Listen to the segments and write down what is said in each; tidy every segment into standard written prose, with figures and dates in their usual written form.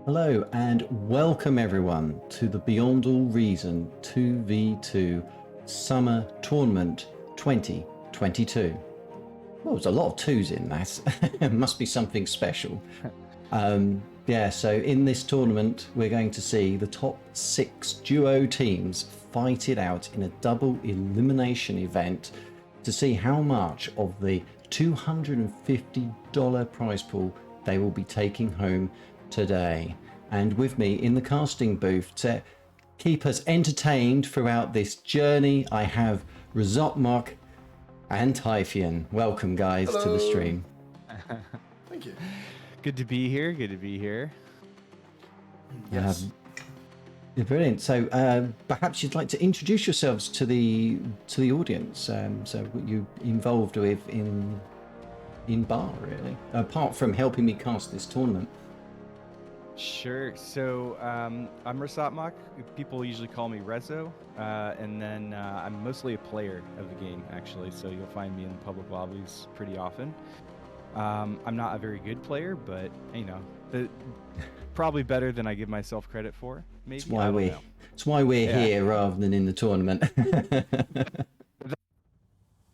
Hello and welcome everyone to the Beyond All Reason 2v2 Summer Tournament 2022. Well, there's a lot of twos in that. It must be something special. So in this tournament, we're going to see the top 6 duo teams fight it out in a double elimination event to see how much of the $250 prize pool they will be taking home today. And with me in the casting booth to keep us entertained throughout this journey, I have Resopmok and Teifion. Welcome, guys. Hello. To the stream. Thank you. Good to be here. Good to be here. Yes. Brilliant. So perhaps you'd like to introduce yourselves to the audience. So what you involved with in bar, really, apart from helping me cast this tournament. Sure. So I'm Resopmok. People usually call me Rezo, and then I'm mostly a player of the game, actually. So you'll find me in the public lobbies pretty often. I'm not a very good player, but you know, probably better than I give myself credit for. Maybe. It's why we're here rather than in the tournament.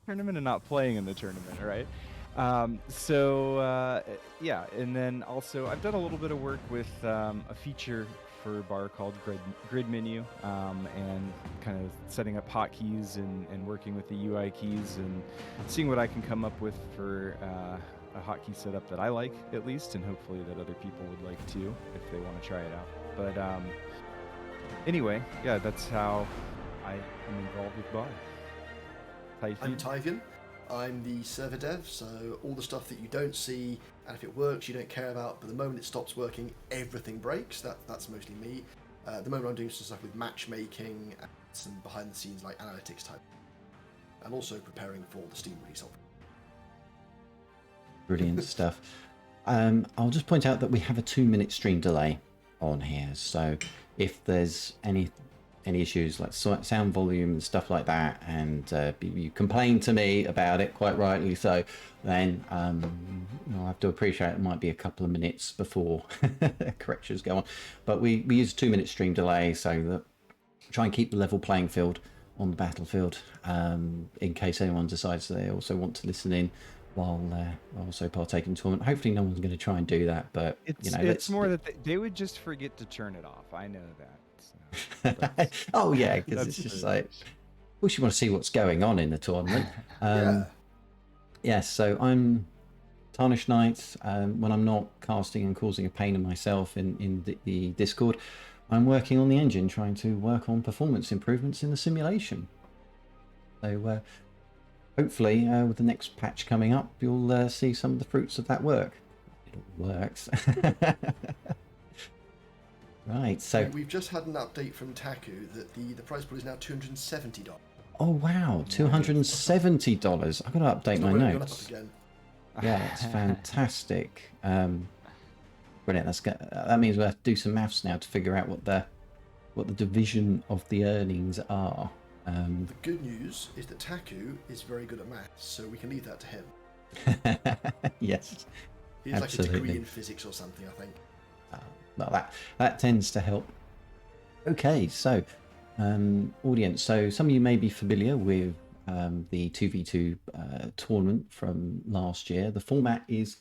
Tournament and not playing in the tournament, right? Yeah, and then also I've done a little bit of work with a feature for a bar called Grid Menu, and kind of setting up hotkeys and working with the UI keys and seeing what I can come up with for a hotkey setup that I like, at least, and hopefully that other people would like too if they want to try it out. But anyway, yeah, that's how I am involved with bar. I'm Teifion. I'm the server dev, so all the stuff that you don't see, and if it works, you don't care about, but the moment it stops working, everything breaks. That's mostly me. At the moment I'm doing some stuff with matchmaking and some behind the scenes like analytics type, and also preparing for the Steam release. Brilliant stuff. I'll just point out that we have a 2-minute stream delay on here, so if there's any issues like sound volume and stuff like that, and you complain to me about it, quite rightly so, then I'll have to appreciate it might be a couple of minutes before corrections go on. But we use a 2-minute stream delay so that try and keep the level playing field on the battlefield, in case anyone decides they also want to listen in while also partake in the tournament. Hopefully no one's going to try and do that, but it's more that they would just forget to turn it off. I know that. So oh yeah, because it's just like, we should want to see what's going on in the tournament. Yes, so I'm Tarnished Knight. When I'm not casting and causing a pain in myself in the Discord, I'm working on the engine, trying to work on performance improvements in the simulation. So hopefully with the next patch coming up, you'll see some of the fruits of that work. It works. Right, so we've just had an update from Taku that the prize pool is now $270. Oh wow, $270! I've got to update my notes. Yeah, it's fantastic. Brilliant. That means we have to do some maths now to figure out what the division of the earnings are. The good news is that Taku is very good at maths, so we can leave that to him. Yes, he's absolutely. Like a degree in physics or something, I think. Well, that tends to help. Okay, so audience. So some of you may be familiar with the 2v2 tournament from last year. The format is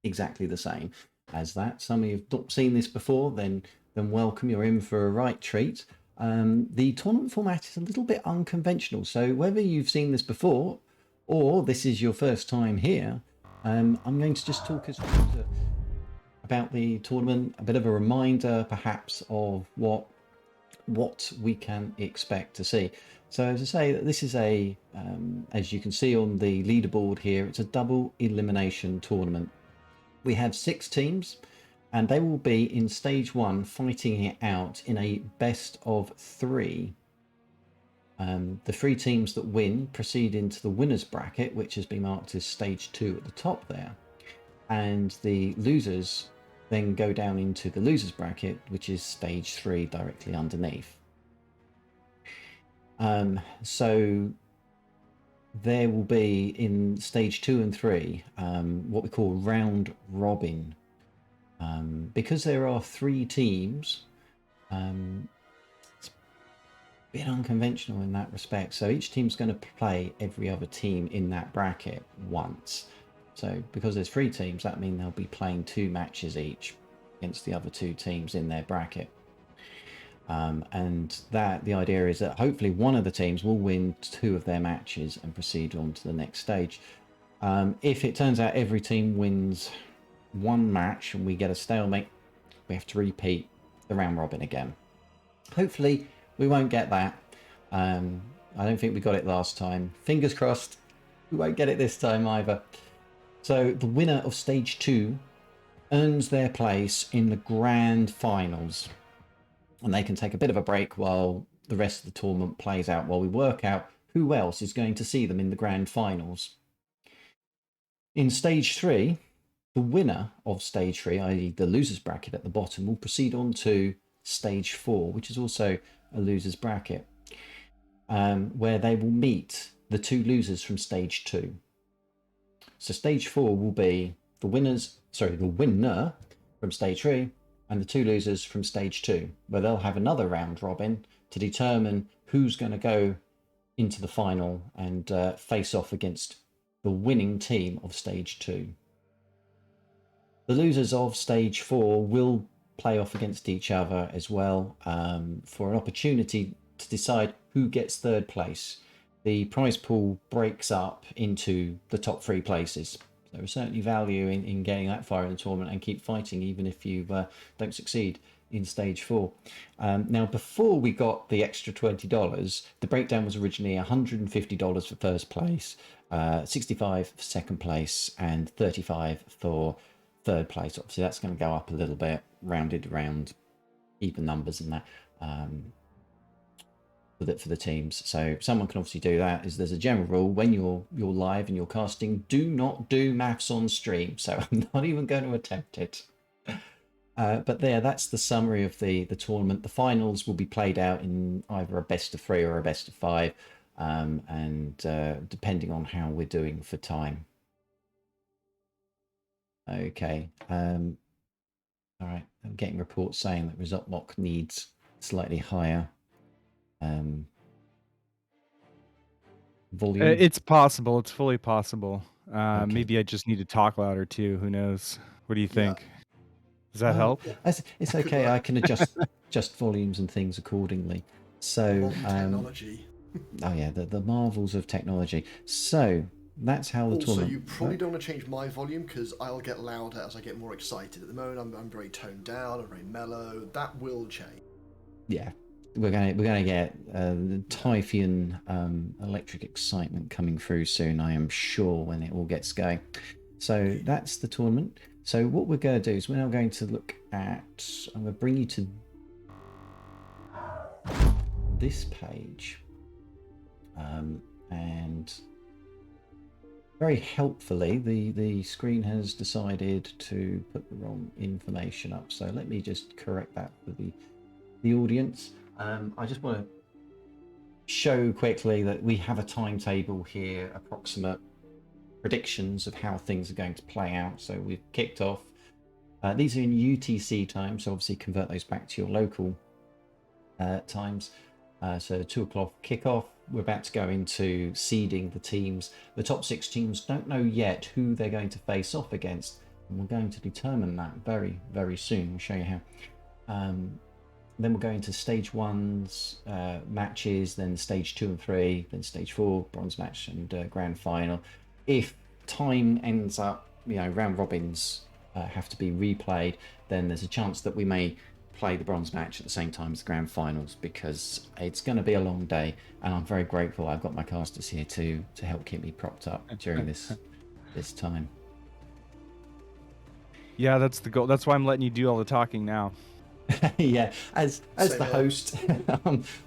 exactly the same as that. Some of you have not seen this before, then welcome. You're in for a right treat. The tournament format is a little bit unconventional. So whether you've seen this before or this is your first time here, I'm going to just talk us through about the tournament, a bit of a reminder perhaps of what we can expect to see. So as I say, this is a as you can see on the leaderboard here, it's a double elimination tournament. We have 6 teams and they will be in stage 1 fighting it out in a best of 3. The 3 teams that win proceed into the winners bracket, which has been marked as stage 2 at the top there, and the losers then go down into the losers bracket, which is stage 3 directly underneath. So there will be in stage 2 and 3 what we call round robin Because there are 3 teams, it's a bit unconventional in that respect. So each team's going to play every other team in that bracket once. So because there's 3 teams, that means they'll be playing 2 matches each against the other 2 teams in their bracket. And the idea is that hopefully one of the teams will win 2 of their matches and proceed on to the next stage. If it turns out every team wins 1 match and we get a stalemate, we have to repeat the round robin again. Hopefully we won't get that. I don't think we got it last time. Fingers crossed we won't get it this time either. So the winner of stage 2 earns their place in the grand finals, and they can take a bit of a break while the rest of the tournament plays out, while we work out who else is going to see them in the grand finals. In stage 3, the winner of stage 3, i.e. the losers bracket at the bottom, will proceed on to stage 4, which is also a losers bracket, where they will meet the 2 losers from stage 2. So stage 4 will be the winner from stage 3 and the 2 losers from stage 2, where they'll have another round robin to determine who's going to go into the final and face off against the winning team of stage 2. The losers of stage 4 will play off against each other as well, for an opportunity to decide who gets 3rd place. The prize pool breaks up into the top 3 places. So there's certainly value in getting that far in the tournament and keep fighting even if you don't succeed in stage 4. Now, before we got the extra $20, the breakdown was originally $150 for 1st place, $65 for 2nd place, and $35 for 3rd place. Obviously, that's going to go up a little bit, rounded around even numbers and that. For the teams. So someone can obviously do that. There's a general rule when you're live and you're casting, do not do maths on stream. So I'm not even going to attempt it. But that's the summary of the tournament. The finals will be played out in either a best of 3 or a best of 5, and depending on how we're doing for time. Okay. All right. I'm getting reports saying that Resopmok needs slightly higher volume. It's possible. It's fully possible. Okay. Maybe I just need to talk louder too. Who knows? What do you think? Does that help? It's okay. I can adjust volumes and things accordingly. So technology. Oh yeah, the marvels of technology. So that's how the tournament. Also, you probably don't want to change my volume because I'll get louder as I get more excited. At the moment, I'm very toned down. I'm very mellow. That will change. Yeah, we're gonna get the Teifion electric excitement coming through soon. I am sure when it all gets going. So that's the tournament. So what we're going to do is we're now going to look at. I'm going to bring you to this page, and very helpfully, the screen has decided to put the wrong information up. So let me just correct that for the audience. I just want to show quickly that we have a timetable here, approximate predictions of how things are going to play out. So we've kicked off. These are in UTC time, so obviously convert those back to your local times. So 2 o'clock kickoff. We're about to go into seeding the teams. The top 6 teams don't know yet who they're going to face off against, and we're going to determine that very, very soon. We'll show you how. Then we'll go into stage 1's matches, then stage 2 and 3, then stage 4, bronze match, and grand final. If time ends up, round robins have to be replayed, then there's a chance that we may play the bronze match at the same time as the grand finals, because it's going to be a long day, and I'm very grateful I've got my casters here to help keep me propped up during this time. Yeah, that's the goal. That's why I'm letting you do all the talking now. Yeah, as the host,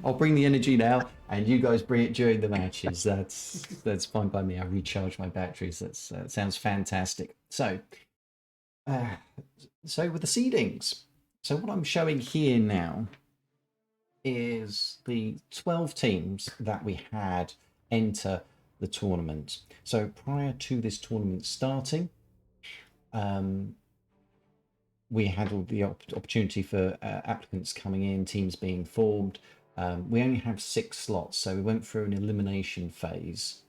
I'll bring the energy now, and you guys bring it during the matches. That's fine by me. I recharge my batteries. That sounds fantastic. So with the seedings, so what I'm showing here now is the 12 teams that we had enter the tournament. So prior to this tournament starting, we had all the opportunity for applicants coming in, teams being formed. We only have 6 slots, so we went through an elimination phase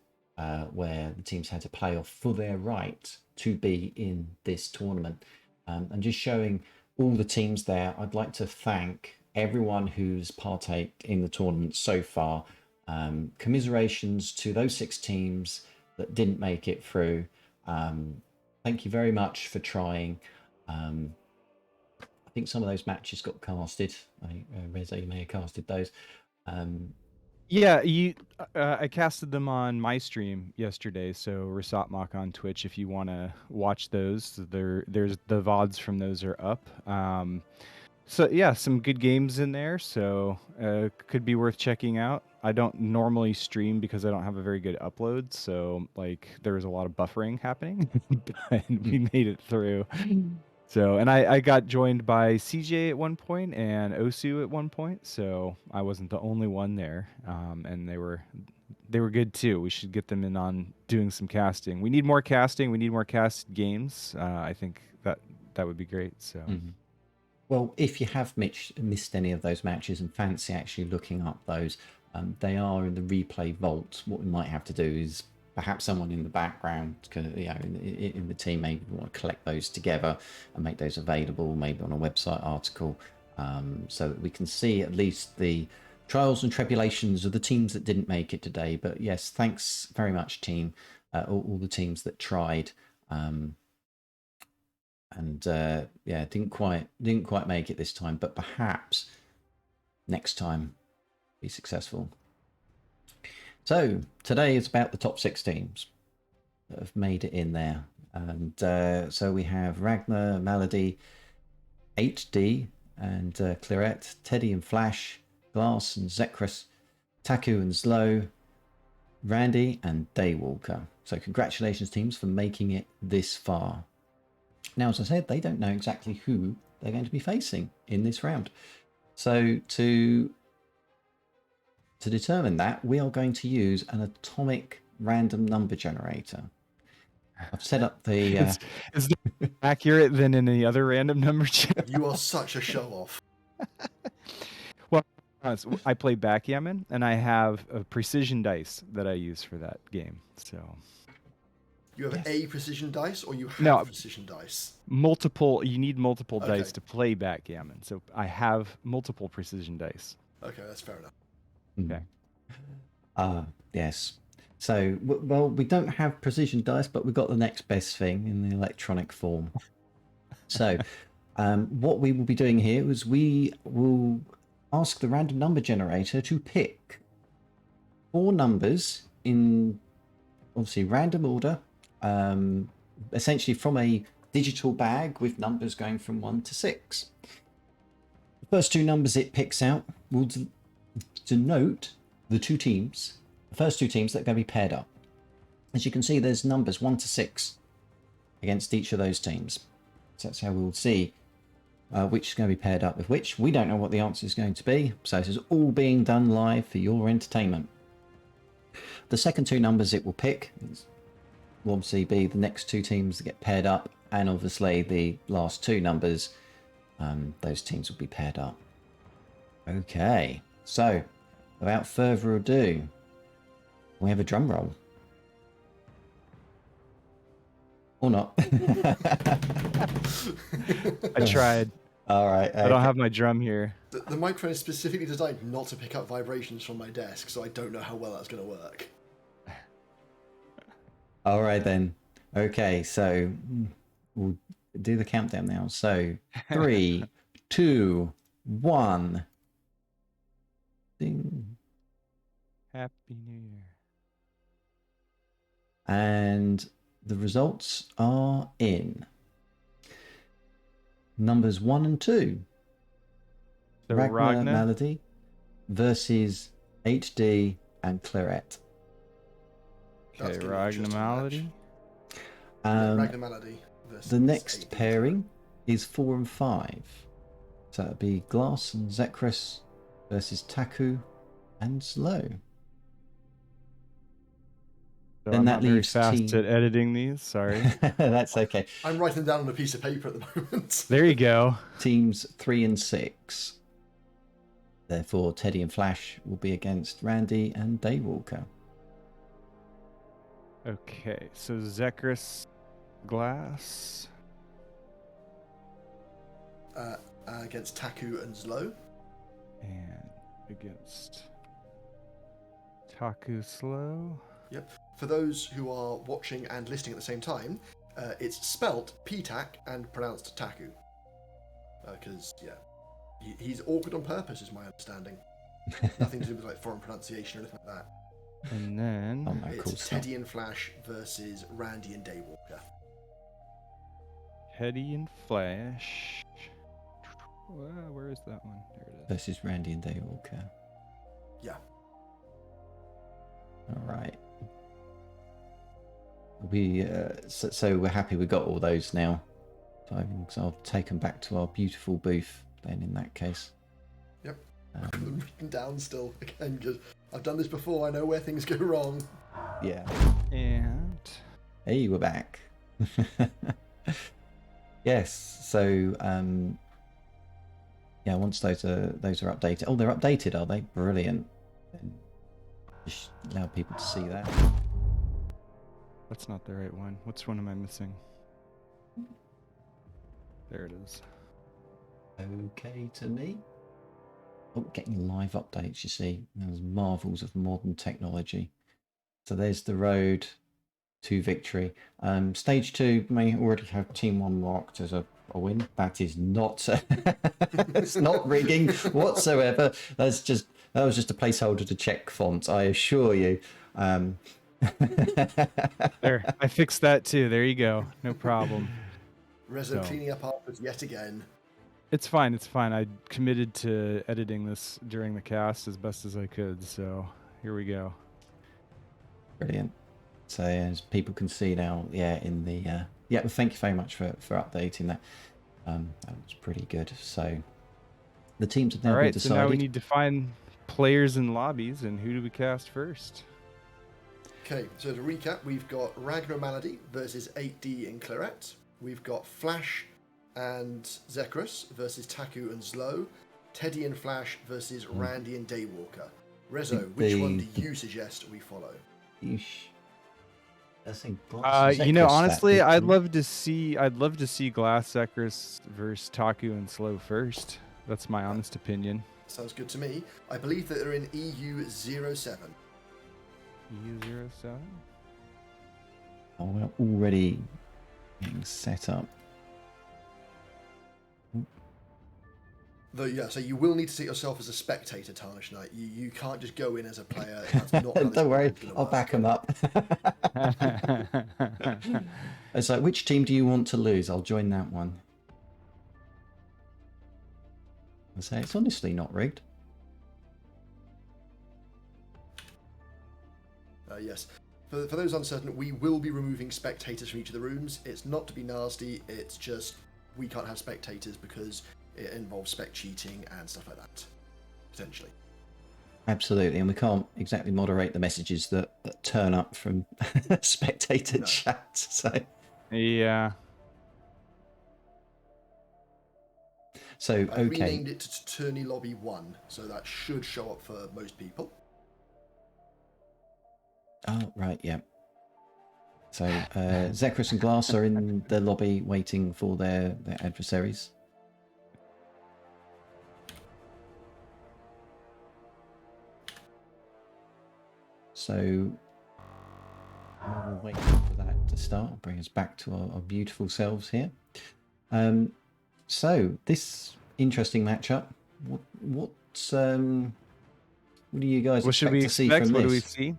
where the teams had to play off for their right to be in this tournament. And just showing all the teams there, I'd like to thank everyone who's partaked in the tournament so far. Commiserations to those 6 teams that didn't make it through. Thank you very much for trying. I think some of those matches got casted. Reza, you may have casted those. Yeah, I casted them on my stream yesterday, so Resopmok on Twitch. If you want to watch those, there's the VODs from those are up. So yeah, some good games in there, so could be worth checking out. I don't normally stream because I don't have a very good upload, so like there was a lot of buffering happening, but we made it through. So, and I got joined by CJ at one point and Osu at one point, so I wasn't the only one there. And they were good too. We should get them in on doing some casting. We need more casting. We need more cast games. I think that would be great. So. Mm-hmm. Well, if you have missed any of those matches and fancy actually looking up those, they are in the replay vault. What we might have to do is perhaps someone in the background, in the team, maybe want to collect those together and make those available, maybe on a website article, so that we can see at least the trials and tribulations of the teams that didn't make it today. But yes, thanks very much, team, all the teams that tried. Didn't quite make it this time, but perhaps next time be successful. So today is about the top 6 teams that have made it in there, and so we have Ragnar, Malady, HD and Claret, Teddy and Flash, Glass and Zechris, Taku and Slow, Randy and Daywalker. So congratulations, teams, for making it this far. Now, as I said, they don't know exactly who they're going to be facing in this round. So to determine that, we are going to use an atomic random number generator. I've set up the... Is it accurate than any other random number generator? You are such a show-off. Well, I play backgammon, and I have a precision dice that I use for that game. So... You have a precision dice, or you have precision dice? Multiple. You need multiple dice to play backgammon. So I have multiple precision dice. Okay, that's fair enough. Okay. Yes. So, well, we don't have precision dice, but we've got the next best thing in the electronic form. So, what we will be doing here is we will ask the random number generator to pick 4 numbers in, obviously, random order. Essentially from a digital bag with numbers going from 1 to 6. The first 2 numbers it picks out will denote the 2 teams, the first 2 teams that are going to be paired up. As you can see, there's numbers 1 to 6 against each of those teams. So that's how we'll see which is going to be paired up with which. We don't know what the answer is going to be, so this is all being done live for your entertainment. The second 2 numbers it will pick will obviously be the next 2 teams that get paired up, and obviously the last 2 numbers, those teams will be paired up. Okay, so without further ado, we have a drum roll. Or not. I tried. All right. Okay. I don't have my drum here. The microphone is specifically designed not to pick up vibrations from my desk, so I don't know how well that's going to work. All right then. Okay, so we'll do the countdown now. So 3, 2, 1. Ding. Happy New Year. And the results are in. Numbers 1 and 2. So Ragnar Malady versus HD and Claret. Okay, Ragnar Malady. Ragnar Malady versus the next HD. pairing is 4 and 5. So that'd be Glass and Zechris versus Taku and Slow. So Then I'm that not very leaves fast team- at editing these. Sorry. That's okay. I'm writing them down on a piece of paper at the moment. There you go. Teams 3 and 6. Therefore, Teddy and Flash will be against Randy and Daywalker. Okay, so Zechris, Glass. Against Taku and Zlo. And against Taku Slow. Yep. For those who are watching and listening at the same time, it's spelt P-Tak and pronounced Taku. Because, he's awkward on purpose, is my understanding. Nothing to do with like foreign pronunciation or anything like that. And then Oh, no, It's cool stuff. Teddy and Flash versus Randy and Daywalker. Teddy and Flash. Where is that one? There it is. Versus Randy and Daywalker. Yeah. All right. So we're happy we got all those now. So I'll take them back to our beautiful booth then in that case. Yep. I've got them written down still again because I've done this before. I know where things go wrong. Yeah. And Hey, we're back. Yes. So yeah, once those are updated. Oh, they're updated, are they? Brilliant. Then just allow people to see that. that's not the right one. Which one am I missing? There it is. Okay to me. Oh, getting live updates, you see. There's marvels of modern technology. So there's the road to victory. Stage 2 may already have Team 1 marked as a win. That is not it's not rigging whatsoever. That was just a placeholder to check fonts, I assure you. There, I fixed that too. There you go. No problem. Rezo cleaning up afterwards yet again. It's fine. It's fine. I committed to editing this during the cast as best as I could. So here we go. Brilliant. So as people can see now, in the well, thank you very much for updating that. That was pretty good. So the teams have now All been right. So decided. now we need to find players in lobbies, and who do we cast first? Okay, so to recap, we've got Ragnar Malady versus 8D and Claret. We've got Flash and Zechris versus Taku and Zlo. Teddy and Flash versus Randy and Daywalker. Rezo, which one do you suggest we follow? Yeesh. I think Honestly, I'd love to see Glass Zechris versus Taku and Slow first. That's my honest opinion. Sounds good to me. I believe that they're in EU07. EU07? Oh, we're already getting set up. Though, so you will need to set yourself as a spectator, Tarnished Knight. You can't just go in as a player. That's not how this Don't worry, is gonna I'll work. back them up. It's like, which team do you want to lose? I'll join that one. I say it's honestly not rigged. Yes. For those uncertain, we will be removing spectators from each of the rooms. It's not to be nasty, it's just we can't have spectators because it involves spec cheating and stuff like that, potentially. Absolutely, and we can't exactly moderate the messages that turn up from spectator chat. So Yeah. So I renamed it to Tourney Lobby 1, so that should show up for most people. Oh, right, yeah. So Zechris and Glass are in the lobby waiting for their adversaries. So we'll wait for that to start. Bring us back to our beautiful selves here. So this interesting matchup. What do you guys What should expect we to see expect? from What do we this? see?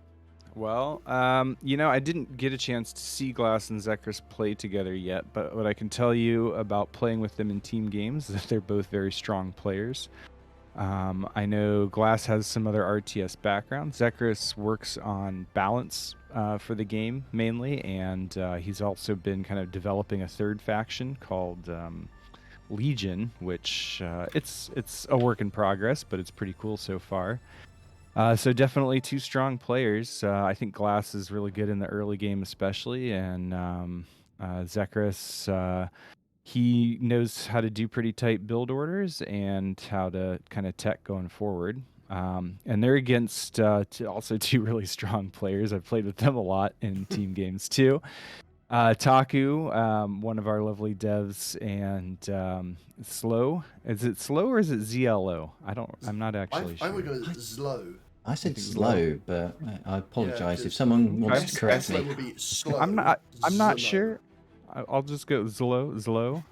Well, I didn't get a chance to see Glass and Zechris play together yet, but what I can tell you about playing with them in team games is that they're both very strong players. I know Glass has some other RTS background. Zechris works on balance for the game mainly, and he's also been kind of developing a third faction called Legion, which it's a work in progress, but it's pretty cool so far. So definitely two strong players. I think Glass is really good in the early game, especially, and Zechris, he knows how to do pretty tight build orders and how to kind of tech going forward. And they're against also two really strong players. I've played with them a lot in team games too. Taku, one of our lovely devs, and Slow. Is it Slow or is it ZLO? I'm not actually I sure. would go Zlo. I said think slow, but I apologise Yeah, if someone wants to correct Slow me. would be slow. I'm not Zlo. sure. I'll just go Zlo. Zlo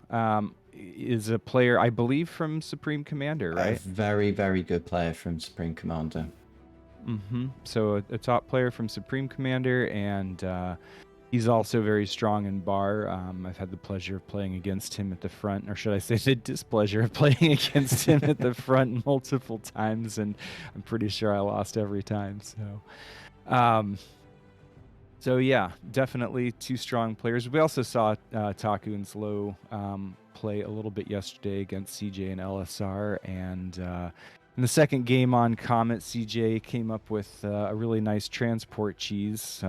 is a player, I believe, from Supreme Commander, A right? very, very good player from Supreme Commander. So a top player from Supreme Commander, and he's also very strong in bar. I've had the pleasure of playing against him at the front, or should I say the displeasure of playing against him at the front multiple times, and I'm pretty sure I lost every time. So yeah, definitely two strong players. We also saw Taku and Slow play a little bit yesterday against CJ and LSR, and in the second game on Comet, CJ came up with a really nice transport cheese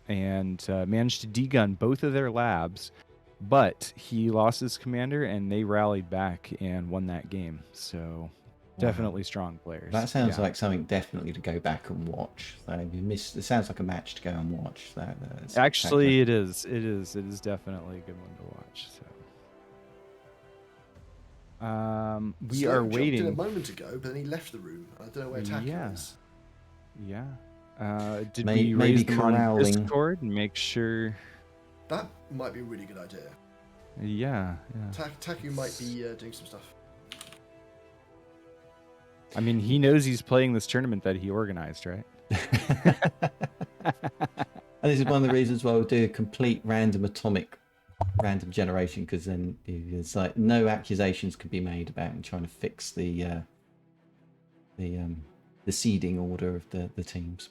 and managed to degun both of their labs, but he lost his commander, and they rallied back and won that game. So definitely strong players. That sounds like something definitely to go back and watch. So if you missed, it sounds like a match to go and watch. That's Actually, it is. It is definitely a good one to watch. So, we Slow are jumped waiting. in a moment ago, but then he left the room. I don't know where Taku is. Yeah. Did Maybe we raise them on corralling. Discord and make sure? That might be a really good idea. Yeah. Taku might be doing some stuff. I mean, he knows he's playing this tournament that he organized, right? And this is one of the reasons why we'll do a complete random generation, because then it's like no accusations could be made about him trying to fix the seeding order of the teams.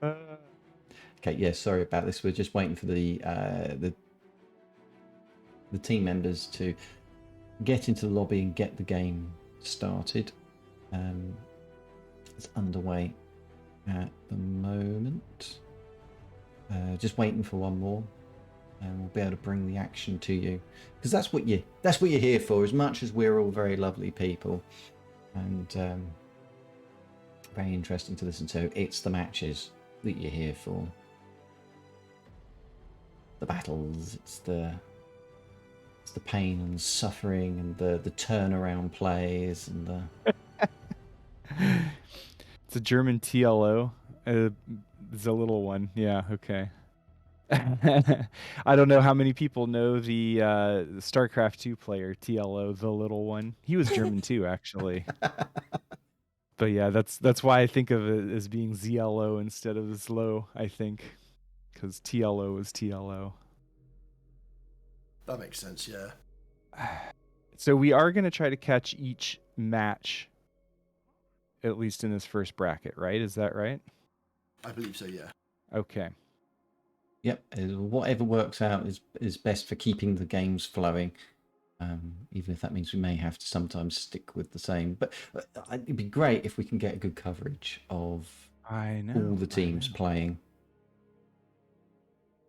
Okay, yeah, sorry about this. We're just waiting for the team members to get into the lobby and get the game started. It's underway at the moment. Just waiting for one more, and we'll be able to bring the action to you, because that's what you're here for. As much as we're all very lovely people and very interesting to listen to, it's the matches that you're here for. The battles, it's the pain and suffering, and the turnaround plays, and the It's a German TLO. It's a little one. Yeah. Okay. I don't know how many people know the StarCraft 2 player TLO, the little one. He was German too, actually. But yeah, that's why I think of it as being ZLO instead of Zlo, I think, because TLO is TLO. That makes sense, yeah. So we are going to try to catch each match, at least in this first bracket, right? Is that right? I believe so, yeah. Okay. Yep, whatever works out is best for keeping the games flowing, even if that means we may have to sometimes stick with the same. But it'd be great if we can get a good coverage of all the teams playing.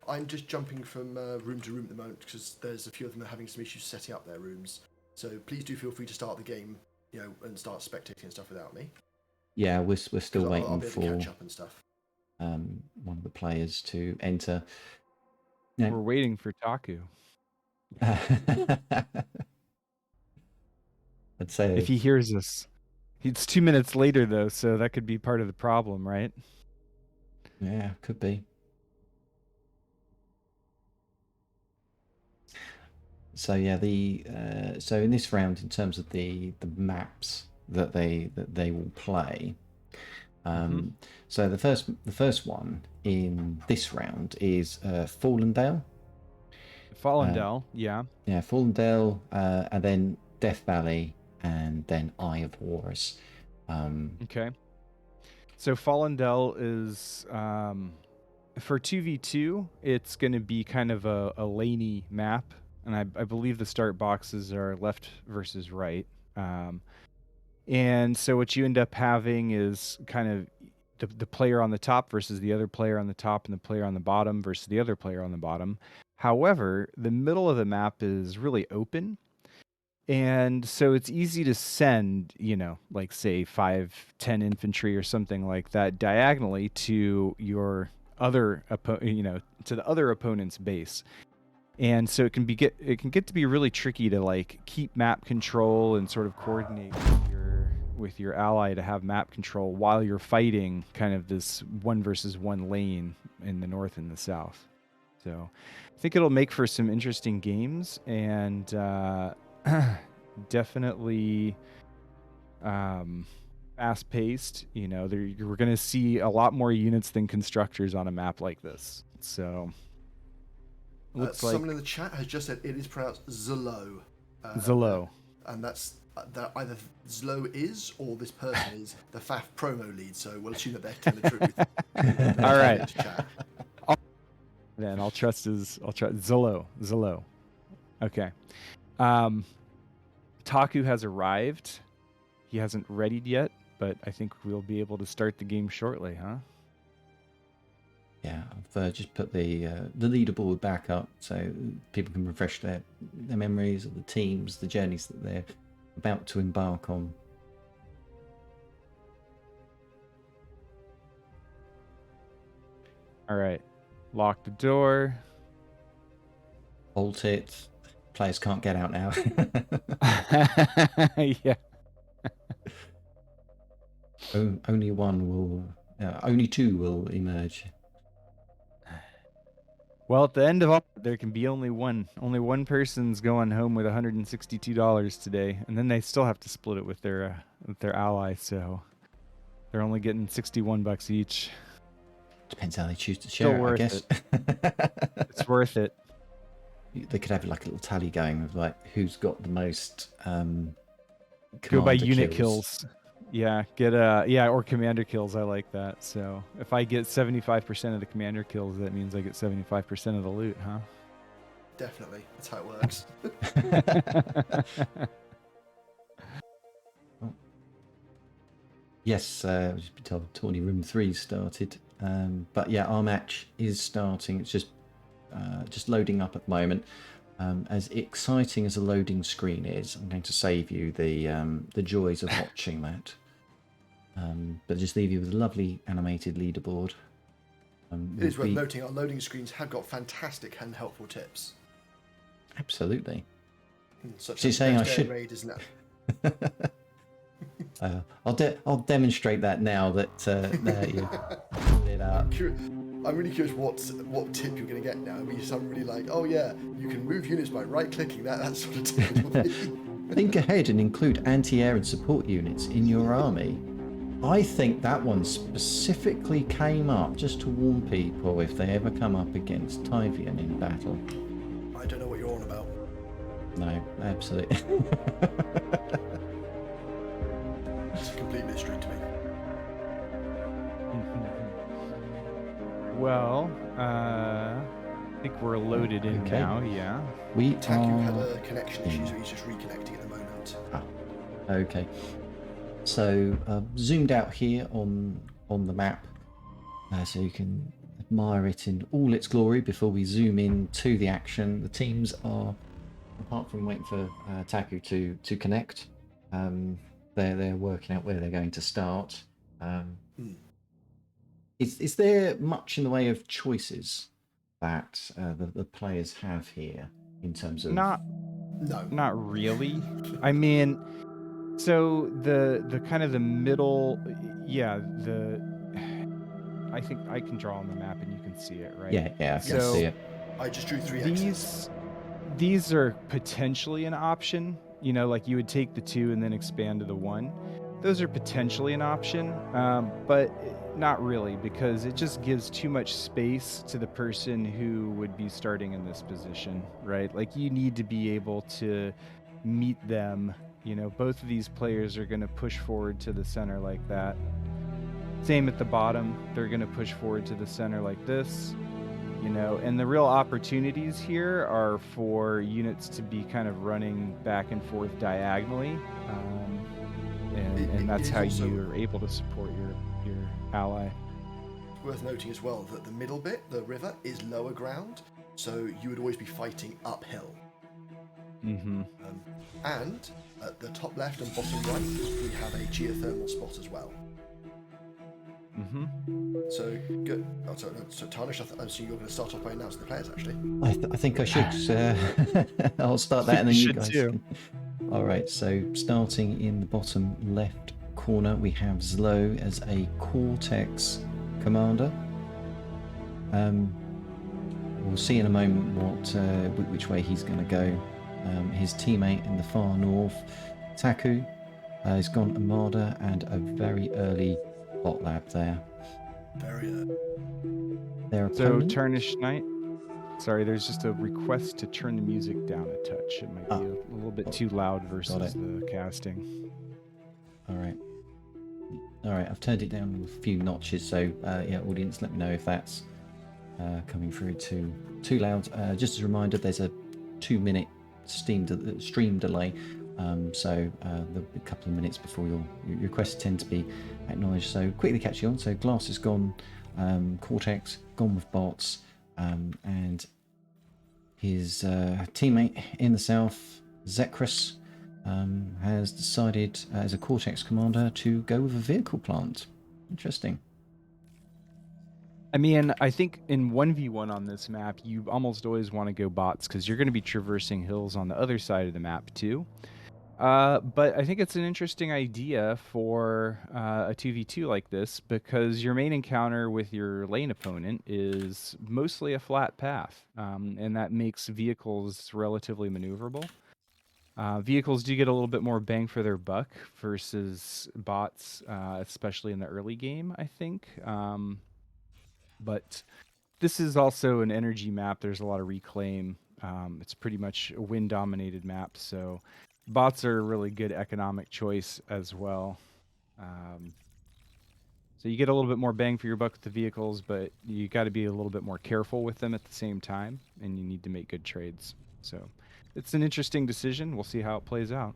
I'm just jumping from room to room at the moment, because there's a few of them that are having some issues setting up their rooms. So please do feel free to start the game, and start spectating and stuff without me. Yeah, we're still waiting I'll be able for to catch up and stuff. One of the players to enter. We're waiting for Taku. I'd say if he hears us. It's 2 minutes later, though, so that could be part of the problem, right? Yeah, could be. So yeah, so in this round, in terms of the maps that they will play, so the first one in this round is Fallendale. Fallendale, yeah. Yeah, Fallendale, and then Death Valley, and then Eye of Horus. Okay. So Fallendale is for 2v2, it's going to be kind of a laney map, and I believe the start boxes are left versus right. And so what you end up having is kind of the player on the top versus the other player on the top, and the player on the bottom versus the other player on the bottom. However, the middle of the map is really open. And so it's easy to send, like say 5-10 infantry or something like that diagonally to your other to the other opponent's base. And so it can get to be really tricky to like keep map control and sort of coordinate with your ally to have map control while you're fighting kind of this 1 versus 1 lane in the north and the south. So I think it'll make for some interesting games, and definitely fast paced. We're going to see a lot more units than constructors on a map like this. So someone in the chat has just said it is pronounced Zelo. Zelo. And that's that either Zlo is or this person is the FAF promo lead, so we'll assume that they're telling the truth. All right. Then I'll trust Zelo. Okay. Taku has arrived. He hasn't readied yet, but I think we'll be able to start the game shortly, huh? Yeah, I've just put the leaderboard back up so people can refresh their memories of the teams, the journeys that they're about to embark on. All right. Lock the door. Bolt it. Players can't get out now. Yeah. Only two will emerge. Well, at the end of all, there can be only one. Only one person's going home with $162 today, and then they still have to split it with their ally. So they're only getting $61 each. Depends how they choose to share it, I guess. It's worth it. They could have like a little tally going of like who's got the most. Go by unit kills. Yeah, or commander kills. I like that. So if I get 75% of the commander kills, that means I get 75% of the loot, huh? Definitely, that's how it works. Yes, I was told Tourney Room 3 started, but yeah, our match is starting. It's just loading up at the moment. As exciting as a loading screen is, I'm going to save you the joys of watching that. But just leave you with a lovely animated leaderboard. It is worth noting our loading screens have got fantastic and helpful tips. Absolutely. Such so you're saying I should raid, isn't it? I'll demonstrate that now that you put it up. I'm really curious what tip you're going to get now. I mean, some really like, oh yeah, you can move units by right-clicking. That sort of tip. Think ahead and include anti-air and support units in your army. I think that one specifically came up just to warn people if they ever come up against Teifion in battle. I don't know what you're on about. No, absolutely. It's a complete mystery to me. Well, I think we're loaded in now, yeah. Taku had a connection issue, so he's just reconnecting at the moment. Okay. So, zoomed out here on the map, so you can admire it in all its glory before we zoom in to the action. The teams are, apart from waiting for Taku to connect, they're working out where they're going to start. Is there much in the way of choices that the players have here in terms of? Not really. I mean, so the kind of the middle, I think I can draw on the map and you can see it, right? Yeah, I can see it. I just drew 3 X's. These are potentially an option. Like you would take the 2 and then expand to the 1. Those are potentially an option, but not really, because it just gives too much space to the person who would be starting in this position, right? Like you need to be able to meet them. Both of these players are going to push forward to the center like that. Same at the bottom. They're going to push forward to the center like this. And the real opportunities here are for units to be kind of running back and forth diagonally. and that's how also you're able to support your ally. worth noting as well that the middle bit, the river, is lower ground, so you would always be fighting uphill. Mm-hmm. And at the top left and bottom right, we have a geothermal spot as well. Mm-hmm. So good. Oh, sorry, no, so Tarnished, I'm assuming you're going to start off by announcing the players, actually. I think I should. I'll start that, and then you should guys too. can. All right. So starting in the bottom left corner, we have Zlo as a Cortex commander. We'll see in a moment which way he's going to go. His teammate in the far north, Taku, has gone Armada and a very early bot lab there. Very early. Their So opponent. Tarnished Knight. Sorry, there's just a request to turn the music down a touch. It might be a little bit too loud versus the casting. All right. I've turned it down a few notches, so yeah, audience, let me know if that's coming through too loud. Just as a reminder, there's a 2-minute stream delay, so there'll be a couple of minutes before your requests tend to be acknowledged. So quickly catch you on. So Glass is gone, Cortex gone with bots, and his teammate in the south, Zechris, has decided as a Cortex commander to go with a vehicle plant. Interesting. I mean, I think in 1v1 on this map, you almost always want to go bots because you're going to be traversing hills on the other side of the map too. But I think it's an interesting idea for a 2v2 like this because your main encounter with your lane opponent is mostly a flat path, and that makes vehicles relatively maneuverable. Vehicles do get a little bit more bang for their buck versus bots, especially in the early game, I think. But this is also an energy map. There's a lot of reclaim. It's pretty much a wind-dominated map, so bots are a really good economic choice as well. So you get a little bit more bang for your buck with the vehicles, but you got to be a little bit more careful with them at the same time, and you need to make good trades. So it's an interesting decision. We'll see how it plays out.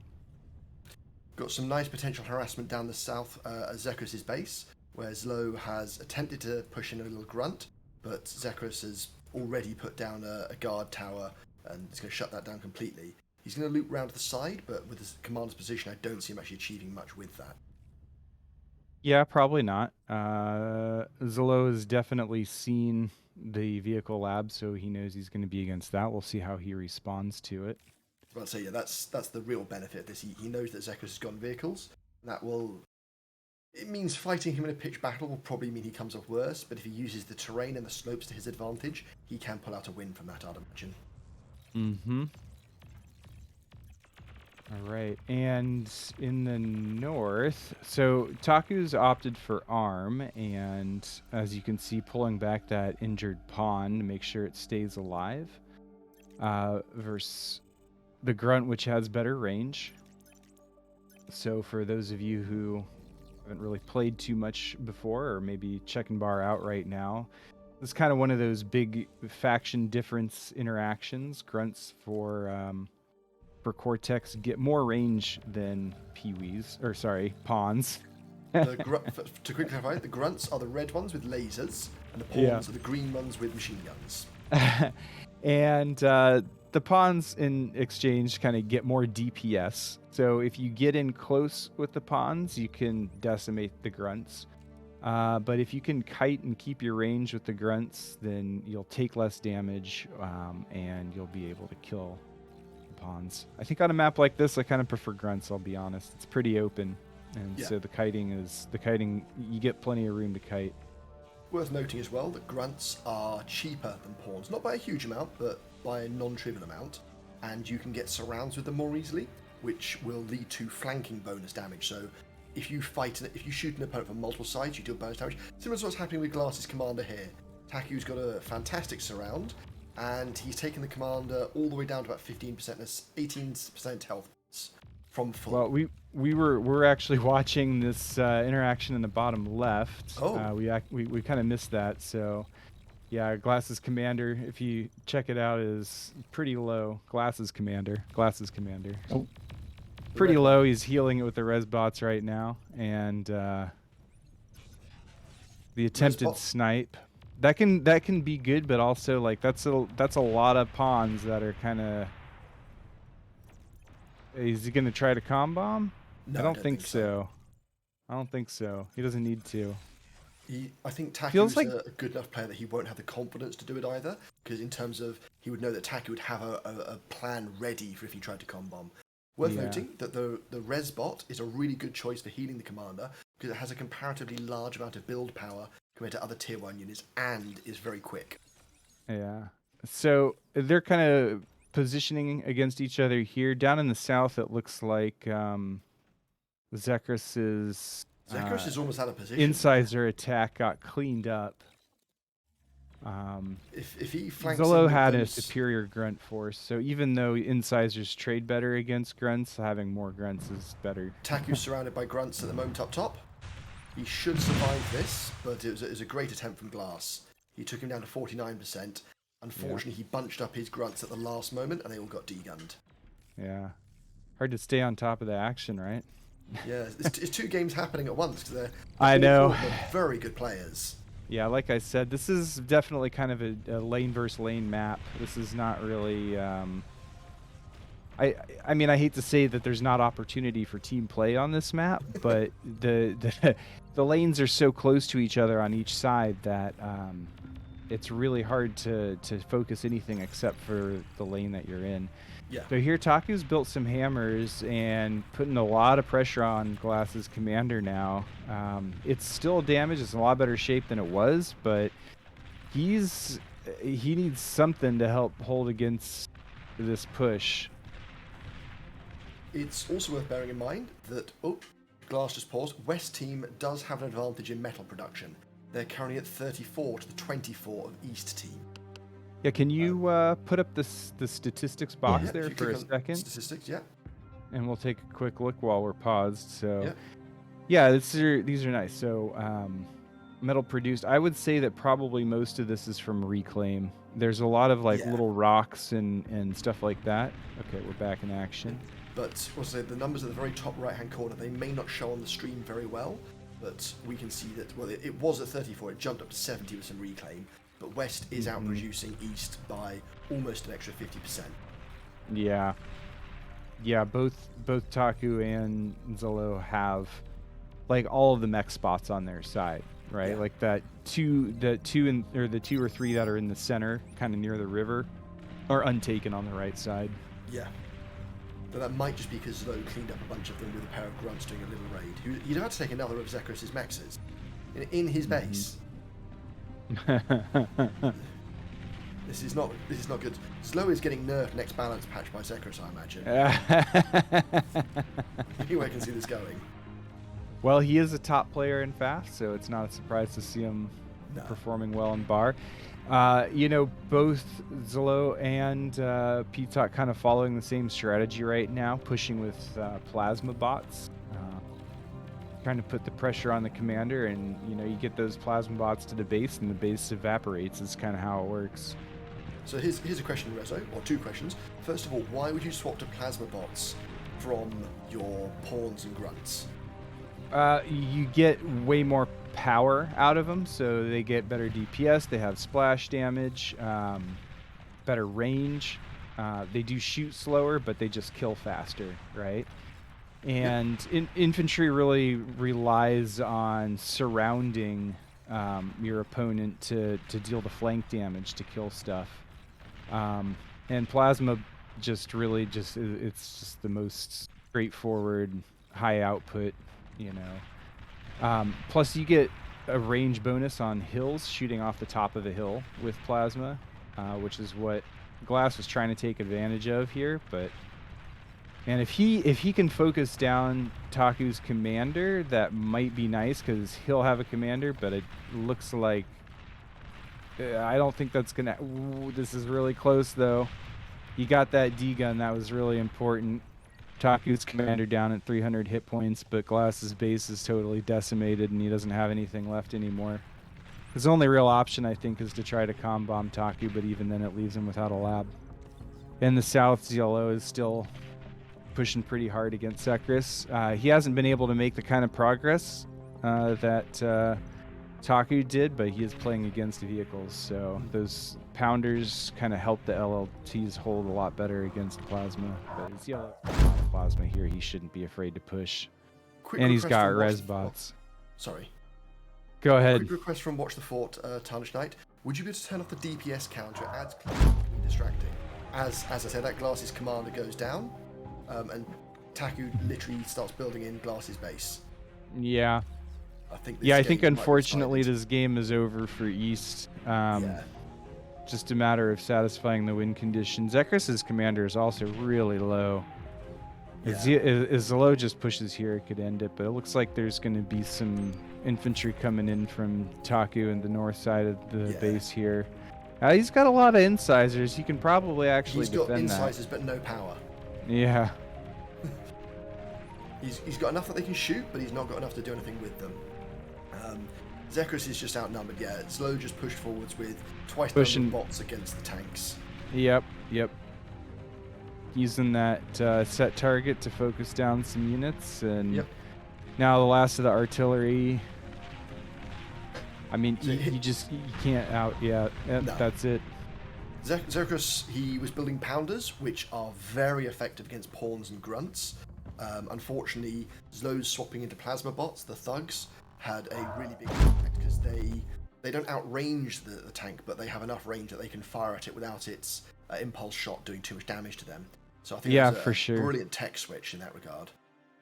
Got some nice potential harassment down the south at Zechris' base, where Zlo has attempted to push in a little grunt, but Zechris has already put down a guard tower and is going to shut that down completely. He's going to loop round to the side, but with his commander's position, I don't see him actually achieving much with that. Yeah, probably not. Zillow has definitely seen the vehicle lab, so he knows he's going to be against that. We'll see how he responds to it. But I'd say, yeah, that's the real benefit of this. He knows that Zechris has gone vehicles. And it means fighting him in a pitched battle will probably mean he comes off worse, but if he uses the terrain and the slopes to his advantage, he can pull out a win from that, I'd imagine. Mm-hmm. All right, and in the north, so Taku's opted for arm, and as you can see, pulling back that injured pawn to make sure it stays alive, versus the grunt, which has better range. So for those of you who haven't really played too much before, or maybe checking bar out right now, this is kind of one of those big faction difference interactions. Grunts for Cortex get more range than pawns. To quickly clarify, the grunts are the red ones with lasers, and the pawns are the green ones with machine guns. And the pawns in exchange kind of get more DPS. So if you get in close with the pawns, you can decimate the grunts. But if you can kite and keep your range with the grunts, then you'll take less damage, and you'll be able to kill the pawns. I think on a map like this, I kind of prefer grunts, I'll be honest. It's pretty open, and so the kiting, you get plenty of room to kite. Worth noting as well that grunts are cheaper than pawns, not by a huge amount, but by a non-trivial amount, and you can get surrounds with them more easily, which will lead to flanking bonus damage. So if you shoot an opponent from multiple sides, you deal bonus damage. Similar to what's happening with Glass's commander here. Taku's got a fantastic surround, and he's taken the commander all the way down to about 15%, that's 18% health from full. Well, we're actually watching this interaction in the bottom left. Oh. We kind of missed that. So, yeah, Glass's commander, if you check it out, is pretty low. Glass's commander. Oh. pretty low. He's healing it with the res bots right now, and the attempted snipe that can be good, but also like that's a lot of pawns that are kind of. Is he gonna try to bomb? No, I don't think so. I don't think so. He doesn't need to. I think Taku's a good enough player that he won't have the confidence to do it either, because in terms of he would know that Taku would have a plan ready for if he tried to bomb. Worth noting that the res bot is a really good choice for healing the commander because it has a comparatively large amount of build power compared to other tier 1 units and is very quick. Yeah. So they're kind of positioning against each other here. Down in the south, it looks like Zechris is almost out of position. Incisor attack got cleaned up. If he flanks Zolo had a superior grunt force, so even though incisors trade better against grunts, having more grunts is better. Taku's surrounded by grunts at the moment up top. He should survive this, but it was a great attempt from Glass. He took him down to 49%. Unfortunately, he bunched up his grunts at the last moment, and they all got degunned. Yeah. Hard to stay on top of the action, right? Yeah, it's 2 games happening at once, because I know. They're very good players. Yeah, like I said, this is definitely kind of a lane versus lane map. This is not really... I mean, I hate to say that there's not opportunity for team play on this map, but the lanes are so close to each other on each side that it's really hard to focus anything except for the lane that you're in. Yeah. So here Taku's built some hammers and putting a lot of pressure on Glass's commander now. It's still damaged. It's in a lot better shape than it was, but he needs something to help hold against this push. It's also worth bearing in mind that, Glass just paused, West team does have an advantage in metal production. They're currently at 34 to the 24 of East team. Yeah, can you put up the statistics box there for a second? Statistics, yeah. And we'll take a quick look while we're paused. So, yeah, these are nice. So, metal produced. I would say that probably most of this is from Reclaim. There's a lot of little rocks and stuff like that. Okay, we're back in action. But also the numbers at the very top right-hand corner, they may not show on the stream very well, but we can see that, well, it was at 34, it jumped up to 70 with some Reclaim, but West is outproducing East by almost an extra 50%. Yeah. Yeah, both Taku and Zolo have all of the mech spots on their side, right? Yeah. Like the two or three that are in the center, kind of near the river, are untaken on the right side. Yeah. But that might just be because Zolo cleaned up a bunch of them with a pair of grunts doing a little raid. You'd have to take another of Zechris' mexes in his base. This is not good. Slow is getting nerfed next balance patch by Zechris, I imagine. Anyway, I can see this going. Well, he is a top player in Fast, so it's not a surprise to see him performing well in Bar. Both Zolo and Pitok kind of following the same strategy right now, pushing with plasma bots, trying to put the pressure on the commander, and you get those plasma bots to the base, and the base evaporates. Is kind of how it works. So here's a question, Rezo, or 2 questions. First of all, why would you swap to plasma bots from your pawns and grunts? You get way more power out of them, so they get better DPS, they have splash damage, better range, they do shoot slower, but they just kill faster, right? And infantry really relies on surrounding your opponent to deal the flank damage to kill stuff, and plasma it's just the most straightforward high output. Plus you get a range bonus on hills, shooting off the top of a hill with plasma, which is what Glass was trying to take advantage of here. And if he can focus down Taku's commander, that might be nice, because he'll have a commander, but it looks like I don't think that's gonna. Ooh, this is really close though. He got that D-gun, that was really important. Taku's commander down at 300 hit points, but Glass's base is totally decimated and he doesn't have anything left anymore. His only real option, I think, is to try to bomb Taku, but even then it leaves him without a lab. In the south, Zolo is still pushing pretty hard against Zechris. He hasn't been able to make the kind of progress that Taku did, but he is playing against vehicles, so those pounders kind of help the LLTs hold a lot better against plasma. But his yellow plasma here, he shouldn't be afraid to push. Quick And he's request got from res Watch bots. Sorry. Go ahead. Quick request from Watch the Fort, Tarnished Knight. Would you be able to turn off the DPS counter? It adds distracting. As I said, that Glass's commander goes down, and Taku literally starts building in Glass's base. Yeah. I think unfortunately this game is over for East. Yeah. Just a matter of satisfying the win condition. Zechris' commander is also really low. If Zelo just pushes here, it could end it, but it looks like there's going to be some infantry coming in from Taku and the north side of the base here. He's got a lot of incisors. He can probably actually defend that. He's got incisors, but no power. Yeah. He's got enough that they can shoot, but he's not got enough to do anything with them. Zechris is just outnumbered. Yeah, Slow just pushed forwards with twice the number of bots against the tanks. Yep. Using that set target to focus down some units, and now the last of the artillery. I mean, you can't out. Yeah, no. That's it. Zechris, he was building pounders, which are very effective against pawns and grunts. Unfortunately, Zlow's swapping into plasma bots, the thugs, had a really big impact because they don't outrange the tank, but they have enough range that they can fire at it without its impulse shot doing too much damage to them. So I think that's a brilliant tech switch in that regard.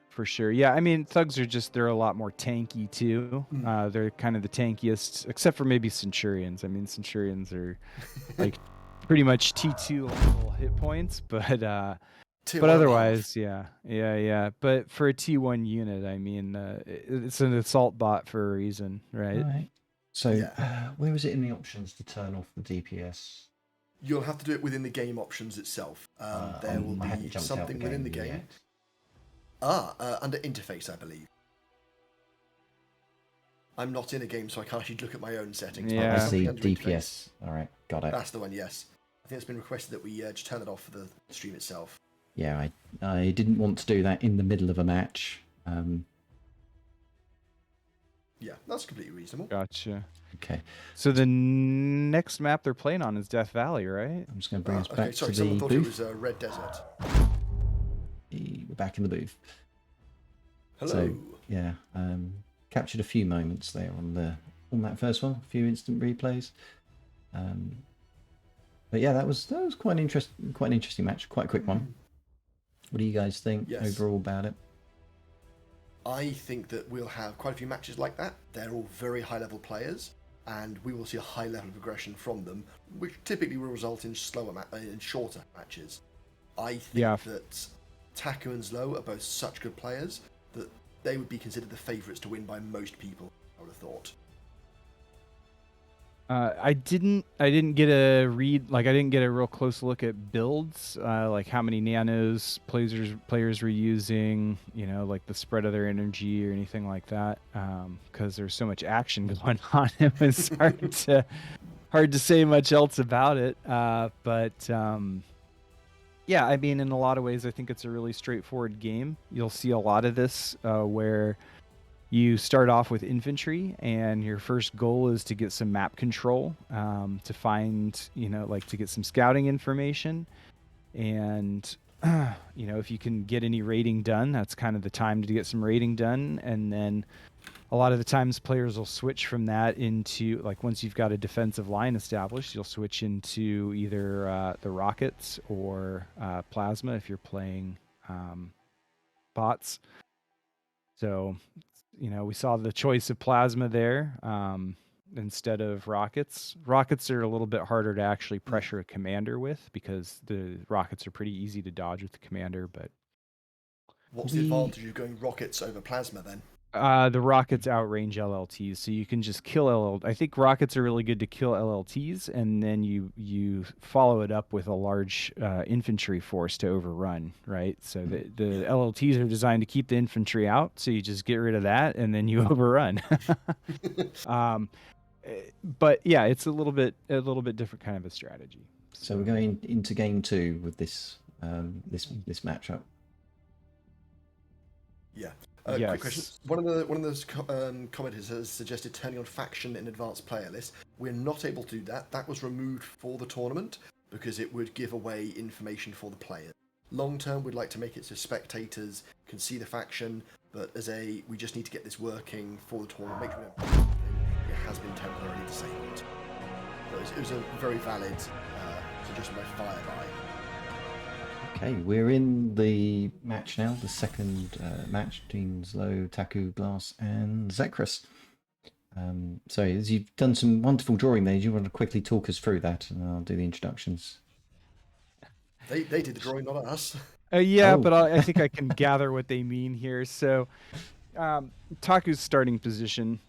For sure. Yeah, I mean, thugs are they're a lot more tanky too. They're kind of the tankiest, except for maybe Centurions. I mean, Centurions are like pretty much T2 level hit points, but otherwise, yeah. But for a T1 unit, I mean, it's an assault bot for a reason, right? All right. So where is it in the options to turn off the DPS? You'll have to do it within the game options itself. There will be something within the game. Under interface, I believe. I'm not in a game, so I can't actually look at my own settings. Yeah, I see DPS. Interface. All right, got it. That's the one, yes. I think it's been requested that we just turn it off for the stream itself. Yeah, I didn't want to do that in the middle of a match. Yeah, that's completely reasonable. Gotcha. Okay. So the next map they're playing on is Death Valley, right? I'm just going to bring us back to the booth. Someone thought it was Red Desert. We're back in the booth. Hello. So, yeah, captured a few moments there on that first one, a few instant replays. But yeah, that was quite an interesting match, quite a quick one. What do you guys think overall about it? I think that we'll have quite a few matches like that. They're all very high-level players, and we will see a high level of aggression from them, which typically will result in shorter matches. I think that Taku and Zlo are both such good players that they would be considered the favourites to win by most people, I would have thought. I didn't get a read, like I didn't get a real close look at builds, like how many nanos players were using, like the spread of their energy or anything like that, because there's so much action going on. It was hard to say much else about it. But yeah, I mean, in a lot of ways, I think it's a really straightforward game. You'll see a lot of this where you start off with infantry, and your first goal is to get some map control, to find, like to get some scouting information. And, if you can get any raiding done, that's kind of the time to get some raiding done. And then a lot of the times players will switch from that into, like, once you've got a defensive line established, you'll switch into either the rockets or plasma if you're playing bots. So, we saw the choice of plasma there instead of rockets. Rockets are a little bit harder to actually pressure a commander with because the rockets are pretty easy to dodge with the commander. But what's the advantage of going rockets over plasma then? The rockets outrange LLTs, so you can just kill LLTs. I think rockets are really good to kill LLTs, and then you follow it up with a large infantry force to overrun, right? So the LLTs are designed to keep the infantry out, so you just get rid of that, and then you overrun. But yeah, it's a little bit different kind of a strategy. So we're going into game 2 with this this matchup. Yeah. Yes. Quick question. One of those commenters has suggested turning on faction in advanced player list. We're not able to do that. That was removed for the tournament because it would give away information for the players. Long term, we'd like to make it so spectators can see the faction, but we just need to get this working for the tournament. Make sure it has been temporarily disabled. So it was a very valid suggestion by Fireby. Okay, we're in the match now, the second match between Zlo, Taku, Glass, and Zechris. So as you've done some wonderful drawing there, do you want to quickly talk us through that, and I'll do the introductions. They did the drawing, not us. Yeah, Oh. but I think I can gather what they mean here. So, Taku's starting position,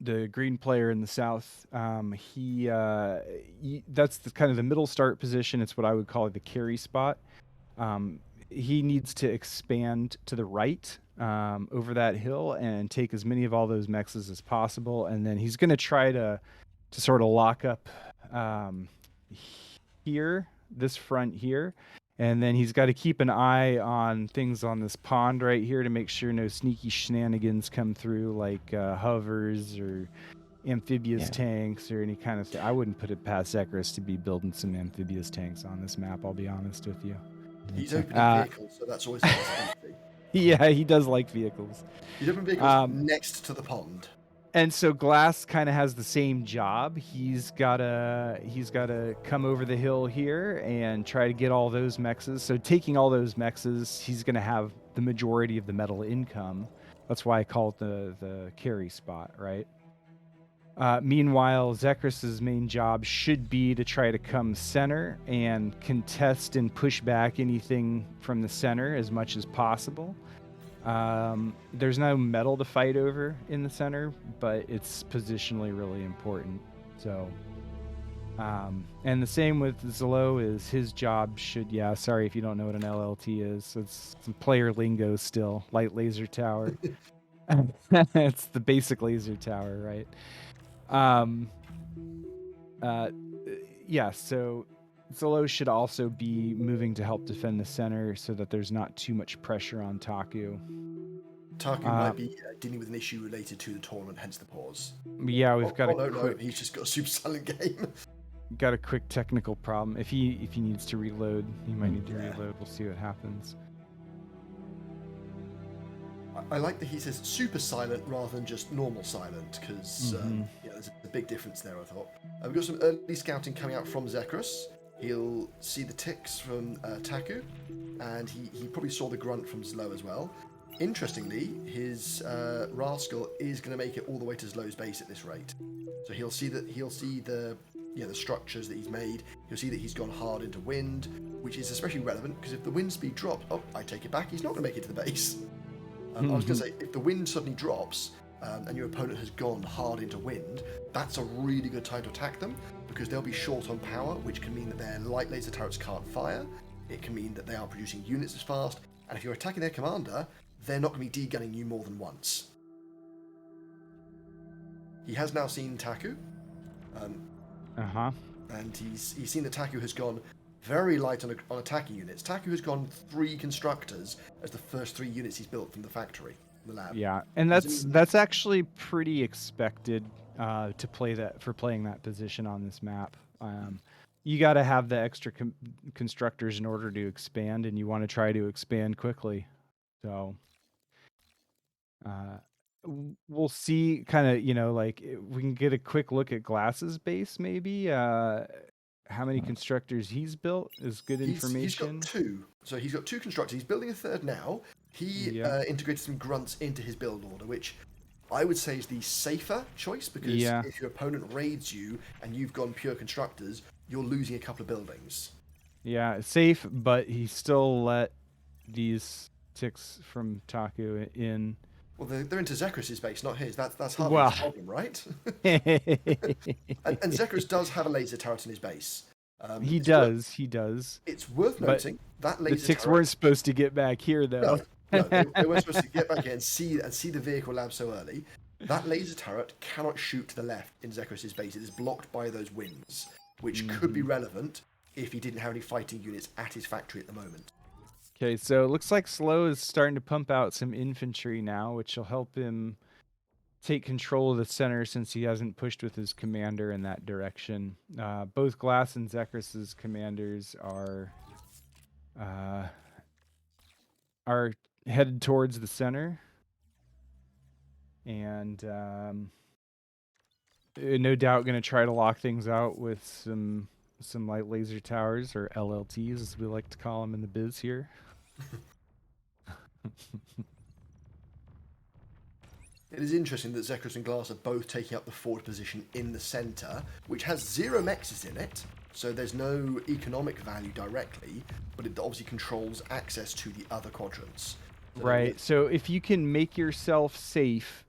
the green player in the south, that's kind of the middle start position. It's what I would call the carry spot. He needs to expand to the right over that hill and take as many of all those mexes as possible, and then he's going to try to sort of lock up here, this front here. And then he's got to keep an eye on things on this pond right here to make sure no sneaky shenanigans come through, like hovers or amphibious tanks or any kind of thing. I wouldn't put it past Zechris to be building some amphibious tanks on this map, I'll be honest with you. He's opening vehicles, so that's always a possibility. Yeah, he does like vehicles. He's opening vehicles next to the pond. And so Glass kind of has the same job. He's gotta come over the hill here and try to get all those mexes. So taking all those mexes, he's gonna have the majority of the metal income. That's why I call it the carry spot, right? Meanwhile, Zechris's main job should be to try to come center and contest and push back anything from the center as much as possible. There's no metal to fight over in the center, but it's positionally really important. So, and the same with Zlo is his job should, sorry if you don't know what an LLT is. It's some player lingo still, light laser tower. It's the basic laser tower, right? So Zlo should also be moving to help defend the center so that there's not too much pressure on Taku. Taku might be dealing with an issue related to the tournament, hence the pause. Yeah, we've got no, he's just got a super silent game. Got a quick technical problem. If he needs to reload, he might need to reload. We'll see what happens. I like that he says super silent rather than just normal silent, because there's a big difference there, I thought. We've got some early scouting coming out from Zechris. He'll see the ticks from Taku, and he probably saw the grunt from Zlo as well. Interestingly, his rascal is going to make it all the way to Zlo's base at this rate. So he'll see the structures that he's made. He'll see that he's gone hard into wind, which is especially relevant because if the wind speed drops, I take it back, he's not going to make it to the base. I was going to say, if the wind suddenly drops and your opponent has gone hard into wind, that's a really good time to attack them because they'll be short on power, which can mean that their light laser turrets can't fire. It can mean that they aren't producing units as fast. And if you're attacking their commander, they're not going to be de-gunning you more than once. He has now seen Taku. And he's seen that Taku has gone very light on attacking units. Taku has gone 3 constructors as the first 3 units he's built from the factory, the lab. Yeah, and that's actually pretty expected to playing that position on this map. You got to have the extra constructors in order to expand, and you want to try to expand quickly. So we'll see, kind of, we can get a quick look at Glass's base, maybe. How many constructors he's built is good information. He's got 2. So he's got 2 constructors. He's building a 3rd now. He integrated some grunts into his build order, which I would say is the safer choice because if your opponent raids you and you've gone pure constructors, you're losing a couple of buildings. Yeah, safe, but he still let these ticks from Taku in. Well, they're into Zechris' base, not his. That's hardly a problem, right? and Zechris does have a laser turret in his base. He does. It's worth noting that laser the ticks weren't supposed to get back here, though. No, they weren't supposed to get back here and see the vehicle lab so early. That laser turret cannot shoot to the left in Zechris' base. It is blocked by those winds, which could be relevant if he didn't have any fighting units at his factory at the moment. Okay, so it looks like Slow is starting to pump out some infantry now, which will help him take control of the center since he hasn't pushed with his commander in that direction. Both Glass and Zechris' commanders are headed towards the center, and no doubt going to try to lock things out with some light laser towers, or LLTs as we like to call them in the biz here. It is interesting that Zechris and Glass are both taking up the forward position in the centre, which has 0 mexes in it, so there's no economic value directly, but it obviously controls access to the other quadrants. Right. So if you can make yourself safe,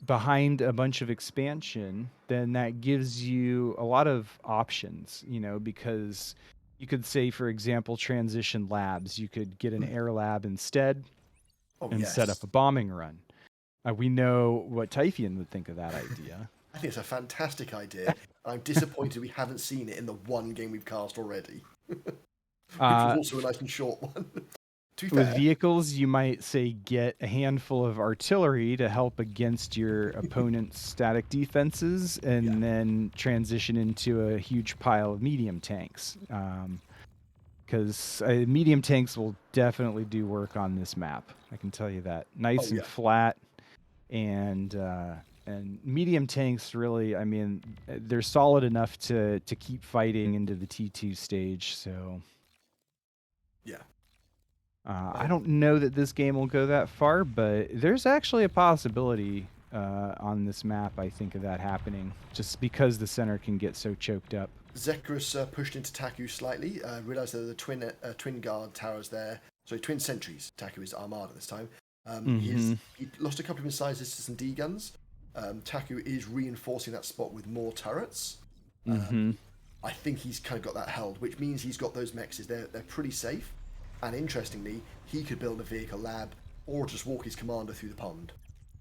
behind a bunch of expansion, then that gives you a lot of options, because you could say, for example, transition labs. You could get an air lab instead and set up a bombing run. We know what Teifion would think of that idea. I think it's a fantastic idea. I'm disappointed we haven't seen it in the one game we've cast already. Which was also a nice and short one. With vehicles, you might say get a handful of artillery to help against your opponent's static defenses, and then transition into a huge pile of medium tanks. Because medium tanks will definitely do work on this map. I can tell you that. Nice and flat, and medium tanks really, I mean, they're solid enough to keep fighting into the T2 stage. So yeah. I don't know that this game will go that far, but there's actually a possibility on this map, I think, of that happening, just because the center can get so choked up. Zechris pushed into Taku slightly, realised there were the twin guard towers there. Sorry, twin sentries. Taku is armada this time. He lost a couple of his sizes to some D guns. Taku is reinforcing that spot with more turrets. I think he's kind of got that held, which means he's got those mexes. They're pretty safe. And interestingly, he could build a vehicle lab or just walk his commander through the pond.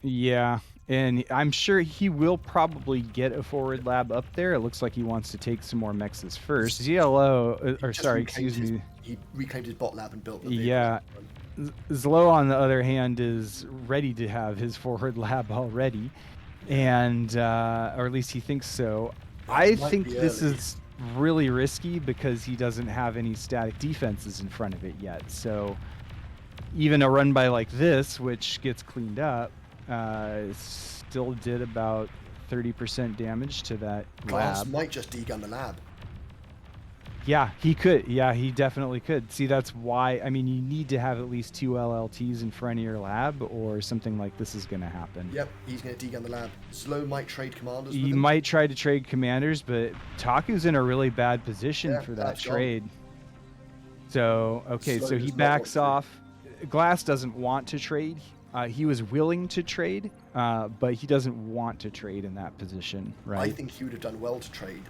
Yeah, and I'm sure he will probably get a forward lab up there. It looks like he wants to take some more mexes first. ZLO, He reclaimed his bot lab and built the vehicle. Yeah. Zlo, on the other hand, is ready to have his forward lab already, and or at least he thinks so. I think this is really risky because he doesn't have any static defenses in front of it yet. So even a run by like this, which gets cleaned up, still did about 30% damage to that Glass lab. might just degun the lab. Yeah, he could. Yeah, he definitely could. See, that's why, I mean, you need to have at least 2 LLTs in front of your lab, or something like this is going to happen. Yep, he's going to degun the lab. Slow might trade commanders. He might try to trade commanders, but Taku's in a really bad position for that trade. So, okay, so he backs off. Glass doesn't want to trade. He was willing to trade, but he doesn't want to trade in that position, right? I think he would have done well to trade.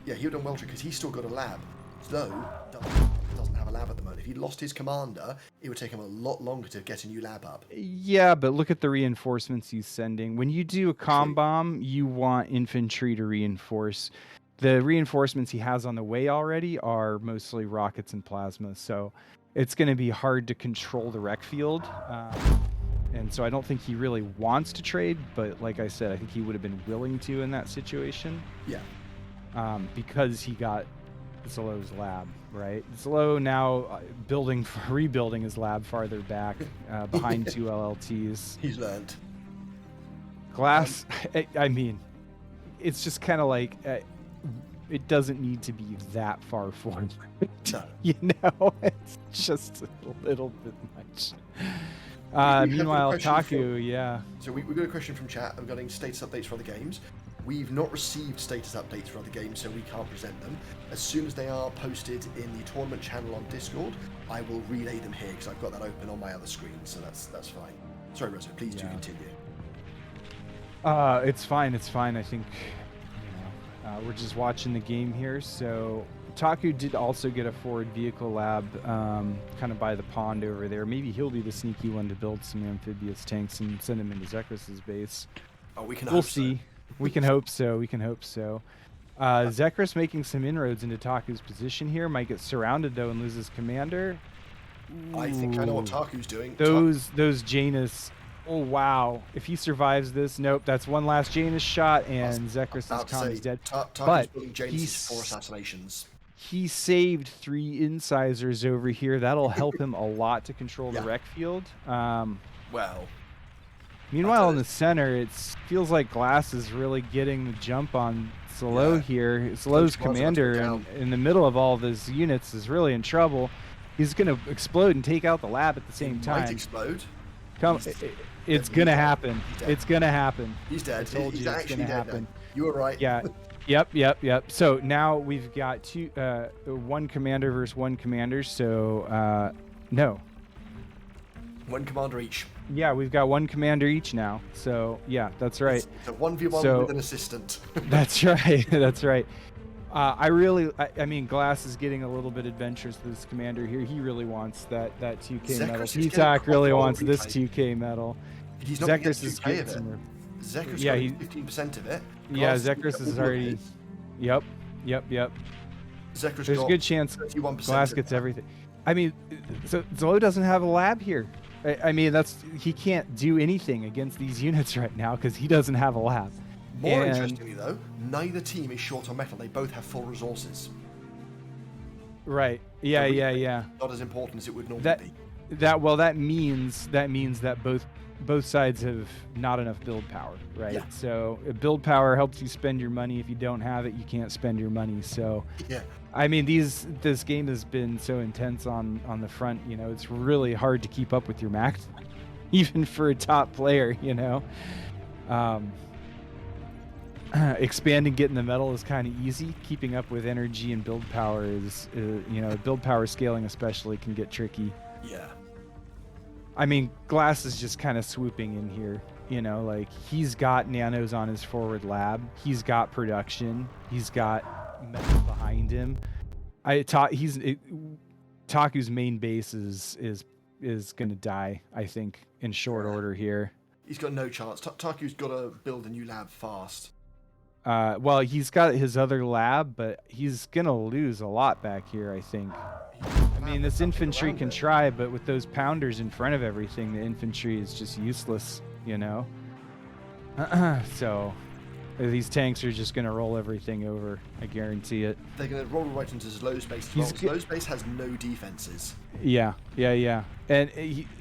Yeah, he would have done well to trade because he's still got a lab. Slow doesn't have a lab at the moment. If he lost his commander, it would take him a lot longer to get a new lab up. Yeah, but look at the reinforcements he's sending. When you do a comm bomb, you want infantry to reinforce. The reinforcements he has on the way already are mostly rockets and plasma, so it's going to be hard to control the rec field. And so I don't think he really wants to trade, but like I said, I think he would have been willing to in that situation. Yeah. Because he got Zlo's lab, right? Zlo now rebuilding his lab farther back, behind 2 LLTs. He's learned. Glass, I mean, it's just kind of like, it doesn't need to be that far forward. No. You know, it's just a little bit much. Meanwhile, Taku, So we got a question from chat regarding status updates for other games. We've not received status updates for other games, so we can't present them. As soon as they are posted in the tournament channel on Discord, I will relay them here because I've got that open on my other screen, so that's fine. Sorry, Rezo, please do continue. It's fine. I think we're just watching the game here. So Taku did also get a forward vehicle lab, kind of by the pond over there. Maybe he'll be the sneaky one to build some amphibious tanks and send them into Zechris' base. Oh, we can. We'll see. We can hope so. Zechris making some inroads into Taku's position here. Might get surrounded, though, and loses commander. I think I know what Taku's doing. Those Janus. Oh, wow. If he survives this, nope, that's one last Janus shot, and Zechris' con is dead. Taku's building Janus for assassinations. He saved 3 incisors over here. That'll help him a lot to control the wreck field. Well. Meanwhile, in the center, it feels like Glass is really getting the jump on Slow here. Slow's commander in the middle of all those units is really in trouble. He's going to explode and take out the lab at the same time. Might explode. It's going to happen. It's going to happen. He's dead. He's actually dead now. You were right. Yeah. Yep. So now we've got one commander versus one commander. So, no. One commander each. Yeah, we've got one commander each now. So, yeah, that's right. It's a 1v1 with an assistant. That's right. That's right. I mean, Glass is getting a little bit adventurous with this commander here. He really wants that 2K medal. Peacock really wants this 2K medal. He's not Zechris is getting some. Zechris got 15% of it. Yeah, Zechris is already. Yep. Zechris There's a good chance Glass gets everything. I mean, so Zolo doesn't have a lab here. I mean, he can't do anything against these units right now because he doesn't have a lab. More interestingly, though, neither team is short on metal. They both have full resources. Right. Yeah. Not as important as it would normally be. That means that both sides have not enough build power, right? Yeah. So build power helps you spend your money. If you don't have it, you can't spend your money. So yeah. I mean, this game has been so intense on the front. You know, it's really hard to keep up with your max, even for a top player. You know, expanding, getting the metal is kind of easy. Keeping up with energy and build power is build power scaling especially can get tricky. Yeah. I mean, Glass is just kind of swooping in here. You know, like he's got nanos on his forward lab. He's got production. He's got metal behind him. Taku's main base is gonna die, I think, in short order here. He's got no chance. Taku's got to build a new lab fast. Well, he's got his other lab, but he's gonna lose a lot back here, I think. I mean, this infantry can try, but with those pounders in front of everything, the infantry is just useless, you know? So these tanks are just going to roll everything over. I guarantee it. They're going to roll right into Zlow's base as well. Zlow's base has no defenses. Yeah. And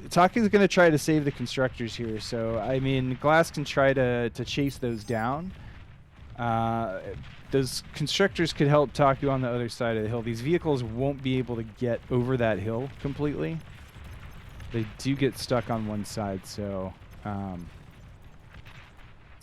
Taku's going to try to save the constructors here. So, I mean, Glass can try to chase those down. Those constructors could help Taku on the other side of the hill. These vehicles won't be able to get over that hill completely. They do get stuck on one side, so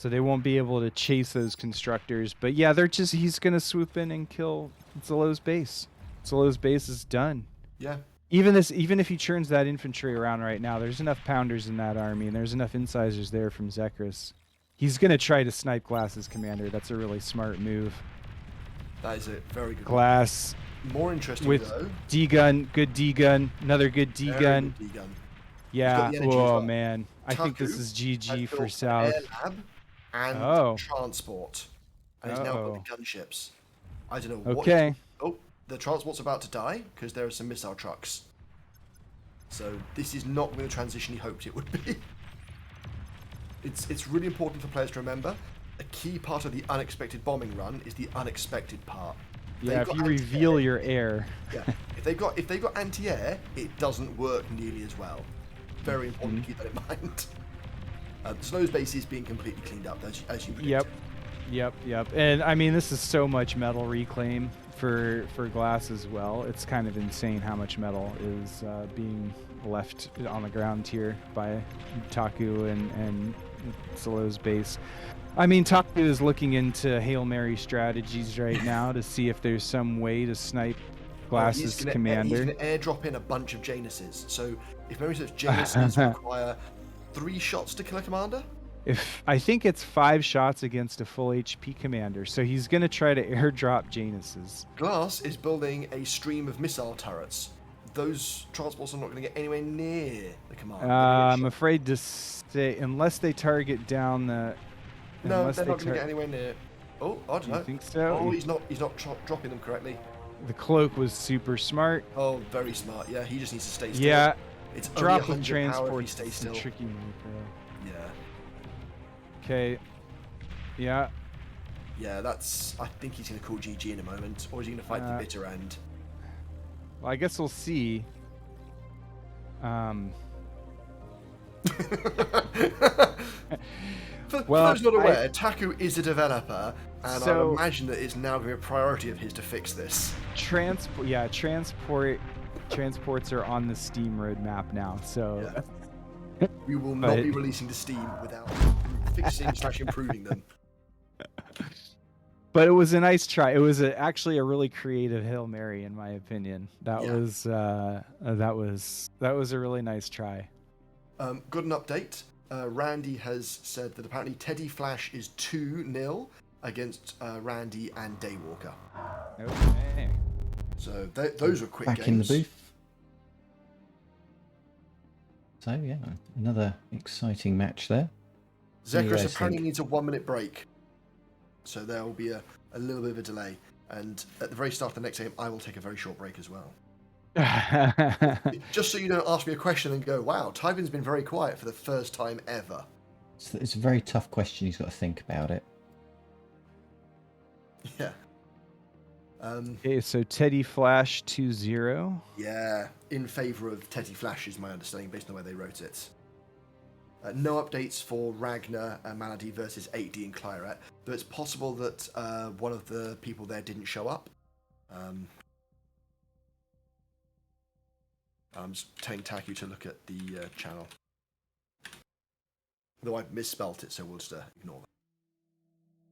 they won't be able to chase those constructors. But yeah, he's gonna swoop in and kill Zolo's base. Zolo's base is done. Yeah. Even if he churns that infantry around right now, there's enough pounders in that army, and there's enough incisors there from Zechris. He's going to try to snipe Glass's commander. That's a really smart move. That is a very good Glass. More interesting, with though. D-gun, good D-gun, another good D-gun. Yeah, oh man. I think this is GG for South. Lab and transport. And he's now building gunships. I don't know what. Okay. The transport's about to die because there are some missile trucks. So this is not the transition he hoped it would be. It's really important for players to remember. A key part of the unexpected bombing run is the unexpected part. Yeah, if you reveal your air. Yeah, if they've got anti-air, it doesn't work nearly as well. Very important to keep that in mind. Snow's base is being completely cleaned up, as you predicted. Yep. And I mean, this is so much metal reclaim for Glass as well. It's kind of insane how much metal is being left on the ground here by Taku and Zolo's base. I mean, Taku is looking into Hail Mary strategies right now to see if there's some way to snipe Glass's commander. He's going to airdrop in a bunch of Januses. So if memory serves, Januses require 3 shots to kill a commander? I think it's 5 shots against a full HP commander, so he's going to try to airdrop Januses. Glass is building a stream of missile turrets. Those transports are not going to get anywhere near the commander. I'm afraid to say, unless they target down the... No, they're not going to get anywhere near. Oh, I don't Do know. you think so? Oh, he's not dropping them correctly. The cloak was super smart. Oh, very smart. Yeah, he just needs to stay still. Yeah, It's only drop with 100 power if he transport stays is still. tricky move, bro. Yeah. Okay. Yeah. Yeah, that's. I think he's going to call GG in a moment, or is he going to fight the bitter end? Well, I guess we'll see. For Well, those not aware, Taku is a developer, and I So- imagine that it's now going to be a priority of his to fix this. Transports are on the Steam roadmap now. So We will not But- be releasing to Steam without fixing / improving them. But it was a nice try. It was actually a really creative Hail Mary, in my opinion. That Yeah. was a really nice try. Got an update. Randy has said that apparently Teddy Flash is 2-0 against Randy and Daywalker. Okay. So those were quick Back games. in the booth. So yeah, another exciting match there. What do you Zechris guys apparently think? needs a 1-minute break. So there will be a little bit of a delay. And at the very start of the next game, I will take a very short break as well. Just so you don't ask me a question and go, wow, Teifin's been very quiet for the first time ever. It's a very tough question. He's got to think about it. Yeah. Okay, so Teddy Flash 2-0. Yeah, in favour of Teddy Flash is my understanding based on the way they wrote it. No updates for Ragnar and Malady versus 8D and Claret, but it's possible that one of the people there didn't show up. I'm just telling Taku to look at the channel. Though I've misspelt it, so we'll just ignore that.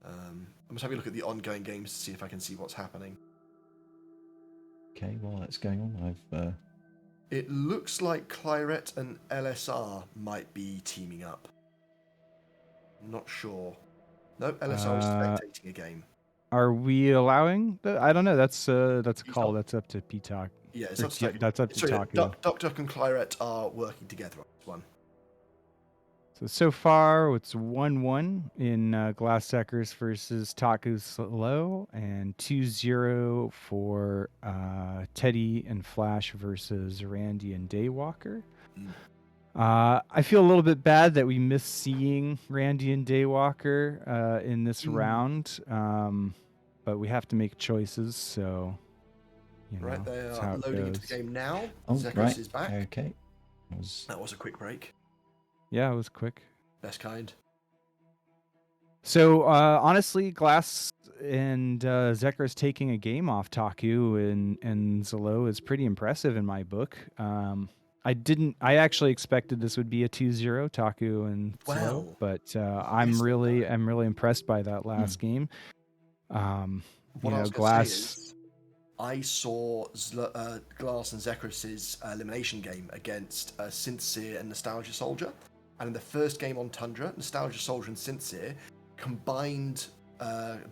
I'm just having a look at the ongoing games to see if I can see what's happening. Okay, while that's going on, I've It looks like Claret and LSR might be teaming up. I'm not sure. No, LSR is spectating a game. Are we allowing? I don't know. That's a call. P-Talk? That's up to P-Talk. Yeah, it's Or up to Taku. that's up to Sorry, Taku. Duck and Claret are working together on this one. So far, it's 1-1 in Zechris versus Taku Slow, and 2-0 for Teddy and Flash versus Randy and Daywalker. I feel a little bit bad that we missed seeing Randy and Daywalker in this round, but we have to make choices, so... Right, they that's are how it loading into goes. the game now. oh Zechris right, is back. okay. That was a quick break. Yeah, it was quick. Best kind. So honestly, Glass and Zechris taking a game off Taku and Zelo is pretty impressive in my book. I actually expected this would be a 2-0 Taku and Zelo, Well, but I'm really impressed by that last game. What I was going to Glass. say is, I saw Glass and Zechris' elimination game against Sincere and Nostalgia Soldier. And in the first game on Tundra, Nostalgia Soldier and Sincere combined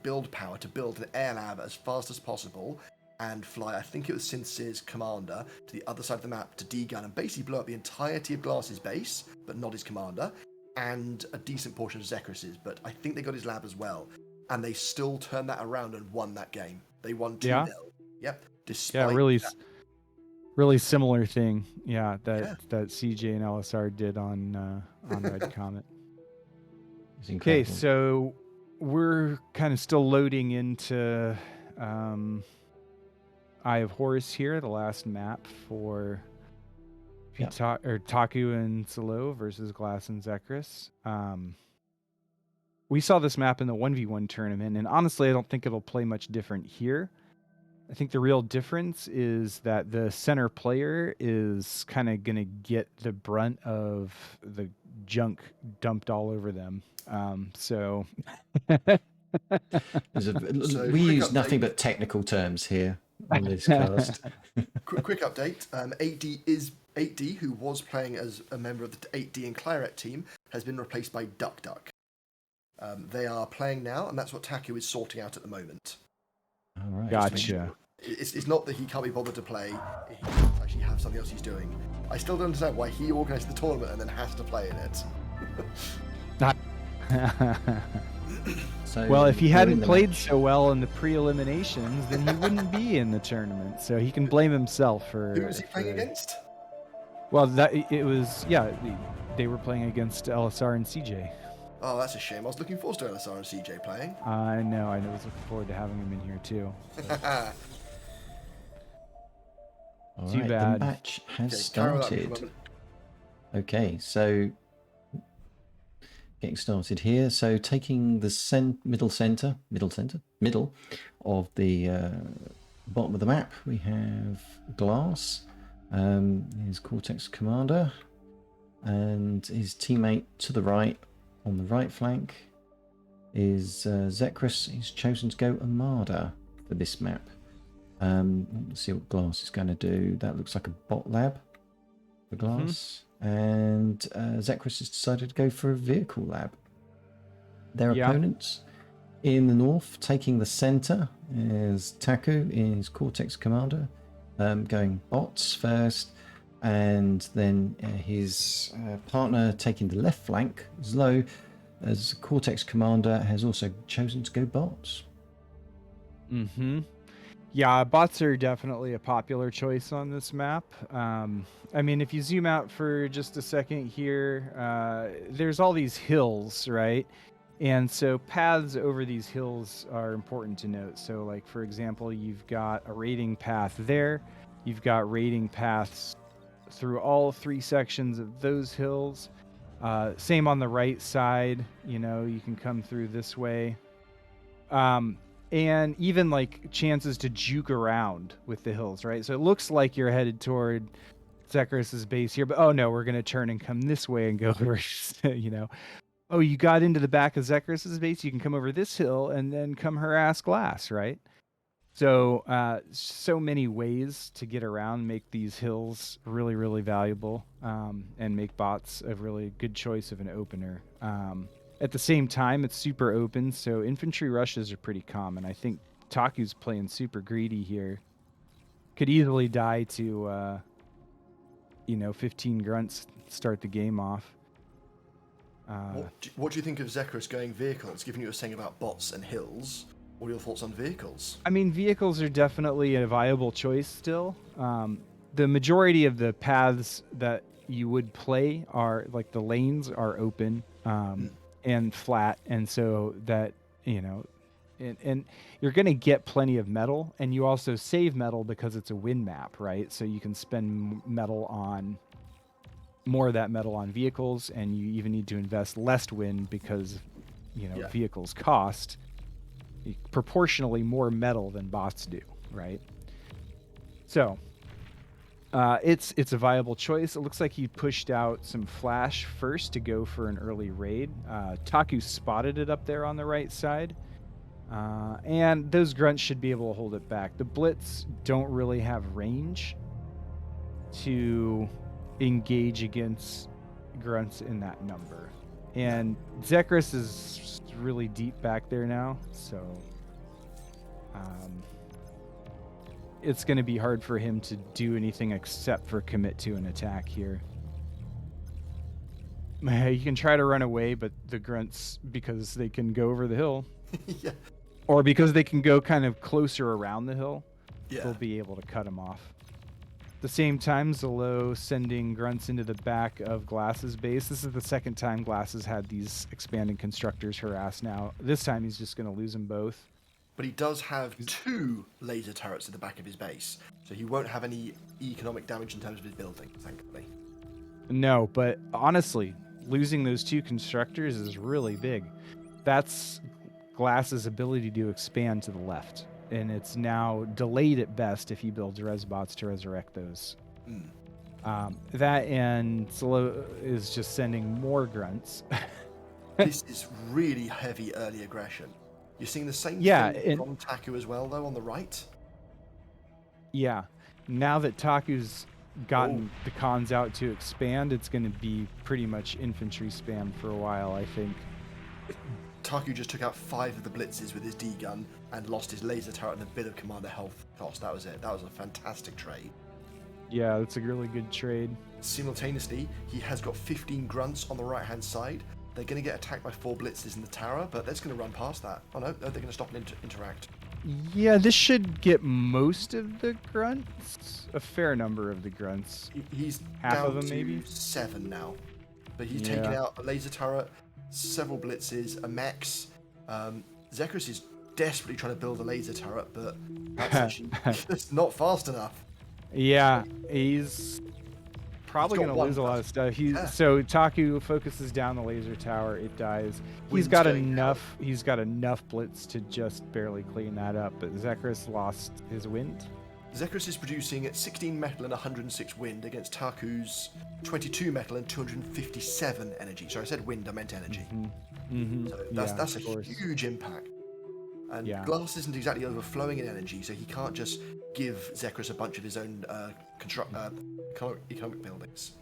build power to build an air lab as fast as possible and fly, I think it was Sincere's commander, to the other side of the map to D-gun and basically blow up the entirety of Glass's base, but not his commander, and a decent portion of Zechris's, but I think they got his lab as well. And they still turned that around and won that game. They won 2-0. Yeah. Yep. Despite Really similar thing, that CJ and LSR did on Red Comet. It's Okay, incredible. so we're kind of still loading into Eye of Horus here, the last map for Yeah. Taku and Zelo versus Glass and Zechris. We saw this map in the 1v1 tournament, and honestly, I don't think it'll play much different here. I think the real difference is that the center player is kind of going to get the brunt of the junk dumped all over them. So So, we quick use nothing update. but technical terms here on this cast. quick update. 8D, who was playing as a member of the 8D and Claret team, has been replaced by Duck. They are playing now, and that's what Taku is sorting out at the moment. All right. Gotcha. It's not that he can't be bothered to play, he doesn't actually have something else he's doing. I still don't understand why he organised the tournament and then has to play in it. So Well, if he you're in hadn't the played match. so well in the pre-eliminations, then he wouldn't be in the tournament. So he can blame himself for. Who was he playing against? Well, it was they were playing against LSR and CJ. Oh, that's a shame. I was looking forward to LSR and CJ playing. I know. I was looking forward to having him in here too. All Too right, bad. the match has Okay, carry on that, started. Roman. Okay, so getting started here. So taking the middle of the bottom of the map, we have Glass, his Cortex commander, and his teammate to the right on the right flank is Zechris. He's chosen to go Armada for this map. Let's see what Glass is going to do. That looks like a bot lab for Glass. And Zechris has decided to go for a vehicle lab. Their opponents in the north, taking the center, is Taku, his Cortex commander, going bots first, and then his partner taking the left flank, Zlo, as Cortex commander, has also chosen to go bots. Yeah, bots are definitely a popular choice on this map. I mean, if you zoom out for just a second here, there's all these hills, right? And so paths over these hills are important to note. So, like, for example, you've got a raiding path there. You've got raiding paths through all 3 sections of those hills. Same on the right side, you know, you can come through this way. And even like chances to juke around with the hills, right? So it looks like you're headed toward Zechris' base here, but oh no, we're going to turn and come this way and go over, you know. Oh, you got into the back of Zechris' base, you can come over this hill and then come harass Glass, right? So, so many ways to get around, make these hills really, really valuable, and make bots a really good choice of an opener. At the same time, it's super open, so infantry rushes are pretty common. I think Taku's playing super greedy here. Could easily die to, 15 grunts start the game off. What do you think of Zechris going vehicles, given you were saying about bots and hills? What are your thoughts on vehicles? I mean, vehicles are definitely a viable choice still. The majority of the paths that you would play are, like, the lanes are open. And flat, and so that, you know, and you're going to get plenty of metal, and you also save metal because it's a win map, right? So you can spend more of that metal on vehicles, and you even need to invest less win because, you know, vehicles cost proportionally more metal than bots do, right? So it's a viable choice. It looks like he pushed out some flash first to go for an early raid. Taku spotted it up there on the right side. And those grunts should be able to hold it back. The blitz don't really have range to engage against grunts in that number. And Zechris is really deep back there now, so it's going to be hard for him to do anything except for commit to an attack here. You can try to run away, but the grunts, because they can go over the hill, or because they can go kind of closer around the hill, they'll be able to cut him off. At the same time, Zelo sending grunts into the back of Glass's base. This is the second time Glass has had these expanding constructors harass now. This time he's just going to lose them both. But he does have 2 laser turrets at the back of his base, so he won't have any economic damage in terms of his building, thankfully. No, but honestly, losing those 2 constructors is really big. That's Glass's ability to expand to the left, and it's now delayed at best if he builds Resbots to resurrect those. That and Zelo is just sending more grunts. This is really heavy early aggression. You're seeing the same thing from Taku as well, though, on the right? Yeah. Now that Taku's gotten the cons out to expand, it's going to be pretty much infantry spam for a while, I think. Taku just took out 5 of the blitzes with his D-gun and lost his laser turret and a bit of commander health cost. That was it. That was a fantastic trade. Yeah, that's a really good trade. Simultaneously, he has got 15 grunts on the right-hand side, They're going to get attacked by 4 blitzes in the tower, but they're just going to run past that. Oh no, they're going to stop and interact. Yeah, this should get most of the grunts. A fair number of the grunts. He's half down of them, to maybe 7 now, but he's taken out a laser turret, several blitzes, a mechs. Zechris is desperately trying to build a laser turret, but that's actually just not fast enough. Yeah, he's probably going to lose a lot of stuff. So Taku focuses down the laser tower, it dies. He's got enough. He's got enough blitz to just barely clean that up. But Zechris lost his wind. Zechris is producing at 16 metal and 106 wind against Taku's 22 metal and 257 energy. Sorry, I said wind, I meant energy. So that's a huge impact. And Glass isn't exactly overflowing in energy, so he can't just give Zechris a bunch of his own economic buildings.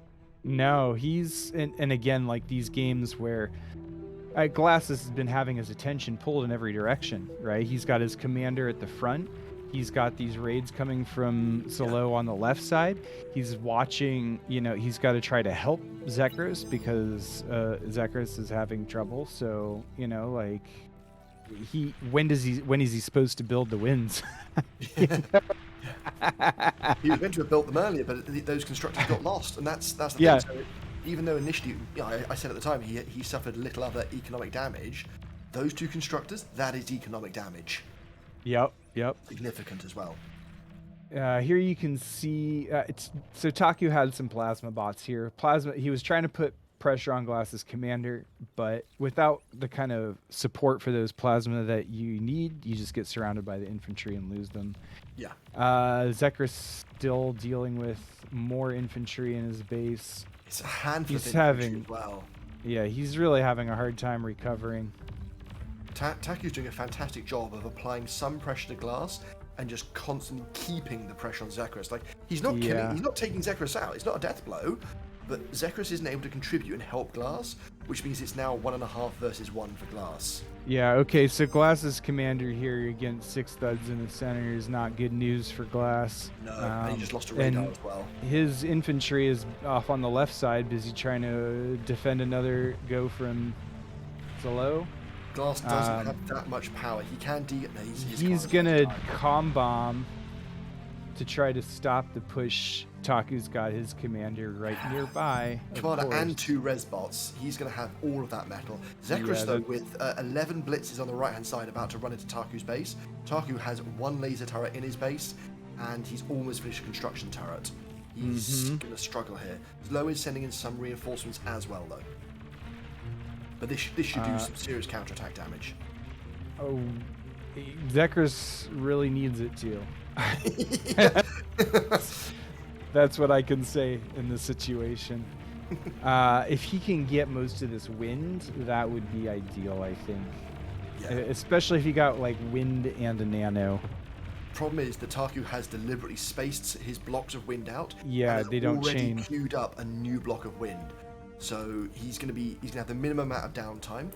No, he's and again, like these games where Glass has been having his attention pulled in every direction, right? He's got his commander at the front. He's got these raids coming from Solo on the left side. He's watching, he's got to try to help Zechris because Zechris is having trouble. So, when is he supposed to build the wins? He was meant to have built them earlier, but those constructors got lost, and that's the thing. So even though initially, I said at the time he suffered little other economic damage, those 2 constructors, that is economic damage. Yep. Significant as well. Here you can see so Taku had some plasma bots here. He was trying to put pressure on Glass's commander, but without the kind of support for those plasma that you need, you just get surrounded by the infantry and lose them. Yeah. Zechris still dealing with more infantry in his base. It's a handful of infantry as well. Yeah, he's really having a hard time recovering. Taku's doing a fantastic job of applying some pressure to Glass and just constantly keeping the pressure on Zechris. Like, he's not killing, he's not taking Zechris out. It's not a death blow, but Zechris isn't able to contribute and help Glass, which means it's now 1.5 versus 1 for Glass. Yeah, okay, so Glass's commander here against 6 thuds in the center is not good news for Glass. No, and he just lost a radar as well. His infantry is off on the left side, busy trying to defend another go from Solo. Glass doesn't have that much power. He can he's gonna comm bomb to try to stop the push. Taku's got his commander right nearby. Commander and 2 res bots. He's gonna have all of that metal. Zechris though, with 11 blitzes on the right hand side, about to run into Taku's base. Taku has 1 laser turret in his base, and he's almost finished a construction turret. He's gonna struggle here. Zlo is sending in some reinforcements as well though. But this should do some serious counterattack damage. Oh, Zechris really needs it too. That's what I can say in this situation. If he can get most of this wind, that would be ideal, I think. Yeah. Especially if he got like wind and a nano. Problem is that Taku has deliberately spaced his blocks of wind out. Yeah, they don't already chain. Queued up a new block of wind. So he's gonna have the minimum amount of downtime.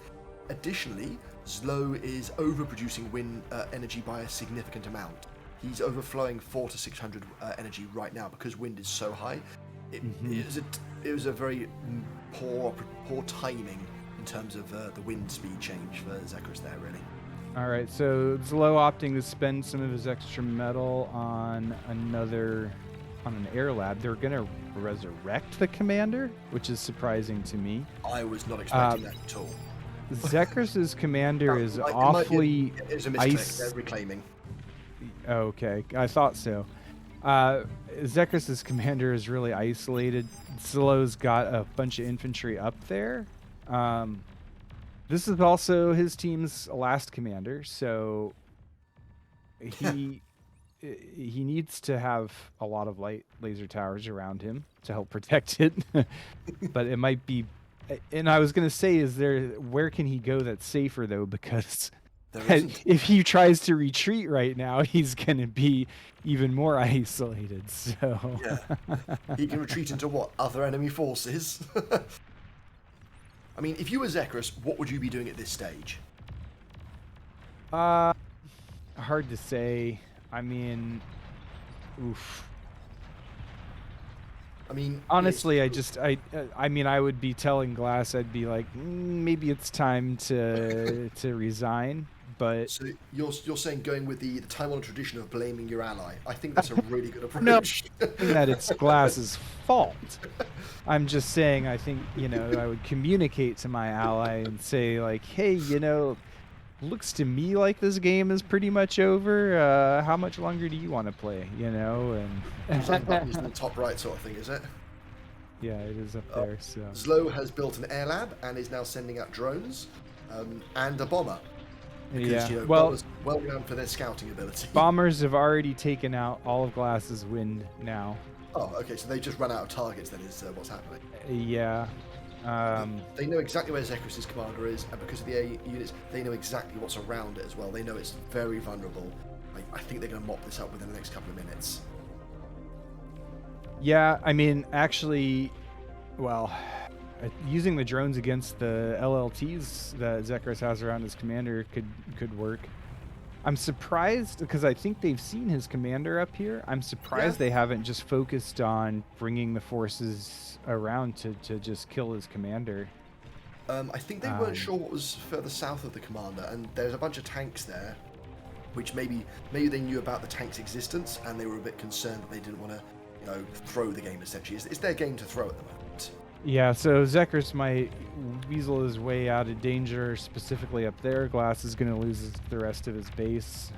Additionally, Zlo is overproducing wind energy by a significant amount. He's overflowing 400 to 600 energy right now because wind is so high. It was a very poor timing in terms of the wind speed change for Zechris there, really. All right, so Zlo opting to spend some of his extra metal on an air lab. They're gonna resurrect the commander, which is surprising to me. I was not expecting that at all. Zechris's commander is awfully it was a misclick. They're reclaiming. Okay, I thought so. Zechris's commander is really isolated. Zlo's got a bunch of infantry up there. This is also his team's last commander, so he needs to have a lot of light laser towers around him to help protect it. But it might be, and I was gonna say, where can he go that's safer though? Because if he tries to retreat right now, he's gonna be even more isolated. So he can retreat into what? Other enemy forces. I mean, if you were Zechris, what would you be doing at this stage? Hard to say. I mean, oof. I mean, honestly, I mean, I would be telling Glass, I'd be like, maybe it's time to resign. But so you're saying going with the Taiwan tradition of blaming your ally. I think that's a really good no, approach. saying that it's Glass's fault. I'm just saying, I think, I would communicate to my ally and say, like, hey, looks to me like this game is pretty much over. How much longer do you want to play? And That button's in the top right sort of thing, is it? yeah, it is up there. So Zlo has built an air lab and is now sending out drones and a bomber. Because, yeah, bombers are well known for their scouting ability. bombers have already taken out all of Glass's wind now. Oh, okay, so they just run out of targets. Then is what's happening. Yeah. They know exactly where Zechris' commander is, and because of the A units, they know exactly what's around it as well. They know it's very vulnerable. I think they're going to mop this up within the next couple of minutes. Yeah, I mean, actually, well, using the drones against the LLTs that Zechris has around his commander could work. I'm surprised because I think they've seen his commander up here. I'm surprised they haven't just focused on bringing the forces around to just kill his commander. I think they weren't sure what was further south of the commander, and there's a bunch of tanks there, which maybe they knew about the tank's existence, and they were a bit concerned that they didn't want to, throw the game. Essentially, it's their game to throw at the moment. Yeah, so Zechris might weasel his way out of danger, specifically up there. Glass is going to lose the rest of his base.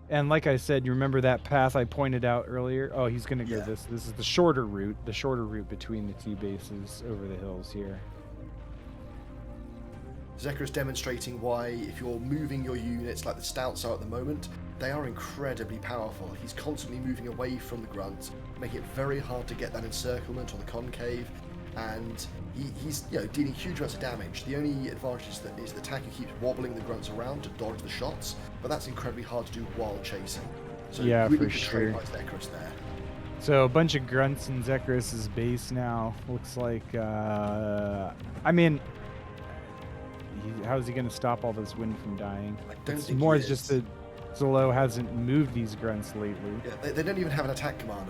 And like I said, you remember that path I pointed out earlier? Oh, he's going to go this. This is the shorter route between the two bases over the hills here. Zechris demonstrating why, if you're moving your units like the Stouts are at the moment, they are incredibly powerful. He's constantly moving away from the Grunts, making it very hard to get that encirclement on the concave, and he's dealing huge amounts of damage. The only advantage is that Taku keeps wobbling the Grunts around to dodge the shots, but that's incredibly hard to do while chasing. So yeah, really for good trade sure. by Zechris there. So a bunch of Grunts in Zechris' base now. Looks like, I mean, how is he going to stop all this wind from dying? I don't it's think more he it's just is. that Zolo hasn't moved these Grunts lately. Yeah, they don't even have an attack command.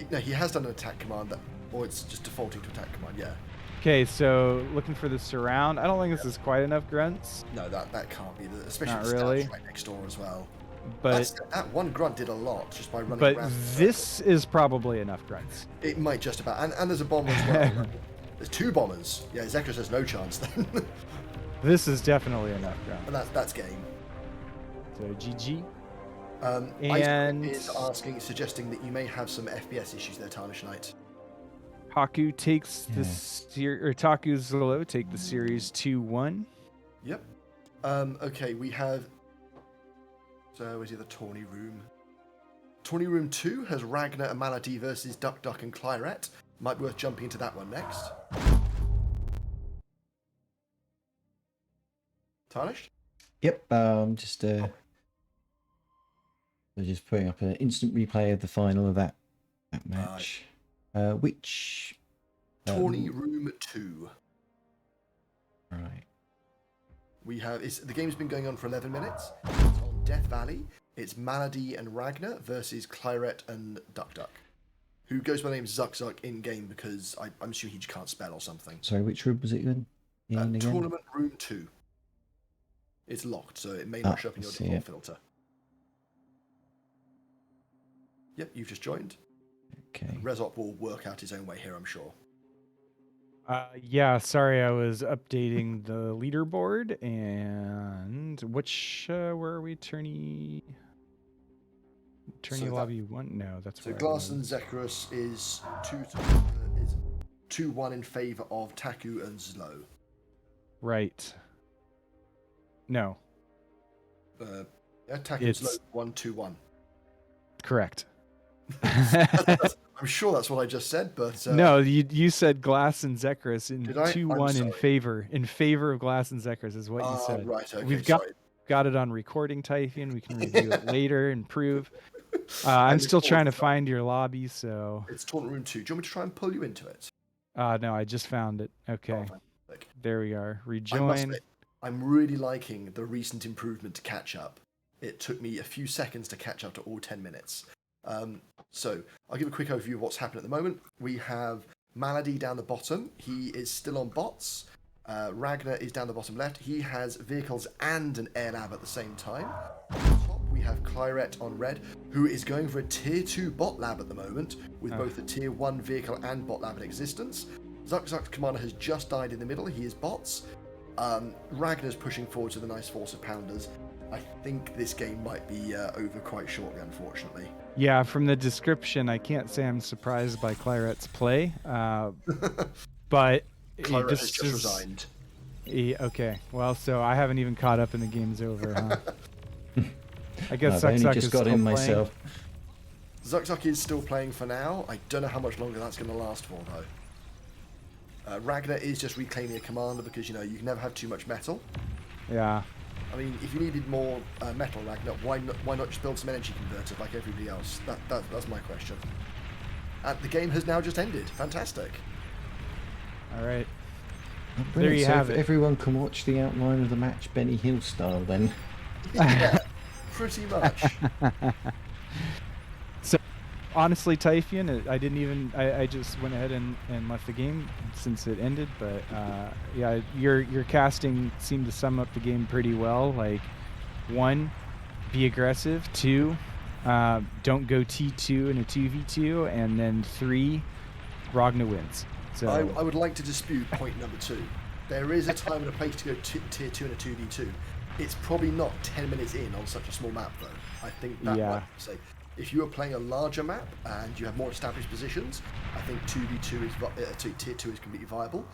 No, he has done an attack command, or it's just defaulting to attack command, yeah. Okay, so looking for the surround. I don't think this is quite enough Grunts. No, that can't be, especially Not with the really. Stouts right next door as well. But That one Grunt did a lot just by running but around. this is probably enough Grunts. It might just about, and there's a bomber as well. There's two bombers. Yeah, Zechris has no chance then. This is definitely enough Grunts. And that's game. So GG. And is suggesting that you may have some FPS issues there, Tarnished Knight. Taku takes Taku Zolo take the series 2-1. Yep. Okay, we have. So, is it the Tourney Room? Tourney Room 2 has Ragnar and Malady versus Duck and Claret. Might be worth jumping into that one next. Tarnished? Yep. Just putting up an instant replay of the final of that match. Which Tourney Room 2. Right. We have the game's been going on for 11 minutes. It's on Death Valley. It's Malady and Ragnar versus Claret and Duck, who goes by the name Zuck in game because I'm assuming he just can't spell or something. Sorry, which room was it in again? Tournament Room 2. It's locked, so it may not show up in your default filter. Yep, you've just joined. Okay. Resop will work out his own way here, I'm sure. Yeah, sorry, I was updating the leaderboard, and where are we? Tourney lobby 1? No, that's so where Glass and Zechris is 2-1 in favor of Taku and Zlo. Right. No. Taku and Zlo 1-2-1. Correct. I'm sure that's what I just said, but no, you said Glass and Zechris in 2-1 in favor of Glass and Zechris is what you said. Right, okay, We've got it on recording, Teifion. We can review it later and prove. I'm still trying to find your lobby, so it's Tournament Room 2. Do you want me to try and pull you into it? No, I just found it. Okay, there we are. Rejoin. I'm really liking the recent improvement to catch up. It took me a few seconds to catch up to all 10 minutes. So I'll give a quick overview of what's happened at the moment. We have Malady down the bottom. He is still on bots. Ragnar is down the bottom left. He has vehicles and an air lab at the same time. On top, we have Claret on red, who is going for a tier 2 bot lab at the moment, with both a tier 1 vehicle and bot lab in existence. Zechris' commander has just died in the middle. He is bots. Ragnar's pushing forward to the nice force of pounders. I think this game might be over quite shortly, unfortunately. Yeah, from the description, I can't say I'm surprised by Claret's play, but Claret has just resigned. Okay, well, so I haven't even caught up and the game's over, huh? I guess I've only Zechris just is got still in playing. myself. Zechris is still playing for now. I don't know how much longer that's going to last for, though. Ragnar is just reclaiming a commander because, you can never have too much metal. Yeah. I mean, if you needed more metal, Ragnar, why not just build some energy converters like everybody else? That's my question. And the game has now just ended. Fantastic. All right. Brilliant. There you So have if it. everyone can watch the outline of the match Benny Hill style, then. Yeah, pretty much. So, honestly, Teifion, I just went ahead and left the game since it ended. But yeah, your casting seemed to sum up the game pretty well. Like, 1, be aggressive. 2, don't go T2 in a 2v2, and then 3, Ragnar wins. So I would like to dispute point number 2. There is a time and a place to go tier 2 in a 2v2. It's probably not 10 minutes in on such a small map, though. I think that might say, if you are playing a larger map and you have more established positions, I think 2v2 is tier 2 is completely viable.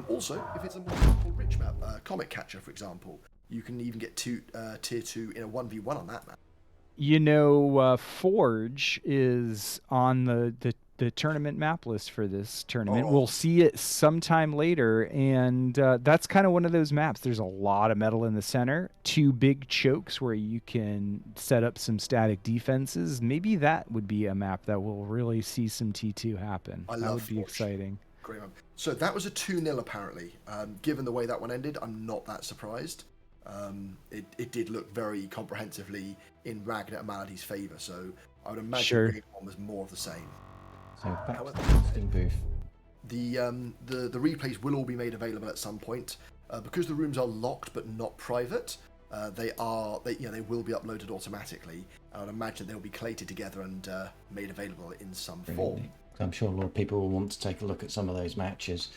Also, if it's a more rich map, Comet Catcher, for example, you can even get tier 2 in a 1v1 on that map. Forge is on the tournament map list for this tournament. Oh. We'll see it sometime later, and that's kind of one of those maps. There's a lot of metal in the center, 2 big chokes where you can set up some static defenses. Maybe that would be a map that will really see some T2 happen. That would be Forge. exciting. Great map. So that was a 2-0 apparently. Given the way that one ended, I'm not that surprised. It did look very comprehensively in Ragnar and Malady's favour, so I would imagine game 1 was more of the same. So back to the casting booth. The replays will all be made available at some point. Because the rooms are locked but not private, they will be uploaded automatically. I would imagine they'll be collated together and made available in some form. I'm sure a lot of people will want to take a look at some of those matches.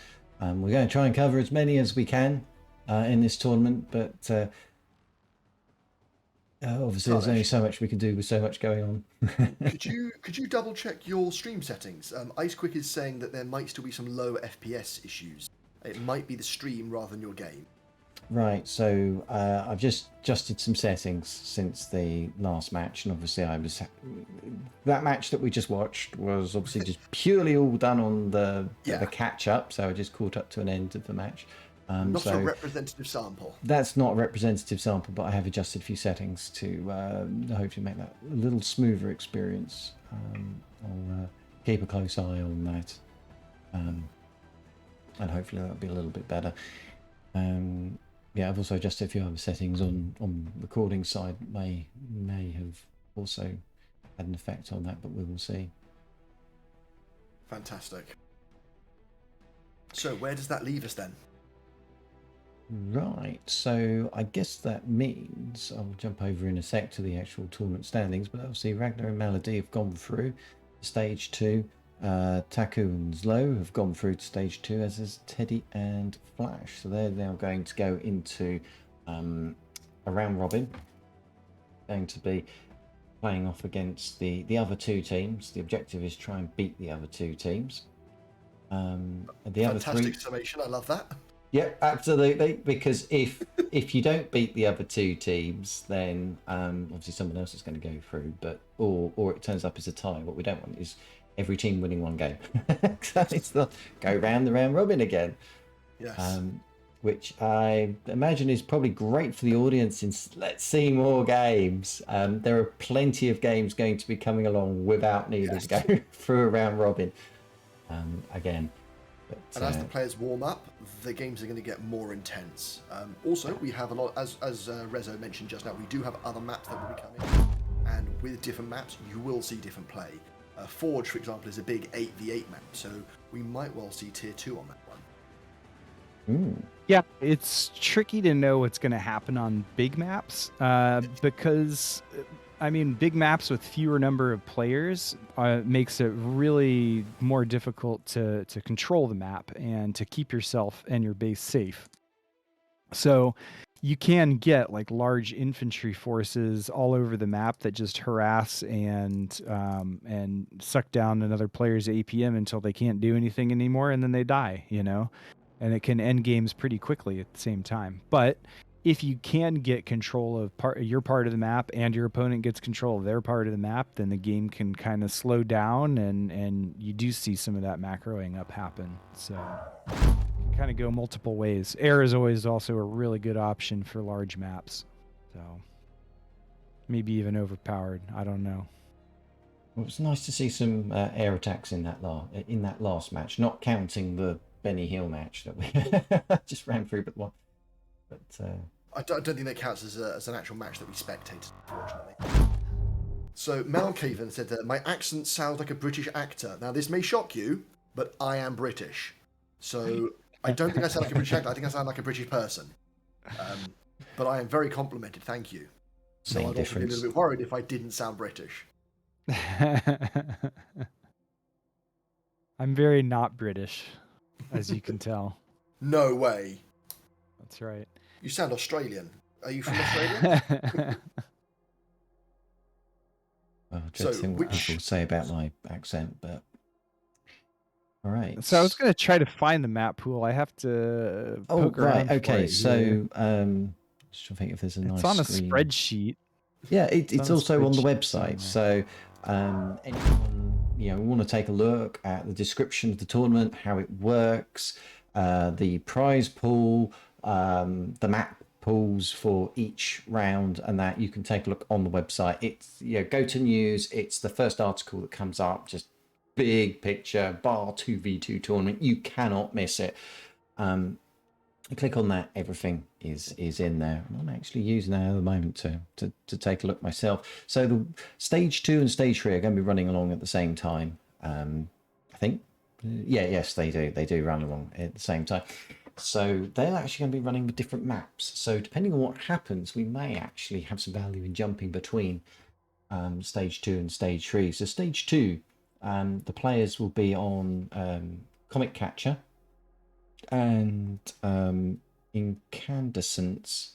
We're going to try and cover as many as we can in this tournament, but obviously there's only so much we can do with so much going on. Could you double check your stream settings? Icequick is saying that there might still be some low FPS issues. It might be the stream rather than your game. Right, so I've just adjusted some settings since the last match, and obviously that match that we just watched was obviously just purely all done on the catch up, so I just caught up to an end of the match. Not a representative sample. That's not a representative sample, but I have adjusted a few settings to hopefully make that a little smoother experience. I'll keep a close eye on that, and hopefully that'll be a little bit better. Yeah, I've also adjusted a few other settings on recording side. May have also had an effect on that, but we will see. Fantastic. So where does that leave us then? Right, so I guess that means I'll jump over in a sec to the actual tournament standings, but obviously Ragnar and Malady have gone through stage 2. Taku and Zlo have gone through to stage 2, as is Teddy and Flash. So they're now going to go into a round robin. Going to be playing off against the other 2 teams. The objective is try and beat the other 2 teams. The other 3... Fantastic summation, I love that. Yeah, absolutely. Because if you don't beat the other 2 teams, then obviously someone else is going to go through. But or it turns up as a tie. What we don't want is every team winning one game. So it's not go round the round robin again. Yes. Which I imagine is probably great for the audience. Since let's see more games. There are plenty of games going to be coming along without needing to go through a round robin again. But, and as the players warm up, the games are going to get more intense. Also, we have a lot, as Rezo mentioned just now, we do have other maps that will be coming. and with different maps, you will see different play. Forge, for example, is a big 8v8 map, so we might well see tier 2 on that one. Yeah, it's tricky to know what's going to happen on big maps because, I mean, big maps with fewer number of players makes it really more difficult to control the map and to keep yourself and your base safe. So you can get like large infantry forces all over the map that just harass and suck down another player's APM until they can't do anything anymore, and then they die, you know, and it can end games pretty quickly at the same time. But if you can get control of your part of the map and your opponent gets control of their part of the map, then the game can kind of slow down, and you do see some of that macroing up happen. So kind of go multiple ways. Air is always also a really good option for large maps, so maybe even overpowered. I don't know. Well, it was nice to see some air attacks in that last match, not counting the Benny Hill match that we just ran through, but one. But I don't think that counts as an actual match that we spectated, unfortunately. So Mel Caven said that my accent sounds like a British actor. Now this may shock you, but I am British, so I don't think I sound like a British actor. I think I sound like a British person. But I am very complimented, thank you. So I'd also be a little bit worried if I didn't sound British. I'm very not British, as you can tell. No way. That's right. You sound Australian. Are you from Australia? Well, I don't think what people say about my accent, but all right. So I was going to try to find the map pool. I have to. Poke around okay. So just trying to think if there's a nice. It's on screen. a spreadsheet. Yeah, it's also on the website. So anyone want to take a look at the description of the tournament, how it works, the prize pool, the map pools for each round, and that you can take a look on the website. It's go to news. It's the first article that comes up. Just big picture bar 2v2 tournament. You cannot miss it. Click on that. Everything is in there. I'm actually using that at the moment to take a look myself. So the stage 2 and stage 3 are going to be running along at the same time. I think. Yes, they do. They do run along at the same time. So they're actually going to be running with different maps. So depending on what happens, we may actually have some value in jumping between stage 2 and stage 3. So stage 2, the players will be on Comet Catcher and Incandescence,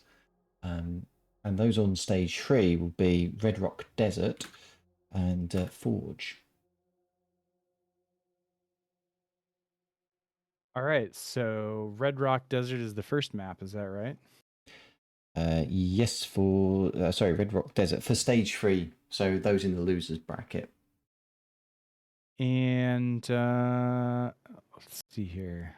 and those on stage 3 will be Red Rock Desert and Forge. All right, so Red Rock Desert is the first map, is that right? Yes, for Red Rock Desert for stage 3. So those in the losers bracket. And let's see here.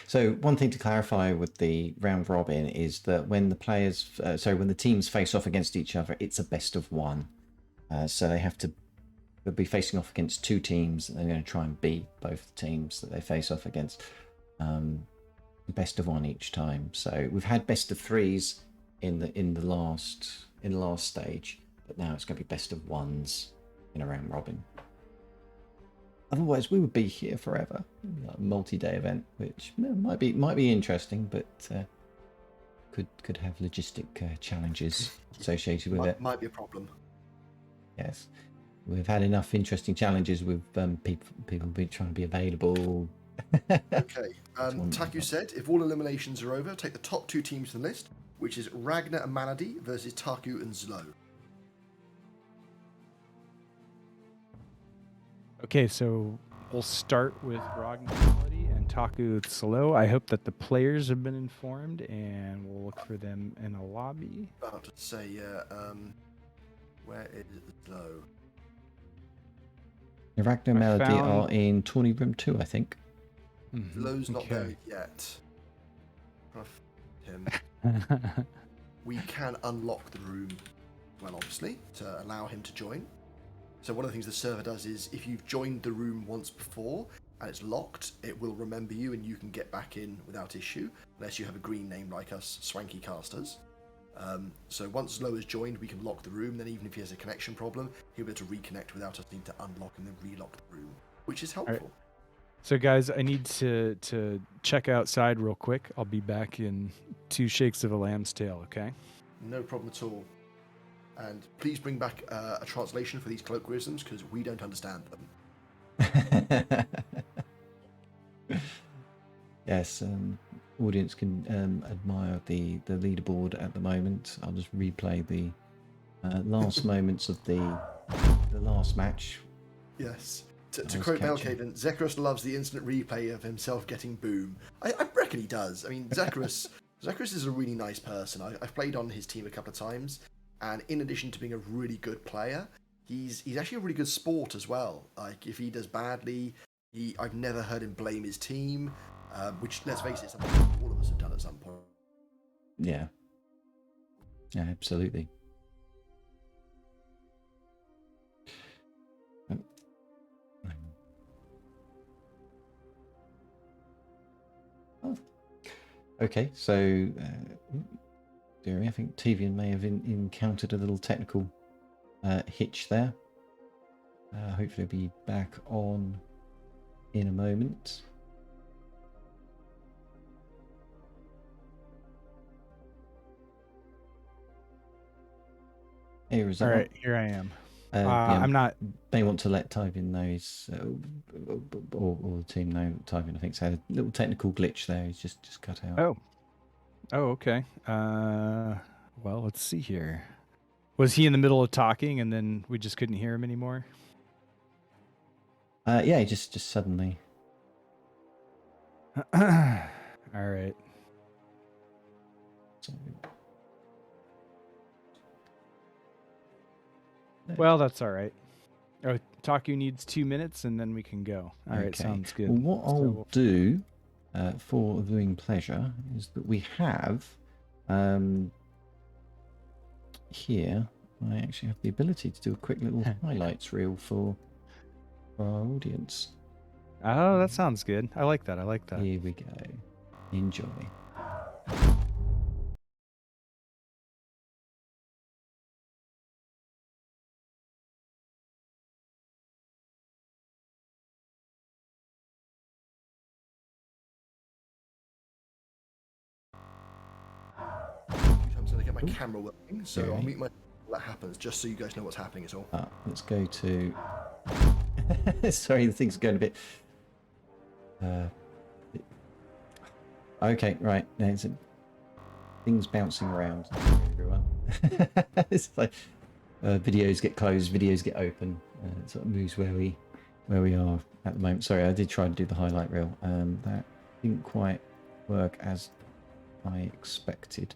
So one thing to clarify with the round robin is that when the players, when the teams face off against each other, it's a best of one. So they'll be facing off against 2 teams, and they're going to try and beat both teams that they face off against. Best of 1 each time. So we've had best of 3s in the last stage, but now it's going to be best of 1s in a round robin. Otherwise, we would be here forever. A multi-day event, which might be interesting, but could have logistic challenges associated with it. Might be a problem. Yes, we've had enough interesting challenges with people be trying to be available. Okay. Taku said, if all eliminations are over, take the top 2 teams from the list, which is Ragnar and Malady versus Taku and Zlo. Okay, so we'll start with Ragnar and Taku Slow. I hope that the players have been informed, and we'll look for them in a lobby. About to say, where is Zlo? Ragnar and Melody are in Tawny Room 2, I think. Zlo's not there yet. Him. We can unlock the room, well, obviously, to allow him to join. So one of the things the server does is, if you've joined the room once before and it's locked, it will remember you and you can get back in without issue, unless you have a green name like us, Swanky Casters. So once Zlo is joined, we can lock the room. Then even if he has a connection problem, he'll be able to reconnect without us needing to unlock and then relock the room, which is helpful. Right. So guys, I need to check outside real quick. I'll be back in 2 shakes of a lamb's tail, okay? No problem at all. And please bring back a translation for these colloquialisms because we don't understand them. Yes, audience can admire the leaderboard at the moment. I'll just replay the last moments of the last match. Yes. To quote Melcaden, Zechris loves the instant replay of himself getting boom. I reckon he does. I mean, Zechris is a really nice person. I've played on his team a couple of times, and in addition to being a really good player, he's actually a really good sport as well. Like, if he does badly, I've never heard him blame his team, which, let's face it, something all of us have done at some point. Yeah. Yeah, absolutely. Okay, so I think Teifion may have encountered a little technical hitch there. Hopefully, he'll be back on in a moment. Hey, Resopmok. All right, here I am. Yeah, I'm not. May want to let Teifion know he's, or the team know Teifion. I think had a little technical glitch there. He's just cut out. Oh, okay. Well, let's see here. Was he in the middle of talking and then we just couldn't hear him anymore? Yeah, he just suddenly. All right. So, well, that's all right. Oh, Taku needs 2 minutes and then we can go. All right, sounds good. Well, what I'll do for viewing pleasure is that we have here. I actually have the ability to do a quick little highlights reel for our audience. Oh, that sounds good. I like that. Here we go. Enjoy. I'm going to get my camera working, so I'll mute my that happens, just so you guys know what's happening is all. Let's go to... Sorry, the thing's going a bit... Okay, right. There's things bouncing around everyone. It's like videos get closed, videos get open. It sort of moves where we are at the moment. Sorry, I did try to do the highlight reel. That didn't quite work as I expected.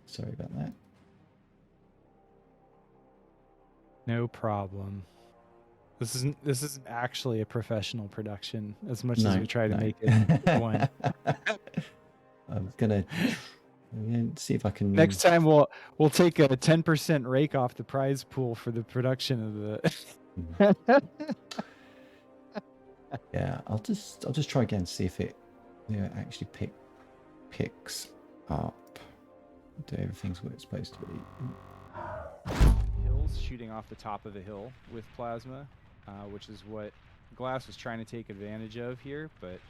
Sorry about that. No problem. This isn't actually a professional production as much as we try to make it one. I'm gonna see if I can. Next time we'll take a 10% rake off the prize pool for the production of the. Yeah, I'll just try again to see if it actually picks up. Do everything's what it's supposed to be. Hills shooting off the top of a hill with plasma, which is what Glass was trying to take advantage of here. But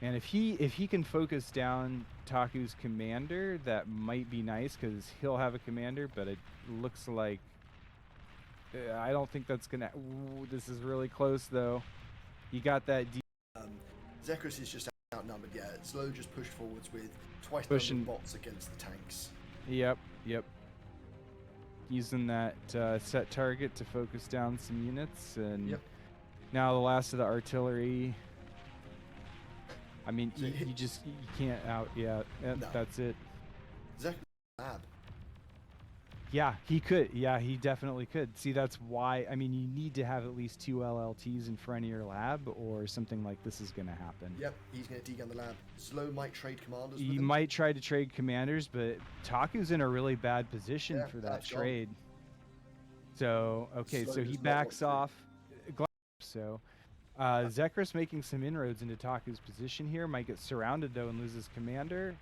man, if he can focus down Taku's commander, that might be nice because he'll have a commander. But it looks like I don't think that's gonna. Ooh, this is really close though. You got that. Zechris is just outnumbered. Yeah, Zlo just pushed forwards with twice the number of bots against the tanks. Yep. Using that set target to focus down some units, and now the last of the artillery. I mean, so you can't out. Yeah, no. That's it. Zechris lab. Yeah, he could. Yeah, he definitely could. See, that's why. I mean, you need to have at least 2 LLTs in front of your lab, or something like this is going to happen. Yep, he's going to degun the lab. Zlo might trade commanders. He might try to trade commanders, but Taku's in a really bad position for that trade. So, okay, so he backs off. So, Zechris making some inroads into Taku's position here. Might get surrounded, though, and loses commander.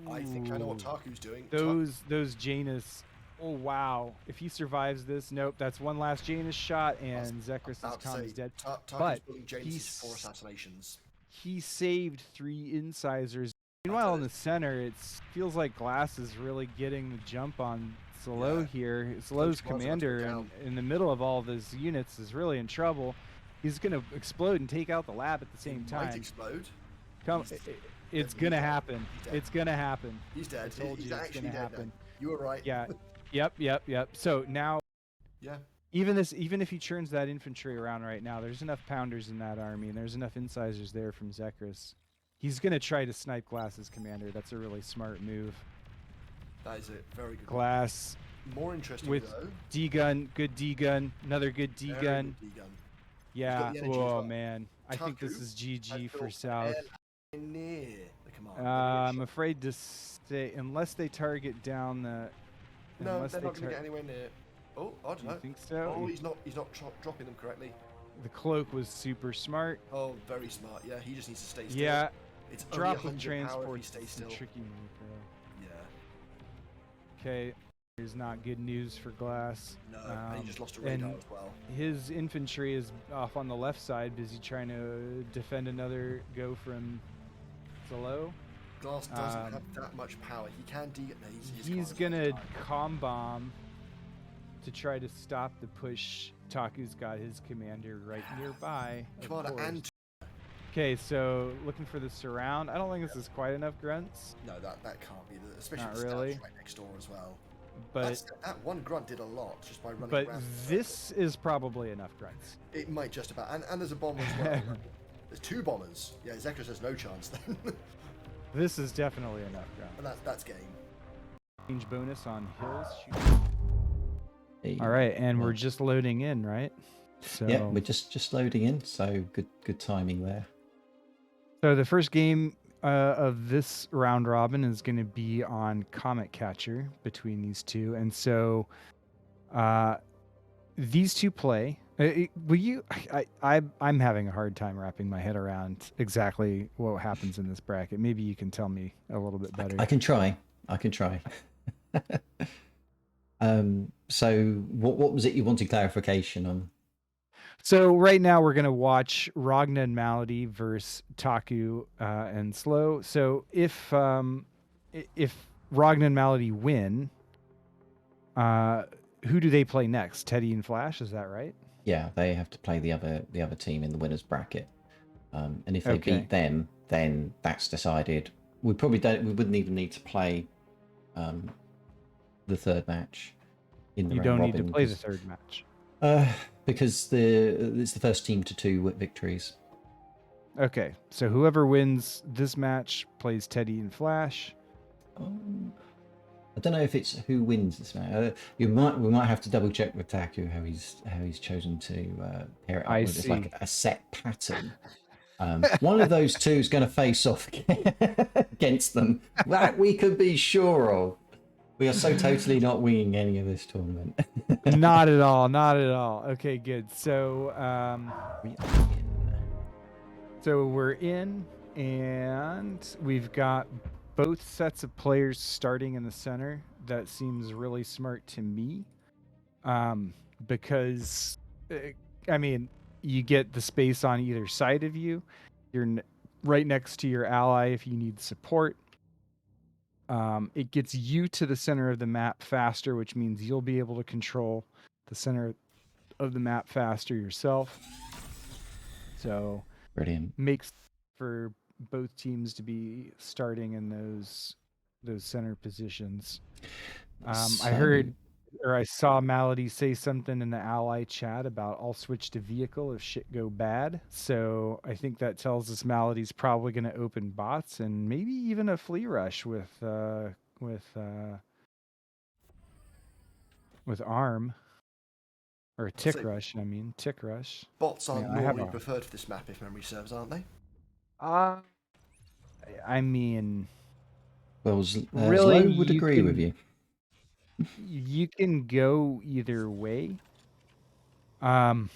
I think I know what Taku's doing. Those Janus. Oh wow! If he survives this, nope. That's one last Janus shot, and Zechris' comm is dead. Taku's building Janus's 4 assassinations. He saved 3 incisors. Meanwhile, in the center, it feels like Glass is really getting the jump on Slow here. Slow's commander, and in the middle of all of his units, is really in trouble. He's going to explode and take out the lab at the same time. Might explode. It's going to happen. It's going to happen. He's dead. He's actually dead. Then. You were right. Yeah. Yep. So now, even if he churns that infantry around right now, there's enough pounders in that army, and there's enough incisors there from Zechris. He's going to try to snipe Glass's commander. That's a really smart move. That is a very good Glass. More interesting with though. D-gun, good D-gun, another good D-gun. Yeah. Oh man, I think this is GG for South. Near the command. I'm afraid to say, unless they target down the. No, they're not going to get anywhere near. Oh, I don't know. You think so? Oh, he's not dropping them correctly. The cloak was super smart. Oh, very smart. Yeah, he just needs to stay still. Yeah. It's drop with transport. Stay still. Tricky move, bro. Yeah. Okay. Here's not good news for Glass. No, and he just lost a radar as well. His infantry is off on the left side, busy trying to defend another go from Slow. Glass doesn't have that much power. He can he's gonna comm bomb to try to stop the push. Taku's got his commander right nearby. Commander and. Okay, so looking for the surround. I don't think this is quite enough grunts. No, that can't be. Especially not really. Right next door as well. But that one grunt did a lot just by running but around. But this is probably enough grunts. It might just about. And there's a bomber as well. There's 2 bombers. Yeah, Zechris has no chance then. This is definitely enough grunts. And that's game. Range bonus on hills. All right, and we're just loading in, right? So yeah, we're just loading in. So good timing there. So the first game of this round robin is going to be on Comet Catcher between these two, and so these two play. I'm having a hard time wrapping my head around exactly what happens in this bracket. Maybe you can tell me a little bit better. I can try. So what was it you wanted clarification on? So right now we're going to watch Ragnar and Malady versus Taku and Slow. So if Ragnar and Malady win, who do they play next? Teddy and Flash, is that right? Yeah, they have to play the other team in the winners bracket. And if they beat them, then that's decided. We wouldn't even need to play the third match in the round robin. You don't need to play the third match. Because it's the first team to 2 victories. Okay, so whoever wins this match plays Teddy and Flash. I don't know if it's who wins this match. We might have to double check with Taku how he's chosen to pair it up with. It's like a set pattern. One of those 2 is going to face off against them. That we could be sure of. We are so totally not winging any of this tournament. Not at all. Okay, good. So we're in, and we've got both sets of players starting in the center. That seems really smart to me, because you get the space on either side of you. You're right next to your ally if you need support. It gets you to the center of the map faster, which means you'll be able to control the center of the map faster yourself. So brilliant. Makes for both teams to be starting in those center positions. I saw Malady say something in the ally chat about I'll switch to vehicle if shit go bad. So I think that tells us Malady's probably going to open bots and maybe even a flea rush with arm, or a tick rush. Tick rush. Bots are normally preferred for this map if memory serves, aren't they? Well, really, Zlo would agree with you. You can go either way. I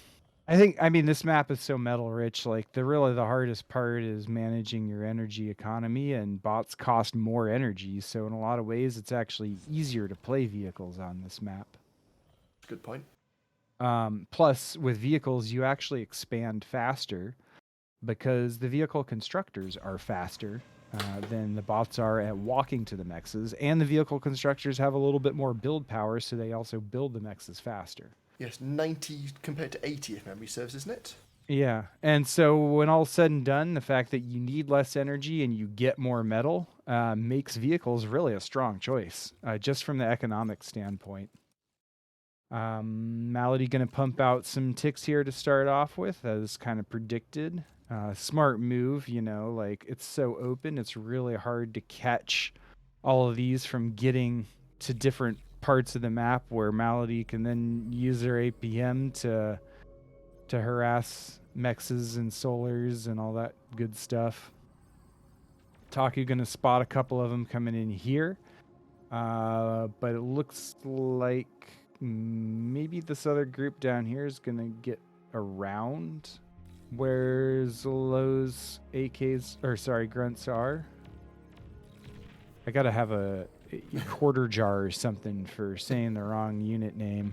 I mean, this map is so metal rich. Like the hardest part is managing your energy economy, and bots cost more energy. So in a lot of ways, it's actually easier to play vehicles on this map. Good point. Plus, with vehicles, you actually expand faster because the vehicle constructors are faster than the bots are at walking to the mexes, and the vehicle constructors have a little bit more build power, so they also build the mexes faster. Yes, 90 compared to 80 if memory serves, isn't it? Yeah, and so when all's said and done, the fact that you need less energy and you get more metal makes vehicles really a strong choice, just from the economic standpoint. Malady going to pump out some ticks here to start off with, as kind of predicted. Smart move, you know, like it's so open, it's really hard to catch all of these from getting to different parts of the map where Malady can then use their APM to harass mexes and solars and all that good stuff. Taku going to spot a couple of them coming in here. But it looks like maybe this other group down here is going to get around where Zolo's AKs, or sorry, grunts are. I got to have a quarter jar or something for saying the wrong unit name.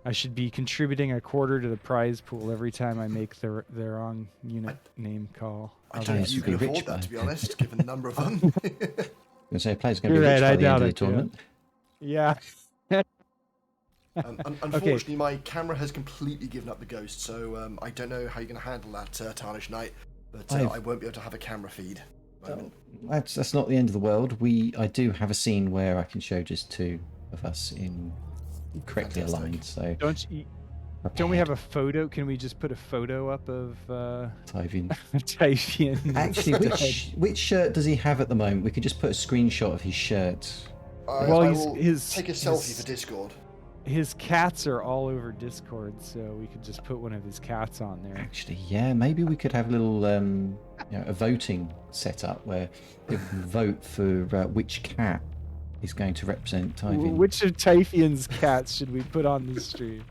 I should be contributing a quarter to the prize pool every time I make the wrong unit name call. I don't think you can afford that, to be honest, given the number of them. I'm going to say players going to You're be rich right, by I the end doubt of the it, tournament. Yeah. Unfortunately, my camera has completely given up the ghost, so I don't know how you're going to handle that, Tarnished Knight, but I won't be able to have a camera feed. That's not the end of the world. I do have a scene where I can show just two of us in correctly aligned. So don't we have a photo? Can we just put a photo up of Teifion? Teifion. Actually, which shirt does he have at the moment? We could just put a screenshot of his shirt. I will take a selfie for Discord. His cats are all over Discord, so we could just put one of his cats on there. Actually, yeah, maybe we could have a little, a voting setup where people can vote for which cat is going to represent Teifion. Which of Teifion's cats should we put on the stream?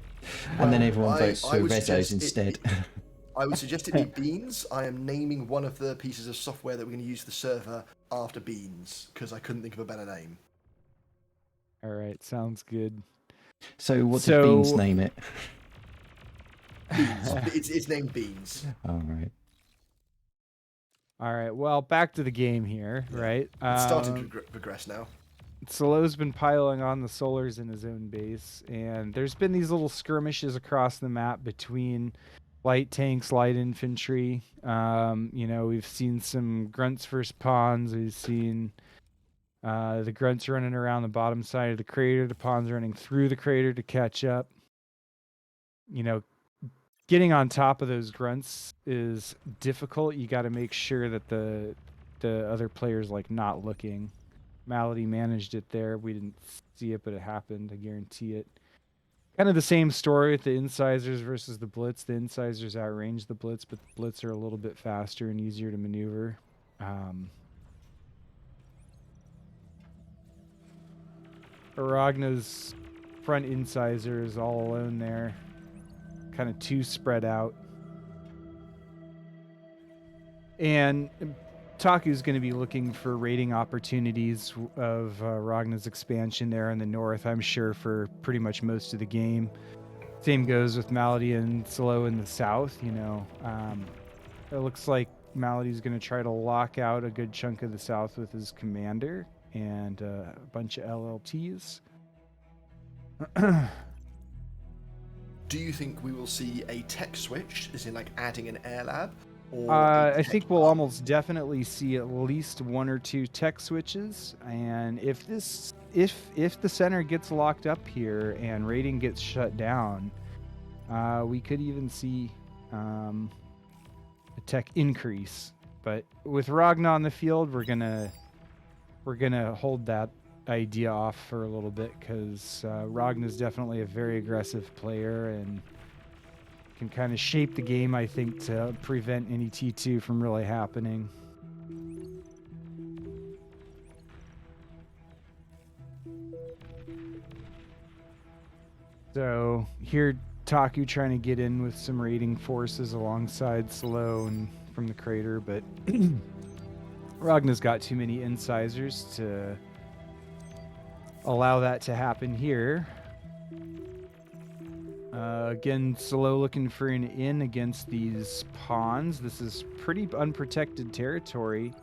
And then everyone votes for Rezo's instead. I would suggest it be Beans. I am naming one of the pieces of software that we're going to use for the server after Beans, because I couldn't think of a better name. All right, sounds good. So what did Beans name it? Beans. It's named Beans. All right. All right, well, back to the game here, right? It's starting to progress now. Solo's been piling on the solars in his own base, and there's been these little skirmishes across the map between light tanks, light infantry. We've seen some grunts versus pawns. We've seen the grunts running around the bottom side of the crater, the pawns running through the crater to catch up. Getting on top of those grunts is difficult. You got to make sure that the other player's not looking. Malady managed it there. We didn't see it, but it happened. I guarantee it. Kind of the same story with the incisors versus the blitz. The incisors outrange the blitz, but the blitz are a little bit faster and easier to maneuver. Ragnar's front incisor is all alone there. Kind of too spread out. And Taku's going to be looking for raiding opportunities of Ragnar's expansion there in the north, I'm sure, for pretty much most of the game. Same goes with Malady and Solo in the south, It looks like Malady's going to try to lock out a good chunk of the south with his commander and a bunch of LLTs. Do you think we will see a tech switch, as in adding an air lab? Or I think we'll almost definitely see at least one or two tech switches, and if the center gets locked up here and raiding gets shut down, we could even see a tech increase. But with Ragnar on the field, we're gonna hold that idea off for a little bit, because Ragnar's definitely a very aggressive player and can kind of shape the game, I think, to prevent any T2 from really happening. So here Taku trying to get in with some raiding forces alongside Slow and from the crater, but Ragnar's got too many incisors to allow that to happen here. Again, Slow looking for an in against these pawns. This is pretty unprotected territory.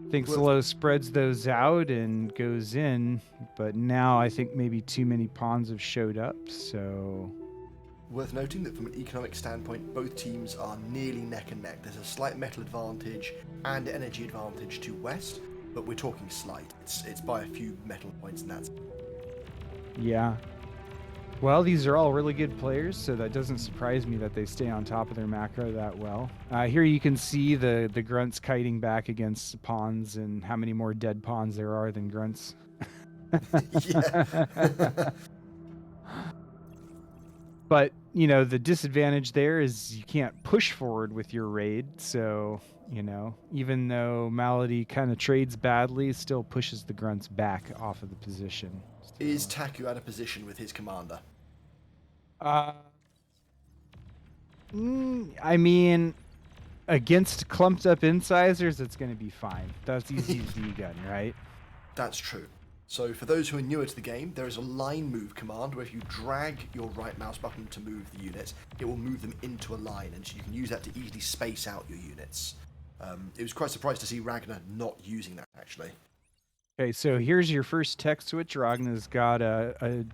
I think Slow spreads those out and goes in, but now I think maybe too many pawns have showed up, so... Worth noting that from an economic standpoint, both teams are nearly neck and neck. There's a slight metal advantage and energy advantage to West, but we're talking slight. It's by a few metal points, and that's... Yeah. Well, these are all really good players, so that doesn't surprise me that they stay on top of their macro that well. Here you can see the grunts kiting back against pawns and how many more dead pawns there are than grunts. Yeah. But, you know, the disadvantage there is you can't push forward with your raid, so, you know, even though Malady kind of trades badly, it still pushes the grunts back off of the position. Is Taku out of position with his commander? I mean, against clumped up incisors, it's going to be fine. That's easy as D-gun, right? That's true. So for those who are newer to the game, there is a line move command where if you drag your right mouse button to move the units, it will move them into a line, and so you can use that to easily space out your units. It was quite surprised to see Ragnar not using that, actually. Okay, so here's your first tech switch. Ragnar's got a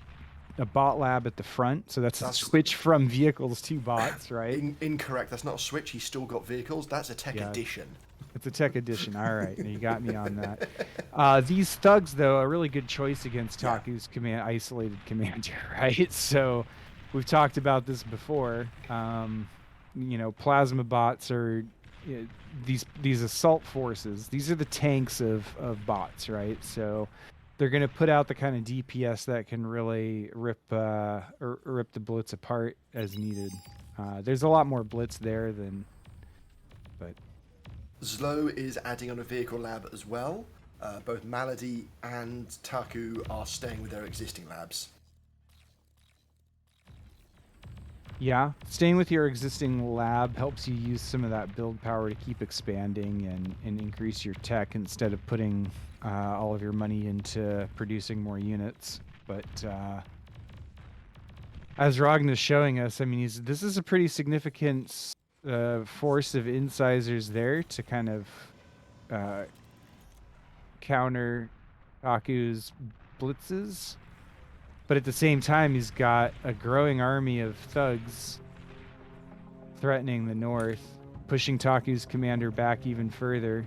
bot lab at the front, so that's a switch from vehicles to bots, right? Incorrect. That's not a switch. He's still got vehicles. That's a tech addition. It's a tech addition. All right, you got me on that. These thugs, though, a really good choice against Taku's isolated commander, right? So we've talked about this before. You know, plasma bots are these assault forces. These are the tanks of bots, right? So they're going to put out the kind of DPS that can really rip the blitz apart as needed. There's a lot more blitz there than, but. Slow is adding on a vehicle lab as well. Both Malady and Taku are staying with their existing labs. Yeah, staying with your existing lab helps you use some of that build power to keep expanding and increase your tech instead of putting all of your money into producing more units. But as Ragnar's showing us, I mean, this is a pretty significant force of incisors there to kind of counter Taku's blitzes. But at the same time, he's got a growing army of thugs threatening the north, pushing Taku's commander back even further.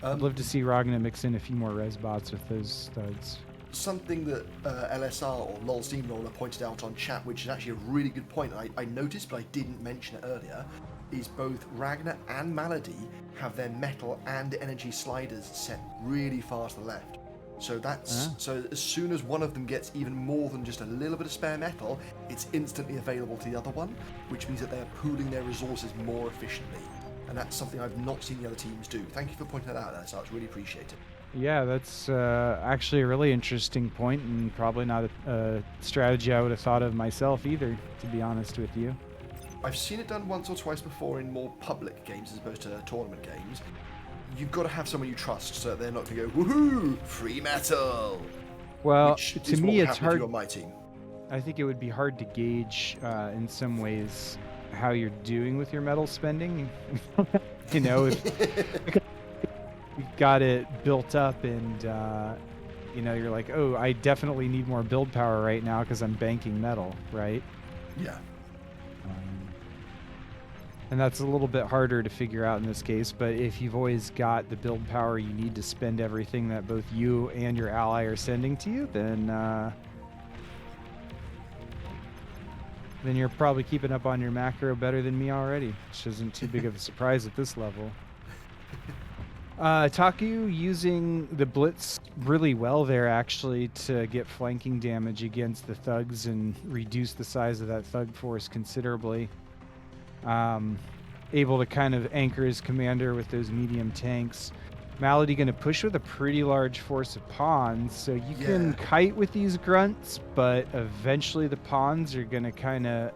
I'd love to see Ragnar mix in a few more res bots with those thugs. Something that LSR or LOL Steamroller pointed out on chat, which is actually a really good point, I noticed but I didn't mention it earlier, is both Ragnar and Malady have their metal and energy sliders set really far to the left. So that's so as soon as one of them gets even more than just a little bit of spare metal, it's instantly available to the other one, which means that they're pooling their resources more efficiently. And that's something I've not seen the other teams do. Thank you for pointing that out, LSR. It's really appreciated. Yeah, that's actually a really interesting point, and probably not a strategy I would have thought of myself either, to be honest with you. I've seen it done once or twice before in more public games as opposed to tournament games. You've got to have someone you trust so that they're not going to go, woohoo, free metal! Well, which to me, it's hard. If you're my team. I think it would be hard to gauge in some ways how you're doing with your metal spending. You know, if you've got it built up and, you know, you're like, oh, I definitely need more build power right now because I'm banking metal, right? Yeah. And that's a little bit harder to figure out in this case, but if you've always got the build power you need to spend everything that both you and your ally are sending to you, then you're probably keeping up on your macro better than me already, which isn't too big of a surprise at this level. Taku using the blitz really well there, actually, to get flanking damage against the thugs and reduce the size of that thug force considerably. Able to kind of anchor his commander with those medium tanks. Malady going to push with a pretty large force of pawns, so you can kite with these grunts, but eventually the pawns are going to kind of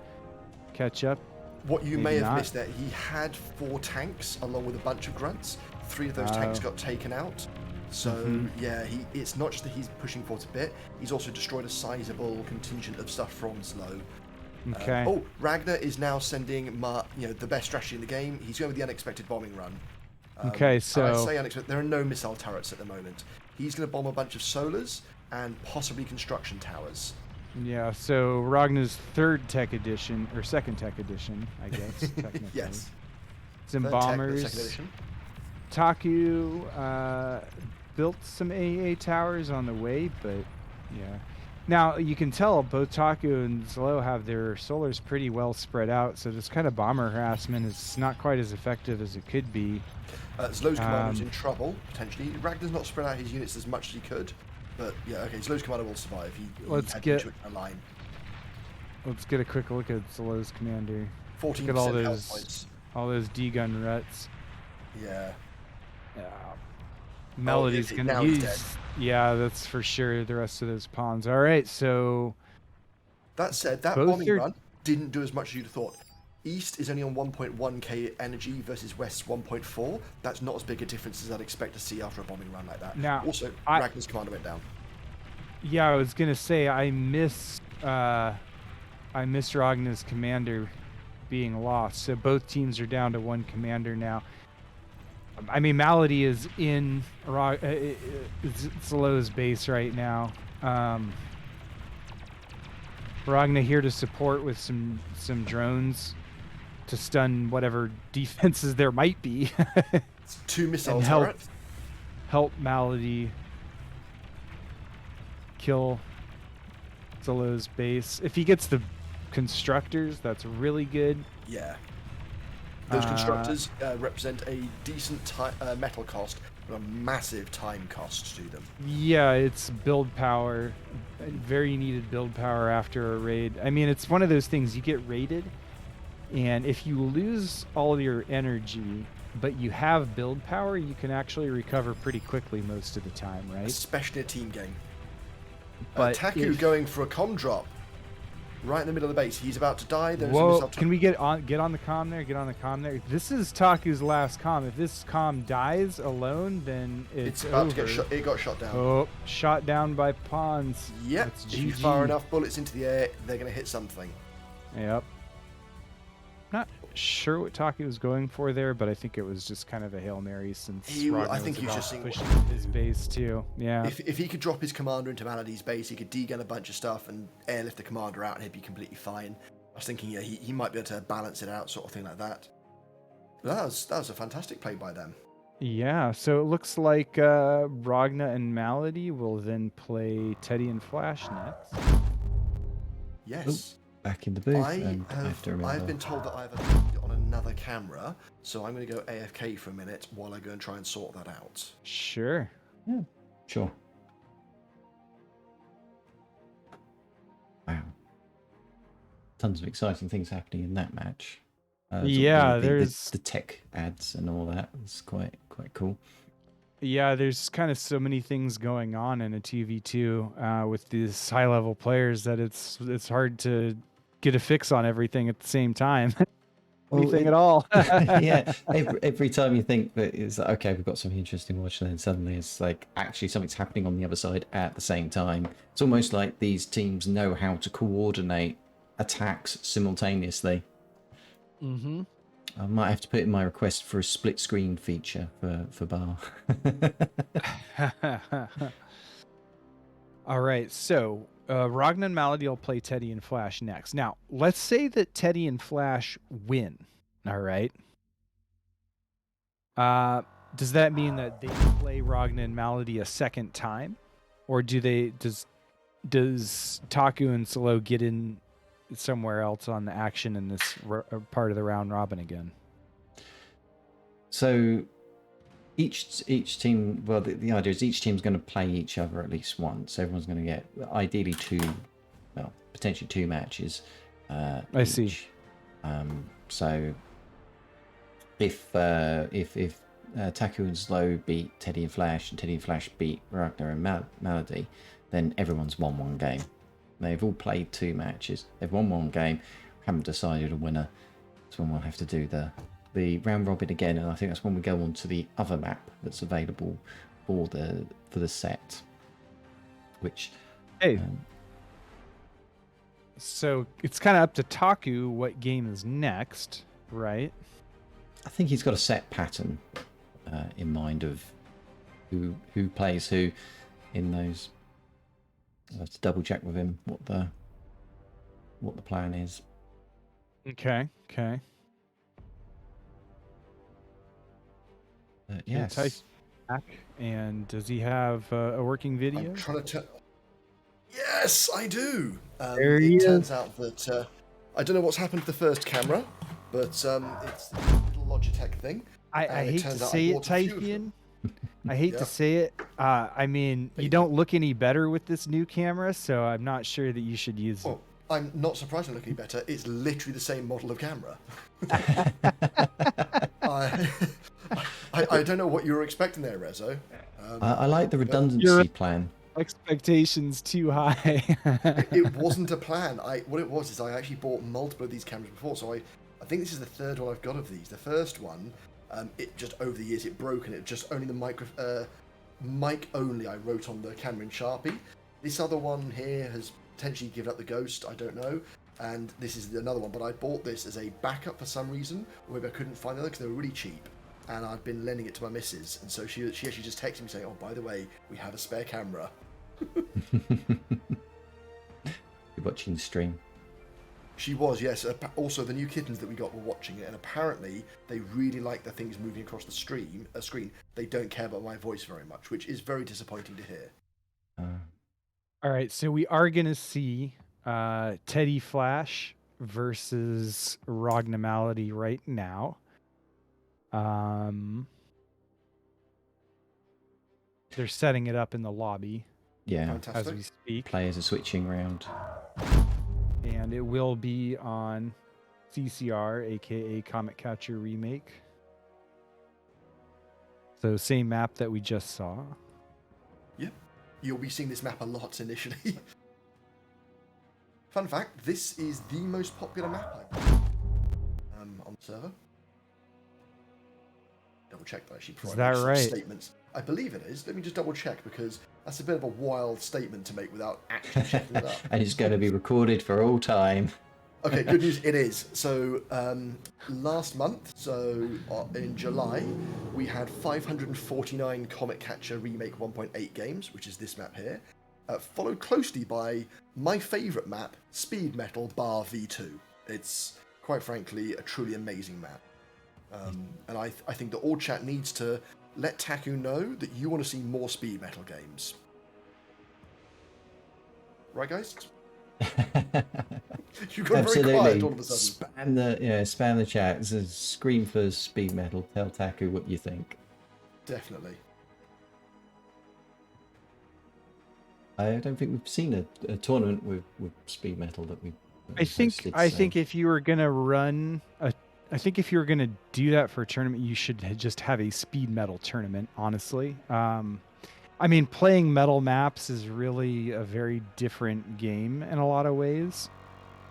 catch up. What you may have missed there, he had 4 tanks along with a bunch of grunts. 3 of those tanks got taken out. So yeah, it's not just that he's pushing forward a bit, he's also destroyed a sizable contingent of stuff from slow. Okay. Ragnar is now sending the best strategy in the game. He's going with the unexpected bombing run. Okay, so I say unexpected. There are no missile turrets at the moment. He's going to bomb a bunch of solars and possibly construction towers. Yeah, so Ragnar's 3rd tech edition, or 2nd tech edition, I guess, technically. Yes. Some Third bombers. Tech, 2nd edition. Taku built some AA towers on the way, but yeah. Now, you can tell both Taku and Zlo have their solars pretty well spread out, so this kind of bomber harassment is not quite as effective as it could be. Zlo's commander's in trouble, potentially. Ragnar's not spread out his units as much as he could, but yeah, okay, Zlo's commander will survive. Let's had get a line. Let's get a quick look at Zlo's commander. 14% Look at points. all those D-gun ruts. Yeah. Melody's gonna use. Yeah, that's for sure. The rest of those pawns. All right, so. That said, that bombing run didn't do as much as you'd have thought. East is only on 1.1k energy versus West's 1.4. That's not as big a difference as I'd expect to see after a bombing run like that. Now, also, Ragnar's commander went down. Yeah, I was gonna say I miss Ragnar's commander being lost. So both teams are down to 1 commander now. I mean, Malady is in Zlo's base right now. Ragnar here to support with some drones to stun whatever defenses there might be. 2 missile turrets. Help Malady kill Zlo's base. If he gets the constructors, that's really good. Yeah. Those constructors represent a decent metal cost, but a massive time cost to them. Yeah, it's build power. Very needed build power after a raid. I mean, it's one of those things, you get raided, and if you lose all of your energy, but you have build power, you can actually recover pretty quickly most of the time, right? Especially a team game. But Taku going for a comm drop. Right in the middle of the base. He's about to die. Whoa, can we get on the comm there? Get on the comm there. This is Taku's last comm. If this comm dies alone, then it's about over. to get shot. It got shot down. Oh, shot down by pawns. Yep. That's If you GG. fire enough bullets into the air, they're going to hit something. Yep. Not sure what Taku was going for there, but I think it was just kind of a Hail Mary since I think he was just seeing pushing his base too. Yeah. If he could drop his commander into Malady's base, he could de-gun a bunch of stuff and airlift the commander out and he'd be completely fine. I was thinking, yeah, he might be able to balance it out, sort of thing like that. But that was a fantastic play by them. Yeah, so it looks like Ragnar and Malady will then play Teddy and Flash next. Yes. Back in the booth. I've been told that I've it on another camera, so I'm going to go AFK for a minute while I go and try and sort that out. Sure. Yeah, sure. Wow. Tons of exciting things happening in that match. Yeah, there's the tech ads and all that. It's quite cool. Yeah, there's kind of so many things going on in a TV2 with these high-level players that it's hard to get a fix on everything at the same time. Anything at all. Yeah, every time you think that it's like, okay, we've got something interesting to watch, and then suddenly it's like actually something's happening on the other side at the same time. It's almost like these teams know how to coordinate attacks simultaneously. Mm-hmm. I might have to put in my request for a split screen feature for Bar. All right, so Ragnar and Malady will play Teddy and Flash next. Now, let's say that Teddy and Flash win. All right. Does that mean that they play Ragnar and Malady a second time, or does Taku and Zlo get in somewhere else on the action in this part of the round robin again? So each team, well, the idea is each team's going to play each other at least once. Everyone's going to get ideally potentially two matches. I see. So if Taku and Slow beat Teddy and Flash, and Teddy and Flash beat Ragnar and Malady, then everyone's won one game. They've all played 2 matches. They've won one game, haven't decided a winner. So we'll have to do the round robin again, and I think that's when we go on to the other map that's available for the set. Which so it's kind of up to Taku what game is next, right? I think he's got a set pattern in mind of who plays who in those. I'll have to double check with him what the plan is. Okay. Yes. And does he have a working video? I'm trying to Yes, I do. There he it is. turns out that I don't know what's happened to the first camera, but it's a little Logitech thing. I hate to say it, Teifion. I hate to say it. I mean, you don't look any better with this new camera, so I'm not sure that you should use it. I'm not surprised I'm looking better. It's literally the same model of camera. I don't know what you were expecting there, Rezo. I like the redundancy plan. Expectations too high. It wasn't a plan. What it was is I actually bought multiple of these cameras before, so I think this is the 3rd one I've got of these. The first one, it just over the years it broke, and it just only the mic only I wrote on the camera in Sharpie. This other one here has potentially given up the ghost, I don't know. And this is another one, but I bought this as a backup for some reason, or maybe I couldn't find the other because they were really cheap. And I've been lending it to my missus, and so she actually just texted me saying, "Oh, by the way, we have a spare camera." You're watching the stream. She was, yes. Also, the new kittens that we got were watching it, and apparently they really like the things moving across the screen. They don't care about my voice very much, which is very disappointing to hear. All right, so we are gonna see Teddy Flash versus Ragnar right now. They're setting it up in the lobby. Yeah, fantastic. As we speak. Players are switching around. And it will be on CCR, aka Comet Catcher Remake. So same map that we just saw. Yep. You'll be seeing this map a lot initially. Fun fact, this is the most popular map on the server. Double check that actually. Is that right? Statements. I believe it is. Let me just double check, because that's a bit of a wild statement to make without actually checking it up. And it's going to be recorded for all time. Okay, good news, it is. So last month, so in July, we had 549 Comet Catcher Remake 1.8 games, which is this map here, followed closely by my favourite map, Speed Metal Bar V2. It's, quite frankly, a truly amazing map. And I think that all chat needs to let Taku know that you want to see more Speed Metal games. Right, guys? You got very quiet all of a sudden. Spam the chat. It's a scream for Speed Metal. Tell Taku what you think. Definitely. I don't think we've seen a tournament with Speed Metal that we. I think if you were gonna run I think if you were gonna do that for a tournament, you should just have a Speed Metal tournament. Honestly, I mean, playing metal maps is really a very different game in a lot of ways.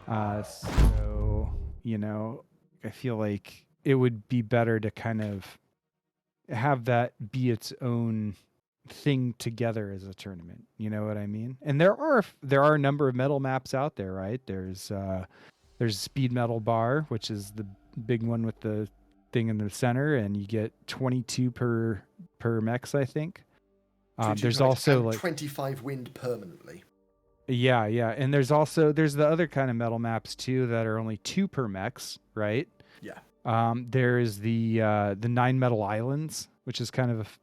So I feel like it would be better to kind of have that be its own thing together as a tournament. You know what I mean? And there are a number of metal maps out there, right? There's Speed Metal Bar, which is the big one with the thing in the center, and you get 22 per mex, I think. There's also like 25 wind permanently. Yeah, and there's the other kind of metal maps too that are only 2 per mex, right? Yeah. There's the 9 metal islands, which is kind of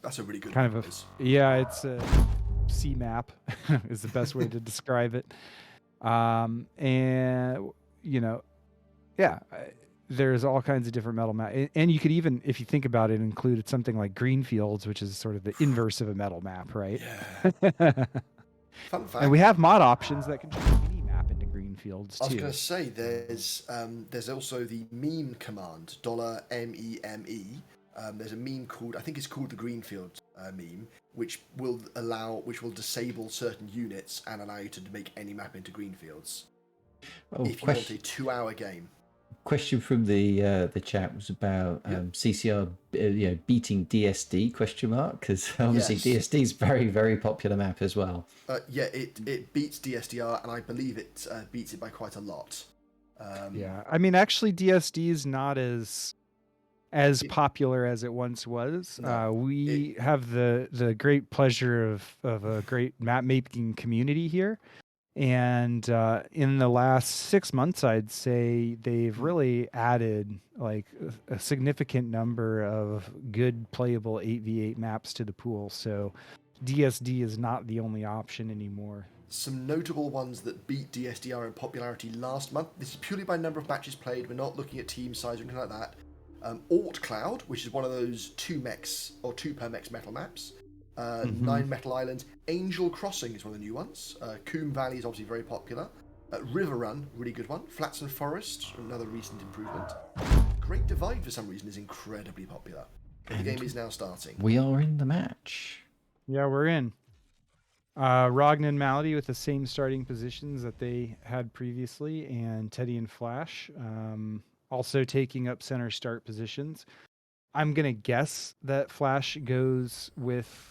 that's a really good kind map. It's a sea map is the best way to describe it. There's all kinds of different metal map, and you could even, if you think about it, include something like Greenfields, which is sort of the inverse of a metal map, right? Yeah. Fun fact. And we have mod options that can turn any map into Greenfield. fields I was too. going to say there's also the meme command $MEME. There's a meme called, I think it's called the Greenfield meme, which will disable certain units and allow you to make any map into greenfields. Oh, if you want a 2-hour game. Question from the chat was about CCR beating DSD because obviously Yes. DSD is very, very popular map as well. Yeah, it beats DSDR, and I believe it beats it by quite a lot. Yeah, I mean, actually, DSD is not as popular as it once was. No, we have the great pleasure of a great map making community here. And in the last 6 months, I'd say they've really added like a significant number of good playable 8v8 maps to the pool. So DSD is not the only option anymore. Some notable ones that beat DSDR in popularity last month. This is purely by number of matches played. We're not looking at team size or anything like that. Alt Cloud, which is one of those 2 mechs or 2 per mechs metal maps. 9 Metal Islands. Angel Crossing is one of the new ones. Coombe Valley is obviously very popular. River Run, really good one. Flats and Forest, another recent improvement. Great Divide, for some reason, is incredibly popular. And the game is now starting. We are in the match. Yeah, we're in. Ragnar and Malady with the same starting positions that they had previously, and Teddy and Flash also taking up center start positions. I'm going to guess that Flash goes with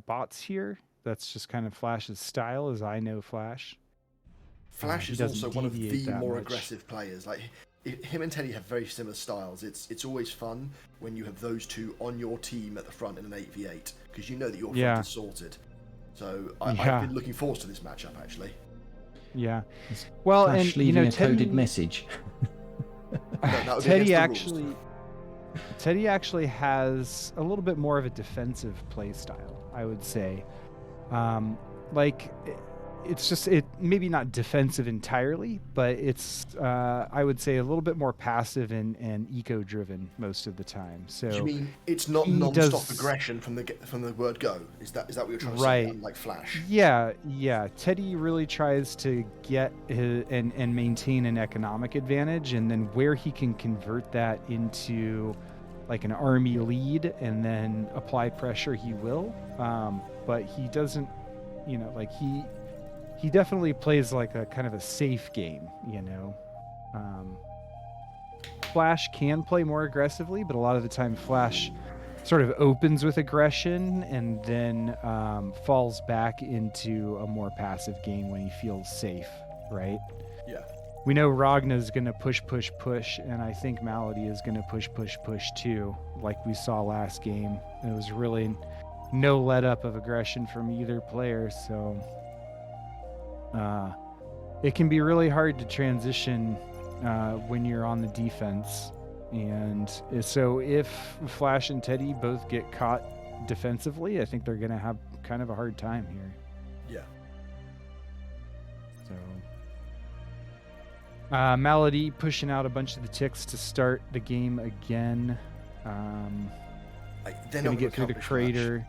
bots here. That's just kind of Flash's style, as I know Flash. Flash is also one of the more aggressive players. Like him and Teddy have very similar styles. It's always fun when you have those two on your team at the front in an 8v8 because you know that your front is sorted. So I've been looking forward to this matchup actually. Yeah. Well, Flash and leaving a Teddy, coded message. No, Teddy actually has a little bit more of a defensive play style, I would say. It's just maybe not defensive entirely, but it's I would say a little bit more passive and eco-driven most of the time. So you mean it's not non-stop aggression from the word go? Is that what you're trying to say? Unlike Flash. Yeah. Teddy really tries to get and maintain an economic advantage, and then where he can convert that into like an army lead and then apply pressure, he will. But he doesn't, he definitely plays like a kind of a safe game, Flash can play more aggressively, but a lot of the time Flash sort of opens with aggression and then falls back into a more passive game when he feels safe, right? Yeah. We know Ragnar's going to push, and I think Malady is going to push too, like we saw last game. It was really no let up of aggression from either player, so it can be really hard to transition when you're on the defense. And so if Flash and Teddy both get caught defensively, I think they're going to have kind of a hard time here. Yeah. So Malady pushing out a bunch of the ticks to start the game again. They're going to get through the crater. Much.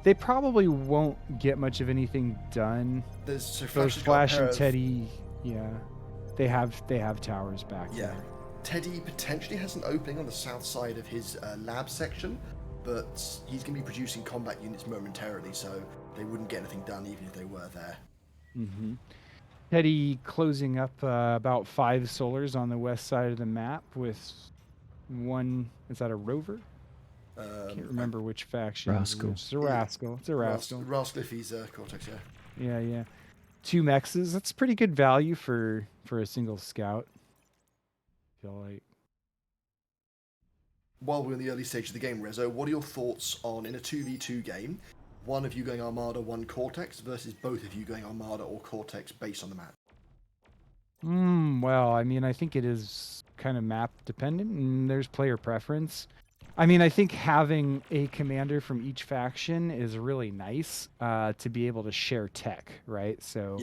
They probably won't get much of anything done. Flash and Teddy, they have towers back there. Teddy potentially has an opening on the south side of his lab section, but he's going to be producing combat units momentarily, so they wouldn't get anything done even if they were there. Mm-hmm. Teddy closing up about 5 solars on the west side of the map with one. Is that a rover? Can't remember which faction. Rascal. It's a rascal. It's a rascal. Rascal if he's Cortex, Yeah. 2 mexes. That's pretty good value for a single scout. I feel like. While we're in the early stage of the game, Rezo, what are your thoughts on, in a 2v2 game, one of you going Armada, one Cortex, versus both of you going Armada or Cortex based on the map? Well, I mean, I think it is kind of map dependent, and there's player preference. I mean, I think having a commander from each faction is really nice to be able to share tech, right? So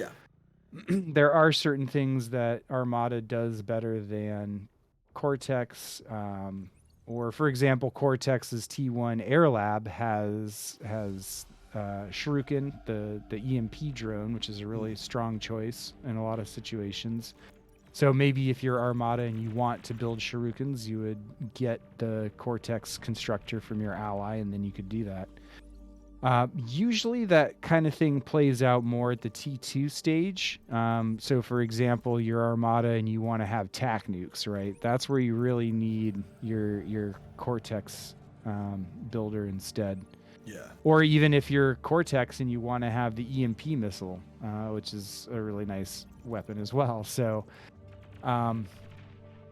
there are certain things that Armada does better than Cortex. Or, for example, Cortex's T1 Air Lab has Shuriken, the EMP drone, which is a really strong choice in a lot of situations. So maybe if you're Armada and you want to build Shurikens, you would get the Cortex constructor from your ally, and then you could do that. Usually that kind of thing plays out more at the T2 stage. So for example, you're Armada and you want to have TAC nukes, right? That's where you really need your Cortex builder instead. Yeah. Or even if you're Cortex and you want to have the EMP missile, which is a really nice weapon as well. So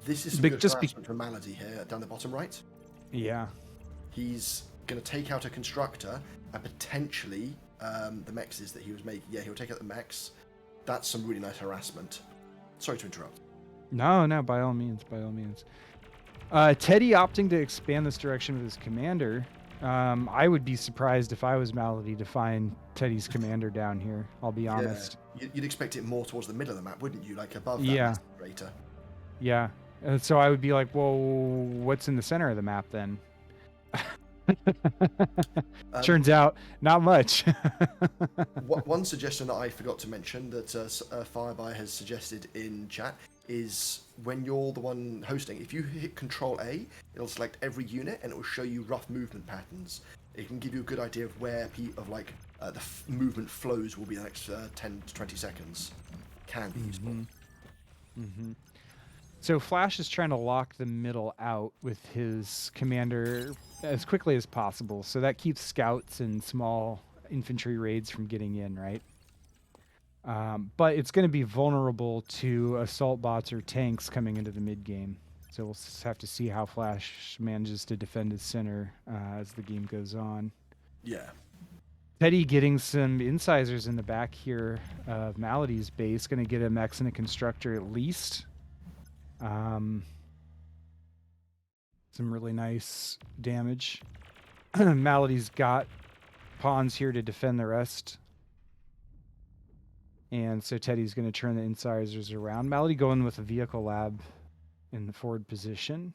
this is some good harassment from Malady here down the bottom right. Yeah. He's going to take out a constructor and potentially the mexes that he was making. Yeah, he'll take out the mechs. That's some really nice harassment. Sorry to interrupt. No, by all means, by all means. Teddy opting to expand this direction with his commander. I would be surprised if I was Malady to find Teddy's commander down here. I'll be honest. Yeah, you'd expect it more towards the middle of the map, wouldn't you? Like above that generator. Yeah. So I would be like, well, what's in the center of the map then? Turns out, not much. One suggestion that I forgot to mention that Fireby has suggested in chat is when you're the one hosting, if you hit Control A, it'll select every unit and it will show you rough movement patterns. It can give you a good idea of where the movement flows will be the next 10 to 20 seconds. Can be useful. Mm-hmm. So Flash is trying to lock the middle out with his commander as quickly as possible. So that keeps scouts and small infantry raids from getting in, right? But it's going to be vulnerable to assault bots or tanks coming into the mid game. So we'll have to see how Flash manages to defend his center as the game goes on. Yeah. Teddy getting some incisors in the back here of Malady's base. Going to get a mech and a constructor at least. Some really nice damage. Malady's got pawns here to defend the rest. And so Teddy's going to turn the incisors around. Malady going with a vehicle lab in the forward position.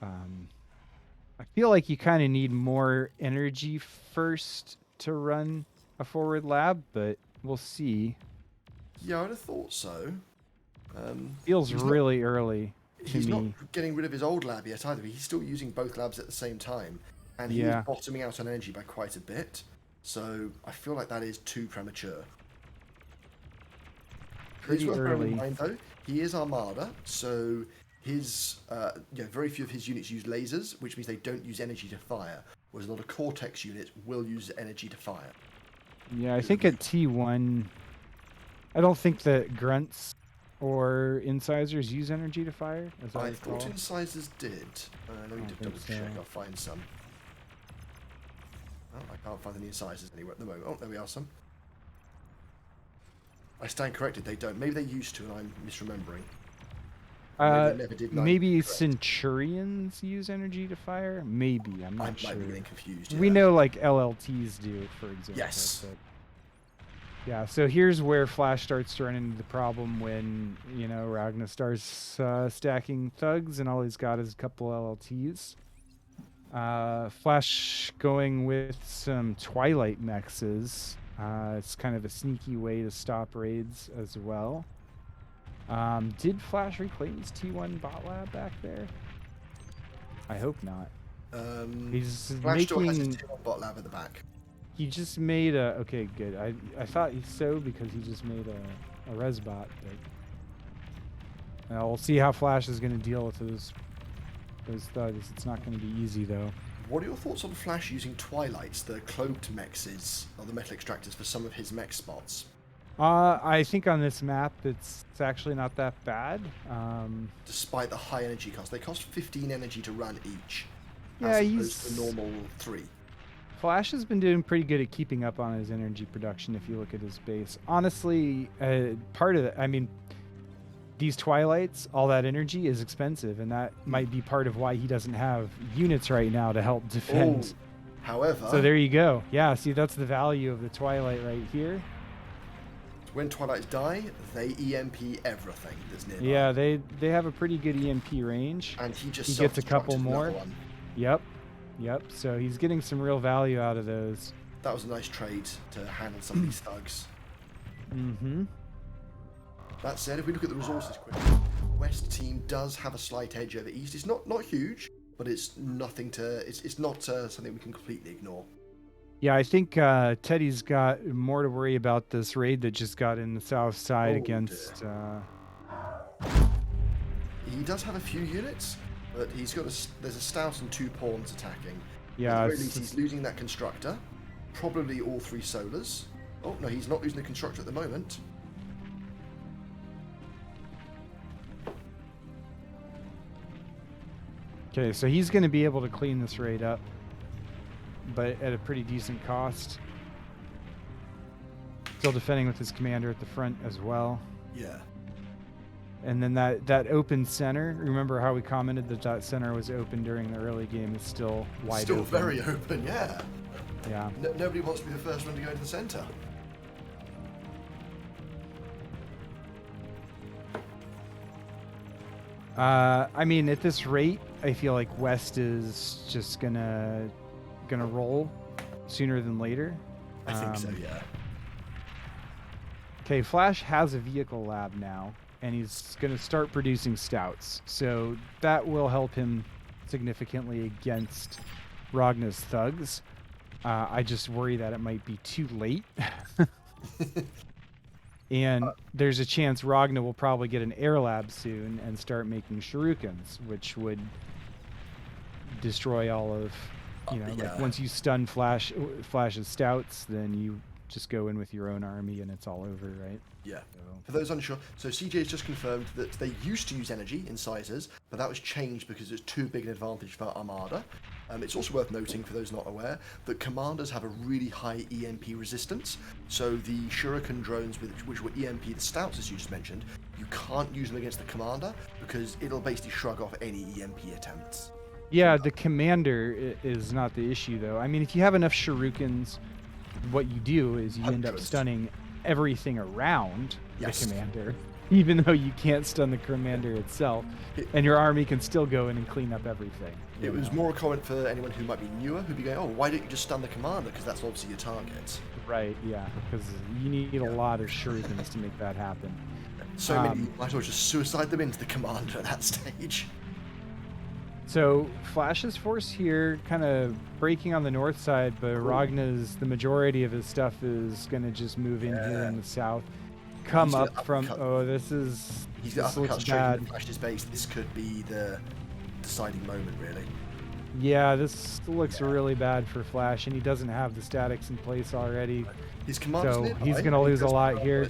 I feel like you kind of need more energy first to run a forward lab, but we'll see. Yeah, I'd have thought so. Feels really early to He's me. not getting rid of his old lab yet either. He's still using both labs at the same time. And he is bottoming out on energy by quite a bit. So I feel like that is too premature. Pretty early. In mind, though, he is Armada, so his very few of his units use lasers, which means they don't use energy to fire, whereas a lot of Cortex units will use energy to fire. Yeah, I think at T1, I don't think that grunts or incisors use energy to fire. As I thought incisors did. Let me just double check. I'll find some. Oh, I can't find any incisors anywhere at the moment. Oh, there we are, some. I stand corrected, they don't. Maybe they used to and I'm misremembering. Maybe Centurions use energy to fire? Maybe, I'm not sure. I might be getting confused. We know like LLTs do, for example. Yes. But yeah, so here's where Flash starts to run into the problem when, Ragnar starts stacking thugs and all he's got is a couple LLTs. Flash going with some Twilight mexes. It's kind of a sneaky way to stop raids as well. Did Flash reclaim his T1 bot lab back there? I hope not. He's Flash still has his T1 bot lab at the back. He just made a... Okay, good. I thought he so because he just made a Resbot, but... we'll see how Flash is going to deal with those thugs. It's not going to be easy, though. What are your thoughts on Flash using Twilights, the cloaked mexes, or the metal extractors, for some of his mech spots? I think on this map, it's actually not that bad. Despite the high energy cost. They cost 15 energy to run each. Yeah, he's the normal 3. Flash has been doing pretty good at keeping up on his energy production if you look at his base. Honestly, part of it, these Twilights, all that energy is expensive, and that might be part of why he doesn't have units right now to help defend. However... So there you go. Yeah, see, that's the value of the Twilight right here. When Twilights die, they EMP everything that's nearby. Yeah, they have a pretty good EMP range. And he gets a couple more. Yep. Yep, so he's getting some real value out of those. That was a nice trade to handle some of these thugs. Mm-hmm. That said, if we look at the resources quickly, West team does have a slight edge over East. It's not huge, but it's nothing to. It's not something we can completely ignore. Yeah, I think Teddy's got more to worry about this raid that just got in the south side against. He does have a few units, but he's got there's a stout and 2 pawns attacking. Yeah, at the very least, he's losing that constructor, probably all 3 solars. Oh no, he's not losing the constructor at the moment. Okay, so he's going to be able to clean this raid up, but at a pretty decent cost. Still defending with his commander at the front as well. Yeah. And then that open center, remember how we commented that center was open during the early game, is still wide open. Still very open, yeah. Yeah. Nobody wants to be the first one to go into the center. I mean, at this rate, I feel like West is just gonna roll sooner than later. I think so, yeah. Okay, Flash has a vehicle lab now, and he's gonna start producing stouts, so that will help him significantly against Ragnar's thugs. I just worry that it might be too late. And there's a chance Ragnar will probably get an air lab soon and start making shurikens, which would destroy all of, like once you stun Flash's stouts, then you just go in with your own army and it's all over, right? Yeah. For those unsure, so CJ's just confirmed that they used to use energy in sizes, but that was changed because it's too big an advantage for Armada. It's also worth noting, for those not aware, that commanders have a really high EMP resistance. So the Shuriken drones, which were EMP, the stouts as you just mentioned, you can't use them against the commander because it'll basically shrug off any EMP attempts. Yeah, the commander is not the issue, though. I mean, if you have enough Shurikens, what you do is you end up stunning everything around the commander, even though you can't stun the commander itself, and your army can still go in and clean up everything. It was more a comment for anyone who might be newer, who'd be going, oh, why don't you just stun the commander? Because that's obviously your target. Right, yeah, because you need a lot of shurikens to make that happen. So many, you might as well just suicide them into the commander at that stage. So Flash's force here kind of breaking on the north side, but Ragnar's, the majority of his stuff is going to just move in here in the south. Come up from, He's got uppercut straight into Flash's base. This could be the deciding moment, really. Yeah, this looks really bad for Flash, and he doesn't have the statics in place already. His commander's so nearby. He's going to lose a lot here.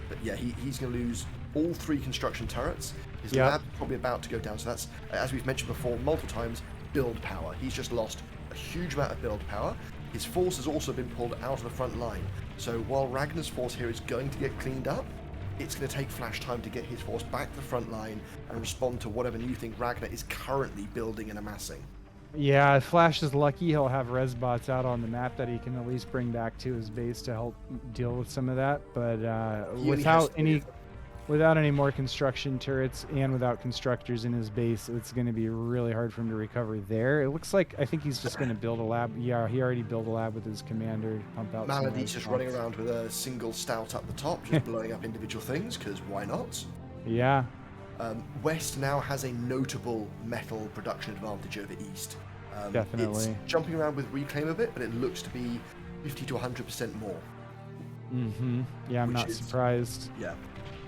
But yeah, he's going to lose all 3 construction turrets. His lab's probably about to go down. So that's, as we've mentioned before multiple times, build power. He's just lost a huge amount of build power. His force has also been pulled out of the front line. So while Ragnar's force here is going to get cleaned up, it's going to take Flash time to get his force back to the front line and respond to whatever new thing Ragnar is currently building and amassing. Yeah, if Flash is lucky, he'll have Resbots out on the map that he can at least bring back to his base to help deal with some of that. But without any more construction turrets and without constructors in his base, it's going to be really hard for him to recover there. It looks like, I think he's just going to build a lab. Yeah, he already built a lab with his commander to pump out some Maladi's just running around with a single stout up the top, just blowing up individual things, because why not? Yeah. West now has a notable metal production advantage over East. Definitely. It's jumping around with Reclaim a bit, but it looks to be 50 to 100% more. Mm-hmm. Yeah, I'm not surprised. Yeah.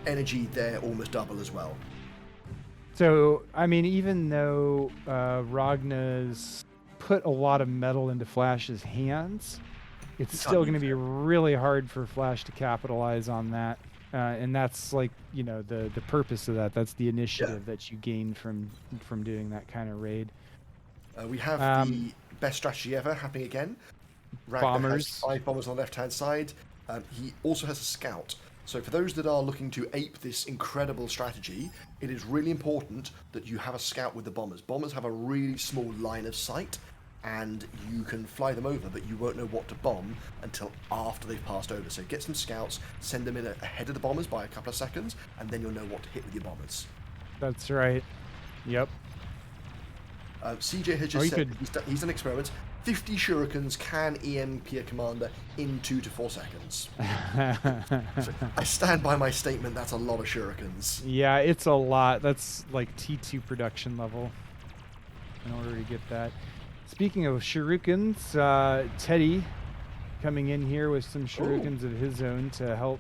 Energy there almost double as well. So, I mean, even though Ragnar's put a lot of metal into Flash's hands, it's still going to be really hard for Flash to capitalize on that. And that's like, the purpose of that. That's the initiative that you gain from doing that kind of raid. We have the best strategy ever happening again. Ragnar has 5 bombers on the left-hand side. He also has a scout. So for those that are looking to ape this incredible strategy, it is really important that you have a scout with the bombers. Bombers have a really small line of sight, and you can fly them over, but you won't know what to bomb until after they've passed over. So get some scouts, send them in ahead of the bombers by a couple of seconds, and then you'll know what to hit with your bombers. That's right. Yep. CJ has just said he's done experiments. 50 shurikens can EMP a commander in 2 to 4 seconds. So I stand by my statement, that's a lot of shurikens. Yeah, it's a lot. That's like T2 production level in order to get that. Speaking of shurikens, Teddy coming in here with some shurikens of his own to help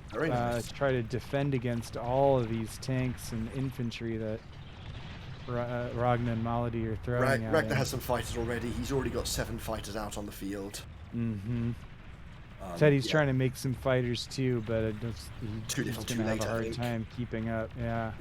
try to defend against all of these tanks and infantry that Ragnar and Malady are throwing at him. Ragnar has some fighters already. He's already got 7 fighters out on the field. Mm-hmm. Teddy's trying to make some fighters too, but he's going to have a hard time keeping up. Yeah.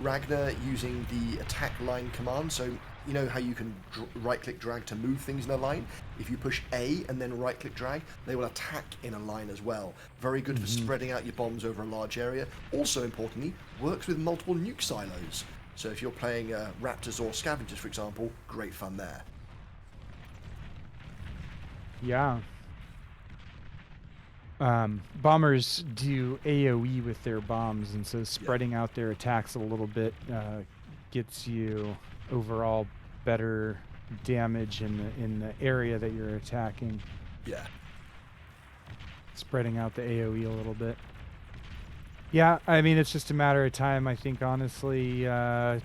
Ragnar using the attack line command. So you know how you can right-click drag to move things in a line? If you push A and then right-click drag, they will attack in a line as well. Very good for spreading out your bombs over a large area. Also importantly, works with multiple nuke silos. So if you're playing Raptors or Scavengers, for example, great fun there. Yeah. Bombers do AoE with their bombs, and so spreading out their attacks a little bit gets you overall better damage in the area that you're attacking. Yeah. Spreading out the AoE a little bit. Yeah, I mean, it's just a matter of time, I think, honestly.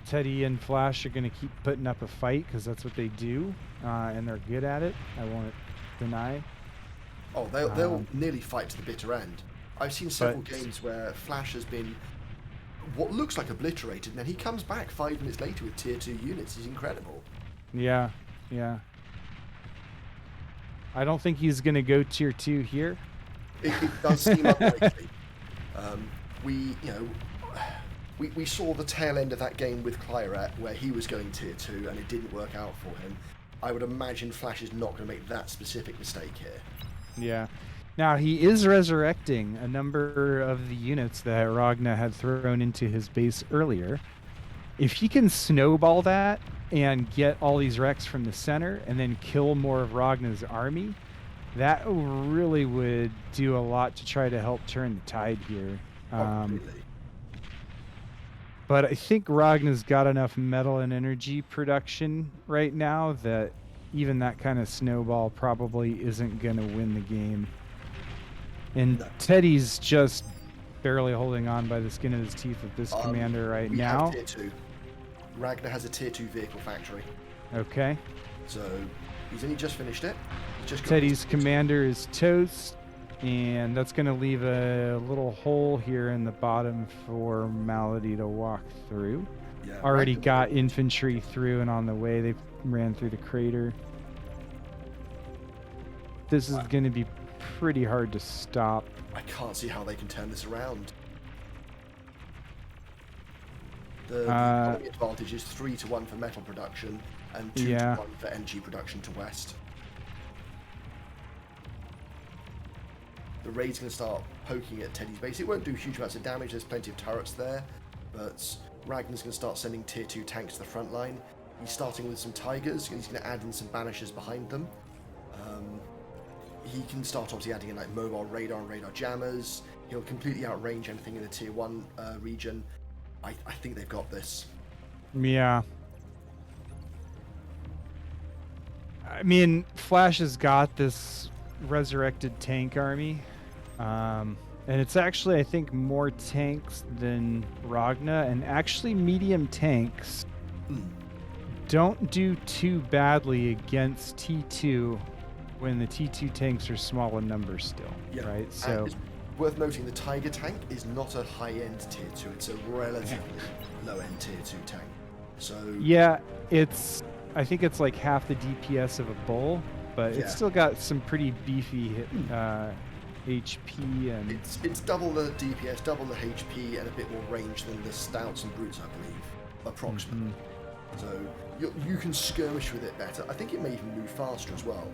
Teddy and Flash are going to keep putting up a fight because that's what they do, and they're good at it. I won't deny. Oh, they'll nearly fight to the bitter end. I've seen several games where Flash has been what looks like obliterated, and then he comes back 5 minutes later with tier 2 units. He's incredible. Yeah. I don't think he's going to go tier 2 here. It does seem unlikely. We saw the tail end of that game with Claret where he was going tier 2 and it didn't work out for him. I would imagine Flash is not going to make that specific mistake here. Yeah. Now, he is resurrecting a number of the units that Ragnar had thrown into his base earlier. If he can snowball that and get all these wrecks from the center and then kill more of Ragnar's army, that really would do a lot to try to help turn the tide here. Really? But I think Ragnar's got enough metal and energy production right now that even that kind of snowball probably isn't going to win the game. And Teddy's just barely holding on by the skin of his teeth with this commander right now. Have tier 2. Ragnar has a tier 2 vehicle factory. Okay. So he's only just finished it. Teddy's commander is toast, and that's going to leave a little hole here in the bottom for Malady to walk through. Yeah, already got infantry through and on the way. They ran through the crater. This is going to be pretty hard to stop. I can't see how they can turn this around. The economy advantage is 3 to 1 for metal production and 2 to 1 for energy production to west. The raid's going to start poking at Teddy's base. It won't do huge amounts of damage. There's plenty of turrets there, but Ragnar's going to start sending tier 2 tanks to the front line. He's starting with some tigers, and he's going to add in some banishers behind them. He can start obviously adding in like mobile radar and radar jammers. He'll completely outrange anything in the tier 1 region. I think they've got this. Yeah. I mean, Flash has got this resurrected tank army. And it's actually, I think, more tanks than Ragnar. And actually, medium tanks don't do too badly against T2 when the T2 tanks are small in numbers still, right? So it's worth noting the Tiger tank is not a high-end tier 2. It's a relatively low-end tier 2 tank. So yeah, I think it's like half the DPS of a bull, but it's still got some pretty beefy HP, and it's double the DPS, double the HP, and a bit more range than the stouts and brutes, I believe, approximately. So you can skirmish with it better. I think it may even move faster as well.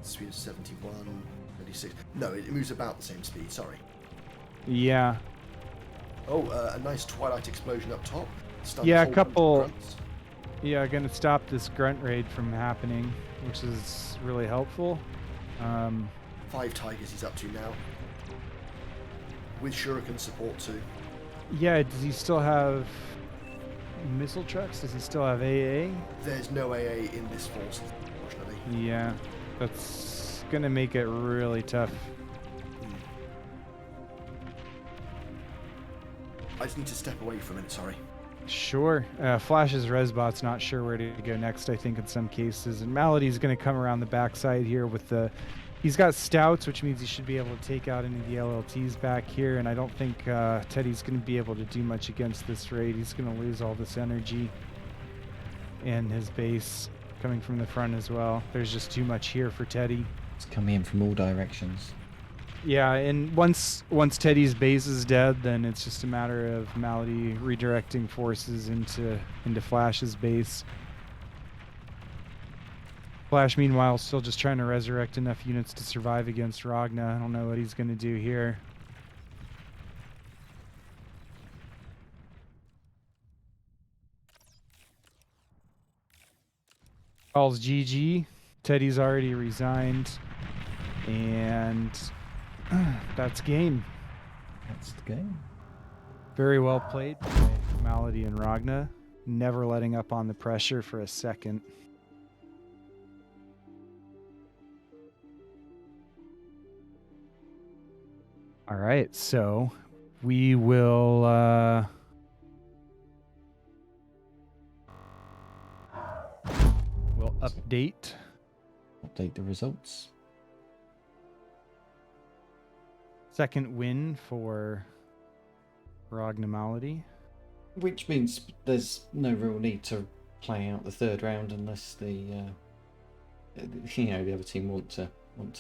Speed of 71, 36. No, it moves about the same speed. Sorry. Yeah. Oh, a nice twilight explosion up top. Yeah, a couple. Yeah, going to stop this grunt raid from happening, which is really helpful. 5 tigers he's up to now, with shuriken support too. Yeah, does he still have missile trucks? Does he still have AA? There's no AA in this force, unfortunately. Yeah, that's gonna make it really tough. I just need to step away for a minute, sorry. Sure. Flash's Resbot's not sure where to go next, I think, in some cases. And Malady's going to come around the backside here with the... He's got Stouts, which means he should be able to take out any of the LLTs back here. And I don't think Teddy's going to be able to do much against this raid. He's going to lose all this energy. And his base coming from the front as well. There's just too much here for Teddy. It's coming in from all directions. Yeah, and once Teddy's base is dead, then it's just a matter of Malady redirecting forces into Flash's base. Flash, meanwhile, still just trying to resurrect enough units to survive against Ragnar. I don't know what he's going to do here. Calls GG. Teddy's already resigned. And that's game. That's the game. Very well played by Malady and Ragnar. Never letting up on the pressure for a second. All right, so we will we'll update the results. Second win for Ragnar Malady. Which means there's no real need to play out the third round unless the the other team want to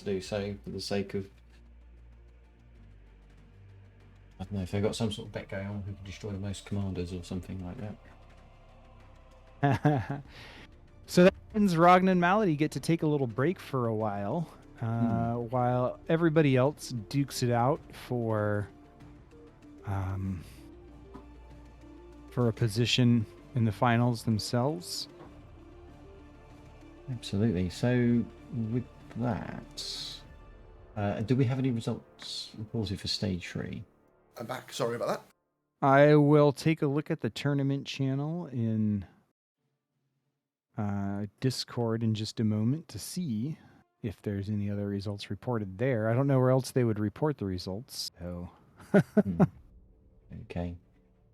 do so for the sake of, I don't know, if they've got some sort of bet going on who can destroy the most commanders or something like that. So that means Ragnar and Malady get to take a little break for a while, while everybody else dukes it out for a position in the finals themselves. Absolutely. So with that, do we have any results reported for stage 3? I'm back. Sorry about that. I will take a look at the tournament channel in Discord in just a moment to see if there's any other results reported there. I don't know where else they would report the results. So. Okay.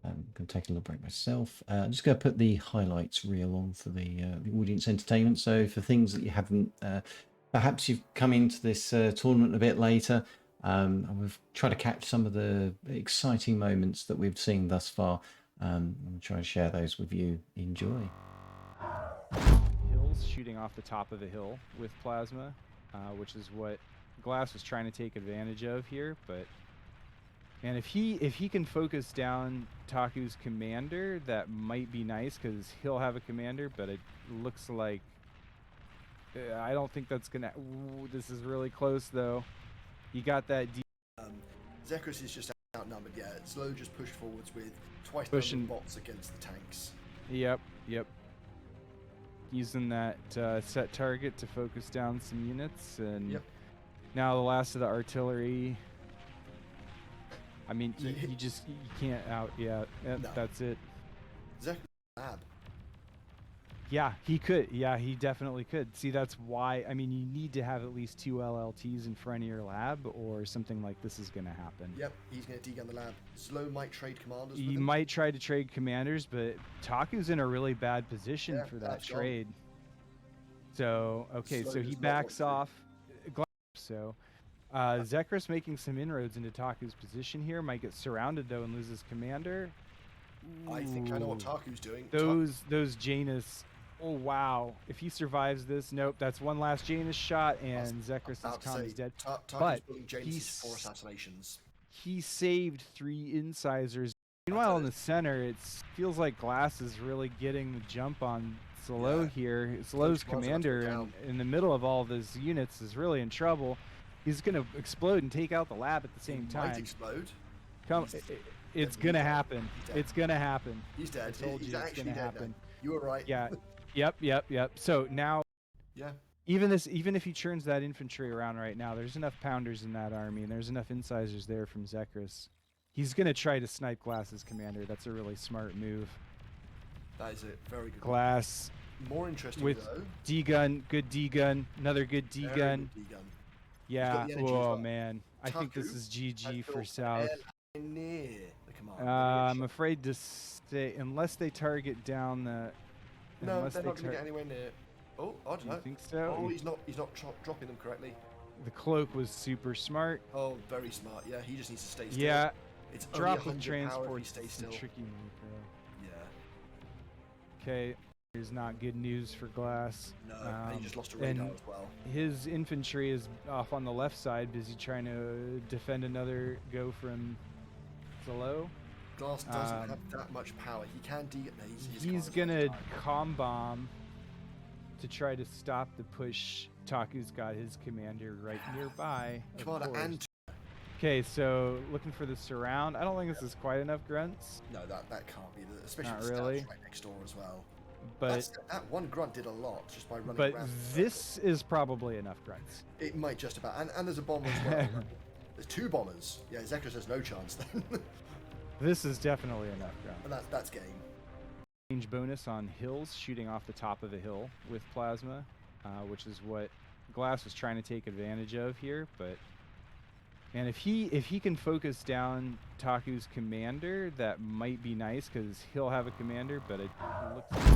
I'm going to take a little break myself. I'm just going to put the highlights reel on for the audience entertainment. So for things that you haven't, perhaps you've come into this tournament a bit later, we've tried to catch some of the exciting moments that we've seen thus far. I'm going to try and share those with you. Enjoy. Hills shooting off the top of the hill with plasma, which is what Glass was trying to take advantage of here, but... And if he can focus down Taku's commander, that might be nice because he'll have a commander. But it looks like I don't think that's gonna. Ooh, this is really close though. You got that. Zechris is just outnumbered. Yeah, Slow just pushed forwards with twice the number of bots against the tanks. Yep. Using that set target to focus down some units, and now the last of the artillery. I mean, you can't out. Yeah, no. That's it. Zechris lab. Yeah, he could. Yeah, he definitely could. See, that's why. I mean, you need to have at least 2 LLTs in front of your lab, or something like this is going to happen. Yep, he's going to degun the lab. Slow might trade commanders. He might try to trade commanders, but Taku's in a really bad position for that trade. Gone. So okay, so he backs off. So. Zechris making some inroads into Taku's position here. Might get surrounded though and lose his commander. Ooh. I think I know what Taku's doing. Those Janus. Oh wow! If he survives this, nope. That's one last Janus shot, and Zechris' comm is dead. But he's 4 assassinations. He saved 3 incisors. Meanwhile, in the center, it feels like Glass is really getting the jump on Slow here. Slow's commander, in the middle of all of his units, is really in trouble. He's going to explode and take out the lab at the same time. Might explode. It's going to happen. It's going to happen. He's dead. He's actually dead. You were right. Yeah. Yep. So now, yeah. Even if he churns that infantry around right now, there's enough pounders in that army, and there's enough incisors there from Zechris. He's going to try to snipe Glass's commander. That's a really smart move. That is a very good Glass one. More interesting with though. D-gun, good D-gun, another good D-gun. D-gun. Yeah. the energy as Oh well. man, I think this Taku is has GG for built South. near the command. I'm afraid to say unless they target down the. No, Unless they're they not going to get anywhere near. Oh, I don't Do know. you think so? Oh, he's not dropping them correctly. The cloak was super smart. Oh, very smart. Yeah, he just needs to stay still. Yeah. It's Drop only with 100 power if he transport. stays still. Tricky. Yeah. Okay. Here's not good news for Glass. No, and he just lost a radar as well. His infantry is off on the left side, busy trying to defend another go from Zelo. Glass doesn't have that much power. He can He's gonna comm bomb to try to stop the push. Taku's got his commander right nearby. Commander and. Okay, so looking for the surround. I don't think this is quite enough grunts. No, that can't be. Especially Not the really. scouts right next door as well. But that one grunt did a lot just by running but around. this is probably enough grunts. It might just about. And there's a bomber as well. There's 2 bombers. Yeah, Zechris has no chance then. This is definitely enough grunts. And that's game. Range bonus on hills, shooting off the top of a hill with plasma, which is what Glass was trying to take advantage of here. But and if he can focus down Taku's commander, that might be nice because he'll have a commander. But it looks.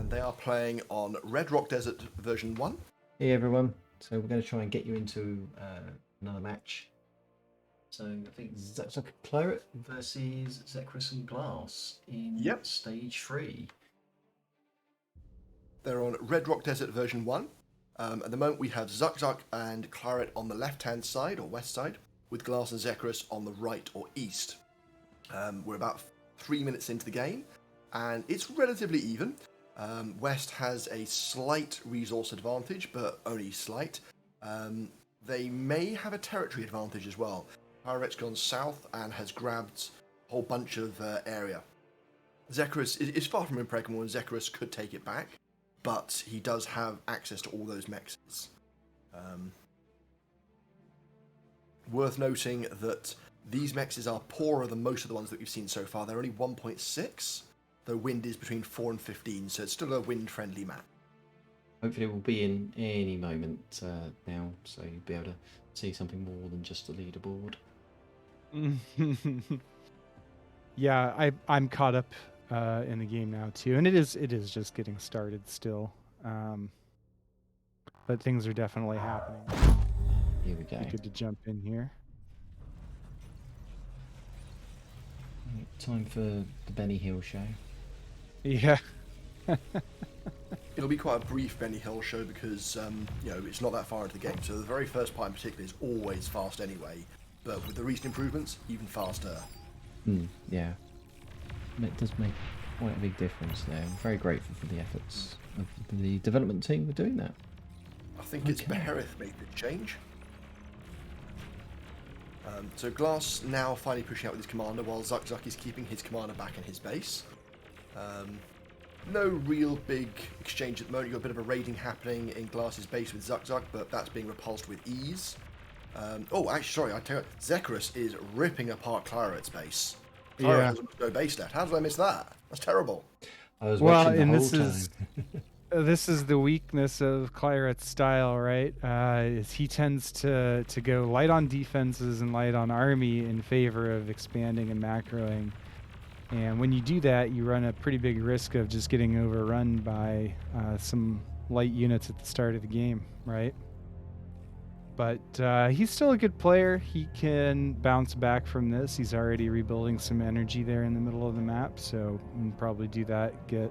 They are playing on Red Rock Desert version 1. Hey everyone, so we're going to try and get you into another match. So I think that's like Claret versus Zechris and Glass in stage 3. They're on Red Rock Desert version 1. At the moment we have Zuk and Claret on the left-hand side or west side, with Glass and Zechris on the right or east. We're about 3 minutes into the game, and it's relatively even. West has a slight resource advantage, but only slight. They may have a territory advantage as well. Claret's gone south and has grabbed a whole bunch of area. Zechris is far from impregnable, and Zechris could take it back, but he does have access to all those mexes. Worth noting that these mexes are poorer than most of the ones that we've seen so far. They're only 1.6. The wind is between 4 and 15, so it's still a wind-friendly map. Hopefully it will be in any moment now, so you'll be able to see something more than just the leaderboard. Yeah, I'm caught up in the game now too, and it is just getting started still. But things are definitely happening. Here we go. Be good to jump in here. Right, time for the Benny Hill show. Yeah. It'll be quite a brief Benny Hill show because, you know, it's not that far into the game. So the very first part in particular is always fast anyway. But with the recent improvements, even faster. Yeah. It does make quite a big difference there. I'm very grateful for the efforts of the development team for doing that. I think it's Beherith made the change. So Glass now finally pushing out with his commander while Zuk is keeping his commander back in his base. No real big exchange at the moment. You've got a bit of a raiding happening in Glass's base with Zuk, but that's being repulsed with ease. Oh, actually, sorry, I tell you, Zechris is ripping apart Claret's base. Claret has no base left. How did I miss that? That's terrible. I was watching the whole time. This is the weakness of Claret's style, right? Is he tends to go light on defenses and light on army in favor of expanding and macroing. And when you do that, you run a pretty big risk of just getting overrun by some light units at the start of the game, right? But he's still a good player. He can bounce back from this. He's already rebuilding some energy there in the middle of the map, so we can probably do that, get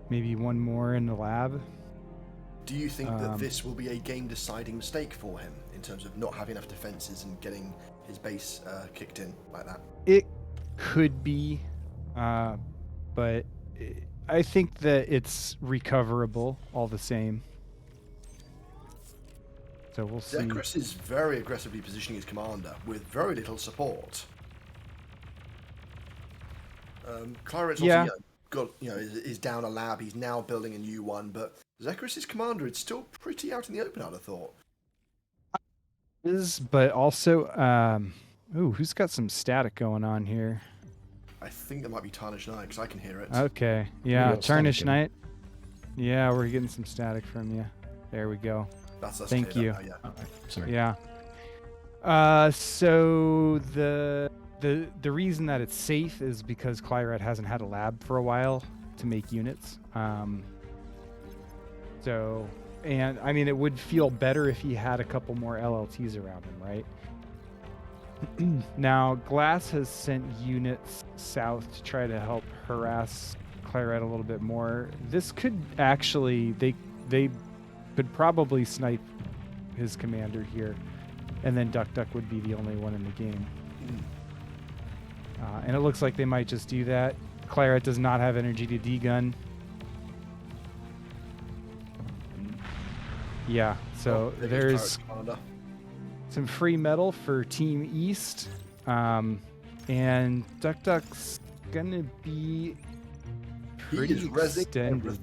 maybe one more in the lab. Do you think that this will be a game-deciding mistake for him in terms of not having enough defenses and getting his base kicked in like that? It could be, but I think that it's recoverable all the same. So we'll see. Zechris is very aggressively positioning his commander with very little support. Claret's also got, is down a lab. He's now building a new one, but Zechris' commander is still pretty out in the open, I'd have thought. But also, who's got some static going on here? I think that might be Tarnished Knight because I can hear it. Okay, yeah, Tarnished Knight. Yeah, we're getting some static from you. There we go. Thank you. Sorry. Yeah. So the reason that it's safe is because Claret hasn't had a lab for a while to make units. So, and I mean, it would feel better if he had a couple more LLTs around him, right? Now, Glass has sent units south to try to help harass Claret a little bit more. This could actually, they could probably snipe his commander here, and then Duck would be the only one in the game. And it looks like they might just do that. Claret does not have energy to degun. Yeah, so there's some free metal for Team East, and Duck's gonna be pretty extended.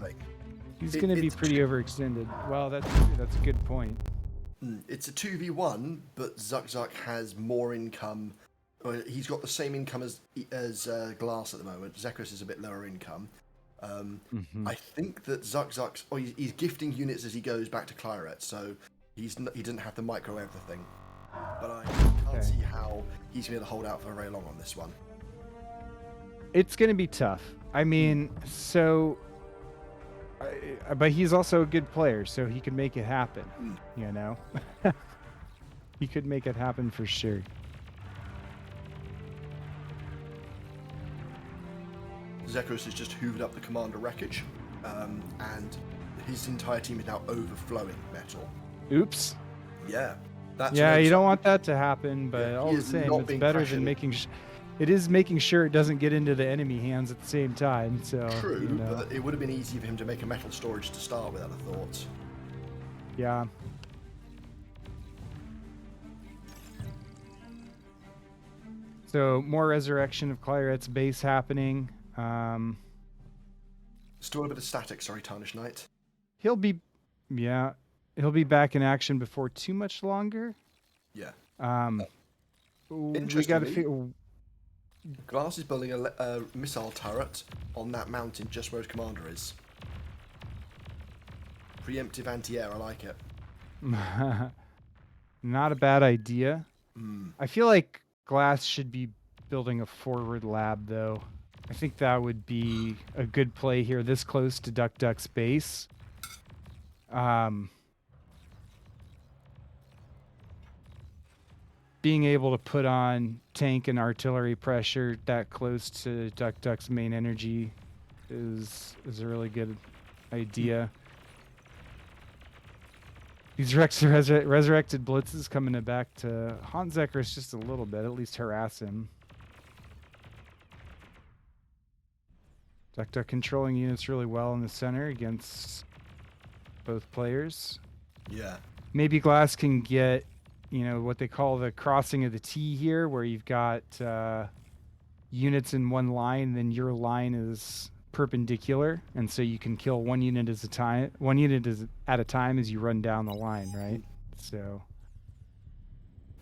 He's going to be pretty overextended. Well, that's a good point. It's a 2v1, but Zuk has more income. He's got the same income as Glass at the moment. Zechris is a bit lower income. I think that Zuk's he's gifting units as he goes back to Claret, so he doesn't have to micro everything. But I can't see how he's going to hold out for very long on this one. It's going to be tough. I mean, but he's also a good player, so he could make it happen, you know? He could make it happen for sure. Zechris has just hoovered up the commander wreckage, and his entire team is now overflowing metal. Oops. Yeah. You don't want that to happen, but all the same, it's better than making... It is making sure it doesn't get into the enemy hands at the same time. So true, but it would have been easy for him to make a metal storage to start with, I'd have thought. Yeah. So more resurrection of Claret's base happening. Still a bit of static, sorry, Tarnished Knight. He'll be back in action before too much longer. Yeah. We got to figure. Glass is building a missile turret on that mountain just where his commander is. Preemptive anti-air, I like it. Not a bad idea. I feel like Glass should be building a forward lab, though. I think that would be a good play here, this close to Duck's base. Being able to put on tank and artillery pressure that close to Duck's main energy is a really good idea. These resurrected blitzes coming back to haunt Zechris just a little bit, at least harass him. Duck controlling units really well in the center against both players. Yeah. Maybe Glass can get, you know, what they call the crossing of the T here, where you've got units in one line, then your line is perpendicular, and so you can kill one unit at a time as you run down the line, right? So.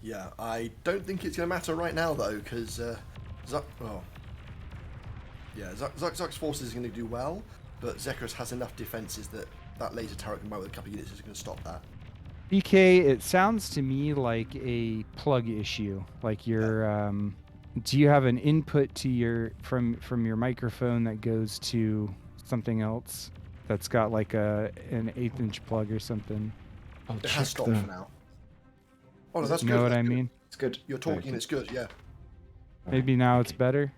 Yeah, I don't think it's going to matter right now though, because Zuck's forces is going to do well, but Zechris has enough defenses that laser turret combined with a couple of units is going to stop that. BK, it sounds to me like a plug issue. Like your, do you have an input to your from your microphone that goes to something else that's got like an 1/8 inch plug or something? I'll It has stopped for now. Oh, no, that's You good. know what that's I good. mean? It's good. You're talking, it's good, yeah. Maybe now it's better.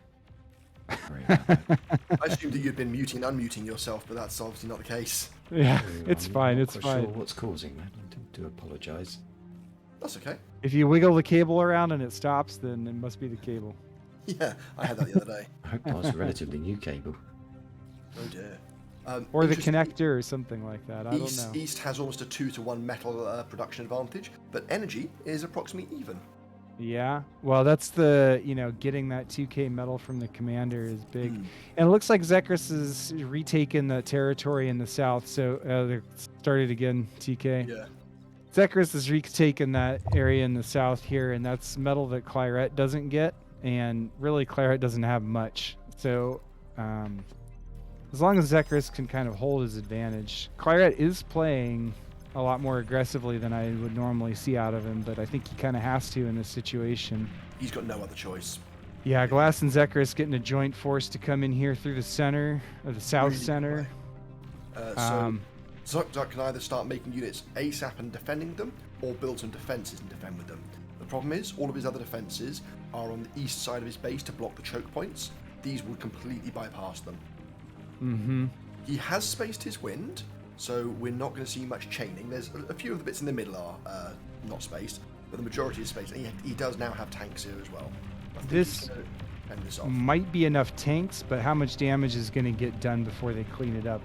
Sorry about that. I assumed that you'd been muting and unmuting yourself, but that's obviously not the case. Yeah, it's I'm fine. not It's quite fine. Sure what's causing that? I do apologise. That's okay. If you wiggle the cable around and it stops, then it must be the cable. Yeah, I had that the other day. I hope that was a relatively new cable. Oh dear. Or the Interesting- connector or something like that. I don't know. East has almost a 2-to-1 metal production advantage, but energy is approximately even. Yeah. Well, that's the, getting that 2K metal from the commander is big. Mm. And it looks like Zechris has retaken the territory in the south. So they started again, TK. Yeah. Zechris has retaken that area in the south here, and that's metal that Claret doesn't get. And really, Claret doesn't have much. So as long as Zechris can kind of hold his advantage. Claret is playing a lot more aggressively than I would normally see out of him, but I think he kind of has to in this situation. He's got no other choice. Yeah, Glass and Zechris getting a joint force to come in here through the center, or the south Really center. So Zuck can either start making units ASAP and defending them, or build some defenses and defend with them. The problem is, all of his other defenses are on the east side of his base to block the choke points. These would completely bypass them. Mm-hmm. He has spaced his wind, so we're not going to see much chaining. There's a few of the bits in the middle are not spaced, but the majority is spaced. And he does now have tanks here as well. I think This he's gonna end this off. might be enough tanks, but how much damage is going to get done before they clean it up?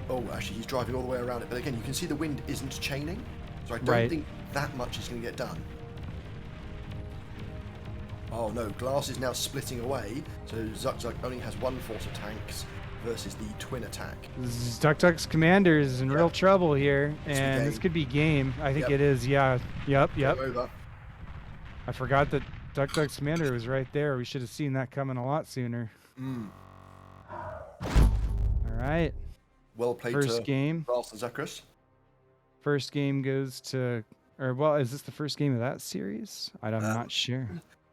Oh, actually, he's driving all the way around it. But again, you can see the wind isn't chaining, so I don't Right. think that much is going to get done. Oh no, Glass is now splitting away, so Zuck only has one force of tanks versus the twin attack. Duck's commander is in Yeah. real trouble here, This could be and this game. could be game. I think Yep. it is. Yeah. Yep. Over. I forgot that Duck's commander was right there. We should have seen that coming a lot sooner. All right. Well played First to game. Glass and Zechris. First game goes to, is this the first game of that series? I'm not sure.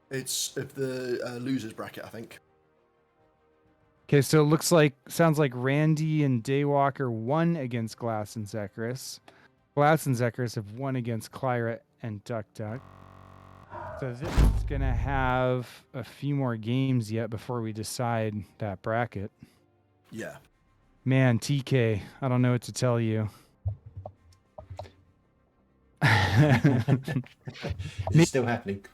It's of the losers bracket, I think. Okay, so it sounds like Randy and Daywalker won against Glass and Zechris. Glass and Zechris have won against Claret and Duck. So this is going to have a few more games yet before we decide that bracket. Yeah. Man, TK, I don't know what to tell you. It's still happening.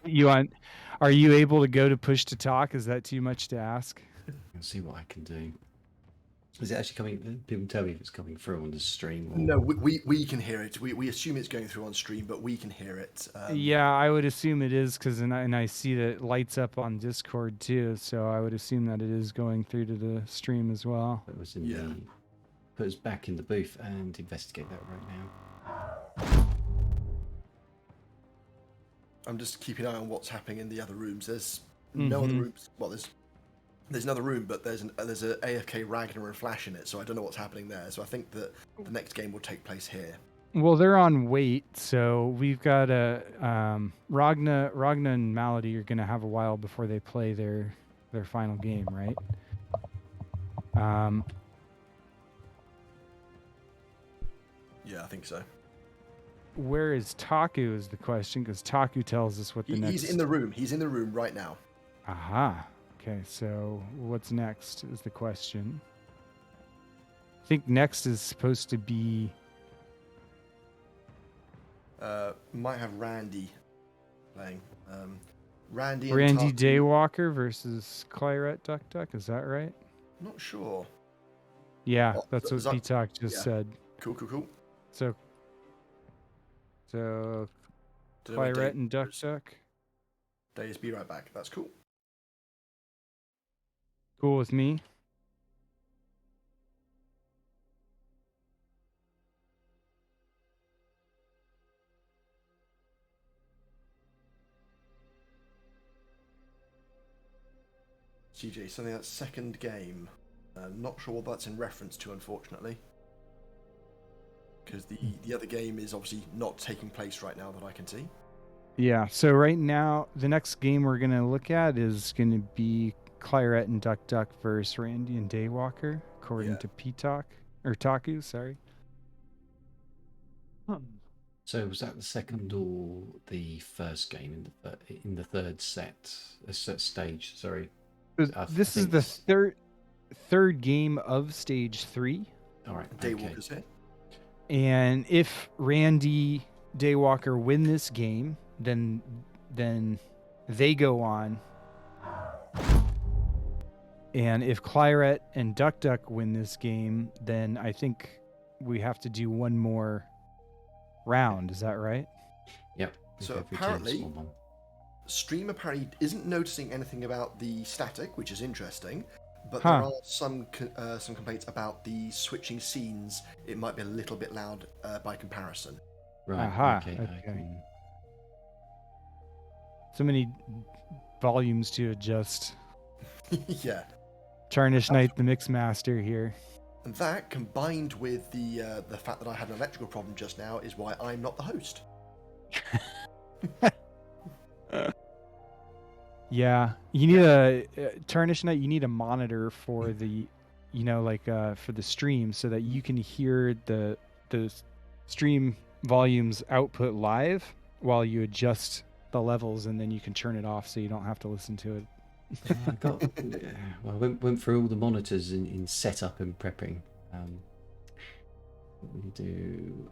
Are you able to go to push to talk? Is that too much to ask? I'll see what I can do. Is it actually coming? People tell me if it's coming through on the stream. Or... No, we can hear it. We assume it's going through on stream, but we can hear it. Yeah, I would assume it is because and I see that it lights up on Discord too, so I would assume that it is going through to the stream as well. It was in Yeah. put us back in the booth and investigate that right now. I'm just keeping an eye on what's happening in the other rooms. There's no other rooms. Well, there's another room, but there's a AFK Ragnar and Flash in it, so I don't know what's happening there. So I think that the next game will take place here. Well, they're on wait, so we've got a Ragnar and Malady are going to have a while before they play their their final game, right? Yeah, I think so. Where is Taku is the question, because Taku tells us what the next... He's in the room. He's in the room right now. Aha. Okay, so what's next is the question. I think next is supposed to be... Might have Randy playing. Randy Randy Taku. Daywalker versus Claret Duck. Is that right? Not sure. Yeah, Oh, that's what P-Talk just said. Cool. So Claret and Duck. Days, be right back. That's cool. Cool with me. CJ, something that's second game. Not sure what that's in reference to, unfortunately. Because the other game is obviously not taking place right now that I can see. Yeah, so right now, the next game we're going to look at is going to be Claret and Duck versus Randy and Daywalker, according to P-Talk, or Taku, sorry. So was that the second or the first game in the third stage? Sorry. This is the third game of stage 3. All right. Daywalker's here. And if Randy Daywalker win this game, then they go on. And if Claret and Duck win this game, then I think we have to do one more round. Is that right? Yep. So apparently, Stream apparently isn't noticing anything about the static, which is interesting. But there are some complaints about the switching scenes. It might be a little bit loud by comparison. Right. Okay. So many volumes to adjust. Yeah. Tarnished Knight, the mix master here. And that, combined with the fact that I had an electrical problem just now, is why I'm not the host. Yeah, you need a Tarnished Knight. You need a monitor for the, for the stream, so that you can hear the stream volumes output live while you adjust the levels, and then you can turn it off so you don't have to listen to it. I went through all the monitors in setup and prepping. What we do.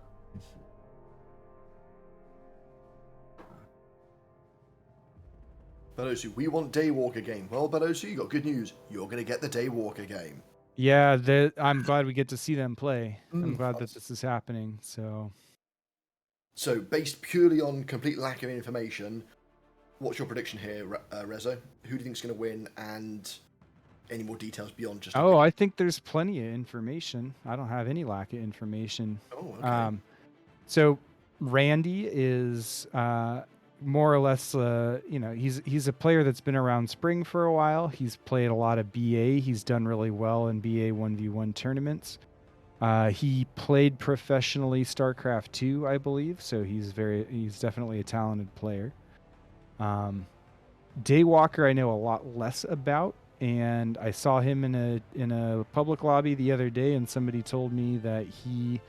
Belosu, we want Daywalker game. Well, Belosu, you got good news. You're going to get the Daywalker game. Yeah, I'm glad we get to see them play. I'm glad that this is happening. So, based purely on complete lack of information, what's your prediction here, Rezo? Who do you think is going to win, and any more details beyond just... I think there's plenty of information. I don't have any lack of information. Oh, okay. So Randy is more or less, he's a player that's been around Spring for a while. He's played a lot of BA. He's done really well in BA 1v1 tournaments. He played professionally StarCraft 2, I believe, so he's definitely a talented player. Daywalker I know a lot less about, and I saw him in a public lobby the other day, and somebody told me that he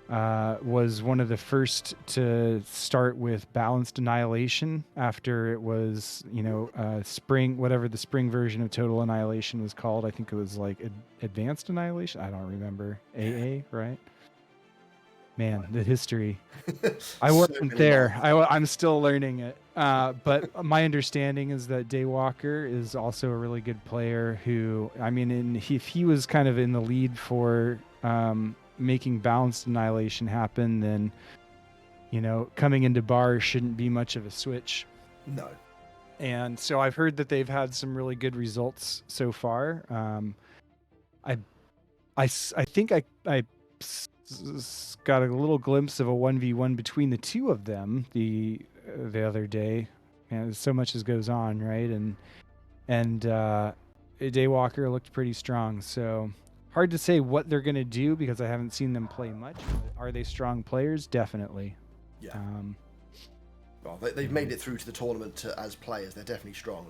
was one of the first to start with balanced annihilation after it was, spring, whatever the spring version of total annihilation was called. I think it was like advanced annihilation. I don't remember. AA, right? Man, the history. I wasn't there. I'm still learning it. But my understanding is that Daywalker is also a really good player who, if he was kind of in the lead for making balanced annihilation happen, then, coming into bar shouldn't be much of a switch. No. And so I've heard that they've had some really good results so far. I think I got a little glimpse of a 1v1 between the two of them the other day. And so much as goes on, right? And Daywalker looked pretty strong. So hard to say what they're going to do because I haven't seen them play much. But are they strong players? Definitely. Yeah. Well, they've made it through to the tournament as players. They're definitely strong.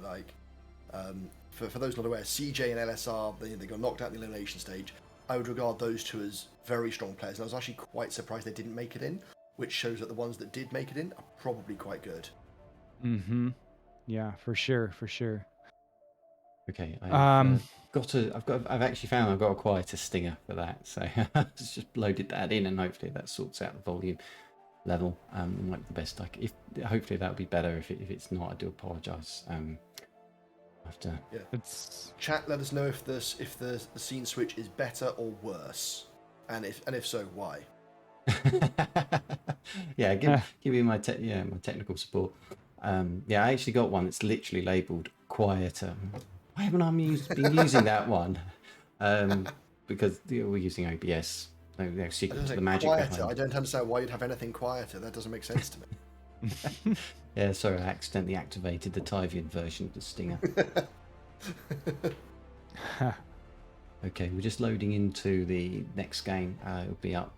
For those not aware, CJ and LSR, they got knocked out in the elimination stage. I would regard those two as very strong players, and I was actually quite surprised they didn't make it in, which shows that the ones that did make it in are probably quite good. Mm-hmm. Yeah, for sure. Okay, I've actually found I've got a quieter stinger for that, so I've just loaded that in, and hopefully that sorts out the volume level. Might be the best hopefully that'll be better. If it's not, I do apologise. After It's chat, let us know if the scene switch is better or worse, and if so, why. Yeah, give me my technical support. Yeah, I actually got one that's literally labelled quieter. Why haven't I been using that one? Because we're using OBS. No secret to the magic quieter. behind. I don't understand why you'd have anything quieter. That doesn't make sense to me. Yeah, sorry, I accidentally activated the Teifion version of the stinger. Okay, we're just loading into the next game. It'll be up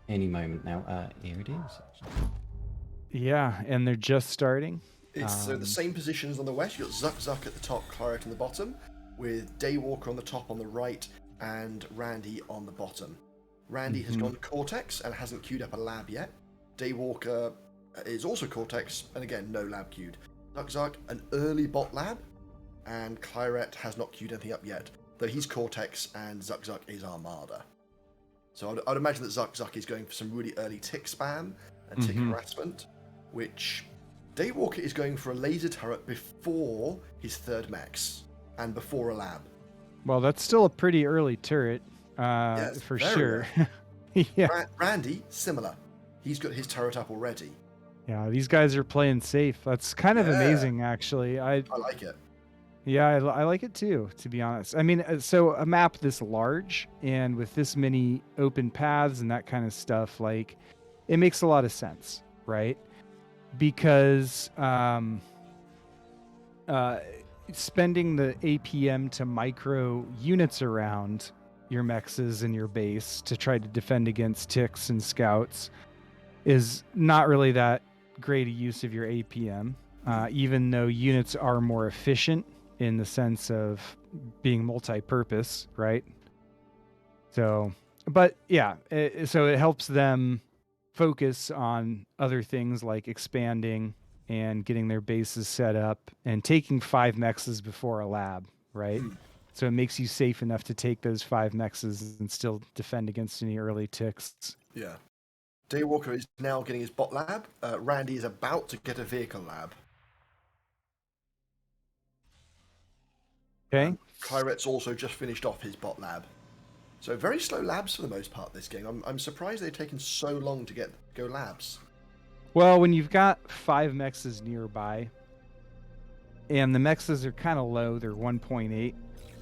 any moment now. Here it is. Yeah, and they're just starting. It's the same positions on the west. You've got Zuck at the top, Claret on the bottom, with Daywalker on the top on the right, and Randy on the bottom. Randy has gone Cortex and hasn't queued up a lab yet. Daywalker is also Cortex, and again, no lab queued. Zuck, an early bot lab, and Claret has not queued anything up yet, though he's Cortex and Zuck is Armada. So I'd imagine that Zuck is going for some really early tick spam and tick harassment, which Daywalker is going for a laser turret before his third mechs and before a lab. Well, that's still a pretty early turret, for sure. Yeah. Randy, similar. He's got his turret up already. Yeah, these guys are playing safe. That's kind of amazing, actually. I like it. Yeah, I like it too, to be honest. I mean, so a map this large and with this many open paths and that kind of stuff, like, it makes a lot of sense, right? Because spending the APM to micro units around your mexes and your base to try to defend against ticks and scouts is not really that great a use of your APM, even though units are more efficient in the sense of being multi-purpose, right? So, but yeah, so it helps them focus on other things like expanding and getting their bases set up and taking 5 mexes before a lab, right? So it makes you safe enough to take those 5 mexes and still defend against any early ticks. Yeah. Daywalker is now getting his bot lab. Randy is about to get a vehicle lab. Okay. Claret's also just finished off his bot lab. So very slow labs for the most part this game. I'm surprised they've taken so long to go labs. Well, when you've got 5 mexes nearby, and the mexes are kind of low, they're 1.8,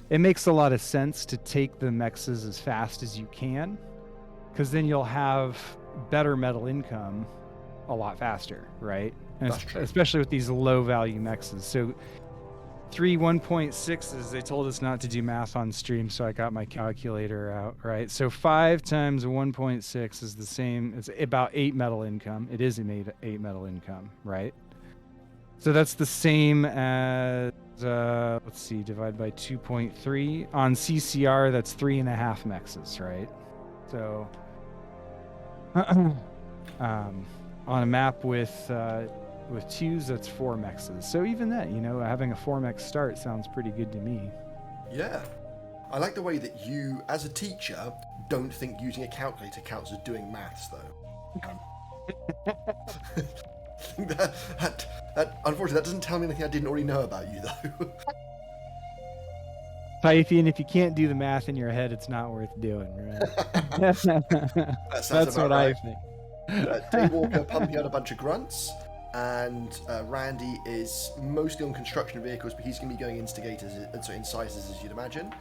it makes a lot of sense to take the mexes as fast as you can, because then you'll have better metal income a lot faster, right? And That's true. Especially with these low value mexes. So 3 1.6s, they told us not to do math on stream, so I got my calculator out, right? So 5 times 1.6 is the same, it's about 8 metal income. It is 8 metal income, right? So that's the same as, let's see, divide by 2.3. On CCR, that's 3.5 mexes, right? So on a map with 2s, that's 4 mexes. So even that, having a 4 mex start sounds pretty good to me. Yeah. I like the way that you, as a teacher, don't think using a calculator counts as doing maths, though. that unfortunately, that doesn't tell me anything I didn't already know about you, though. Teifion, if you can't do the math in your head, it's not worth doing, right? That's what right. I think. Daywalker pumping out a bunch of grunts, and Randy is mostly on construction vehicles, but he's going to be going instigators and so incisors, as you'd imagine.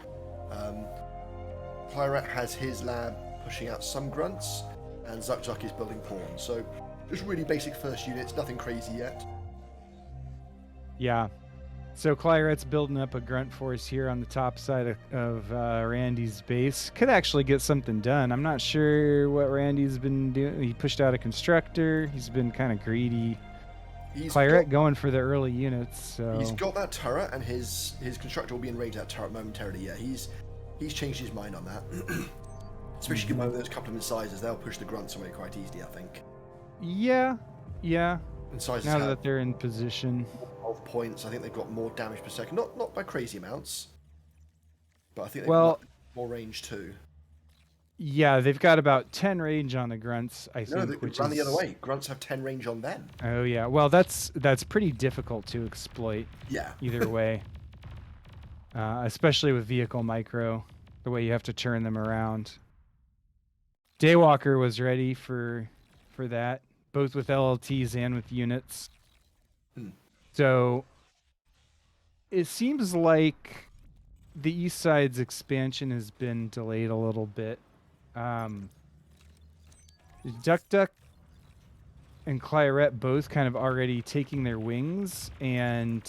Claret has his lab pushing out some grunts, and Zuck is building pawns. So just really basic first units, nothing crazy yet. Yeah. So Claret's building up a grunt force here on the top side of Randy's base. Could actually get something done. I'm not sure what Randy's been doing. He pushed out a constructor. He's been kind of greedy. Claret going for the early units. So he's got that turret, and his constructor will be in range of that turret momentarily. Yeah, he's changed his mind on that. Especially given those couple of incisors, they'll push the grunts away quite easily, I think. Yeah. Incisors Now that they're in position. 12 points. I think they've got more damage per second. Not by crazy amounts, but I think they've got more range too. Yeah, they've got about 10 range on the grunts, I think. Which ran the other way. Grunts have 10 range on them. Oh yeah, well that's pretty difficult to exploit. Yeah. Either way, especially with vehicle micro, the way you have to turn them around. Daywalker was ready for that, both with LLTs and with units. So it seems like the east side's expansion has been delayed a little bit. Duck and Claret both kind of already taking their wings, and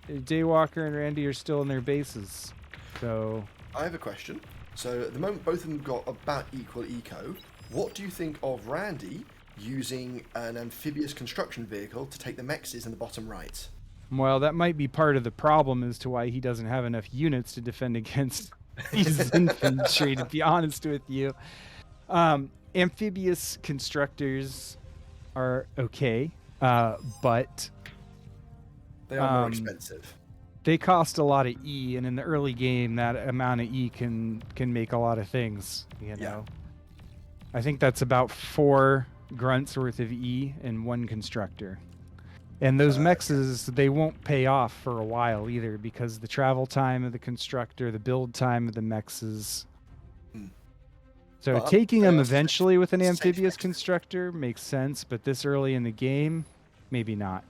Daywalker and Randy are still in their bases. So I have a question. So at the moment, both of them got about equal eco. What do you think of Randy using an amphibious construction vehicle to take the mexes in the bottom right? Well, that might be part of the problem as to why he doesn't have enough units to defend against these infantry, to be honest with you. Amphibious constructors are okay, but they are more expensive. They cost a lot of E, and in the early game, that amount of E can make a lot of things. You know, I think that's about 4 grunts worth of E in one constructor. And those mexes, they won't pay off for a while either, because the travel time of the constructor, the build time of the mexes. So taking them eventually with an amphibious constructor makes sense, but this early in the game, maybe not.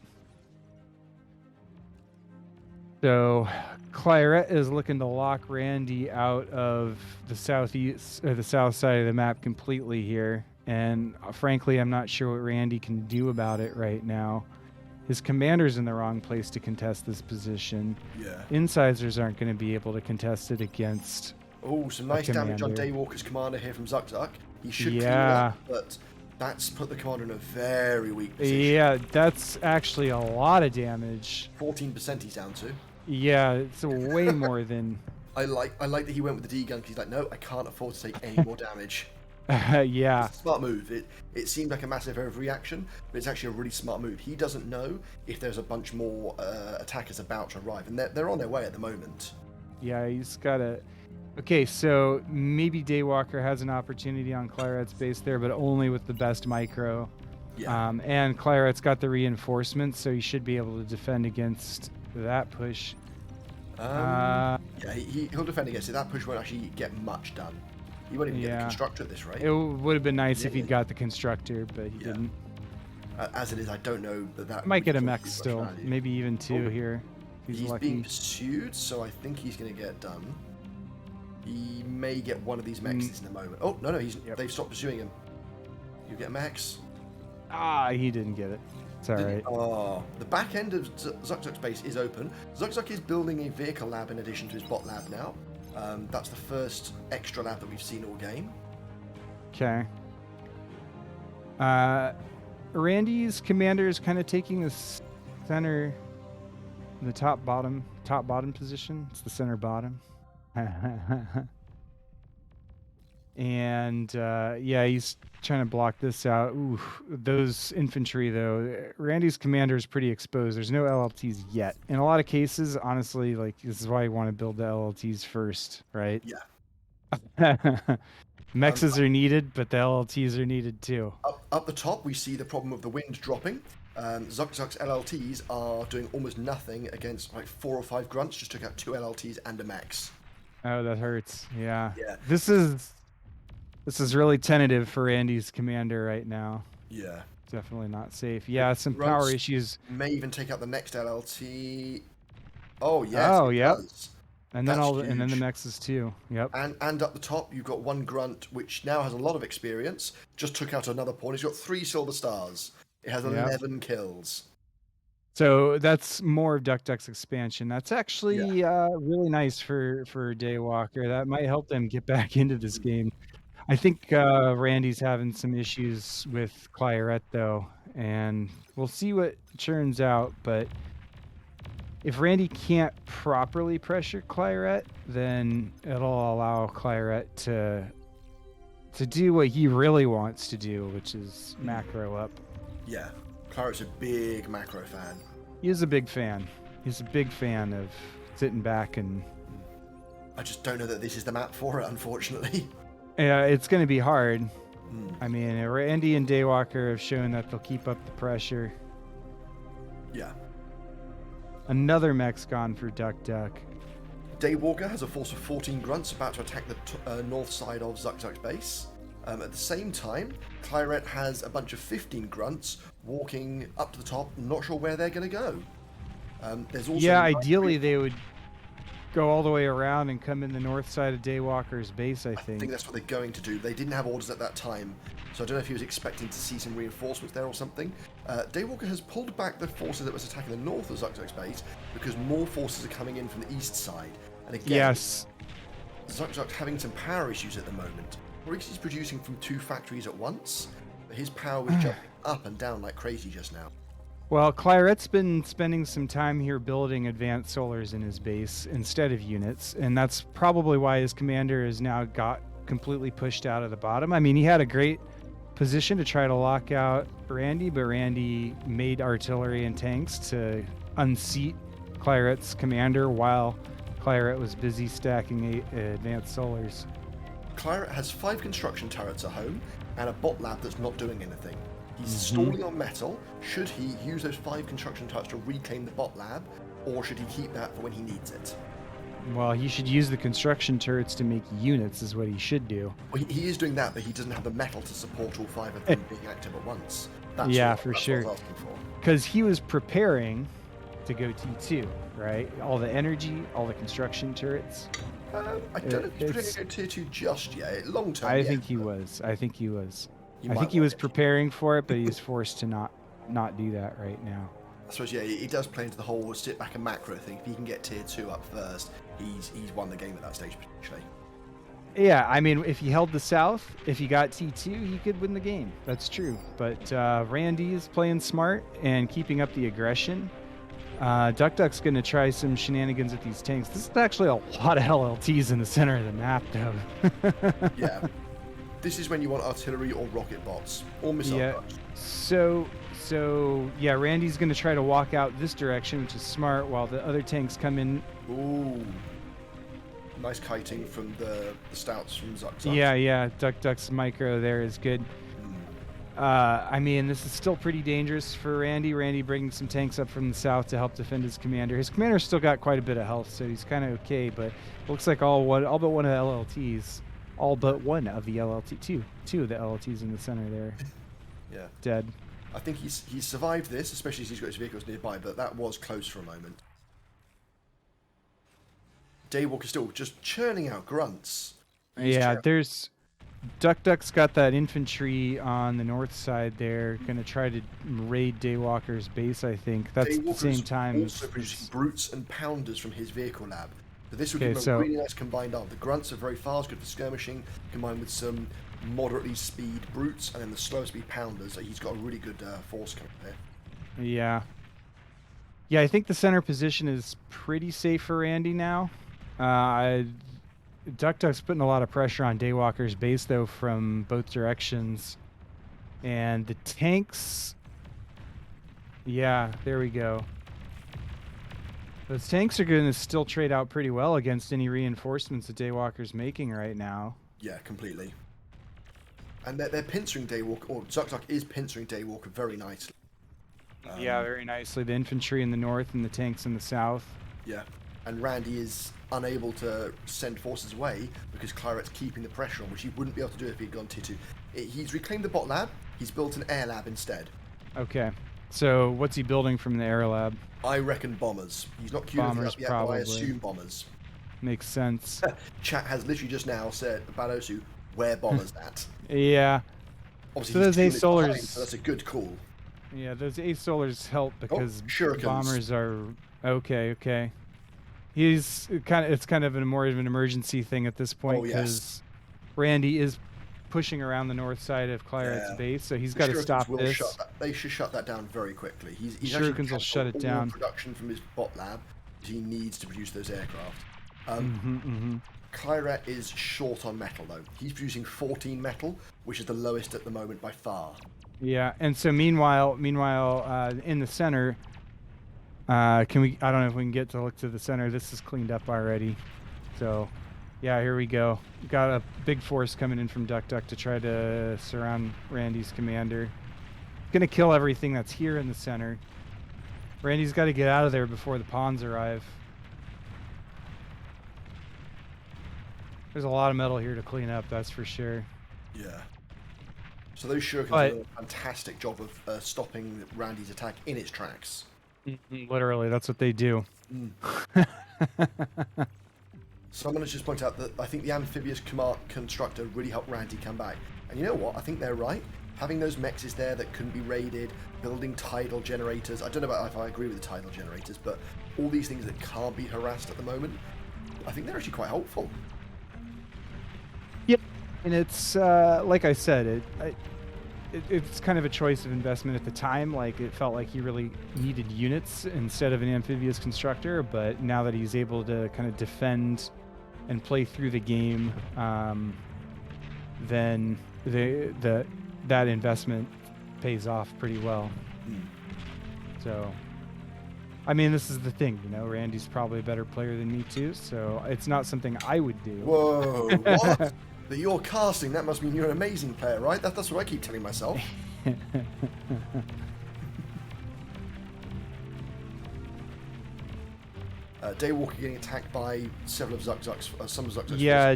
So Claret is looking to lock Randy out of the southeast or the south side of the map completely here. And frankly, I'm not sure what Randy can do about it right now. His commander's in the wrong place to contest this position. Yeah. Incisors aren't going to be able to contest it against. Oh, some nice damage on Daywalker's commander here from Zechris. He should clean it up, but that's put the commander in a very weak position. Yeah, that's actually a lot of damage. 14% he's down to. Yeah, it's way more than... I like that he went with the D-gun, because he's like, no, I can't afford to take any more damage. Yeah. It's a smart move. It seemed like a massive overreaction, but it's actually a really smart move. He doesn't know if there's a bunch more attackers about to arrive, and they're on their way at the moment. Yeah, he's got a... Okay, so maybe Daywalker has an opportunity on Claret's base there, but only with the best micro. Yeah. And Claret's got the reinforcements, so he should be able to defend against that push. Yeah, he'll defend against it. That push won't actually get much done. He won't even get the constructor at this rate. It would have been nice if he'd got the constructor, but he didn't. As it is, I don't know that might get a mech still, maybe even 2 here. He's being pursued, so I think he's going to get done. He may get one of these mechs in a moment. Oh, no, they've stopped pursuing him. You get mechs. He didn't get it. It's alright. Oh, the back end of Zechris' base is open. Zechris is building a vehicle lab in addition to his bot lab now. That's the first extra lab that we've seen all game. Okay. Randy's commander is kind of taking the center, the top bottom position. It's the center bottom. And he's trying to block this out. Ooh, those infantry though. Randy's commander is pretty exposed. There's no LLTs yet. In a lot of cases, honestly, like this is why you want to build the LLTs first, right? Yeah. Mexes are needed, but the LLTs are needed too. Up the top, we see the problem of the wind dropping. Zechris' LLTs are doing almost nothing against like 4 or 5 grunts. Just took out 2 LLTs and a mex. Oh, that hurts. Yeah. This is really tentative for Randy's commander right now. Yeah. Definitely not safe. Yeah, some power issues. May even take out the next LLT. Oh, yes. Oh, yep. And then and then the mexes too. Yep. And up the top, you've got 1 grunt, which now has a lot of experience. Just took out another pawn. He's got 3 silver stars. It has 11 kills. So that's more of Duck's expansion. That's actually really nice for Daywalker. That might help them get back into this game. I think Randy's having some issues with Claret though, and we'll see what turns out. But if Randy can't properly pressure Claret, then it'll allow Claret to do what he really wants to do, which is macro up. Yeah, Claret's a big macro fan. He is a big fan. He's a big fan of sitting back and... I just don't know that this is the map for it, unfortunately. Yeah, it's going to be hard. I mean, Randy and Daywalker have shown that they'll keep up the pressure. Yeah. Another mech's gone for Duck. Daywalker has a force of 14 grunts about to attack the north side of Zechris' base. At the same time, Claret has a bunch of 15 grunts walking up to the top, not sure where they're going to go. There's also ideally they would go all the way around and come in the north side of Daywalker's base, I think. I think that's what they're going to do. They didn't have orders at that time, so I don't know if he was expecting to see some reinforcements there or something. Daywalker has pulled back the forces that was attacking the north of Zechris' base because more forces are coming in from the east side. And again, yes, Zechris having some power issues at the moment. Horus is producing from 2 factories at once, but his power was jumping up and down like crazy just now. Well, Claret's been spending some time here building advanced solars in his base instead of units, and that's probably why his commander has now got completely pushed out of the bottom. I mean, he had a great position to try to lock out Randy, but Randy made artillery and tanks to unseat Claret's commander while Claret was busy stacking advanced solars. Claret has 5 construction turrets at home and a bot lab that's not doing anything. He's stalling on metal. Should he use those 5 construction turrets to reclaim the bot lab, or should he keep that for when he needs it? Well, he should use the construction turrets to make units, is what he should do. Well, he is doing that, but he doesn't have the metal to support all 5 of them being active at once. That's for sure. What I was asking for. Because he was preparing to go T2, right? All the energy, all the construction turrets. I don't know if he's predicting to go tier 2 just yet. Long term, I think he was. I think he was preparing for it, but he's forced to not do that right now. I suppose, yeah, he does play into the whole sit back and macro thing. If he can get tier 2 up first, he's won the game at that stage, potentially. Yeah, I mean, if he held the South, if he got T2, he could win the game. That's true. But Randy is playing smart and keeping up the aggression. Duck's going to try some shenanigans with these tanks. This is actually a lot of LLTs in the center of the map, though. Yeah. This is when you want artillery or rocket bots or missile bots. So yeah, Randy's going to try to walk out this direction, which is smart, while the other tanks come in. Ooh. Nice kiting from the stouts from Zechris. Yeah. Duck's micro there is good. I mean, this is still pretty dangerous for Randy. Randy bringing some tanks up from the south to help defend his commander. His commander's still got quite a bit of health, so he's kind of okay, but it looks like all but one of the LLTs. All but one of the LLT, two of the LLTs in the center there. Yeah. Dead. I think he's survived this, especially as he's got his vehicles nearby, but that was close for a moment. Daywalker still just churning out grunts. There's... Duck's got that infantry on the north side there, going to try to raid Daywalker's base, I think. That's at the same time... also producing brutes and pounders from his vehicle lab. So this would be a really nice combined arm. The grunts are very fast, good for skirmishing, combined with some moderately speed brutes, and then the slower speed pounders. So he's got a really good force coming there. Yeah, I think the center position is pretty safe for Randy now. Duck's putting a lot of pressure on Daywalker's base, though, from both directions. And the tanks... Yeah, there we go. Those tanks are going to still trade out pretty well against any reinforcements that Daywalker's making right now. Yeah, completely. And they're pincering Daywalker, or Zechris is pincering Daywalker very nicely. Yeah, very nicely. The infantry in the north and the tanks in the south. Yeah, and Randy is unable to send forces away because Claret's keeping the pressure on, which he wouldn't be able to do if he'd gone tier 2. He's reclaimed the bot lab. He's built an air lab instead. Okay. So what's he building from the air lab? I reckon bombers. He's not queued anything up yet, but I assume bombers. Makes sense. Chat has literally just now said, Balosu, where bombers at? Yeah. Obviously, so those ace solars. Behind, so that's a good call. Yeah, those ace solars help because bombers are okay. It's kind of more of an emergency thing at this point because Randy is pushing around the north side of Claret's Yeah. base, so he's The got to Shurikens stop will this. shut that. They should shut that down very quickly. He's Shurikens actually will shut it cancelled down. all production from his bot lab. He needs to produce those aircraft. Claret is short on metal though. He's producing 14 metal, which is the lowest at the moment by far. Yeah, and so meanwhile, in the center, can we? I don't know if we can get to look to the center. This is cleaned up already. So, yeah, here we go. Got a big force coming in from Duck to try to surround Randy's commander. Gonna kill everything that's here in the center. Randy's got to get out of there before the pawns arrive. There's a lot of metal here to clean up, that's for sure. Yeah. So those Shurikens are doing a fantastic job of stopping Randy's attack in its tracks. Literally, that's what they do. So I'm going to just point out that I think the amphibious command constructor really helped Randy come back. And you know what? I think they're right. Having those mexes there that couldn't be raided, building tidal generators. I don't know about if I agree with the tidal generators, but all these things that can't be harassed at the moment, I think they're actually quite helpful. Yep, and it's like I said, it's kind of a choice of investment at the time. Like it felt like he really needed units instead of an amphibious constructor, but now that he's able to kind of defend and play through the game, then that investment pays off pretty well. So, I mean, this is the thing, you know, Randy's probably a better player than me too, so it's not something I would do. Whoa, what? But you're casting, that must mean you're an amazing player, right? That's what I keep telling myself. Daywalker getting attacked by several of Zuk-Zuk's, some Zuk-Zuk's. Yeah,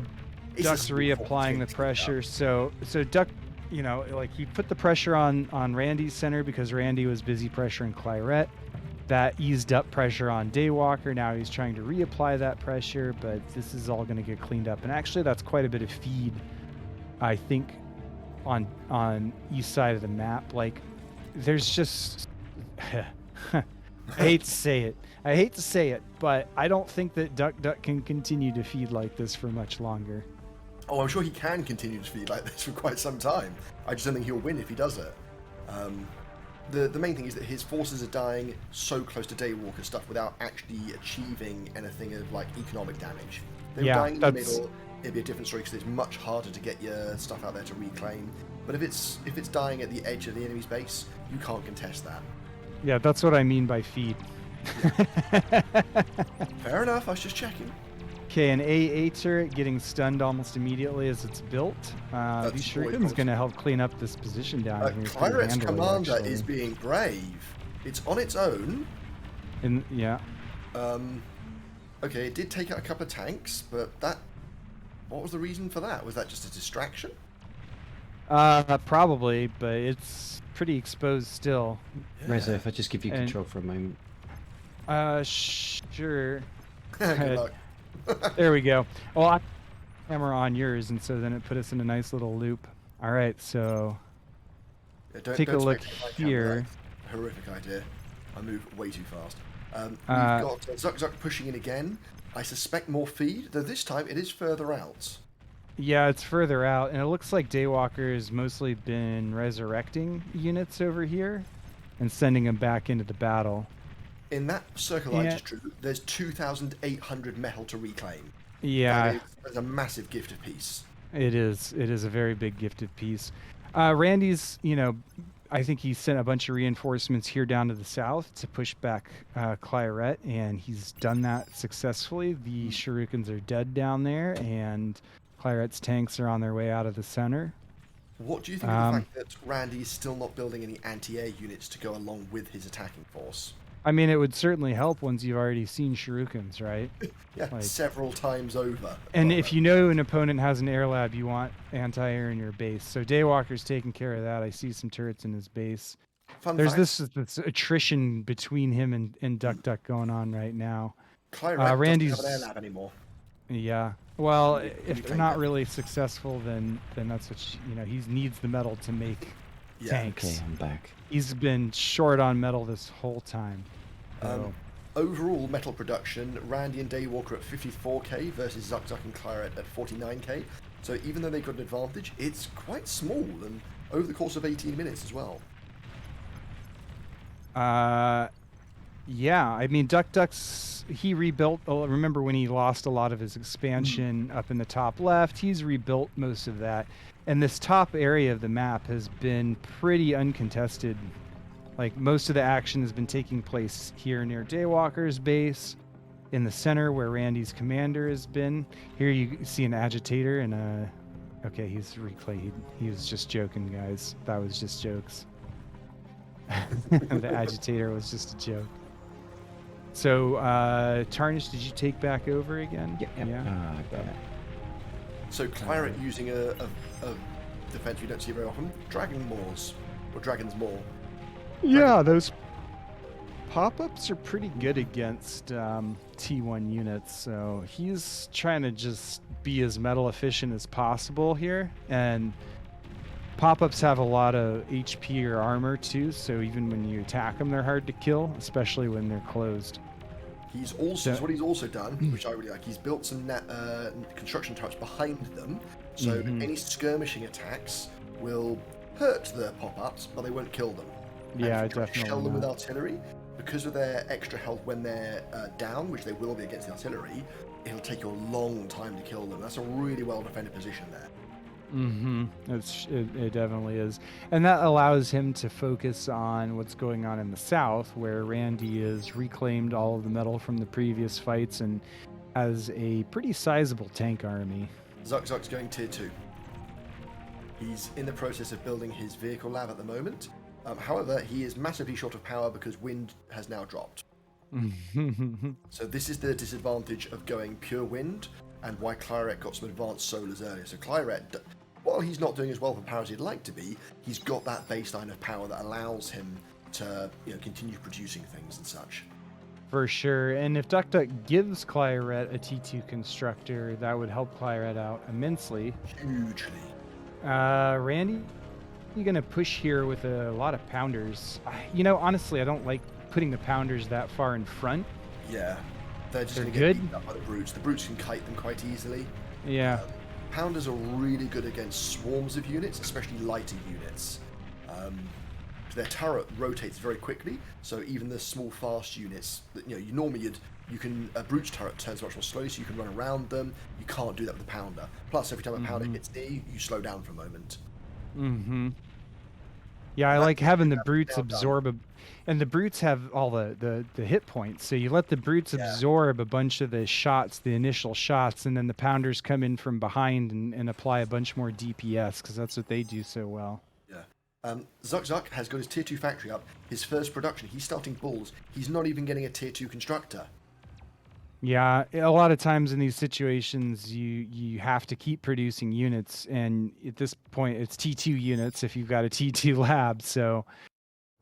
Duck's reapplying the pressure. So Duck, you know, like he put the pressure on Randy's center because Randy was busy pressuring Claret. That eased up pressure on Daywalker. Now he's trying to reapply that pressure, but this is all going to get cleaned up. And actually, that's quite a bit of feed, I think, on east side of the map. Like, there's just... I hate to say it, but I don't think that Duck can continue to feed like this for much longer. Oh, I'm sure he can continue to feed like this for quite some time. I just don't think he'll win if he does it. The main thing is that his forces are dying so close to Daywalker stuff without actually achieving anything of like economic damage. They were dying in the middle, it'd be a different story because it's much harder to get your stuff out there to reclaim. But if it's dying at the edge of the enemy's base, you can't contest that. Yeah, that's what I mean by feed. Fair enough, I was just checking. Okay, an AA turret getting stunned almost immediately as it's built. These Shuriken's going to help clean up this position down here. Claret's commander is being brave. It's on its own. Yeah. Okay, it did take out a couple of tanks, but what was the reason for that? Was that just a distraction? Probably, but it's pretty exposed still. Yeah. Rezo, if I just give you control for a moment. Sure. Good luck. There we go. Well, I camera on yours, and so then it put us in a nice little loop. All right, so take a look here. Horrific idea. I move way too fast. We've got Zuk-Zuk pushing in again. I suspect more feed, though this time it is further out. Yeah, it's further out, and it looks like Daywalker has mostly been resurrecting units over here and sending them back into the battle. In that circle I just drew, there's 2,800 metal to reclaim. Yeah. That's a massive gift of peace. It is. It is a very big gift of peace. Randy's, you know, I think he sent a bunch of reinforcements here down to the south to push back Claret, and he's done that successfully. The Shurikens are dead down there, and Claret's tanks are on their way out of the center. What do you think of the fact that Randy is still not building any anti-air units to go along with his attacking force? I mean, it would certainly help once you've already seen Shurikens, right? Yeah, like, several times over. And if you know an opponent has an air lab, you want anti-air in your base. So Daywalker's taking care of that. I see some turrets in his base. There's this attrition between him and Duck going on right now. Randy's doesn't have an air lab anymore. Yeah. Well, if they're not really successful, then that's what he needs the metal to make tanks. Okay, I'm back. He's been short on metal this whole time. So. Overall metal production, Randy and Daywalker at 54k versus Zuk-Zuk and Claret at 49k. So even though they've got an advantage, it's quite small, and over the course of 18 minutes as well. Yeah, I mean, Duck's, he rebuilt, remember when he lost a lot of his expansion up in the top left, he's rebuilt most of that. And this top area of the map has been pretty uncontested. Like, most of the action has been taking place here near Daywalker's base, in the center where Randy's commander has been. Here you see an agitator and okay, he's replayed. He was just joking, guys. That was just jokes. The agitator was just a joke. So, Tarnished, did you take back over again? Yeah. I got it. So Claret using a defense we don't see very often, Dragon Maws, or Dragon's Maw. Yeah, those pop-ups are pretty good against T1 units, so he's trying to just be as metal efficient as possible here, and pop-ups have a lot of HP or armor too, so even when you attack them, they're hard to kill, especially when they're closed. He's also, what he's also done, which I really like, he's built some construction turrets behind them, so any skirmishing attacks will hurt the pop-ups, but they won't kill them. Yeah, and if you definitely. shell them with artillery, because of their extra health when they're down, which they will be against the artillery, it'll take you a long time to kill them. That's a really well defended position there. It definitely is, and that allows him to focus on what's going on in the south, where Randy has reclaimed all of the metal from the previous fights and has a pretty sizable tank army. Zuck's going tier 2. He's in the process of building his vehicle lab at the moment. However, he is massively short of power because wind has now dropped. So this is the disadvantage of going pure wind, and why Claret got some advanced solars earlier. So Claret, while he's not doing as well for power as he'd like to be, he's got that baseline of power that allows him to continue producing things and such. For sure, and if Duck gives Claret a T2 constructor, that would help Claret out immensely. Hugely. Randy, you're gonna push here with a lot of pounders. Honestly, I don't like putting the pounders that far in front. Yeah, they're just going to get beaten up by the brutes. The brutes can kite them quite easily. Yeah. Pounders are really good against swarms of units, especially lighter units. Their turret rotates very quickly, so even the small fast units that a brute's turret turns much more slowly, so you can run around them. You can't do that with a pounder. Plus, every time a pounder hits knee, you slow down for a moment. Yeah, I like having the brutes absorb and the brutes have all the hit points, so you let the brutes absorb a bunch of the shots, the initial shots, and then the pounders come in from behind and apply a bunch more DPS, because that's what they do so well. Yeah. Zuck has got his tier 2 factory up, his first production, he's starting bulls, he's not even getting a tier 2 constructor. Yeah, a lot of times in these situations, you have to keep producing units, and at this point, it's T2 units if you've got a T2 lab, so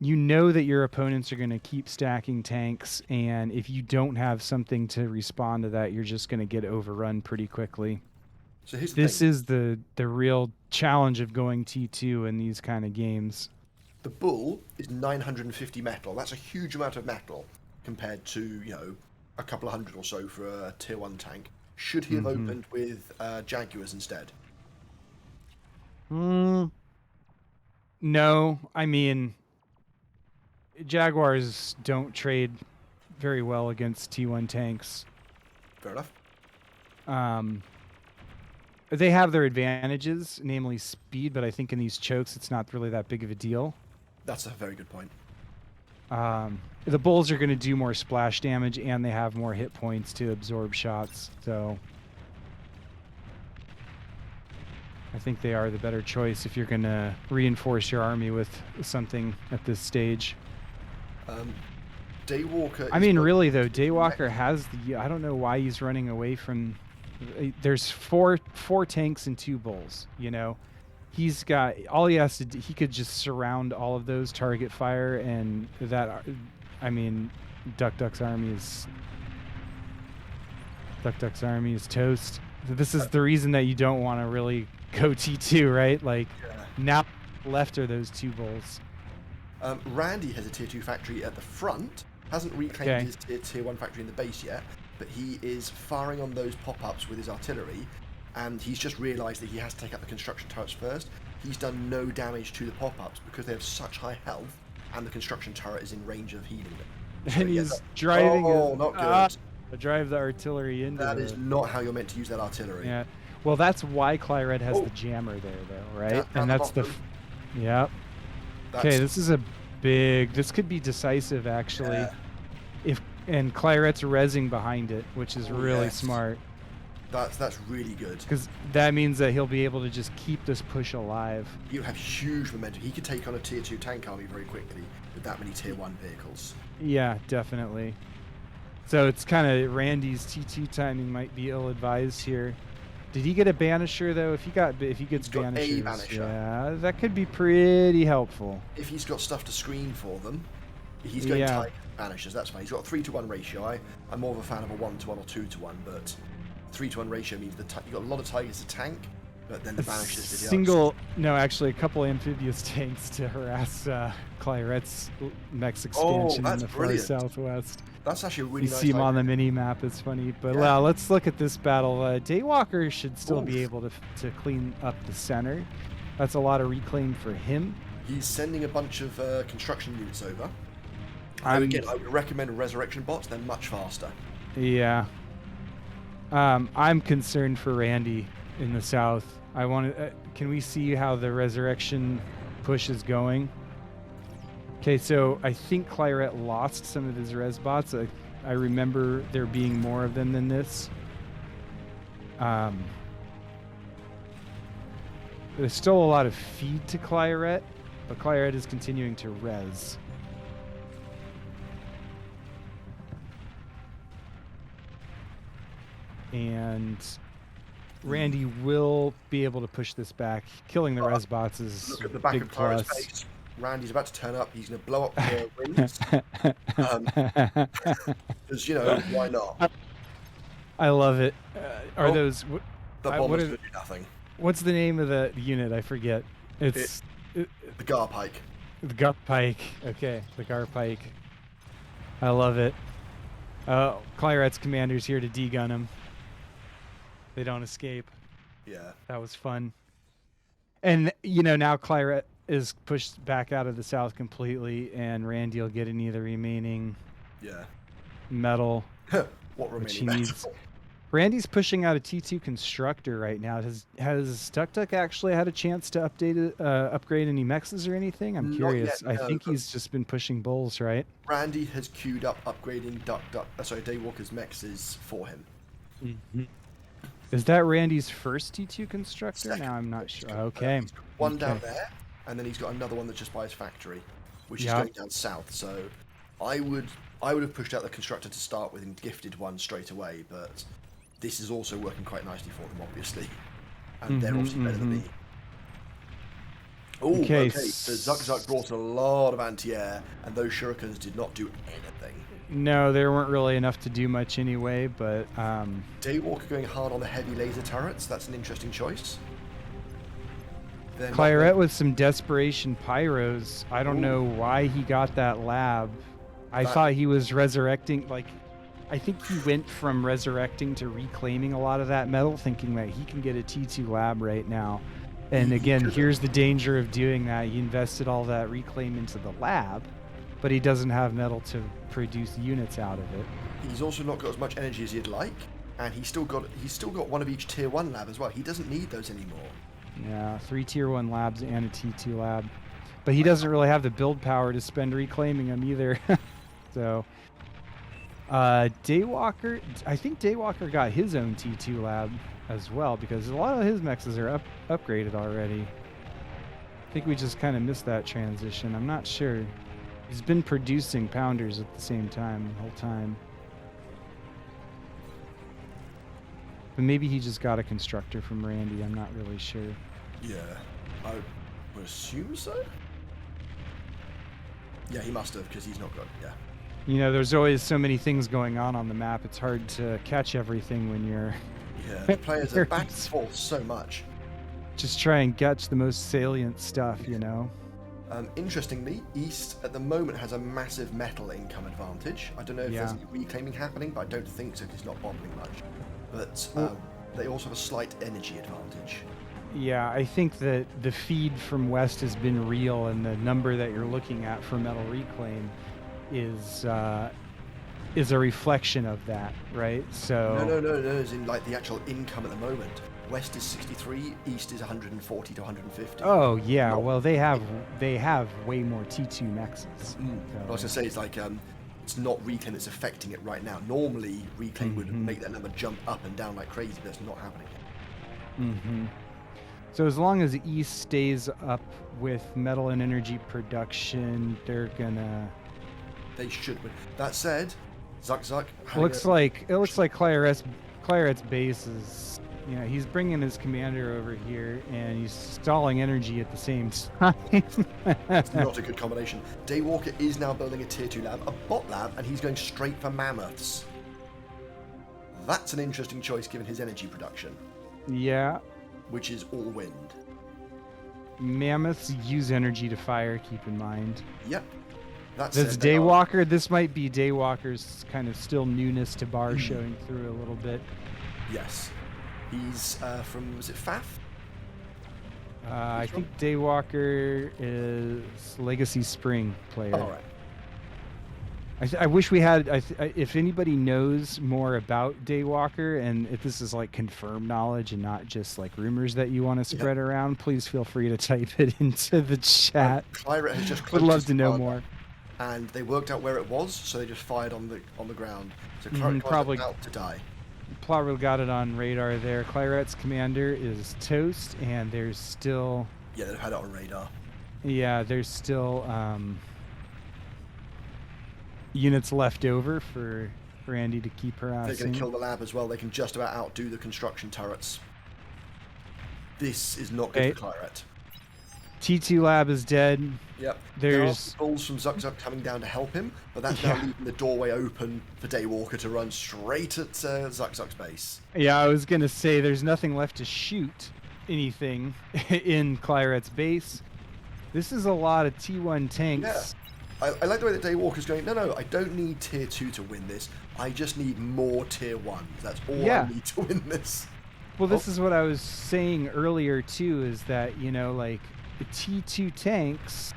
you know that your opponents are going to keep stacking tanks, and if you don't have something to respond to that, you're just going to get overrun pretty quickly. So here's this is the real challenge of going T2 in these kind of games. The bull is 950 metal. That's a huge amount of metal compared to, a couple of hundred or so for a tier 1 tank. Should he have opened with Jaguars instead? No, I mean, Jaguars don't trade very well against T1 tanks. Fair enough. They have their advantages, namely speed, but I think in these chokes it's not really that big of a deal. That's a very good point. The bulls are going to do more splash damage, and they have more hit points to absorb shots, so I think they are the better choice if you're going to reinforce your army with something at this stage. Daywalker. I mean, really though, Daywalker has the. I don't know why he's running away from. There's four tanks and 2 bulls. He's got all he has to do. He could just surround all of those, target fire, and that. I mean, Duck's army is. Duck's army is toast. This is the reason that you don't want to really go T2, right? Like, now left are those 2 bulls. Randy has a tier 2 factory at the front. Hasn't reclaimed his tier 1 factory in the base yet, but he is firing on those pop-ups with his artillery, and he's just realised that he has to take out the construction turrets first. He's done no damage to the pop-ups because they have such high health, and the construction turret is in range of healing them. So, And he's driving. not good. Drive the artillery into. That is not how you're meant to use that artillery. Yeah. Well, that's why Claret has the jammer there, though, right? And that's the. Yep. Okay, this is a big. This could be decisive, actually. Yeah. And Claret's rezzing behind it, which is really smart. That's really good. Because that means that he'll be able to just keep this push alive. You have huge momentum. He could take on a tier 2 tank army very quickly with that many tier 1 vehicles. Yeah, definitely. So it's kind of Randy's T2 timing might be ill-advised here. Did he get a banisher though? If he gets banishers, yeah, that could be pretty helpful. If he's got stuff to screen for them, he's going tight banishers. That's fine. He's got a 3-to-1 ratio. I'm more of a fan of a 1-to-1 or 2-to-1, but 3-to-1 ratio means you've got a lot of tigers to tank, but then the banishers. Actually, a couple amphibious tanks to harass Claret's mech's expansion in the far southwest. That's actually a really nice. You see him on the mini map. It's funny, but let's look at this battle. Daywalker should still be able to clean up the center. That's a lot of reclaim for him. He's sending a bunch of construction units over. I would recommend resurrection bots. They're much faster. Yeah. I'm concerned for Randy in the south. I want to. Can we see how the resurrection push is going? Okay, so I think Claret lost some of his res bots. I remember there being more of them than this. There's still a lot of feed to Claret, but Claret is continuing to res. And Randy will be able to push this back. Killing the res bots is look at the back big of Claret's plus. face. Randy's about to turn up. He's going to blow up the wings. Because, why not? I love it. Are those... The bombers going to do nothing. What's the name of the unit? I forget. It's the Garpike. The Garpike. Okay, the Garpike. I love it. Claret's commander's here to degun him. They don't escape. Yeah. That was fun. And, now Claret is pushed back out of the south completely, and Randy will get any of the remaining metal. What remaining metal? Randy's pushing out a T2 constructor right now. Has Tuk actually had a chance to upgrade any mexes or anything? I'm curious. I think he's just been pushing bulls, right? Randy has queued up upgrading Daywalker's mexes for him. Mm-hmm. Is that Randy's first T2 constructor? Second. Now I'm not sure. Okay. One down there, and then he's got another one that's just by his factory, which is going down south. So I would have pushed out the constructor to start with and gifted one straight away, but this is also working quite nicely for them, obviously. And they're obviously better than me. Oh, okay. So Zuk brought a lot of anti-air, and those shurikens did not do anything. No, there weren't really enough to do much anyway, but... Daywalker going hard on the heavy laser turrets. That's an interesting choice. Claret with some desperation pyros. I don't know why he got that lab. I thought he was resurrecting, I think he went from resurrecting to reclaiming a lot of that metal, thinking that he can get a T2 lab right now. And again, here's the danger of doing that. He invested all that reclaim into the lab, but he doesn't have metal to produce units out of it. He's also not got as much energy as he'd like, and he's still got one of each tier 1 lab as well. He doesn't need those anymore. Yeah, 3 tier 1 labs and a T2 lab. But he doesn't really have the build power to spend reclaiming them either. So Daywalker, I think Daywalker got his own T2 lab as well, because a lot of his mexes are upgraded already. I think we just kind of missed that transition. I'm not sure. He's been producing pounders at the same time the whole time. But maybe he just got a constructor from Randy. I'm not really sure. Yeah, I would assume so. Yeah, he must have, because he's not got, there's always so many things going on the map. It's hard to catch everything when you're... Yeah, the players are back and forth so much. Just try and catch the most salient stuff, Interestingly, East at the moment has a massive metal income advantage. I don't know if there's any reclaiming happening, but I don't think so because he's not bombing much. But they also have a slight energy advantage. Yeah, I think that the feed from west has been real, and the number that you're looking at for metal reclaim is a reflection of that, right? So No. As in like the actual income at the moment. West is 63, east is 140 to 150. Oh yeah, Not- well they have way more T2 mexes. I was gonna say it's like it's not reclaim that's affecting it right now. Normally reclaim would make that number jump up and down like crazy, but it's not happening. So as long as the east stays up with metal and energy production, they're gonna. They should win. That said, Zuck. It looks like Claret's base is. You know, he's bringing his commander over here, and he's stalling energy at the same time. It's not a good combination. Daywalker is now building a tier 2 lab, a bot lab, and he's going straight for mammoths. That's an interesting choice given his energy production. Yeah. Which is all wind. Mammoths use energy to fire, keep in mind. Yep. That's Daywalker. This might be Daywalker's kind of still newness to Bar showing through a little bit. Yes. He's from, was it Faf? I think Daywalker is Legacy Spring player. All right. I wish we had. If anybody knows more about Daywalker, and if this is like confirmed knowledge and not just like rumors that you want to spread around, please feel free to type it into the chat. Claret has just would love to know more. And they worked out where it was, so they just fired on the ground. So Claret probably about to die. Probably got it on radar there. Claret's commander is toast, and there's still. Yeah, they've had it on radar. Yeah, there's still units left over for Andy to keep harassing. They're going to kill the lab as well. They can just about outdo the construction turrets. This is not good for Claret. T2 lab is dead. Yep. There's balls from Zuck coming down to help him, but that's now leaving the doorway open for Daywalker to run straight at Zuck's base. Yeah, I was going to say there's nothing left to shoot anything in Claret's base. This is a lot of T1 tanks. Yeah. I like the way that Daywalker's going, no, I don't need tier 2 to win this. I just need more tier 1. That's all I need to win this. Well, this is what I was saying earlier, too, is that, you know, like, the T2 tanks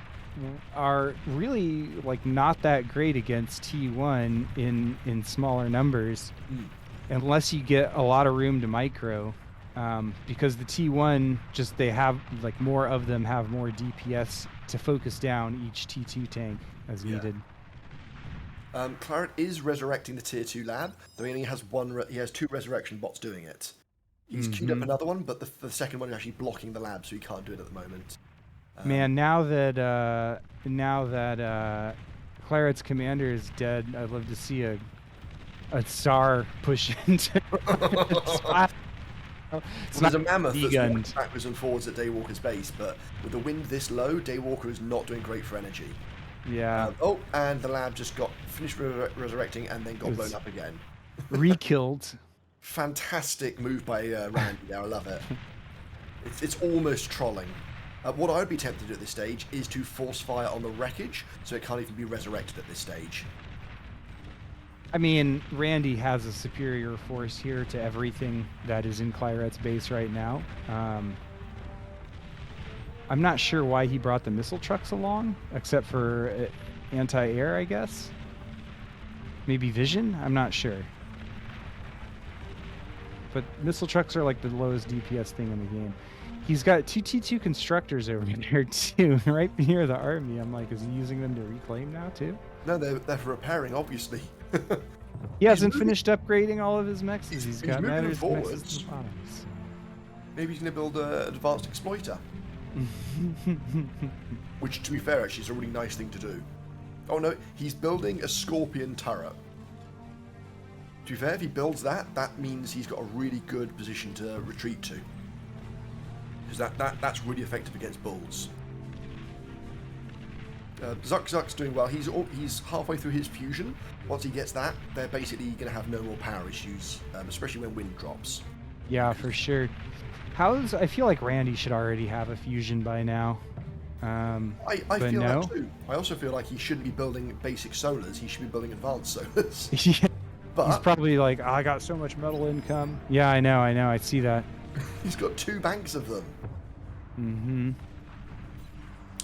are really, like, not that great against T1 in smaller numbers, unless you get a lot of room to micro. Because the T1, just they have, like, more of them have more DPS to focus down each T2 tank as needed. Claret is resurrecting the tier 2 lab, though he only has he has 2 resurrection bots doing it. He's queued up another one, but the second one is actually blocking the lab, so he can't do it at the moment. Man, now that Claret's commander is dead, I'd love to see a Tsar push into. There's a mammoth that's walking backwards and forwards at Daywalker's base, but with the wind this low, Daywalker is not doing great for energy. Yeah. And the lab just got finished resurrecting and then got blown up again. Re-killed. Fantastic move by Randy there. I love it. It's almost trolling. What I would be tempted to do at this stage is to force fire on the wreckage, so it can't even be resurrected at this stage. I mean, Randy has a superior force here to everything that is in Claret's base right now. I'm not sure why he brought the missile trucks along, except for anti-air, I guess. Maybe vision? I'm not sure. But missile trucks are like the lowest DPS thing in the game. He's got 2 T2 constructors over there too, right near the army. I'm like, is he using them to reclaim now too? No, they're for repairing, obviously. He hasn't finished upgrading all of his mexes. He's got moving forwards. forwards. And bottoms. Maybe he's going to build an advanced exploiter. Which, to be fair, actually is a really nice thing to do. Oh no, he's building a scorpion turret. To be fair, if he builds that, that means he's got a really good position to retreat to. Because that's really effective against bulls. Zuck's doing well. He's halfway through his fusion. Once he gets that, they're basically going to have no more power issues, especially when wind drops. Yeah, for sure. I feel like Randy should already have a fusion by now. I feel that too. I also feel like he shouldn't be building basic solars. He should be building advanced solars. Yeah. But he's probably like, oh, I got so much metal income. Yeah, I know, I see that. he's got 2 banks of them. Mm-hmm.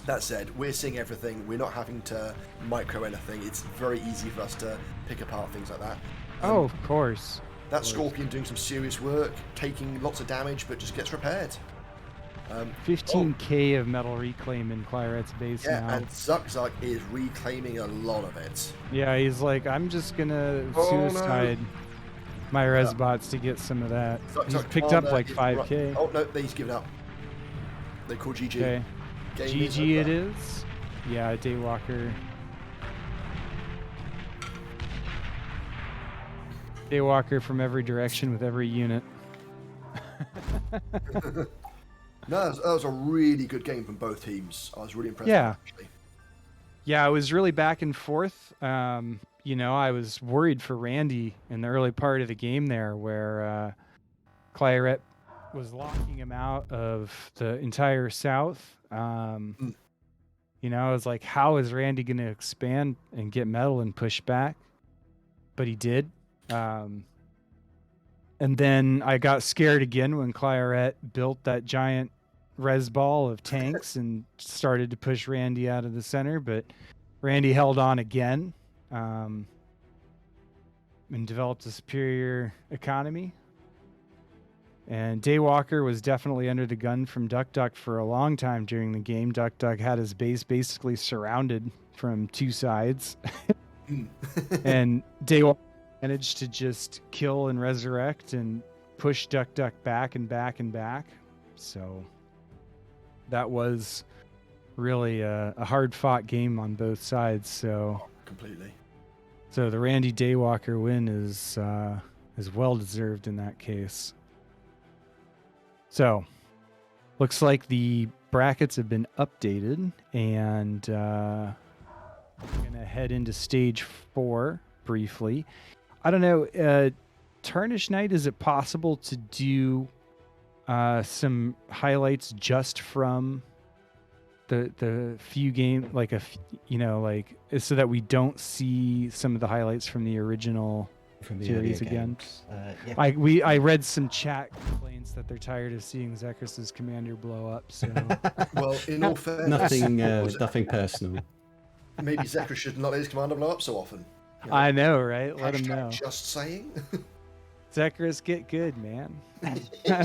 That said, we're seeing everything. We're not having to micro anything. It's very easy for us to pick apart things like that. Oh, of course. That Scorpion doing some serious work, taking lots of damage, but just gets repaired. 15k of metal reclaim in Claret's base now. Yeah, and Zuck is reclaiming a lot of it. Yeah, he's like, I'm just gonna suicide my Resbots to get some of that. He's picked up like 5k. Oh no, he's given up. They call GG. Okay. GG it is. Yeah, Daywalker. Daywalker from every direction with every unit. No, that was a really good game from both teams. I was really impressed. Yeah. With actually. Yeah, it was really back and forth. You know, I was worried for Randy in the early part of the game there where Claret was locking him out of the entire south. You know, I was like, how is Randy going to expand and get metal and push back? But he did. And then I got scared again when Claret built that giant res ball of tanks and started to push Randy out of the center. But Randy held on again and developed a superior economy. And Daywalker was definitely under the gun from Duck for a long time during the game. Duck had his base basically surrounded from 2 sides. And Daywalker managed to just kill and resurrect and push Duck back and back and back. So that was really a hard-fought game on both sides. So completely. So the Randy Daywalker win is well-deserved in that case. So, looks like the brackets have been updated, and we're going to head into stage 4 briefly. I don't know, Tarnished Knight, is it possible to do some highlights just from the few game, like so that we don't see some of the highlights from the original series again? Yeah. I read some chat complaints that they're tired of seeing Zechris' commander blow up. So well, in all fairness, nothing personal. Maybe Zechris should not let his commander blow up so often. You know? I know, right? Let him know. Just saying. Zechris, get good, man. Yeah,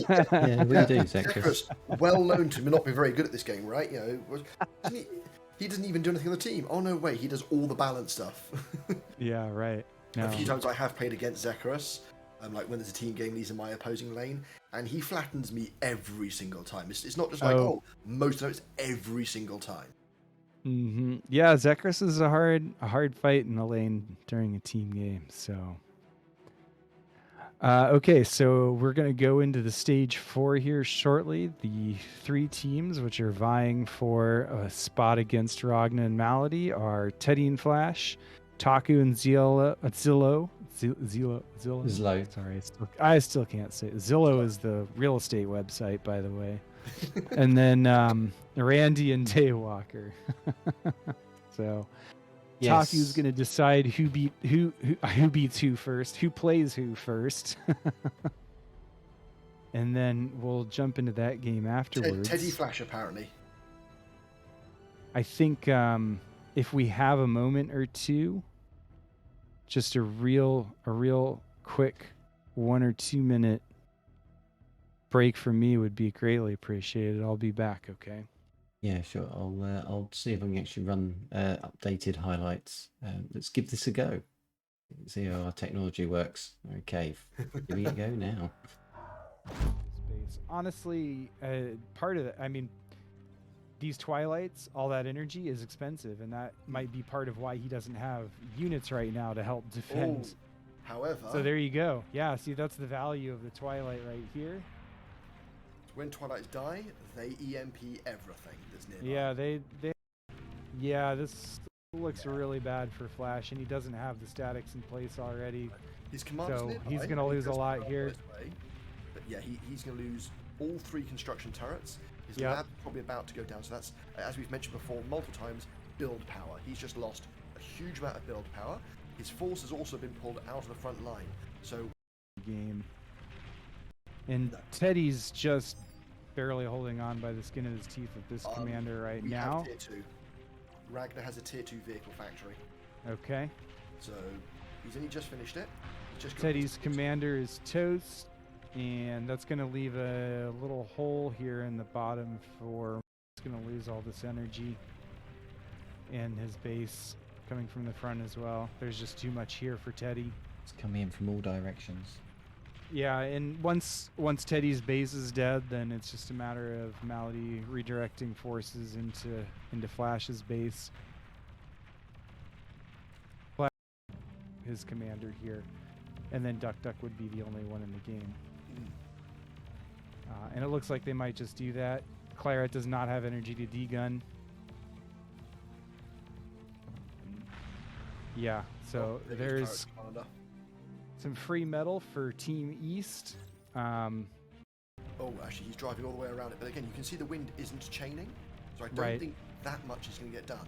we do, Zechris. Well known to not be very good at this game, right? You know, he doesn't even do anything on the team. Oh no, wait, he does all the balance stuff. Yeah, right. No. A few times I have played against Zechris, like when there's a team game and he's in my opposing lane, and he flattens me every single time. It's not just like, most of it's every single time. Mm-hmm. Yeah, Zechris is a hard fight in the lane during a team game. So, okay, so we're gonna go into the stage 4 here shortly. The 3 teams which are vying for a spot against Ragnar and Malady are Teddy and Flash, Taku and Zillow. Sorry, I still can't say it. Zillow is the real estate website, by the way. And then Randy and Daywalker. So yes. Taku's going to decide who beats who first, who plays who first. And then we'll jump into that game afterwards. Teddy Flash, apparently. I think if we have a moment or two, just a real quick 1 or 2 minute break for me would be greatly appreciated. I'll be back, okay? Yeah, sure. I'll see if I can actually run updated highlights. Let's give this a go. See how our technology works. Okay, giving it a go now. Space. Honestly, part of it, I mean, these Twilights, all that energy is expensive, and that might be part of why he doesn't have units right now to help defend. Ooh. However... So there you go. Yeah, see, that's the value of the Twilight right here. When Twilights die, they EMP everything that's nearby. Yeah, Yeah, this looks really bad for Flash, and he doesn't have the statics in place already. His commander's so nearby. He's going to lose a lot here. But yeah, he's going to lose all 3 construction turrets. His lab's probably about to go down. So that's, as we've mentioned before multiple times, build power. He's just lost a huge amount of build power. His force has also been pulled out of the front line. So game. And Teddy's just barely holding on by the skin of his teeth with this commander right we now. have tier 2. Ragnar has a tier 2 vehicle factory. Okay. So he's only just finished it. Teddy's commander is toast, and that's going to leave a little hole here in the bottom for. It's going to lose all this energy and his base coming from the front as well. There's just too much here for Teddy. It's coming in from all directions. Yeah, and once Teddy's base is dead, then it's just a matter of Malady redirecting forces into Flash's base. Flash, his commander here, and then Duck would be the only one in the game. And it looks like they might just do that. Claret does not have energy to degun. Yeah, so there's some free metal for Team East. Oh, actually, he's driving all the way around it. But again, you can see the wind isn't chaining. So I don't think that much is going to get done.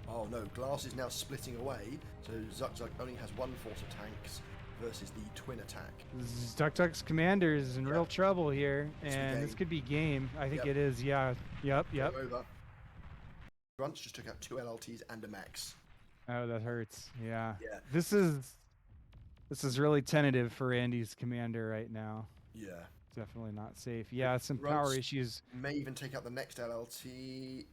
Oh, no. Glass is now splitting away. So Zuk only has one force of tanks versus the twin attack. Duck's commander is in real trouble here. And this could be game. I think it is. Yeah. Yep. Over. Grunts just took out 2 LLTs and a max. Oh, that hurts. Yeah. This is really tentative for Andy's commander right now. Yeah. Definitely not safe. Yeah, some power issues. May even take out the next LLT.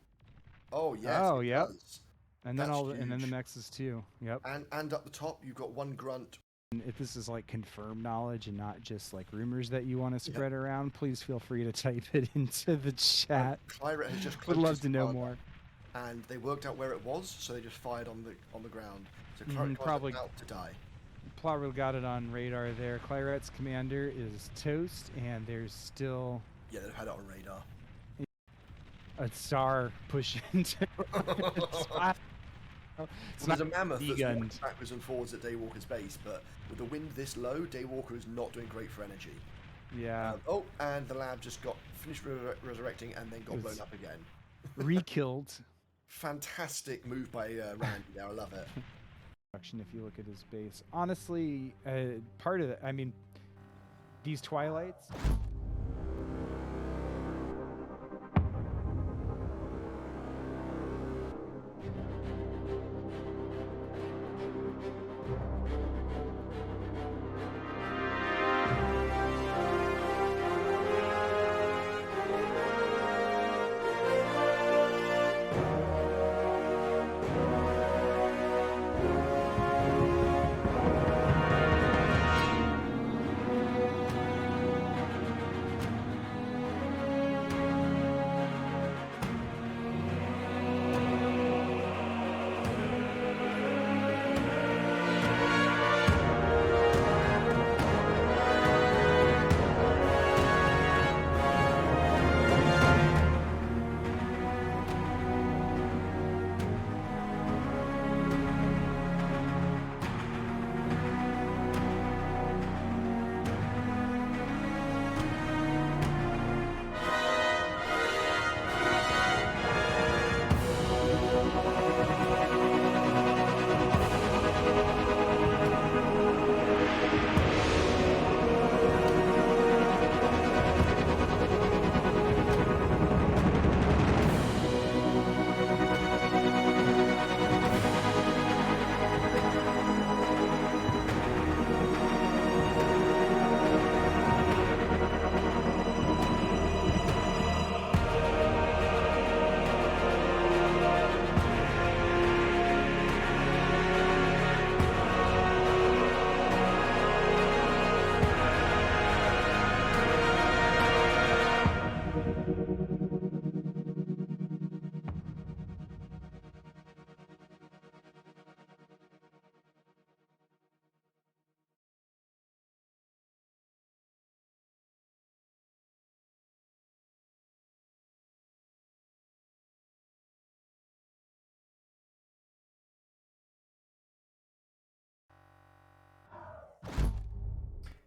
Oh, yes. Oh, yep. Does. And then and then the Nexus too. Yep. And up the top, you've got 1 grunt. And if this is like confirmed knowledge and not just like rumors that you want to spread around, please feel free to type it into the chat. Claret has just would love to know more. And they worked out where it was, so they just fired on the ground. So Claret probably about to die. Probably got it on radar there. Claret's commander is toast, and there's still they've had it on radar. A star pushing to There's a mammoth that's walking backwards and forwards at Daywalker's base, but with the wind this low, Daywalker is not doing great for energy. Yeah. And the lab just got finished resurrecting and then got blown up again. Re-killed. Fantastic move by Randy there. I love it. If you look at his base, honestly, part of it. I mean, these Twilights.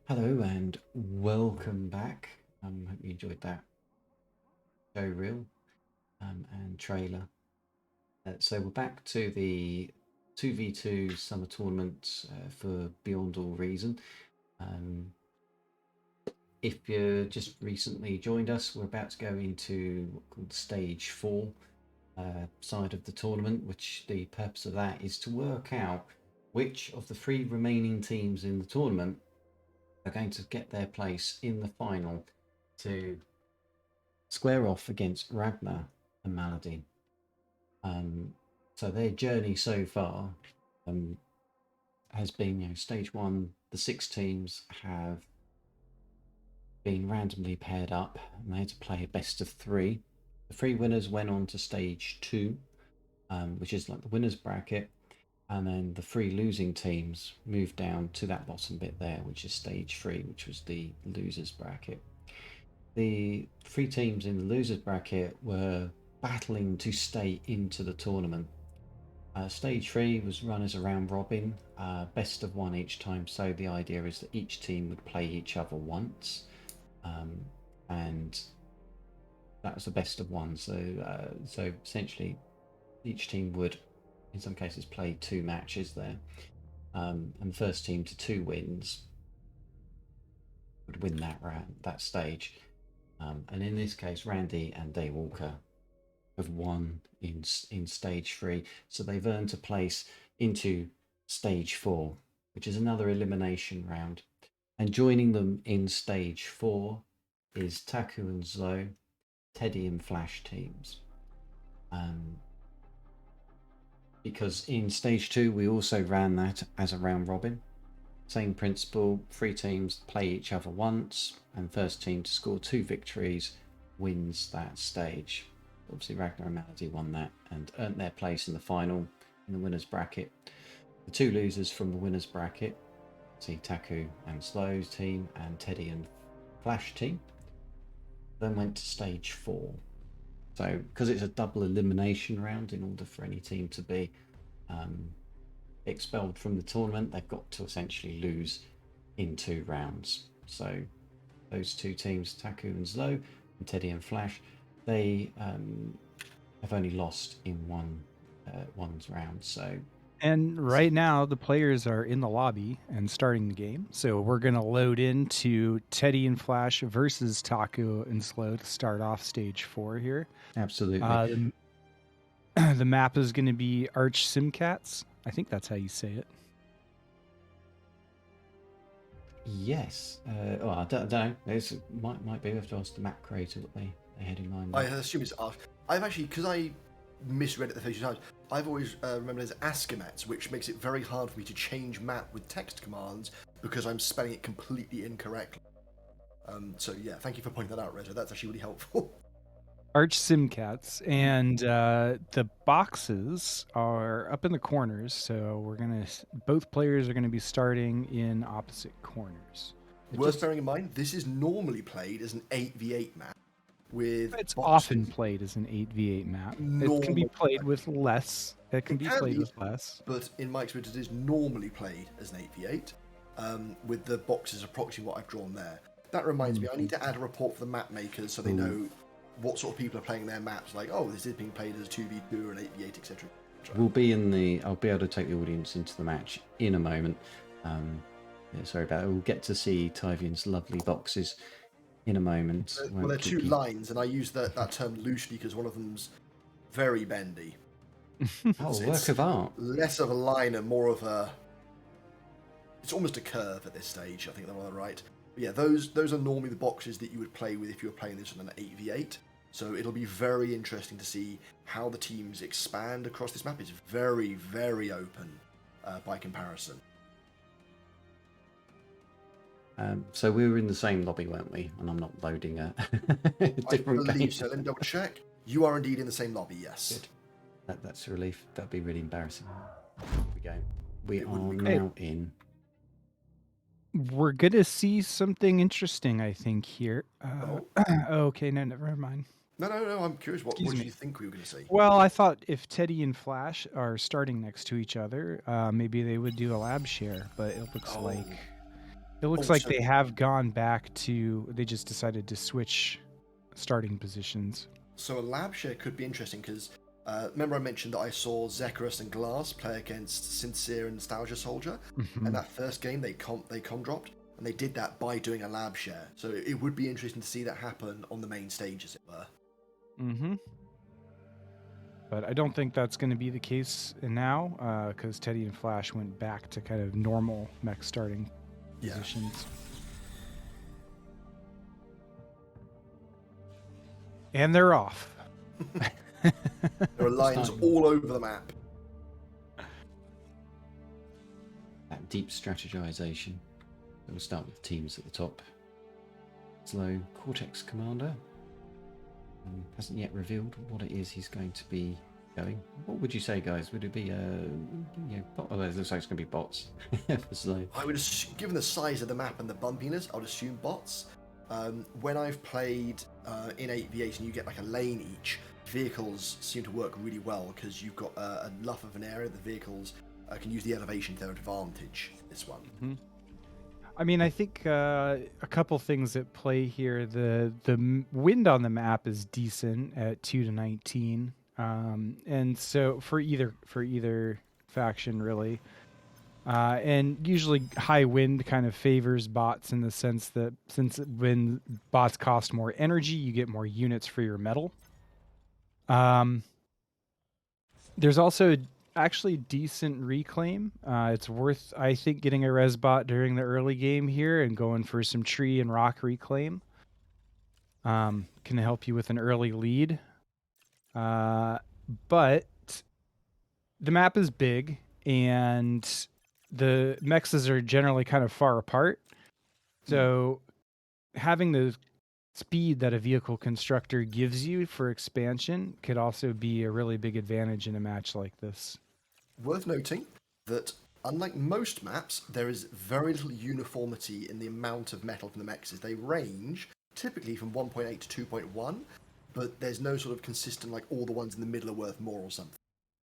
Hello and welcome back. Hope you enjoyed that show reel and trailer. So we're back to the 2v2 summer tournament for Beyond All Reason. If you just recently joined us, we're about to go into what's called stage 4 side of the tournament, which the purpose of that is to work out which of the 3 remaining teams in the tournament are going to get their place in the final to square off against Ragnar and Malady. So their journey so far has been, stage 1, the 6 teams have been randomly paired up and they had to play a best of 3. The 3 winners went on to stage 2, which is like the winners bracket, and then the 3 losing teams moved down to that bottom bit there, which is stage 3, which was the losers bracket. The 3 teams in the losers bracket were battling to stay into the tournament. Stage 3 was run as a round robin, best of 1 each time, so the idea is that each team would play each other once, and that was the best of 1. So essentially each team would in some cases play 2 matches there, and the first team to 2 wins would win that stage. And in this case, Randy and Daywalker have won in stage 3, so they've earned a place into stage 4, which is another elimination round. And joining them in stage 4 is Taku and Zoe, Teddy and Flash teams. Because in stage 2 we also ran that as a round robin. Same principle, 3 teams play each other once, and first team to score 2 victories wins that stage. Obviously Ragnar and Malady won that and earned their place in the final in the winners bracket. The 2 losers from the winners bracket, see Taku and Slow's team and Teddy and Flash team, then went to stage 4. So because it's a double elimination round, in order for any team to be expelled from the tournament, they've got to essentially lose in 2 rounds. So those 2 teams, Taku and Zlo and Teddy and Flash, they have only lost in one round. So, and right now the players are in the lobby and starting the game. So we're going to load into Teddy and Flash versus Taku and Slow to start off stage 4 here. absolutely. The map is going to be Arch Simcats. I think that's how you say it. Yes. Well, I don't know. It might be. We have to ask the map creator what they had in mind. I assume it's Arch. I've actually, because I misread it the first times, I've always remembered it as Askimets, which makes it very hard for me to change map with text commands because I'm spelling it completely incorrectly. So yeah, thank you for pointing that out, Reza. That's actually really helpful. Arch Simcats, and the boxes are up in the corners, so both players are gonna be starting in opposite corners. Worth bearing in mind, this is normally played as an 8v8 map with It's boxes. often played as an 8v8 map. It can be played with less. It can be played with less. But in my experience, it is normally played as an 8v8, with the boxes approaching what I've drawn there. That reminds me, I need to add a report for the map makers so they know what sort of people are playing their maps. Like, oh, this is being played as a 2v2 or an 8v8, etc. I'll be able to take the audience into the match in a moment. Sorry about it. We'll get to see Teifion's lovely boxes in a moment. Well, they're 2 lines, and I use that term loosely because one of them's very bendy. Oh, work of art. Less of a line and more of a... It's almost a curve at this stage, I think they're on the right. But yeah, those are normally the boxes that you would play with if you were playing this on an 8v8. So it'll be very interesting to see how the teams expand across this map. It's very, very open by comparison. So we were in the same lobby, weren't we? And I'm not loading a different I believe game. so. Let me double check. You are indeed in the same lobby, yes. Good. That's a relief. That'd be really embarrassing. Here we go. We are wouldn't be now in. We're gonna see something interesting, I think, here. Okay, no, never mind. No, I'm curious. What did you think we were going to see? Well, I thought if Teddy and Flash are starting next to each other, maybe they would do a lab share, but it looks like they have gone back to... They just decided to switch starting positions. So a lab share could be interesting because Remember I mentioned that I saw Zechris and Glass play against Sincere and Nostalgia Soldier, and that first game they com dropped, and they did that by doing a lab share. So it would be interesting to see that happen on the main stage, as it were. But I don't think that's going to be the case now, because Teddy and Flash went back to kind of normal mech starting positions. And they're off. There are lines all over the map. That deep strategization. So we'll start with the teams at the top. Slow Cortex Commander. Hasn't yet revealed what it is he's going to be going. What would you say, guys? Would it be bot? Oh, it looks like it's going to be bots for Slow. I would, given the size of the map and the bumpiness, I would assume bots. When I've played in 8v8 and you get like a lane each, vehicles seem to work really well because you've got enough of an area. The vehicles can use the elevation to their advantage. This one. I mean, I think a couple things at play here. The wind on the map is decent at 2 to 19, and so for either faction really, and usually high wind kind of favors bots in the sense that when bots cost more energy, you get more units for your metal. There's also actually decent reclaim. It's worth, I think, getting a resbot during the early game here and going for some tree and rock reclaim. Can help you with an early lead. But the map is big and the mexes are generally kind of far apart. So having the speed that a vehicle constructor gives you for expansion could also be a really big advantage in a match like this. Worth noting that unlike most maps, there is very little uniformity in the amount of metal from the mexes. They range typically from 1.8 to 2.1, but there's no sort of consistent, like all the ones in the middle are worth more or something.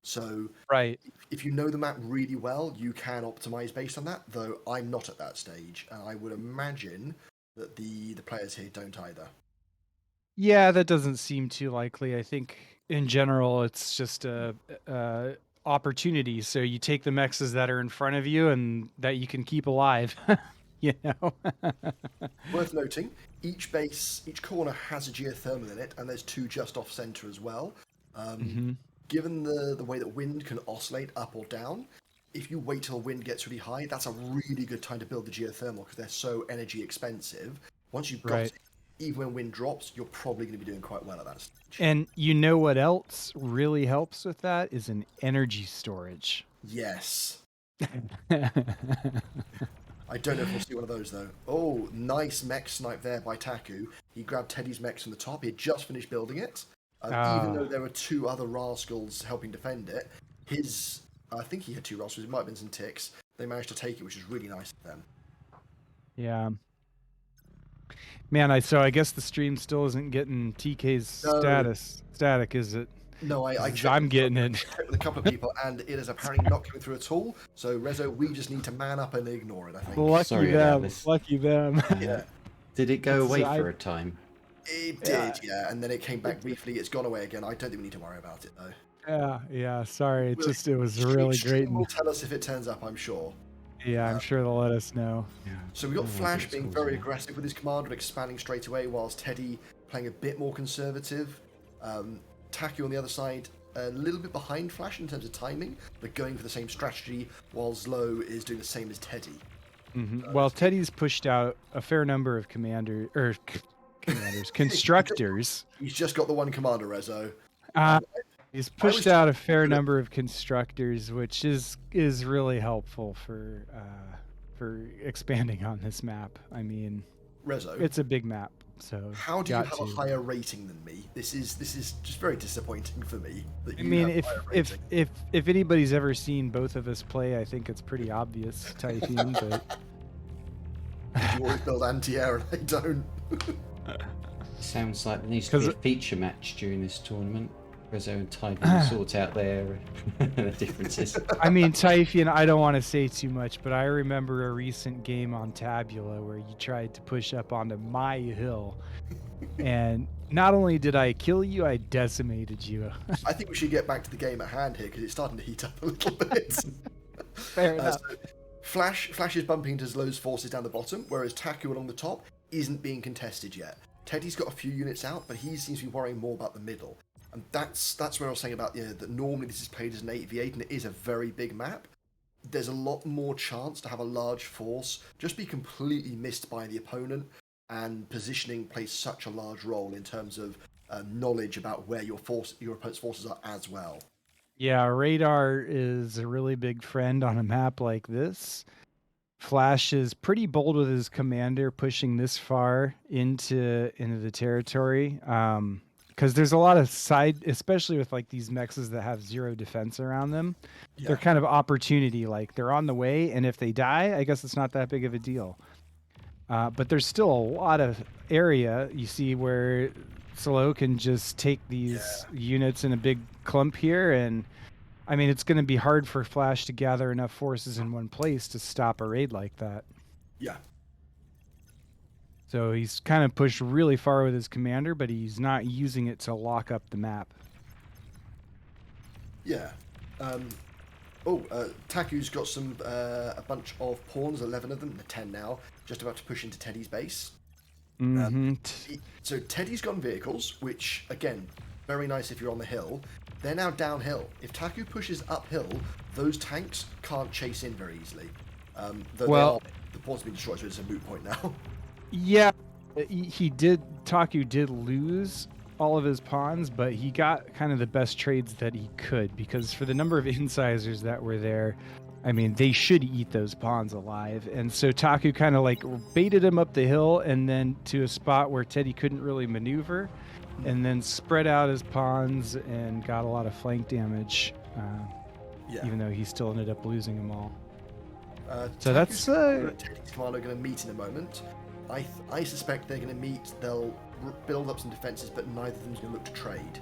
So right, if you know the map really well, you can optimize based on that, though I'm not at that stage, and I would imagine that the players here don't either. Yeah, that doesn't seem too likely. I think in general it's just a opportunity. So you take the mexes that are in front of you and that you can keep alive. You know. Worth noting, each corner has a geothermal in it, and there's 2 just off center as well. Given the way that wind can oscillate up or down, if you wait till wind gets really high, that's a really good time to build the geothermal because they're so energy expensive. Once you've got it, even when wind drops, you're probably going to be doing quite well at that stage. And you know what else really helps with that is an energy storage. Yes. I don't know if we'll see one of those, though. Oh, nice mech snipe there by Taku. He grabbed Teddy's mechs from the top. He had just finished building it. Even though there were 2 other rascals helping defend it, I think he had 2 rascals. It might have been some ticks. They managed to take it, which is really nice of them. Yeah. Man, I guess the stream still isn't getting TK's static, is it? No, I'm getting it. With a couple of people, and it is apparently not coming through at all. So, Rezo, we just need to man up and ignore it, I think. Lucky them. Yeah. Did it go away for a time? It did, yeah, and then it came back briefly. It's gone away again. I don't think we need to worry about it, though. Yeah, sorry. It was really great. Will tell us if it turns up, I'm sure. Yeah, I'm sure they'll let us know. Yeah. So we got Flash being very aggressive with his command and expanding straight away, whilst Teddy playing a bit more conservative. Taku on the other side, a little bit behind Flash in terms of timing, but going for the same strategy, while Zlo is doing the same as Teddy. Well, Teddy's pushed out a fair number of constructors. He's just got the one commander, Rezo. He's pushed out a fair number of constructors, which is really helpful for expanding on this map. I mean, Rezo, it's a big map, so how do you have a higher rating than me? This is just very disappointing for me. I mean, if anybody's ever seen both of us play, I think it's pretty obvious, Teifion, but you always build anti-air and I don't. Sounds like there needs to be a feature match during this tournament. Rezo and Teifion sort out their differences. I mean, Teifion, I don't want to say too much, but I remember a recent game on Tabula where you tried to push up onto my hill, and Not only did I kill you, I decimated you. I think we should get back to the game at hand here because it's starting to heat up a little bit. Fair enough. So Flash is bumping into Zlow's forces down the bottom, whereas Taku along the top isn't being contested yet. Teddy's got a few units out, but he seems to be worrying more about the middle. And that's where I was saying about that normally this is played as an 8v8 and it is a very big map. There's a lot more chance to have a large force just be completely missed by the opponent, and positioning plays such a large role in terms of knowledge about where your opponent's forces are as well. Yeah, radar is a really big friend on a map like this. Flash is pretty bold with his commander pushing this far into the territory. Because there's a lot of side, especially with like these mexes that have 0 defense around them. Yeah. They're kind of opportunity, like they're on the way, and if they die, I guess it's not that big of a deal. But there's still a lot of area you see where Slow can just take these units in a big clump here, and I mean it's going to be hard for Flash to gather enough forces in one place to stop a raid like that. Yeah. So he's kind of pushed really far with his commander, but he's not using it to lock up the map. Yeah. Taku's got a bunch of pawns, 11 of them, 10 now, just about to push into Teddy's base. So Teddy's gone vehicles, which, again, very nice if you're on the hill. They're now downhill. If Taku pushes uphill, those tanks can't chase in very easily. The pawn's been destroyed, so it's a moot point now. Yeah, Taku did lose all of his pawns, but he got kind of the best trades that he could, because for the number of incisors that were there, I mean, they should eat those pawns alive. And so Taku kind of like baited him up the hill and then to a spot where Teddy couldn't really maneuver, and then spread out his pawns and got a lot of flank damage, even though he still ended up losing them all. So that's Teddy's commando going to meet in a moment. I suspect they're going to meet. They'll build up some defenses, but neither of them's going to look to trade.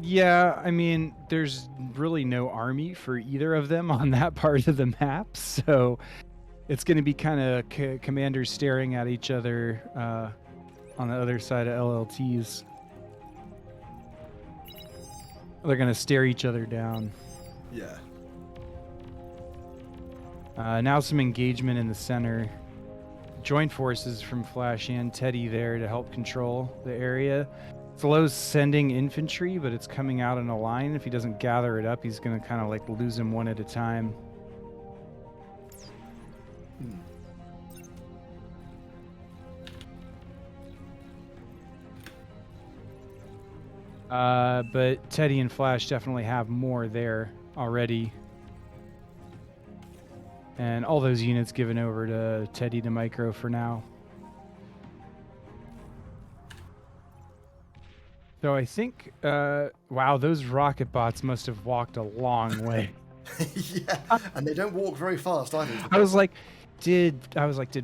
Yeah, I mean, there's really no army for either of them on that part of the map, so it's going to be kind of commanders staring at each other on the other side of LLTs. They're going to stare each other down. Yeah. Now some engagement in the center. Joint forces from Flash and Teddy there to help control the area. Slow's sending infantry, but it's coming out in a line. If he doesn't gather it up, he's going to kind of like lose them one at a time. But Teddy and Flash definitely have more there already. And all those units given over to Teddy to Micro for now. So I think, wow, those rocket bots must have walked a long way. Yeah, and they don't walk very fast either. I was like, did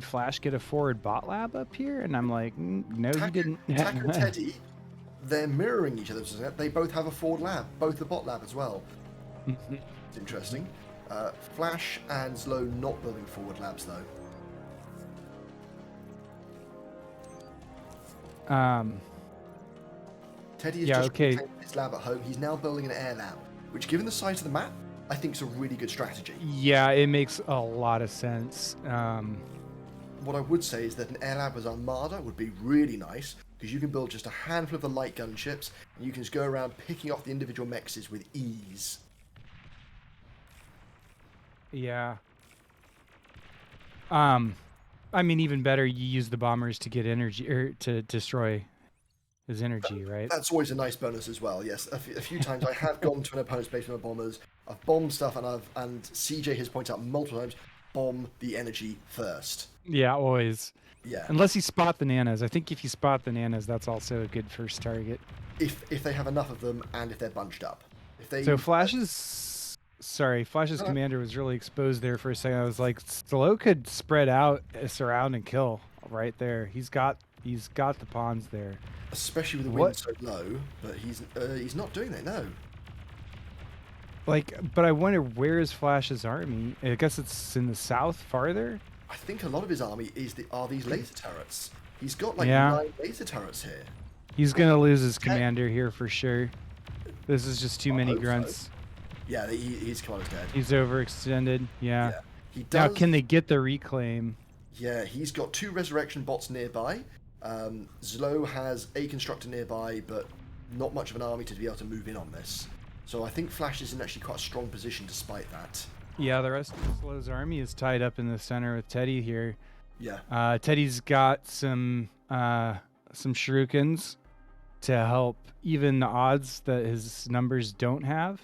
Flash get a forward bot lab up here? And I'm like, no, he didn't. Taku and Teddy, they're mirroring each other. They both have a forward lab, both the bot lab as well. It's interesting. Flash and Slow not building forward labs though. Teddy is just his lab at home. He's now building an air lab, which, given the size of the map, I think is a really good strategy. Yeah, it makes a lot of sense. What I would say is that an air lab as Armada would be really nice, because you can build just a handful of the light gun ships, and you can just go around picking off the individual mexes with ease. Yeah. I mean, even better, you use the bombers to get energy, or to destroy his energy, right? That's always a nice bonus as well. Yes, a few times I have gone to an opponent's base with my bombers. I've bombed stuff, and CJ has pointed out multiple times, bomb the energy first. Yeah, always. Yeah. Unless you spot the nanas. I think if you spot the nanas, that's also a good first target. If they have enough of them, and if they're bunched up. Flash's commander was really exposed there for a second. I was like, Slow could spread out, surround, and kill right there. He's got the pawns there. Especially with the wind so low, but he's not doing that, no. But I wonder, where is Flash's army? I guess it's in the south farther? I think a lot of his army are these laser turrets. He's got 9 laser turrets here. He's gonna lose his commander here for sure. This is just too many hope so. grunts. Yeah, his commander's dead. He's overextended. Yeah. He does. Now, can they get the reclaim? Yeah, he's got 2 resurrection bots nearby. Zlo has a constructor nearby, but not much of an army to be able to move in on this. So I think Flash is in actually quite a strong position despite that. Yeah, the rest of Zlo's army is tied up in the center with Teddy here. Yeah. Teddy's got some shurikens to help even the odds that his numbers don't have.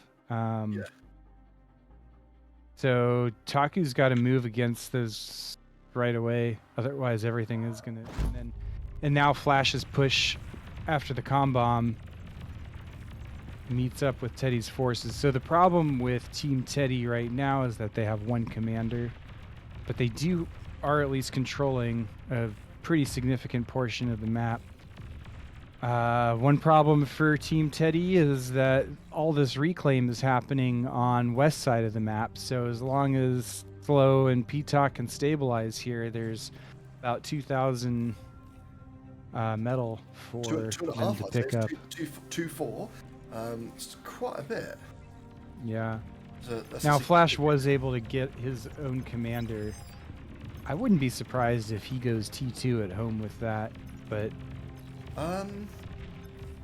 So Taku's got to move against those right away, otherwise everything is gonna. And now Flash's push after the comm bomb meets up with Teddy's forces. So the problem with Team Teddy right now is that they have 1 commander, but they are at least controlling a pretty significant portion of the map. One problem for Team Teddy is that all this reclaim is happening on west side of the map. So as long as Flo and Pitok can stabilize here, there's about 2,000 metal for them to pick up. 2-4. It's quite a bit. Yeah. So now Flash was able to get his own commander. I wouldn't be surprised if he goes T2 at home with that, but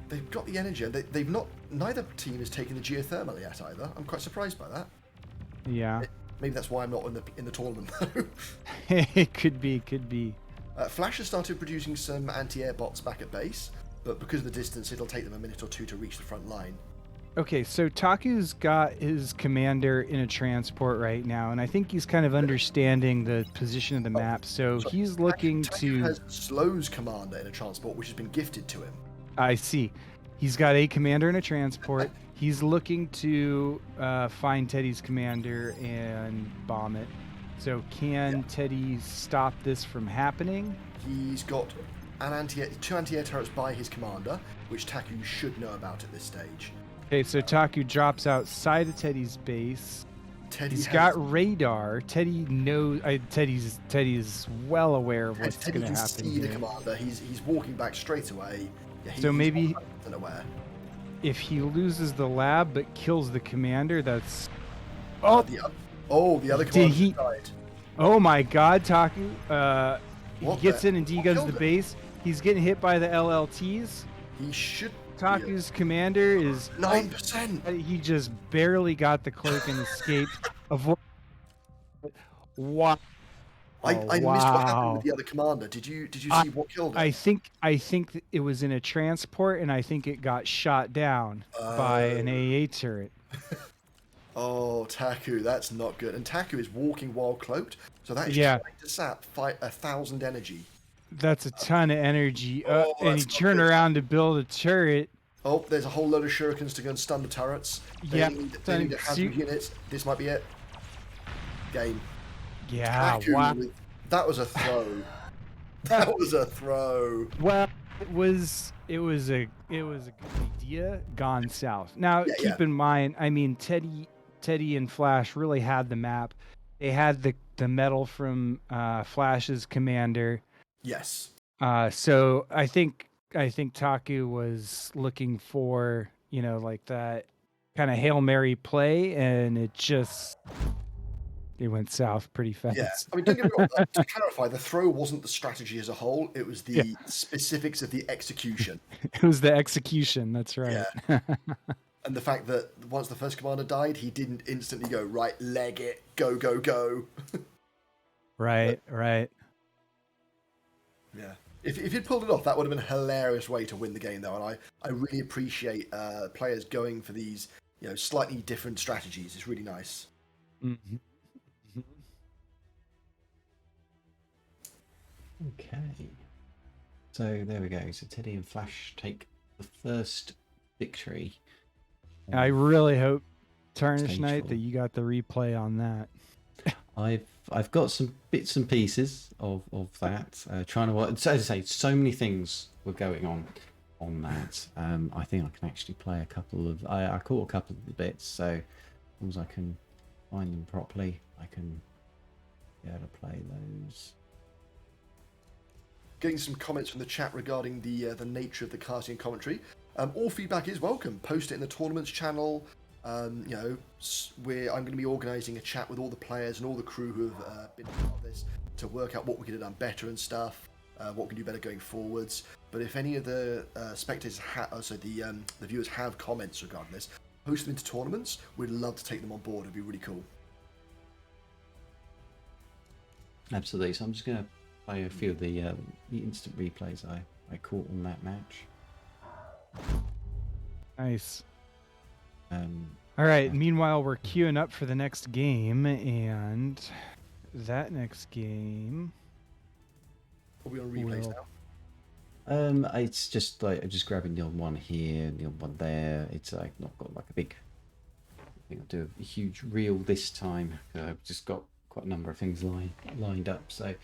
they've got the energy. They've not. Neither team has taken the geothermal yet either. I'm quite surprised by that. Yeah. Maybe that's why I'm not in the tournament though. It could be. Flash has started producing some anti-air bots back at base, but because of the distance, it'll take them a minute or 2 to reach the front line. Okay, so Taku's got his commander in a transport right now, and I think he's kind of understanding the position of the map. So he's looking Taku has Slow's commander in a transport, which has been gifted to him. I see. He's got a commander in a transport. He's looking to find Teddy's commander and bomb it. So can Teddy stop this from happening? He's got 2 anti-air turrets by his commander, which Taku should know about at this stage. Okay, so Taku drops outside of Teddy's base. He's got radar. Teddy knows. Teddy's well aware of what's going to happen. Teddy can see the commander. He's walking back straight away. Yeah, so maybe aware. If he loses the lab but kills the commander, that's the other commander died. Oh my God, Taku! He gets in and deguns the him. base. He's getting hit by the LLTs. He should. Taku's commander is 9%. He just barely got the cloak and escaped. Wow. I missed what happened with the other commander. Did you see what killed him? I think it was in a transport, and I think it got shot down by an AA turret. Oh, Taku, that's not good. And Taku is walking while cloaked, so that is trying to sap 1,000 energy. That's a ton of energy. And he turned around to build a turret. Oh, there's a whole load of shurikens to go and stun the turrets. They need to have units. This might be it. Game. Yeah, Taku, wow. That was a throw. That was a throw. Well, it was a good idea gone south. Now, keep in mind, I mean, Teddy and Flash really had the map. They had the medal from Flash's commander. Yes. So I think Taku was looking for, like that kind of Hail Mary play, and it went south pretty fast. Yeah, I mean, don't get me wrong. To clarify, the throw wasn't the strategy as a whole; it was the specifics of the execution. It was the execution. That's right. Yeah. And the fact that once the first commander died, he didn't instantly go right, leg it, go, go, go. Right. Yeah. If he'd pulled it off, that would have been a hilarious way to win the game, though. And I really appreciate players going for these, slightly different strategies. It's really nice. Mm-hmm. Okay. So there we go. So Teddy and Flash take the first victory. I really hope, Tarnished Knight, that you got the replay on that. I've got some bits and pieces of that. Trying to work. So as I say, so many things were going on that. I think I can actually play a couple of. I caught a couple of the bits. So as long as I can find them properly, I can be able to play those. getting some comments from the chat regarding the nature of the casting and commentary. All feedback is welcome. Post it in the tournaments channel. I'm going to be organising a chat with all the players and all the crew who have been part of this to work out what we could have done better and stuff, what we can do better going forwards. But if any of the spectators, the viewers have comments regarding this, post them into tournaments. We'd love to take them on board. It'd be really cool. Absolutely. So I'm just going to play a few of the instant replays I caught on that match. Nice. All right. Meanwhile, we're queuing up for the next game, and that next game. Are we on replays now? It's just like just grabbing the odd one here and the odd one there. It's like not got like a big. I think I'll do a huge reel this time. I've just got quite a number of things lined up. So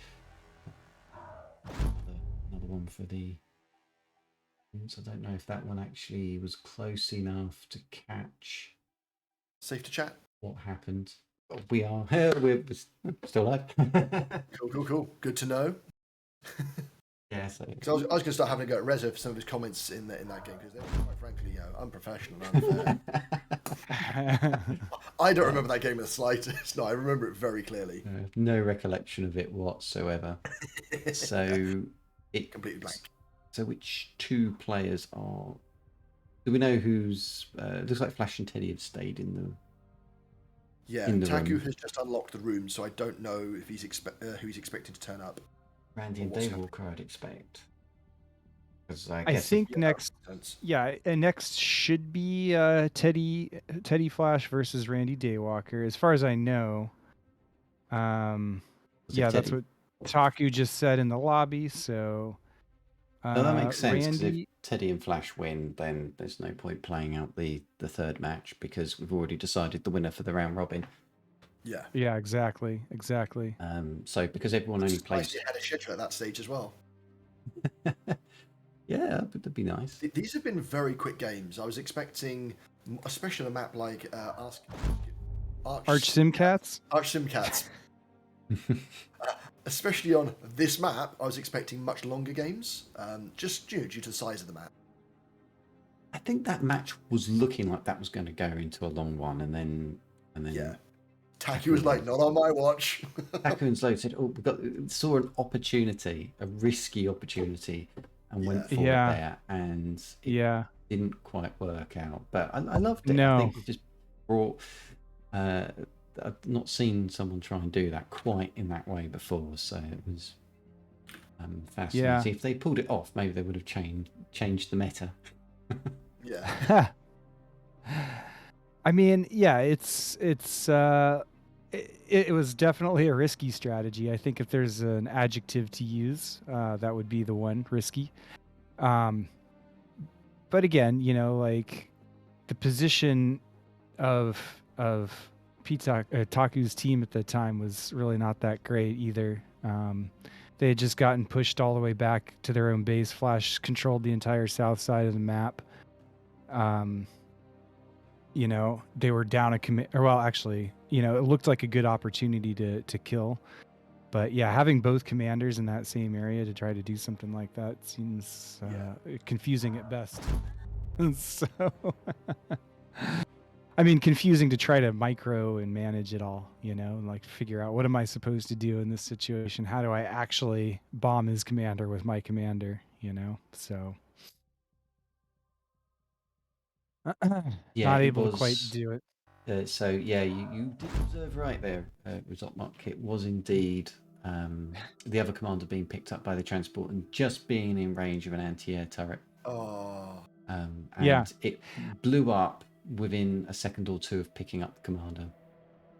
another one for the. So I don't know if that one actually was close enough to catch. Safe to chat. What happened? We are. We're still live. Cool. Good to know. Yeah. So I was going to start having a go at Rezo for some of his comments in that game because they were quite frankly, unprofessional and unfair. I don't remember that game in the slightest. No, I remember it very clearly. No recollection of it whatsoever. So it completely blank. So which two players are? Do we know who's? Looks like Flash and Teddy have stayed in the. Yeah, Taku has just unlocked the room, so I don't know if he's who he's expecting to turn up. Randy and Daywalker, I'd expect. I think next. Yeah, next should be Teddy Flash versus Randy Daywalker, as far as I know. Yeah, that's what Taku just said in the lobby. So. No, that makes sense, because if Teddy and Flash win, then there's no point playing out the third match because we've already decided the winner for the round robin. Yeah. Yeah, exactly. So because everyone only plays... You had a shitter at that stage as well. Yeah, that'd be nice. These have been very quick games. I was expecting, especially on a map like Arch Simcats? Arch Simcats. Especially on this map, I was expecting much longer games, just due to the size of the map. I think that match was looking like that was going to go into a long one, and then yeah. Taku was like, "Not on my watch." Taku and Slow said, "Oh, saw an opportunity, a risky opportunity, and went for it there, and it didn't quite work out." But I loved it. No. I think it just brought. I've not seen someone try and do that quite in that way before, so it was fascinating. Yeah. If they pulled it off, maybe they would have changed the meta. Yeah. I mean, yeah, it was definitely a risky strategy. I think if there's an adjective to use, that would be the one, risky. But again, like the position of Taku's team at the time was really not that great either. They had just gotten pushed all the way back to their own base. Flash controlled the entire south side of the map. They were down a actually, it looked like a good opportunity to kill. But yeah, having both commanders in that same area to try to do something like that seems confusing at best. So, I mean, confusing to try to micro and manage it all, and like figure out what am I supposed to do in this situation? How do I actually bomb his commander with my commander, So not able to quite do it. So yeah, you did observe right there, Resopmok. It was indeed the other commander being picked up by the transport and just being in range of an anti-air turret. Oh. And it blew up within a second or two of picking up the commander.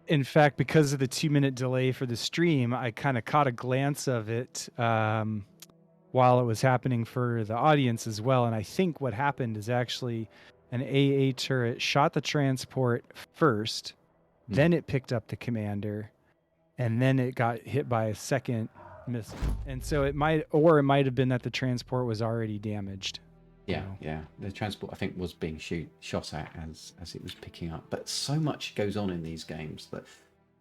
In fact, because of the 2-minute delay for the stream, I kind of caught a glance of it while it was happening for the audience as well. And I think what happened is actually an AA turret shot the transport first, then it picked up the commander, and then it got hit by a second missile. And so it might have been that the transport was already damaged. Yeah. The transport, I think, was being shot at as it was picking up. But so much goes on in these games that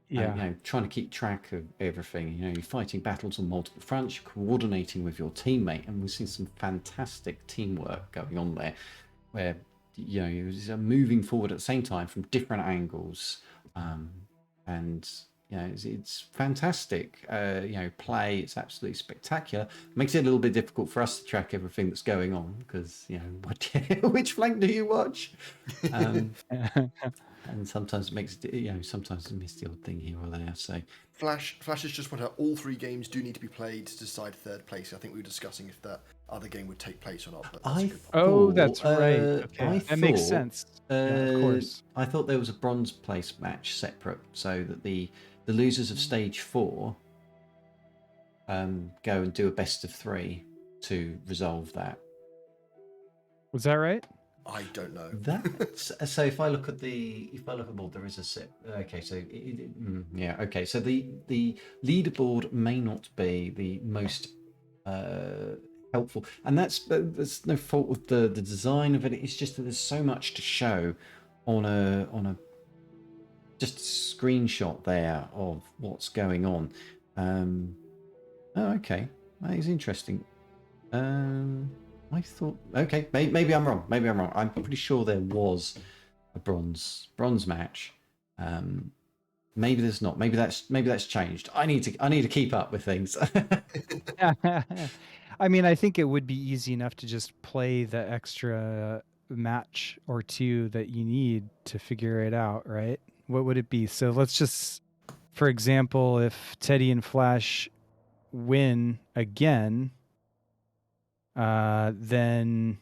Yeah. Trying to keep track of everything. You're fighting battles on multiple fronts, you're coordinating with your teammate, and we've seen some fantastic teamwork going on there, where you're moving forward at the same time from different angles, and it's fantastic. Play. It's absolutely spectacular. Makes it a little bit difficult for us to track everything that's going on because which flank do you watch? And sometimes it makes sometimes you miss the odd thing here or there. So Flash has just pointed out all 3 games do need to be played to decide third place. I think we were discussing if that other game would take place or not. But that's a good point. Oh, that's right. Okay, that makes sense. Yeah, of course. I thought there was a bronze place match separate, so that the losers of stage 4 go and do a best of 3 to resolve that. Was that right? I don't know. So if I look at well, there is a set. Okay, so okay. So the leaderboard may not be the most helpful, and that's no fault of the design of it. It's just that there's so much to show on a just a screenshot there of what's going on. Okay, that is interesting. I thought, okay, maybe I'm wrong. I'm pretty sure there was a bronze match. Maybe there's not. Maybe that's changed. I need to keep up with things. I mean, I think it would be easy enough to just play the extra match or 2 that you need to figure it out, right? What would it be? So let's just, for example, if Teddy and Flash win again, then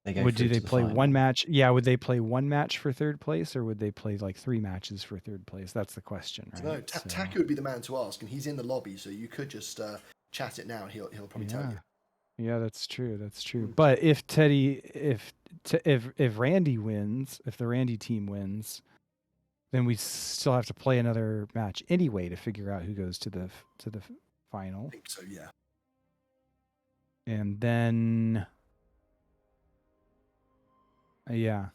do they play final. 1 match? Yeah, would they play 1 match for third place, or would they play like 3 matches for third place? That's the question, right? No, Taku would be the man to ask, and he's in the lobby, so you could just chat it now, and he'll probably tell you. Yeah, that's true. That's true. But if Randy wins, if the Randy team wins, then we still have to play another match anyway to figure out who goes to the final. I think so, yeah. And then, yeah.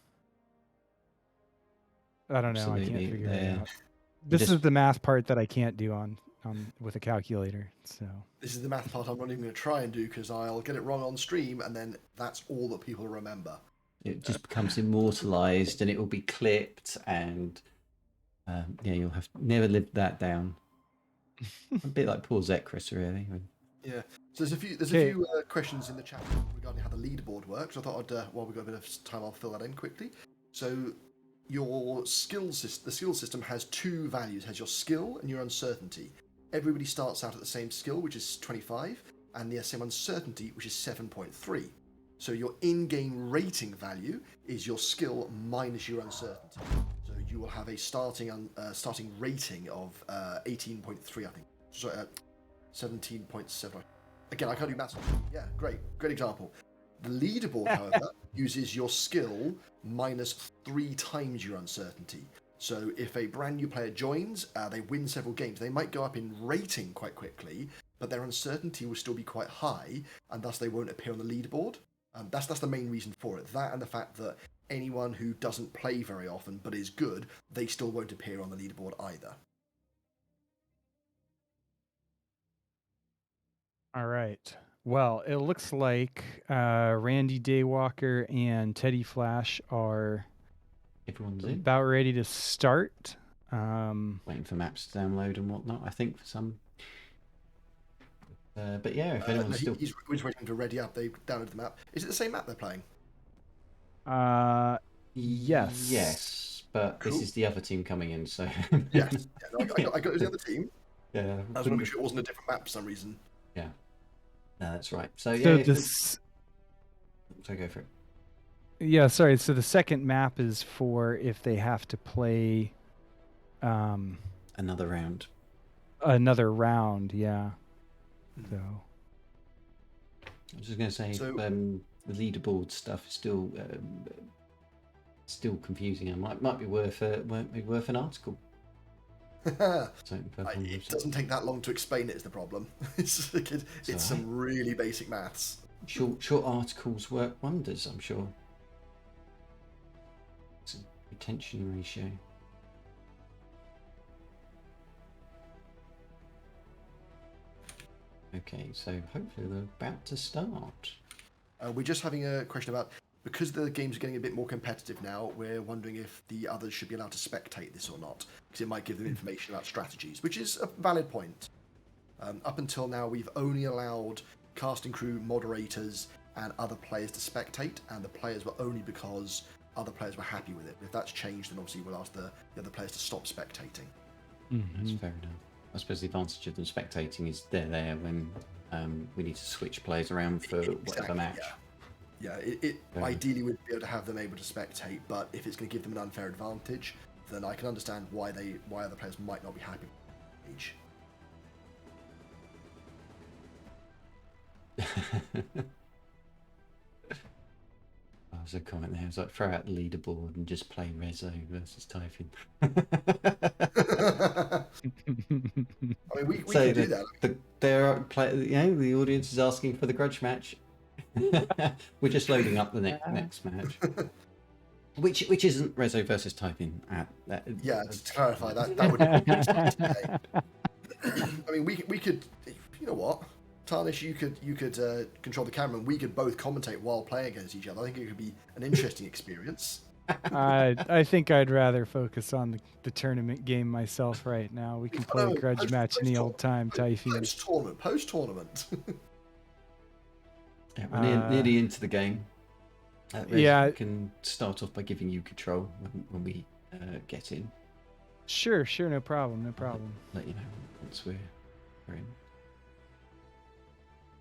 I don't know. Absolutely. I can't figure it out. This is the math part that I can't do on with a calculator. So this is the math part I'm not even going to try and do because I'll get it wrong on stream, and then that's all that people remember. It just becomes immortalized, and it will be clipped, and you'll have never lived that down. A bit like poor Zechris, really. Yeah. So there's a few questions in the chat regarding how the leaderboard works. I thought while we've got a bit of time, I'll fill that in quickly. So the skill system has 2 values. It has your skill and your uncertainty. Everybody starts out at the same skill, which is 25, and the same uncertainty, which is 7.3. So your in-game rating value is your skill minus your uncertainty. So you will have a starting rating of 18.3, I think. Sorry, 17.7. Again, I can't do maths. Yeah, great example. The leaderboard, however, uses your skill minus 3 times your uncertainty. So if a brand new player joins, they win several games, they might go up in rating quite quickly, but their uncertainty will still be quite high, and thus they won't appear on the leaderboard. That's the main reason for it. That and the fact that anyone who doesn't play very often but is good, they still won't appear on the leaderboard either. All right. Well, it looks like Randy Daywalker and Teddy Flash are about ready to start. Waiting for maps to download and whatnot, I think, for some. But yeah, if anyone's still... He's waiting to ready up. They downloaded the map. Is it the same map they're playing? Yes. Yes, but cool. This is the other team coming in, so... Yes. Yeah, I got the other team. Yeah. I was going to make sure it wasn't a different map for some reason. Yeah. No, that's right. So go for it. Yeah, sorry. So the second map is for if they have to play... another round. Yeah. So I was just going to say, the leaderboard stuff is still confusing. It might be worth an article. It doesn't take that long to explain it. Is the problem? It's some really basic maths. Short articles work wonders, I'm sure. It's a retention ratio. Okay, so hopefully we're about to start. We're just having a question about, because the games are getting a bit more competitive now, we're wondering if the others should be allowed to spectate this or not, because it might give them information about strategies, which is a valid point. Up until now, we've only allowed casting crew, moderators, and other players to spectate, and the players were only because other players were happy with it. If that's changed, then obviously we'll ask the other players to stop spectating. That's fair enough. I suppose the advantage of them spectating is they're there when we need to switch players around for whatever match. Yeah, it ideally would be able to have them able to spectate, but if it's going to give them an unfair advantage, then I can understand why other players might not be happy with each. There's a comment there. It was like, throw out the leaderboard and just play Rezo versus Teifion. I mean, we can do that. The audience is asking for the grudge match. We're just loading up the next match, which isn't Rezo versus Teifion. Yeah, to clarify, that would. I mean, we could. You know what? Tarnish, you could control the camera, and we could both commentate while playing against each other. I think it could be an interesting experience. I think I'd rather focus on the tournament game myself right now. We can play a grudge match in the old time, Teifion. Post tournament. Yeah, we're nearly into the game. Yeah, we can start off by giving you control when we get in. Sure, no problem. Let you know once we're in.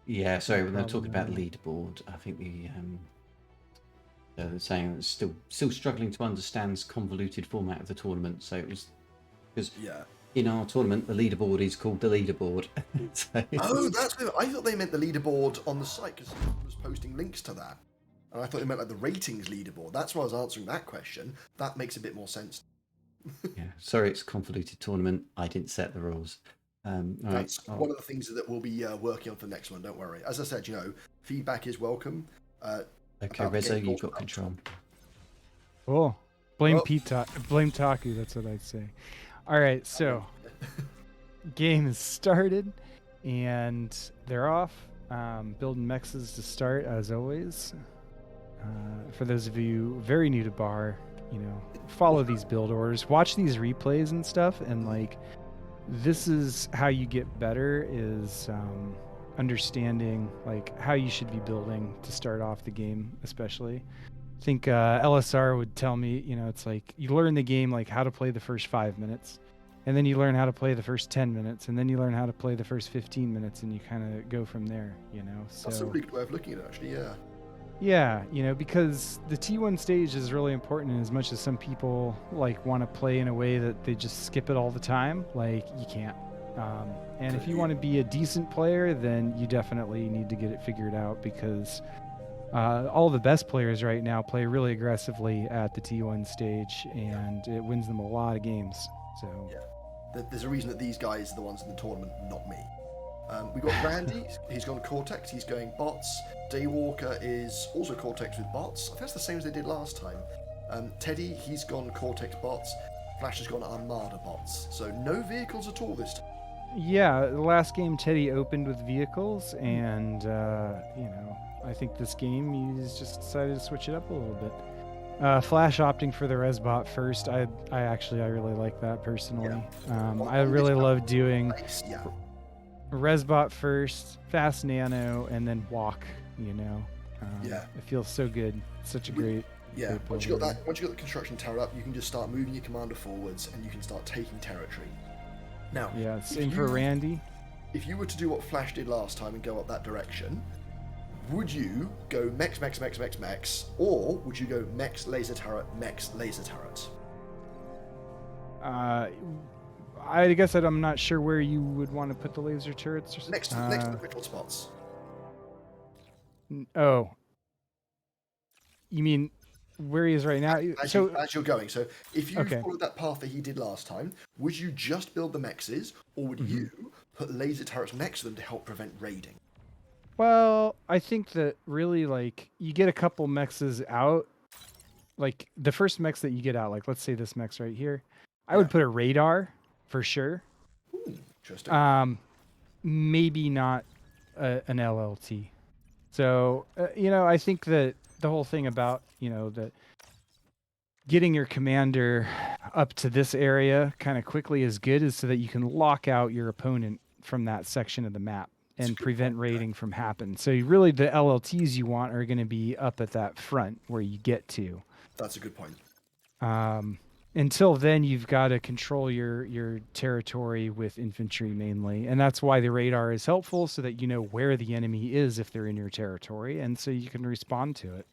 Yeah, sorry, when they're talking about the leaderboard, I think they're saying it's still struggling to understand the convoluted format of the tournament. So it was because in our tournament the leaderboard is called the leaderboard. Oh, that's good. I thought they meant the leaderboard on the site because someone was posting links to that, and I thought they meant like the ratings leaderboard. That's why I was answering that question. That makes a bit more sense. Yeah, sorry, it's a convoluted tournament. I didn't set the rules. That's one of the things that we'll be working on for the next one. Don't worry. As I said, feedback is welcome. Okay, Rezo, you've got control. Cool. Blame Taku. That's what I'd say. All right, so game is started, and they're off. Building mexes to start as always. For those of you very new to Bar, follow these build orders, watch these replays and stuff, and this is how you get better is understanding how you should be building to start off the game. Especially I think LSR would tell me, it's you learn the game how to play the first 5 minutes, and then you learn how to play the first 10 minutes, and then you learn how to play the first 15 minutes, and you kind of go from there. So that's a really good way of looking at it, actually. Yeah, because the T1 stage is really important, and as much as some people want to play in a way that they just skip it all the time, you can't. And if you want to be a decent player, then you definitely need to get it figured out, because all the best players right now play really aggressively at the T1 stage, and it wins them a lot of games. So there's a reason that these guys are the ones in the tournament, not me. We've got Randy, he's gone Cortex, he's going bots. Daywalker is also Cortex with bots. I think that's the same as they did last time. Teddy, he's gone Cortex bots. Flash has gone Armada bots. So no vehicles at all this time. Yeah, the last game Teddy opened with vehicles, and I think this game he's just decided to switch it up a little bit. Flash opting for the Resbot first. I really like that personally. I really love doing Resbot first, fast nano, and then walk. It feels so good. Such a great. Yeah, once you got the construction tower up, you can just start moving your commander forwards, and you can start taking territory. Now, same for Randy. If you were to do what Flash did last time and go up that direction, would you go mex, or would you go mex laser turret, mex laser turret? I guess I'm not sure where you would want to put the laser turrets. Next to the ritual spots. Oh, you mean where he is right now? As you're going. So if you followed that path that he did last time, would you just build the mexes, or would you put laser turrets next to them to help prevent raiding? Well, I think that really you get a couple mexes out. The first mex that you get out, let's say this mex right here, I would put a radar for sure. Ooh, interesting. Maybe not an LLT. So I think that the whole thing about that getting your commander up to this area kind of quickly is good, is so that you can lock out your opponent from that section of the map and prevent raiding from happening. So really the LLTs you want are going to be up at that front where you get to. That's a good point. Until then, you've got to control your territory with infantry mainly, and that's why the radar is helpful, so that you know where the enemy is if they're in your territory, and so you can respond to it.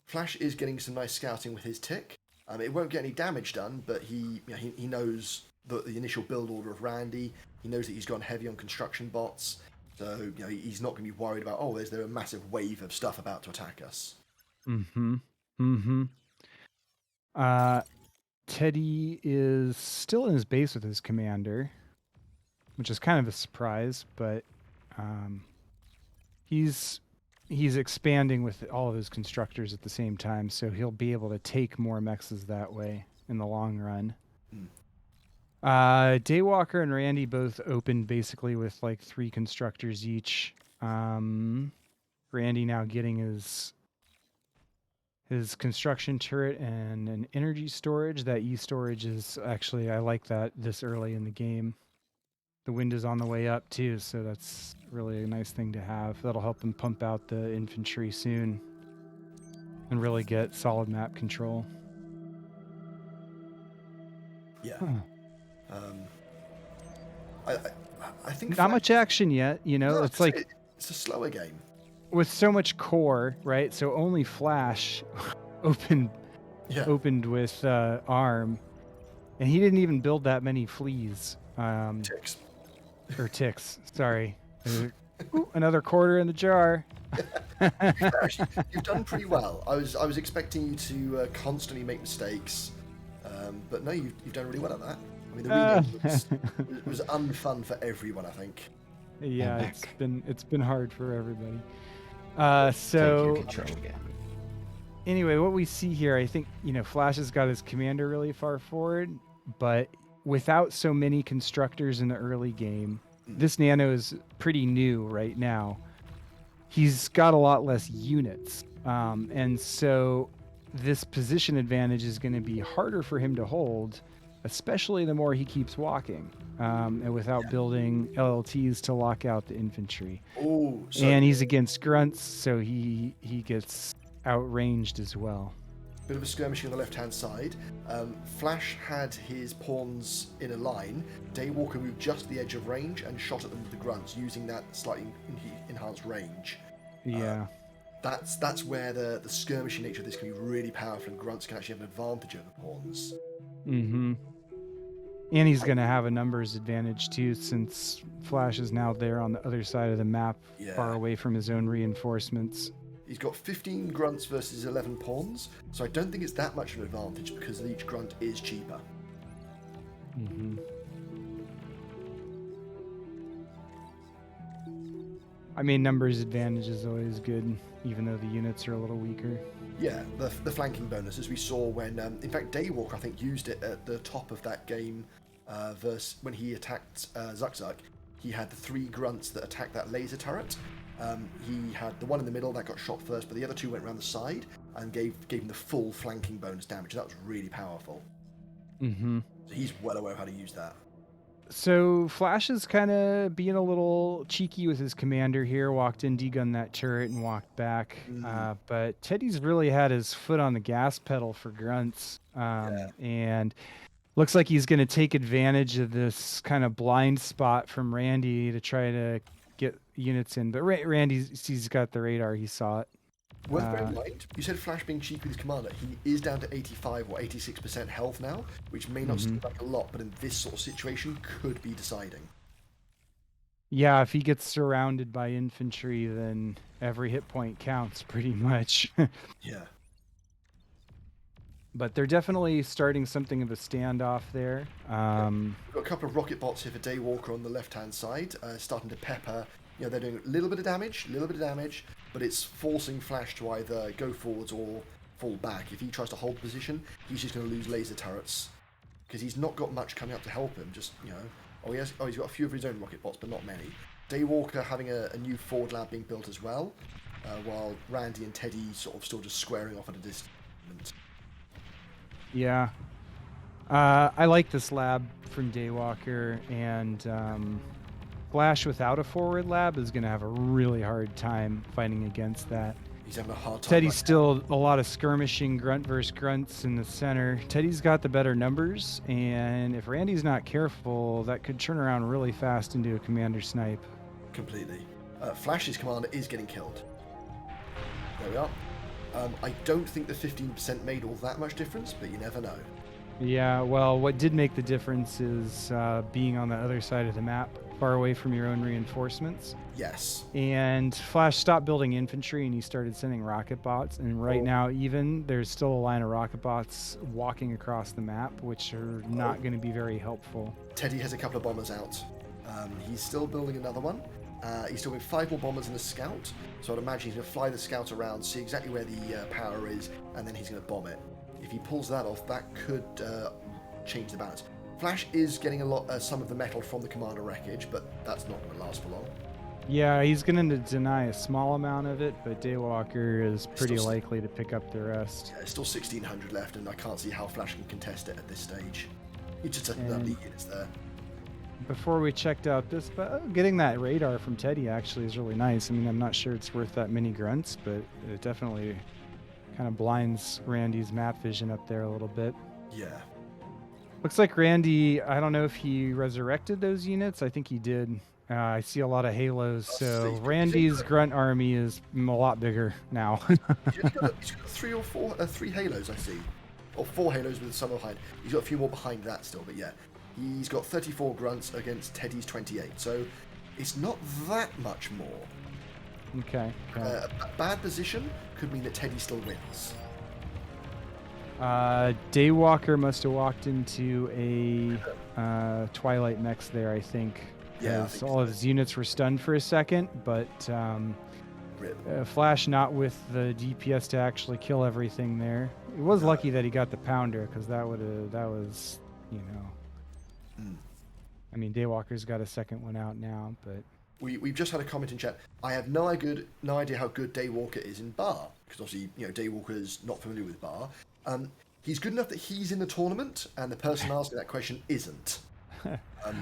Flash is getting some nice scouting with his tick. It won't get any damage done, but he knows the initial build order of Randy. He knows that he's gone heavy on construction bots, so he's not going to be worried about, is there a massive wave of stuff about to attack us. Teddy is still in his base with his commander, which is kind of a surprise, but he's expanding with all of his constructors at the same time, so he'll be able to take more mexes that way in the long run. Daywalker and Randy both opened basically with like 3 constructors each. Randy now getting his construction turret and an energy storage. That E-storage is actually, I like that this early in the game. The wind is on the way up too, so that's really a nice thing to have. That'll help him pump out the infantry soon and really get solid map control. Yeah. I think not much action yet, No, it's like it's a slower game. With so much core, right? So only Flash opened with arm, and he didn't even build that many fleas. Ticks. Sorry. Ooh, another quarter in the jar. Actually, you've done pretty well. I was expecting you to constantly make mistakes, but no, you've done really well at that. I mean, the rename was unfun for everyone, I think. Yeah, it's been hard for everybody. So anyway, what we see here, I think, Flash has got his commander really far forward, but without so many constructors in the early game, this nano is pretty new right now. He's got a lot less units. And so this position advantage is going to be harder for him to hold, especially the more he keeps walking. And without building LLTs to lock out the infantry. And he's against grunts, so he gets outranged as well. Bit of a skirmishing on the left-hand side. Flash had his pawns in a line. Daywalker moved just to the edge of range and shot at them with the grunts, using that slightly enhanced range. Yeah. That's where the skirmishing nature of this can be really powerful, and grunts can actually have an advantage over pawns. Mm-hmm. And he's going to have a numbers advantage too, since Flash is now there on the other side of the map, far away from his own reinforcements. He's got 15 grunts versus 11 pawns, so I don't think it's that much of an advantage because each grunt is cheaper. Mm-hmm. I mean, numbers advantage is always good, even though the units are a little weaker. Yeah, the flanking bonus, as we saw when, in fact, Daywalker, I think, used it at the top of that game when he attacked Zechris. He had the 3 grunts that attacked that laser turret. He had the one in the middle that got shot first, but the other 2 went around the side and gave him the full flanking bonus damage. That was really powerful. Mm-hmm. So he's well aware of how to use that. So Flash is kind of being a little cheeky with his commander here. Walked in, degunned that turret, and walked back. But Teddy's really had his foot on the gas pedal for grunts. And looks like he's going to take advantage of this kind of blind spot from Randy to try to get units in. But Randy's got the radar. He saw it. Worth bearing in mind, you said Flash being cheeky with his commander. He is down to 85 or 86% health now, which may not seem like a lot, but in this sort of situation could be deciding. Yeah, if he gets surrounded by infantry, then every hit point counts pretty much. Yeah. But they're definitely starting something of a standoff there. We've got a couple of rocket bots here for Daywalker on the left-hand side, starting to pepper. They're doing a little bit of damage, but it's forcing Flash to either go forwards or fall back. If he tries to hold position, he's just going to lose laser turrets because he's not got much coming up to help him. Just he's got a few of his own rocket bots, but not many. Daywalker having a new forward lab being built as well, while Randy and Teddy sort of still just squaring off at a distance. Yeah. I like this lab from Daywalker, and Flash without a forward lab is going to have a really hard time fighting against that. He's having a hard time. Teddy's still a lot of skirmishing, grunt versus grunts in the center. Teddy's got the better numbers, and if Randy's not careful, that could turn around really fast into a commander snipe. Completely. Flash's commander is getting killed. There we are. I don't think the 15% made all that much difference, but you never know. Yeah, well, what did make the difference is being on the other side of the map, far away from your own reinforcements. Yes. And Flash stopped building infantry and he started sending rocket bots. And right now, even, there's still a line of rocket bots walking across the map, which are not going to be very helpful. Teddy has a couple of bombers out. He's still building another one. He's still with 5 more bombers and a scout. So I'd imagine he's going to fly the scout around, see exactly where the power is, and then he's going to bomb it. If he pulls that off, that could change the balance. Flash is getting some of the metal from the commander wreckage, but that's not going to last for long. Yeah, he's going to deny a small amount of it, but Daywalker is pretty likely to pick up the rest. Yeah, there's still 1,600 left, and I can't see how Flash can contest it at this stage. He just doesn't have the units there. Before we checked out this, but getting that radar from Teddy actually is really nice. I mean, I'm not sure it's worth that many grunts, but it definitely kind of blinds Randy's map vision up there a little bit. Yeah. Looks like Randy, I don't know if he resurrected those units. I think he did. I see a lot of halos, so Randy's grunt army is a lot bigger now. He's got 3 halos, I see. Or 4 halos with some behind. He's got a few more behind that still, but yeah. He's got 34 grunts against Teddy's 28, so it's not that much more. Okay. A bad position could mean that Teddy still wins. Daywalker must have walked into a Twilight Mechs there, I think. Yeah. All of his units were stunned for a second, but Flash not with the DPS to actually kill everything there. It was lucky that he got the pounder, because that was, you know. I mean, Daywalker's got a second one out now, but we've just had a comment in chat. I have no idea how good Daywalker is in Bar, because obviously, you know, Daywalker is not familiar with Bar. He's good enough that he's in the tournament, and the person asking that question isn't.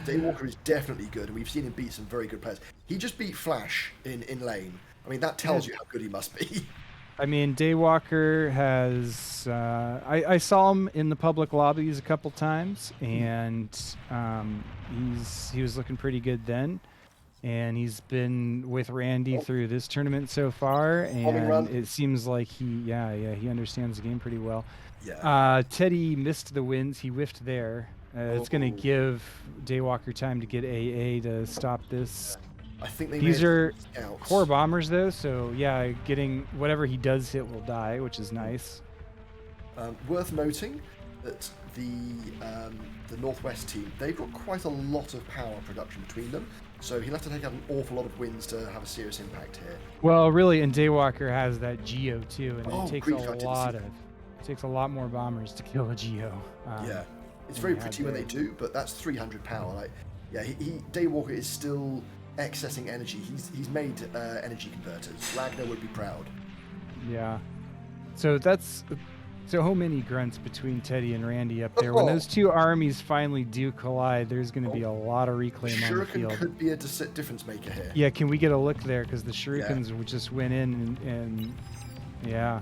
Daywalker is definitely good, and we've seen him beat some very good players. He just beat Flash in lane. I mean, that tells you how good he must be. I mean, Daywalker has... I saw him in the public lobbies a couple times, and he was looking pretty good then. And he's been with Randy through this tournament so far, and it seems like he understands the game pretty well. Yeah. Teddy missed the wins. He whiffed there. It's going to give Daywalker time to get AA to stop this. I think these are core bombers, though, so yeah, getting whatever he does hit will die, which is nice. Worth noting that the Northwest team, they've got quite a lot of power production between them, so he'll have to take out an awful lot of wins to have a serious impact here. Well, really, and Daywalker has that Geo too, and it takes it takes a lot more bombers to kill a Geo. Yeah, it's very pretty when they do, but that's 300 power. Like, yeah, Daywalker is still accessing energy. He's made energy converters. Ragnar would be proud. Yeah. So how many grunts between Teddy and Randy up there? When those two armies finally do collide, there's going to be a lot of reclaim on the field. Shuriken could be a difference maker here. Yeah, can we get a look there? Because the Shurikens just went in and yeah.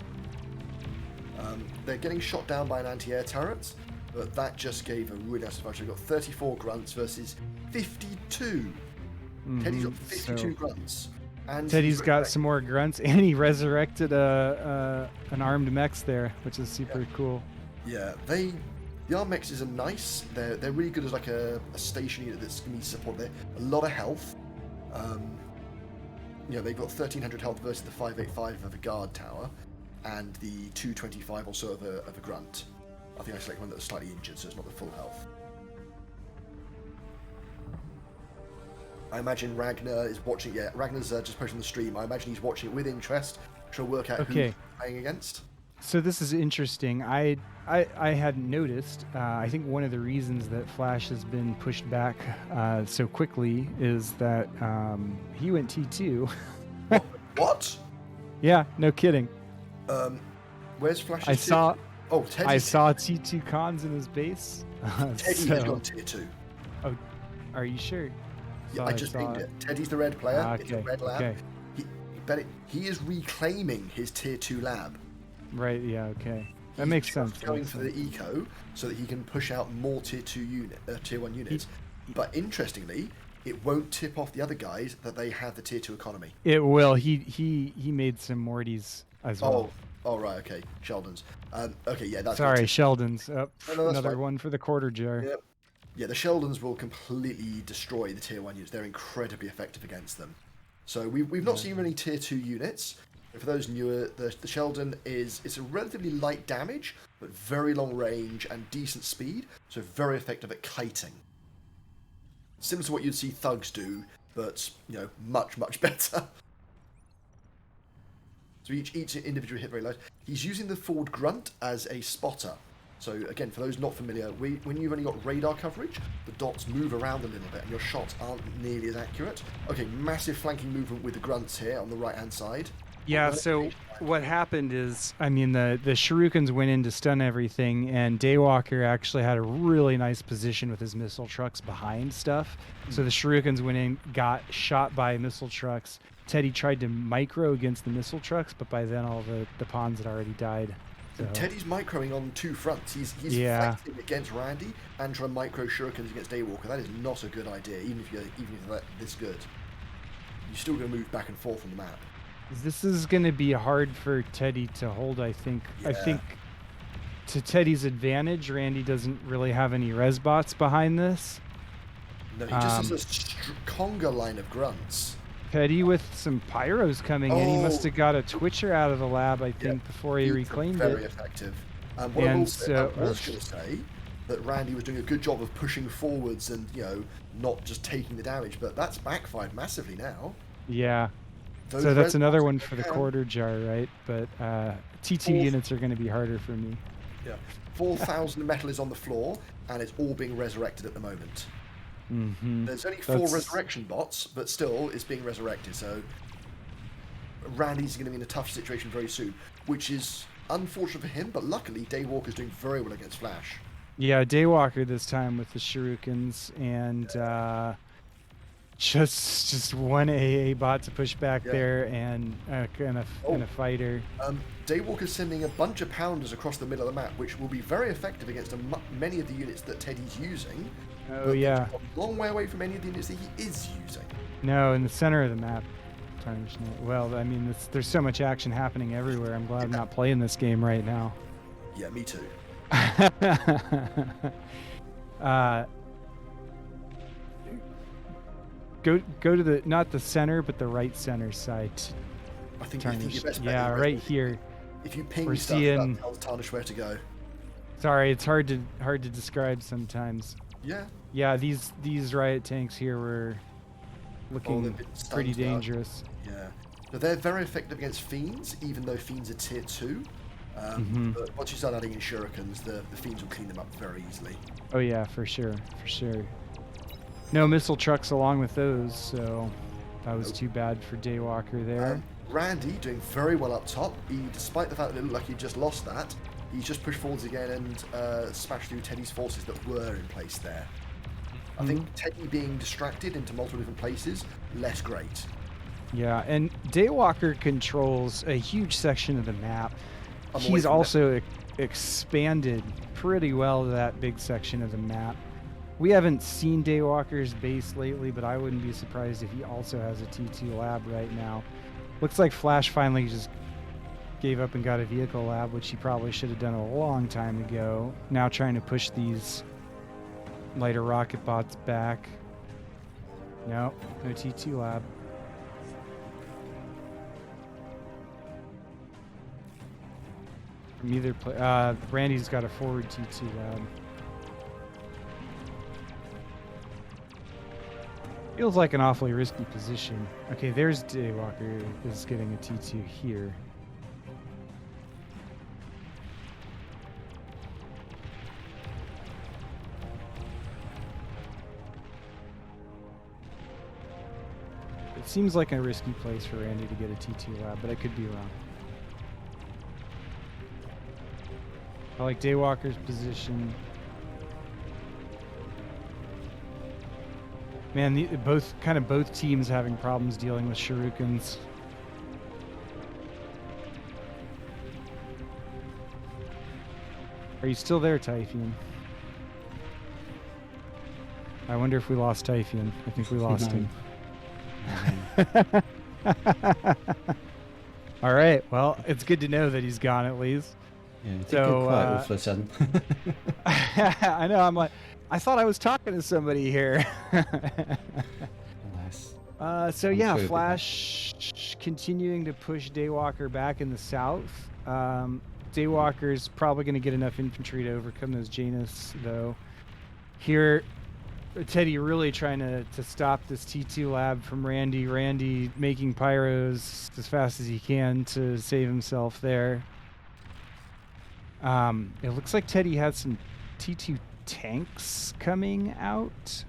They're getting shot down by an anti-air turret, but that just gave a really nice advantage. They've got 34 grunts versus 52. Teddy's got 52 grunts. And Teddy's got some more grunts, and he resurrected an armed mechs there, which is super cool. Yeah, the armed mechs are nice. They're really good as like a station unit that's going to be supported. A lot of health. They've got 1,300 health versus the 585 of a guard tower, and the 225 or so of a grunt. I think I select one that was slightly injured, so it's not the full health. I imagine Ragnar is watching. Yeah, Ragnar's just posting the stream. I imagine he's watching it with interest, trying to work out who he's playing against. So this is interesting. I I hadn't noticed. I think one of the reasons that Flash has been pushed back so quickly is that he went T2. What? Yeah, no kidding. Where's Flash's I saw. Oh, Teddy's I saw T2 cons in his base. Teddy has gone tier 2. Oh, are you sure? Yeah, I just pinged it. Teddy's the red player. Okay, It's a red lab. okay. He is reclaiming his tier 2 lab. Right, yeah, okay. That He's makes just sense. Going for the eco so that he can push out more tier 1 units. But interestingly, it won't tip off the other guys that they have the tier 2 economy. It will. He made some Mortys as well. Oh, right, okay. Sheldon's. Okay, yeah, that's Sorry, Sheldon's. Oh, that's another fine. one for the quarter jar. Yep. Yeah, the Sheldons will completely destroy the tier 1 units. They're incredibly effective against them. So we've not seen many tier 2 units. For those newer, the Sheldon it's a relatively light damage, but very long range and decent speed, so very effective at kiting. Similar to what you'd see thugs do, but much, much better. So each individual hit very light. He's using the forward grunt as a spotter. So again, for those not familiar, when you've only got radar coverage, the dots move around a little bit and your shots aren't nearly as accurate. Okay, massive flanking movement with the grunts here on the right-hand side. Yeah, so what happened is, I mean, the Shurikens went in to stun everything, and Daywalker actually had a really nice position with his missile trucks behind stuff. So the Shurikens went in, got shot by missile trucks. Teddy tried to micro against the missile trucks, but by then all the pawns had already died. So. And Teddy's microing on 2 fronts. He's fighting against Randy and trying to micro Shurikens against Daywalker. That is not a good idea, even if you're this good. You're still going to move back and forth on the map. This is going to be hard for Teddy to hold, I think. Yeah. I think to Teddy's advantage, Randy doesn't really have any res bots behind this. No, he just has a conga line of grunts. Teddy with some pyros coming in. He must have got a Twitcher out of the lab, I think, before he reclaimed very it. Effective. I was going to say that Randy was doing a good job of pushing forwards and, not just taking the damage, but that's backfired massively now. Yeah. So that's another one for the quarter jar, right? But T2 units are going to be harder for me. Yeah. 4,000 metal is on the floor, and it's all being resurrected at the moment. Mm-hmm. There's only 4 resurrection bots, but still it's being resurrected. So Randy's going to be in a tough situation very soon, which is unfortunate for him. But luckily, Daywalker's doing very well against Flash. Yeah, Daywalker this time with the Shurikens and just one AA bot to push back there and a fighter. Daywalker's sending a bunch of pounders across the middle of the map, which will be very effective against many of the units that Teddy's using. Oh, yeah. A long way away from any of the units that he is using. No, in the center of the map. Tarnished Knight. Well, I mean, there's so much action happening everywhere. I'm glad I'm not playing this game right now. Yeah, me too. Go to the, not the center, but the right center side. I think your best bet yeah, right here. If you ping We're stuff, seeing... that tells Tarnished where to go. Sorry, it's hard to describe sometimes. Yeah. Yeah, these riot tanks here were looking pretty dangerous. Yeah. So they're very effective against fiends, even though fiends are tier 2. But once you start adding in shurikens, the fiends will clean them up very easily. Oh yeah, for sure. No missile trucks along with those, so that was too bad for Daywalker there. Randy doing very well up top. Despite the fact that it looked like he just lost that, he's just pushed forwards again and smashed through Teddy's forces that were in place there. I think Teddy being distracted into multiple different places, less great. Yeah, and Daywalker controls a huge section of the map. He's also expanded pretty well that big section of the map. We haven't seen Daywalker's base lately, but I wouldn't be surprised if he also has a T2 lab right now. Looks like Flash finally just gave up and got a vehicle lab, which he probably should have done a long time ago. Now trying to push these lighter rocket bots back. No T2 lab. From either play, Randy's got a forward T2 lab. Feels like an awfully risky position. Okay, there's Daywalker is getting a T2 here. seems like a risky place for Randy to get a T2 lab, but I could be wrong. I like Daywalker's position. Man, both teams having problems dealing with shurikens. Are you still there, Teifion? I wonder if we lost Teifion. I think we lost him. All right. Well, it's good to know that he's gone at least. Yeah, it did go quiet all of a sudden. I know. I'm like, I thought I was talking to somebody here. Alas. So yeah, Flash continuing to push Daywalker back in the south. Daywalker's probably going to get enough infantry to overcome those Janus, though. Here, Teddy really trying to stop this T2 lab from Randy. Randy making pyros as fast as he can to save himself there. It looks like Teddy has some T2 tanks coming out.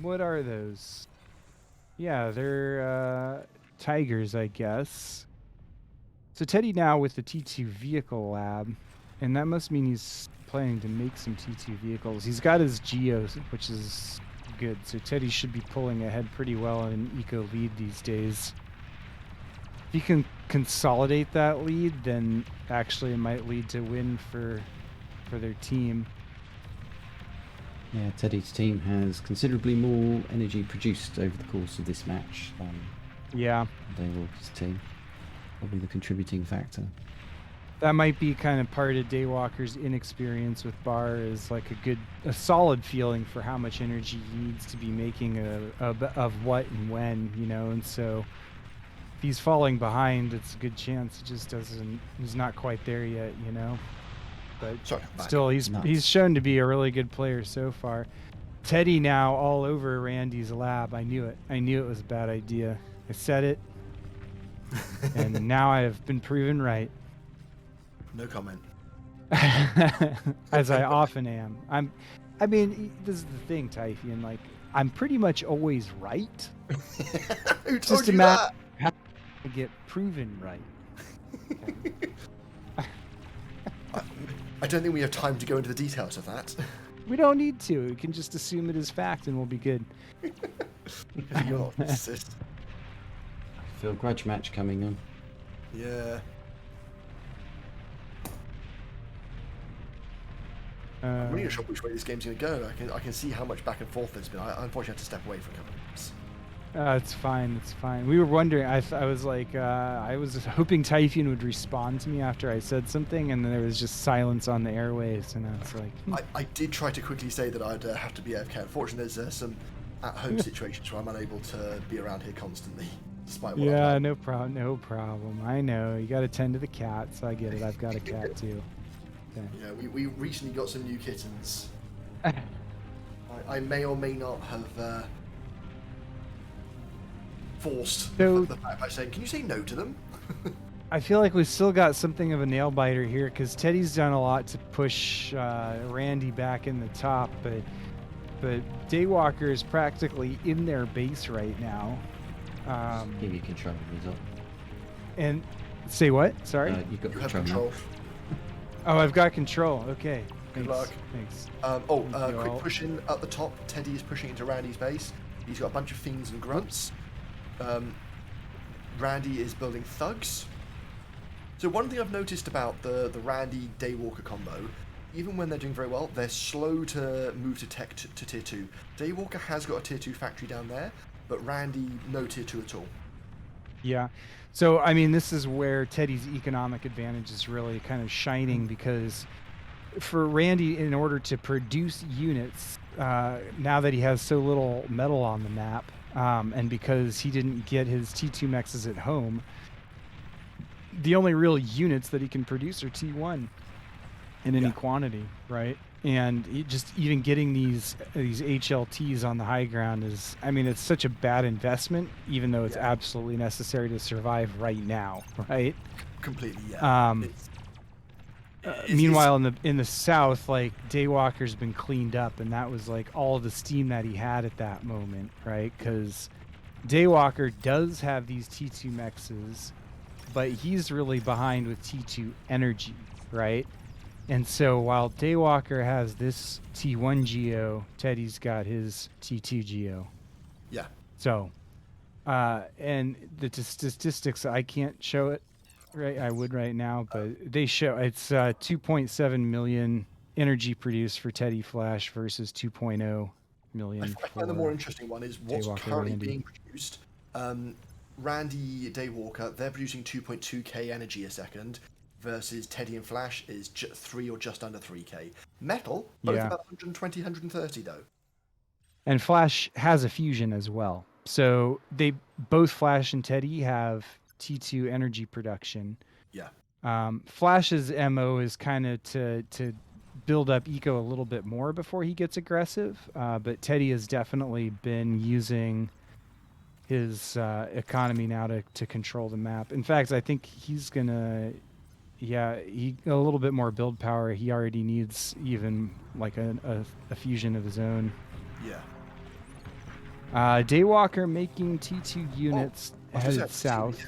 What are those? Yeah, they're Tigers, I guess. So Teddy now with the T2 vehicle lab, and that must mean he's planning to make some T2 vehicles. He's got his Geos, which is good. So Teddy should be pulling ahead pretty well in an eco lead these days. If he can consolidate that lead, then actually it might lead to win for their team. Yeah, Teddy's team has considerably more energy produced over the course of this match than Daywalker's team. Probably the contributing factor. That might be kind of part of Daywalker's inexperience with Bar, is like a solid feeling for how much energy he needs to be making of what and when, you know, and so if he's falling behind, it's a good chance he's not quite there yet, you know. But still, he's shown to be a really good player so far. Teddy now all over Randy's lab. I knew it. I knew it was a bad idea. I said it, and now I have been proven right. No comment. As I often am. I mean, this is the thing, Teifion. Like, I'm pretty much always right. Who told you that? How to get proven right. I don't think we have time to go into the details of that. We don't need to. We can just assume it is fact and we'll be good. You're not insist. I feel grudge match coming on. Yeah. I'm really not sure which way this game's going to go. I can see how much back and forth there's been. I unfortunately have to step away for a couple of minutes. It's fine. It's fine. We were wondering. I was like, I was hoping Teifion would respond to me after I said something, and then there was just silence on the airwaves, and I was like, I did try to quickly say that I'd have to be AFK. Unfortunately, there's some at-home situations where I'm unable to be around here constantly, despite what yeah, I'm no problem. No problem. I know you got to tend to the cat, so I get it. I've got a cat too. Okay. Yeah, we recently got some new kittens. I may or may not have forced the fact by saying, "Can you say no to them?" I feel like we've still got something of a nail biter here because Teddy's done a lot to push Randy back in the top, but Daywalker is practically in their base right now. Give you control result. And say what? Sorry. You've got You have control. Oh, I've got control. Okay. Good Thanks. luck. Thanks. Quick push in at the top. Teddy is pushing into Randy's base. He's got a bunch of fiends and grunts. Randy is building thugs. So one thing I've noticed about the Randy Daywalker combo, even when they're doing very well, they're slow to move to tech to tier 2. Daywalker has got a tier 2 factory down there, but Randy no tier 2 at all. Yeah. So, I mean, this is where Teddy's economic advantage is really kind of shining because for Randy, in order to produce units, now that he has so little metal on the map, and because he didn't get his T2 mexes at home, the only real units that he can produce are T1 in any quantity, right? And just even getting these HLTs on the high ground is, I mean, it's such a bad investment, even though it's absolutely necessary to survive right now, right? Completely, yeah. Meanwhile, in the south, like Daywalker's been cleaned up, and that was like all the steam that he had at that moment, right? Because Daywalker does have these T2 mexes, but he's really behind with T2 energy, right? And so while Daywalker has this T1 Geo, Teddy's got his T2 Geo. Yeah. So, and the statistics, I can't show it, right? I would right now, but they show it's 2.7 million energy produced for Teddy Flash versus 2.0 million. I find the more interesting one is what's Daywalker currently Randy. being produced. Randy Daywalker, they're producing 2.2k energy a second, versus Teddy and Flash is 3 or just under 3k. Metal, both about 120, 130 though. And Flash has a fusion as well. So they both Flash and Teddy have T2 energy production. Yeah. Flash's MO is kind of to build up eco a little bit more before he gets aggressive. But Teddy has definitely been using his economy now to control the map. In fact, I think he's gonna, a little bit more build power. He already needs even like a fusion of his own. Yeah. Daywalker making T2 units headed south.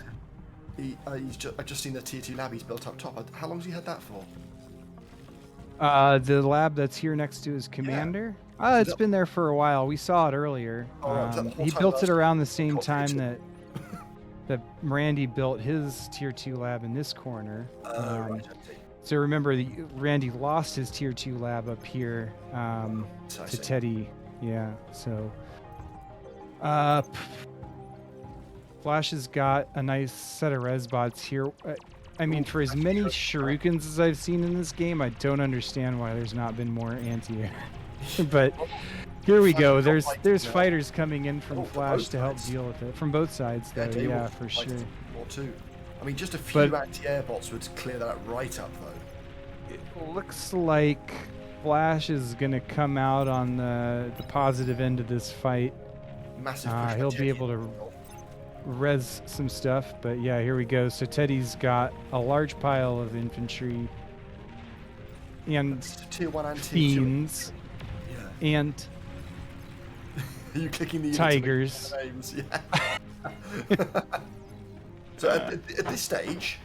I've just seen the Tier 2 lab he's built up top. How long has he had that for? The lab that's here next to his commander. It's been there for a while. We saw it earlier. He built it around the same time that Randy built his Tier 2 lab in this corner. Right. So remember, Randy lost his Tier 2 lab up here to Teddy. Yeah, so... Flash has got a nice set of res bots here. I mean, for as many shurikens as I've seen in this game, I don't understand why there's not been more anti-air. But here we go. There's fighters coming in from Flash to help deal with it. From both sides, though. Yeah, for sure. Or two. I mean, just a few anti-air bots would clear that right up, though. It looks like Flash is going to come out on the positive end of this fight. Massive push. He'll be able to res some stuff, but yeah, here we go. So Teddy's got a large pile of infantry and Tier 1 and fiends and are you clicking the tigers? Names? Yeah. So at this stage,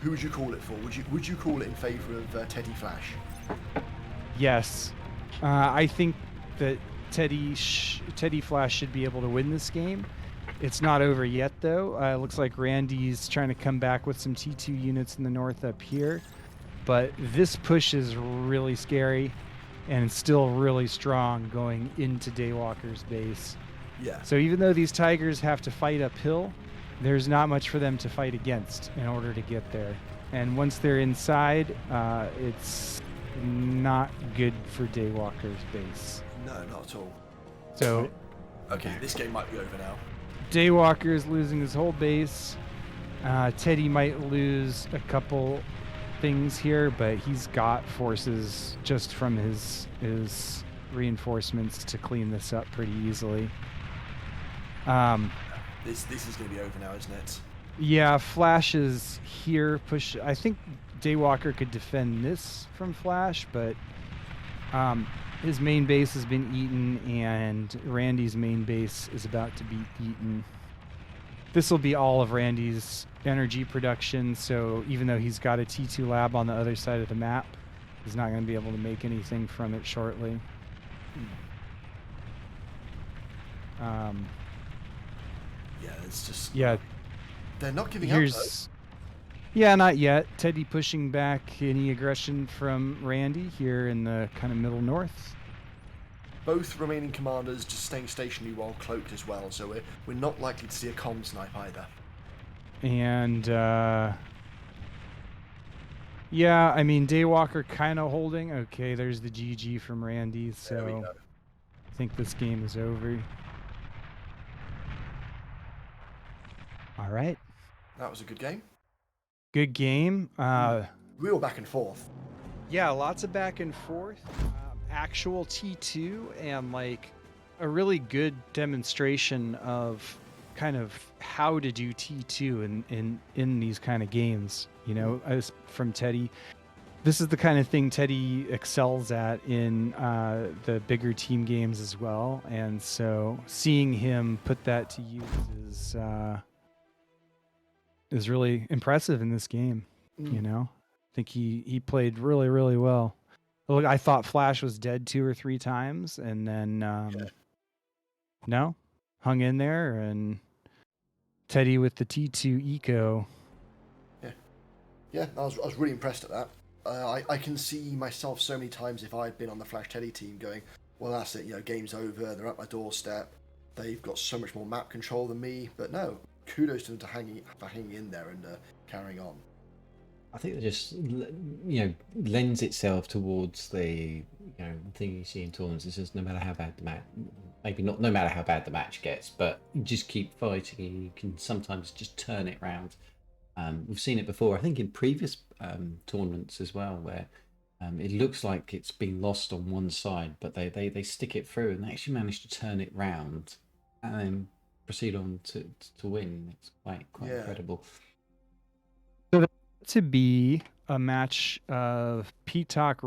who would you call it for? Would you call it in favor of Teddy Flash? Yes, I think that Teddy Flash should be able to win this game. It's not over yet, though. It looks like Randy's trying to come back with some T2 units in the north up here. But this push is really scary and still really strong going into Daywalker's base. Yeah. So even though these Tigers have to fight uphill, there's not much for them to fight against in order to get there. And once they're inside, it's not good for Daywalker's base. No, not at all. So... Okay, this game might be over now. Daywalker is losing his whole base. Teddy might lose a couple things here, but he's got forces just from his reinforcements to clean this up pretty easily. This is going to be over now, isn't it? Yeah, Flash is here. I think Daywalker could defend this from Flash, but his main base has been eaten, and Randy's main base is about to be eaten. This will be all of Randy's energy production, so even though he's got a T2 lab on the other side of the map, he's not going to be able to make anything from it shortly. Yeah, it's just... Yeah. They're not giving up, though. Yeah, not yet. Teddy pushing back any aggression from Randy here in the kind of middle north. Both remaining commanders just staying stationary while cloaked as well, so we're not likely to see a comm snipe either. And, yeah, I mean, Daywalker kind of holding. Okay, there's the GG from Randy, so I think this game is over. All right. That was a good game. Good game. Real back and forth. Yeah, lots of back and forth. Actual T2 and like a really good demonstration of kind of how to do T2 in these kind of games, you know, as from Teddy. this is the kind of thing Teddy excels at in the bigger team games as well, and so seeing him put that to use is really impressive in this game. You know, I think he played really, really well. Look, I thought Flash was dead 2 or 3 times, and then no, hung in there, and Teddy with the T2 eco. Yeah, I was really impressed at that. I can see myself so many times if I'd been on the Flash Teddy team going, well, that's it, you know, game's over, they're at my doorstep, they've got so much more map control than me, but no, kudos to them for hanging in there and carrying on. I think it just, lends itself towards the, thing you see in tournaments. It's just no matter how bad the match, maybe not no matter how bad the match gets, but you just keep fighting and you can sometimes just turn it around. We've seen it before, I think in previous tournaments as well, where it looks like it's been lost on one side, but they stick it through and they actually manage to turn it round and then proceed on to win. It's quite incredible. So to be a match of Peacock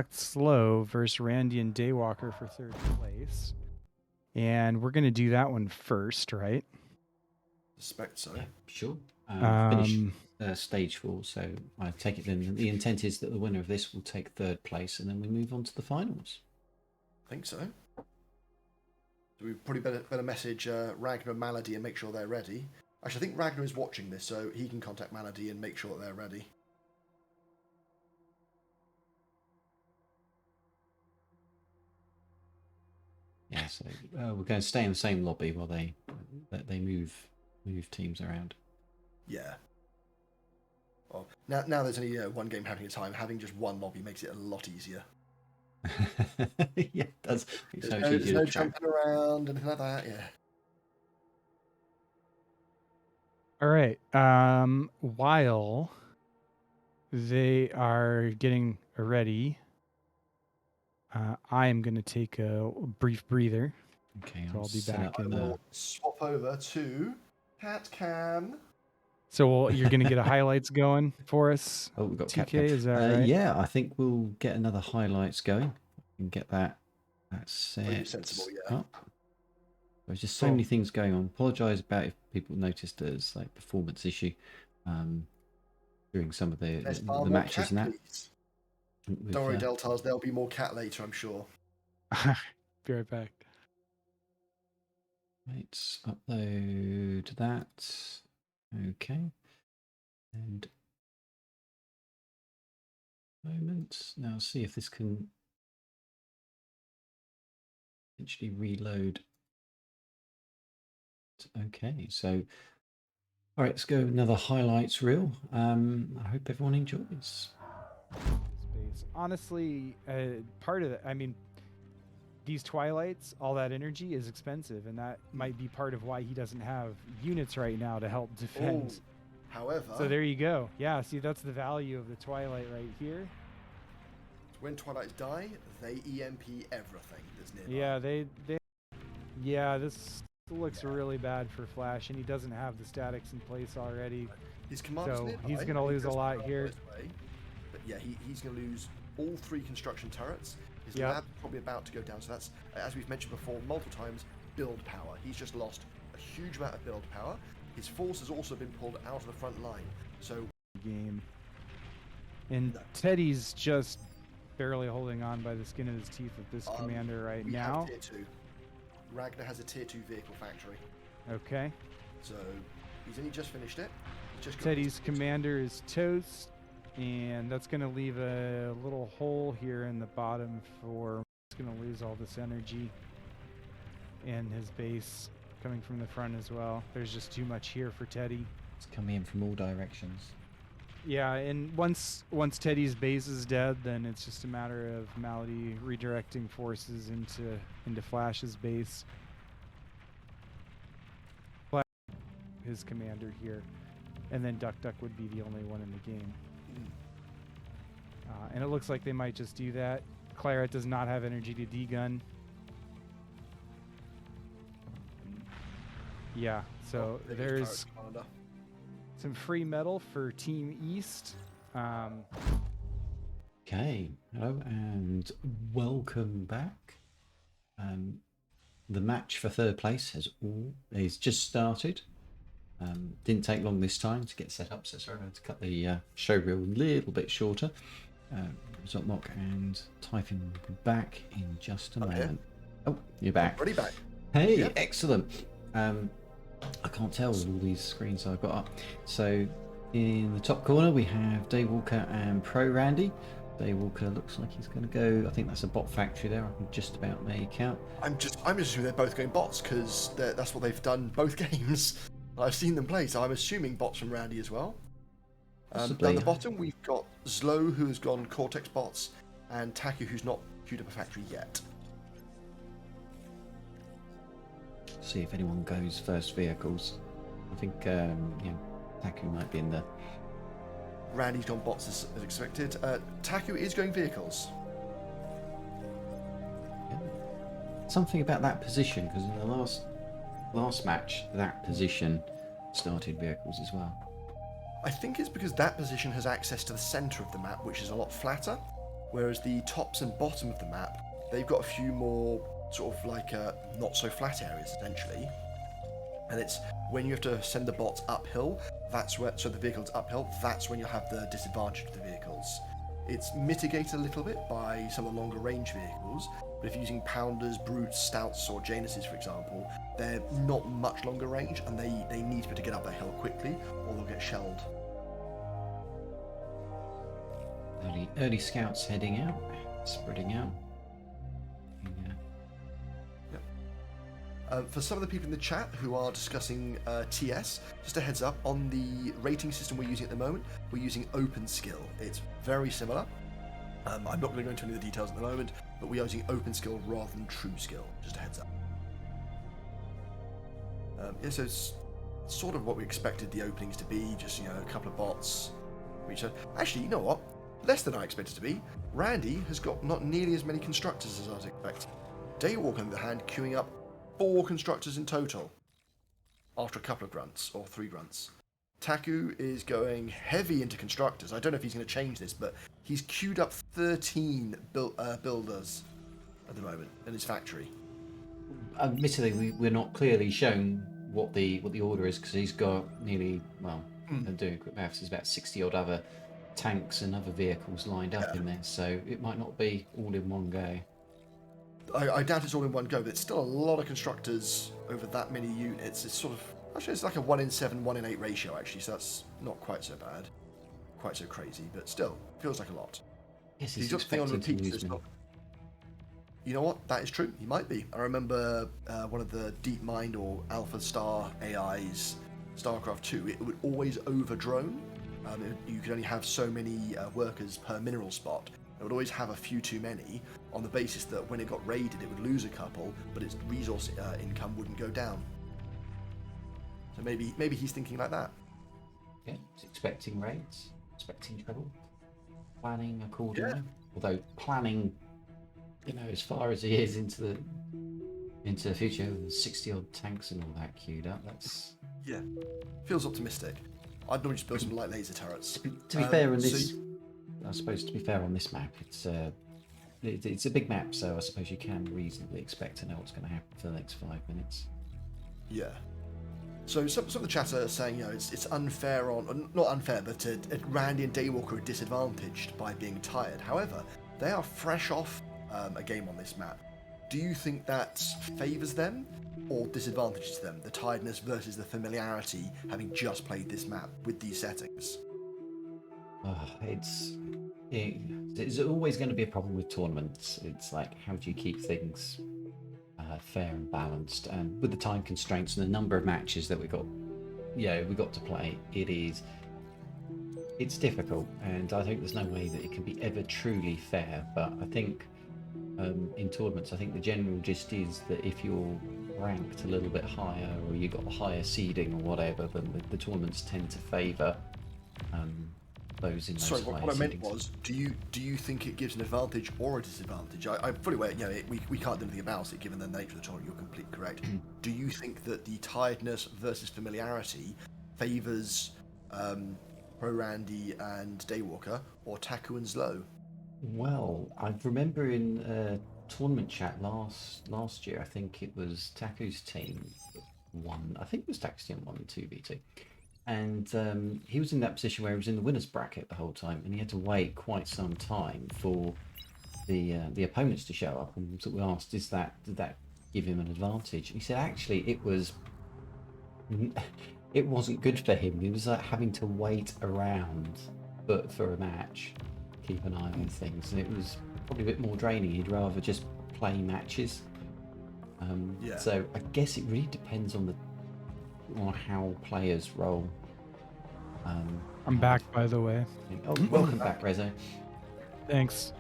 Slow versus Randy and Daywalker for 3rd place. And we're going to do that one first, right? Suspect so. Yeah, sure. Finish stage 4, so I take it then the intent is that the winner of this will take 3rd place and then we move on to the finals. I think so. So we probably better message Ragnar and Malady and make sure they're ready. Actually, I think Ragnar is watching this, so he can contact Malady and make sure that they're ready. Yeah, so we're going to stay in the same lobby while they move teams around. Yeah. Well, now there's only one game happening at a time. Having just one lobby makes it a lot easier. Yeah, it does. There's no jumping around, anything like that, yeah. All right. While they are getting ready, I am going to take a brief breather. Okay, so I'll be back. I will swap over to Cat Cam. So you're going to get a highlights going for us? Oh, we've got TK, is that right? Yeah, I think we'll get another highlights going. We can get that set sensible, yeah. up. There's just so many things going on. Apologise about if people noticed there's like performance issue during some of the matches and that. Don't worry, Deltars, there'll be more cat later, I'm sure. Be right back. Let's upload that. Okay. And moment. Now see if this can actually reload. Okay, so all right, let's go another highlights reel. I hope everyone enjoys. Honestly, part of it, I mean, these Twilights, all that energy is expensive, and that might be part of why he doesn't have units right now to help defend. However, so there you go. Yeah, see, that's the value of the Twilight right here. When Twilights die, they EMP everything that's nearby. Yeah, yeah, this looks really bad for Flash, and he doesn't have the statics in place already. His commander's so nearby. He's going to lose a lot here. But yeah, he's going to lose all 3 construction turrets. His lab's probably about to go down. So that's, as we've mentioned before multiple times, build power. He's just lost a huge amount of build power. His force has also been pulled out of the front line. So game. And Teddy's just barely holding on by the skin of his teeth with this commander right now. Tier 2. Ragnar has a tier 2 vehicle factory. Okay. So he's only just finished it. Teddy's commander is toast. And that's going to leave a little hole here in the bottom for... It's going to lose all this energy. And his base coming from the front as well. There's just too much here for Teddy. It's coming in from all directions. Yeah, and once Teddy's base is dead, then it's just a matter of Malady redirecting forces into Flash's base. Flash, his commander here. And then Duck would be the only one in the game. And it looks like they might just do that. Claret does not have energy to degun. Yeah, so there's some free metal for Team East. Okay, hello and welcome back. The match for third place is just started. Didn't take long this time to get set up, so sorry I had to cut the show reel a little bit shorter. Resopmok and Teifion will be back in just a moment. Oh, you're back. Already back. Hey, Yep. Excellent. I can't tell with all these screens I've got up. So in the top corner we have Daywalker and Pro Randy. Daywalker looks like he's going to go. I think that's a bot factory there. I can just about make out. I'm just assuming they're both going bots because that's what they've done both games. I've seen them play, so I'm assuming bots from Randy as well. Down the bottom we've got Zlo, who has gone Cortex bots, and Taku, who's not queued up a factory yet. See if anyone goes first vehicles. I think Taku might be in there. Randy's gone bots as expected. Taku is going vehicles. Yeah. Something about that position, because in the last match, that position started vehicles as well. I think it's because that position has access to the centre of the map, which is a lot flatter, whereas the tops and bottom of the map, they've got a few more sort of like not so flat areas essentially. And it's when you have to send the bots uphill, so the vehicle's uphill, that's when you'll have the disadvantage of the vehicles. It's mitigated a little bit by some of the longer range vehicles, but if you're using Pounders, Brutes, Stouts or Januses for example, they're not much longer range and they need to be able to get up that hill quickly or they'll get shelled. Early scouts heading out, spreading out. For some of the people in the chat who are discussing TS, just a heads up, on the rating system we're using at the moment, we're using Open Skill. It's very similar. I'm not going to go into any of the details at the moment, but we are using Open Skill rather than True Skill, just a heads up. So it's sort of what we expected the openings to be, just, a couple of bots. Actually, you know what? Less than I expected to be. Randy has got not nearly as many constructors as I was expecting. Daywalker, on the other hand, queuing up 4 constructors in total after a couple of grunts or 3 grunts. Taku is going heavy into constructors. I don't know if he's going to change this, but he's queued up 13 builders at the moment in his factory. Admittedly, we're not clearly shown what the order is because he's got nearly, I'm doing quick maths, there's about 60 odd other tanks and other vehicles lined up in there, so it might not be all in one go. I doubt it's all in one go, but it's still a lot of constructors over that many units. It's sort of, actually it's like a 1 in 7, 1 in 8 ratio actually, so that's not quite so bad. Quite so crazy, but still, feels like a lot. Yes, he's expecting to lose me. You know what, that is true, he might be. I remember one of the DeepMind or Alpha Star AI's StarCraft 2, it would always over-drone. You could only have so many workers per mineral spot. It would always have a few too many on the basis that when it got raided it would lose a couple, but its resource income wouldn't go down. So maybe he's thinking like that. Yeah, he's expecting raids, expecting trouble, planning accordingly. Yeah. Although planning, as far as he is into the future, with 60 odd tanks and all that queued up, that's feels optimistic. I'd normally just build some light laser turrets. To be fair on this. I suppose to be fair on this map, it's a big map, so I suppose you can reasonably expect to know what's going to happen for the next 5 minutes. Yeah. So some of the chat are saying, it's unfair not unfair, but Randy and Daywalker are disadvantaged by being tired. However, they are fresh off a game on this map. Do you think that favours them or disadvantages them? The tiredness versus the familiarity, having just played this map with these settings. It's always going to be a problem with tournaments. It's like, how do you keep things fair and balanced? And with the time constraints and the number of matches that we got to play, it's difficult. And I think there's no way that it can be ever truly fair. But I think in tournaments, I think the general gist is that if you're ranked a little bit higher or you got a higher seeding or whatever, then the tournaments tend to favour those in those higher what I meant was, do you think it gives an advantage or a disadvantage? I'm fully aware, we can't do anything about it given the nature of the tournament. You're completely correct. Do you think that the tiredness versus familiarity favours Pro Randy and Daywalker or Taku and Zlo? Well, I remember in tournament chat last year, I think it was Taku's team that won. I think it was Taku's team won the 2v2. And he was in that position where he was in the winner's bracket the whole time, and he had to wait quite some time for the opponents to show up. And so we asked, did that give him an advantage? And he said, actually, it wasn't good for him. He was like having to wait around, but for a match, keep an eye on things, and it was probably a bit more draining. He'd rather just play matches. Yeah. So I guess it really depends on how players roll. I'm back, by the way. Oh, welcome back, Rezo. Thanks.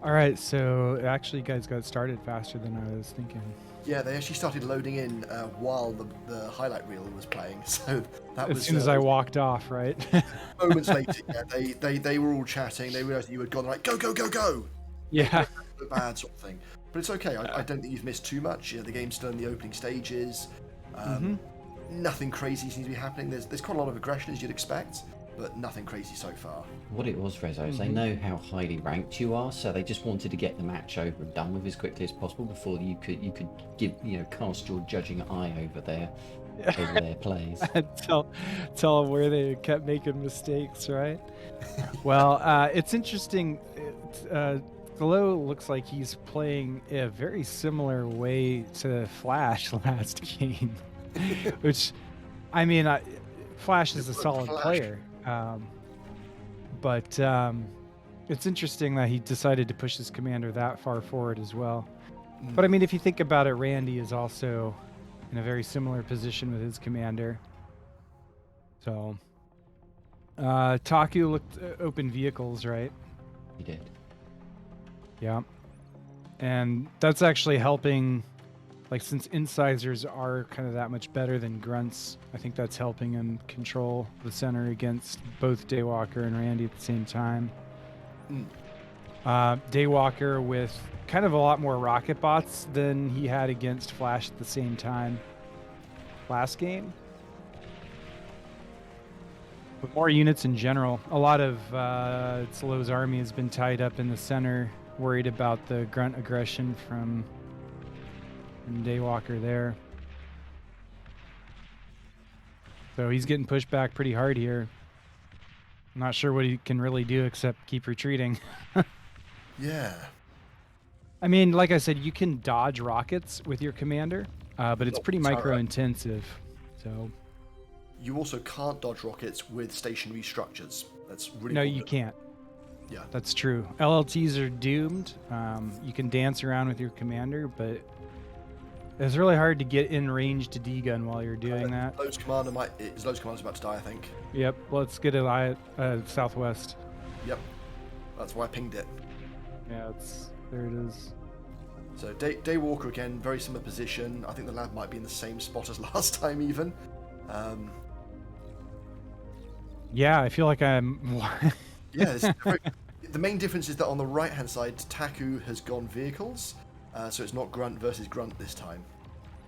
All right, so actually, you guys got started faster than I was thinking. Yeah, they actually started loading in while the highlight reel was playing. So that was As soon as I walked off, right? moments later. Yeah, they were all chatting. They realised that you had gone. Like, go, go, go, go. Yeah. Bad sort of thing. But it's okay. I don't think you've missed too much. The game's still in the opening stages. Nothing crazy seems to be happening. There's quite a lot of aggression as you'd expect, but nothing crazy so far. What it was, Rezo, is they know how highly ranked you are, so they just wanted to get the match over and done with as quickly as possible before you could give cast your judging eye over their plays. tell them where they kept making mistakes, right? Well, it's interesting. Glow looks like he's playing a very similar way to Flash last game, which, I mean, Flash is a solid player, but it's interesting that he decided to push his commander that far forward as well. But I mean, if you think about it, Randy is also in a very similar position with his commander. So, Taku looked open vehicles, right? He did. Yeah. And that's actually helping, like, since incisors are kind of that much better than grunts, I think that's helping him control the center against both Daywalker and Randy at the same time. Daywalker with kind of a lot more rocket bots than he had against Flash at the same time last game. But more units in general. A lot of Slow's army has been tied up in the center, worried about the grunt aggression from Daywalker there. So he's getting pushed back pretty hard here. I'm not sure what he can really do except keep retreating. Yeah. I mean, like I said, you can dodge rockets with your commander, but it's pretty micro-intensive. So you also can't dodge rockets with stationary structures. That's really no, important. you can't. Yeah, that's true. LLTs are doomed. You can dance around with your commander, but it's really hard to get in range to D-gun while you're doing that. Lowe's commander's about to die, I think. Yep. Let's get an eye at southwest. Yep. That's why I pinged it. Yeah, there it is. So Daywalker again, very similar position. I think the lab might be in the same spot as last time even. Yeah, I feel like I'm... Yeah, the main difference is that on the right-hand side, Taku has gone vehicles, so it's not grunt versus grunt this time.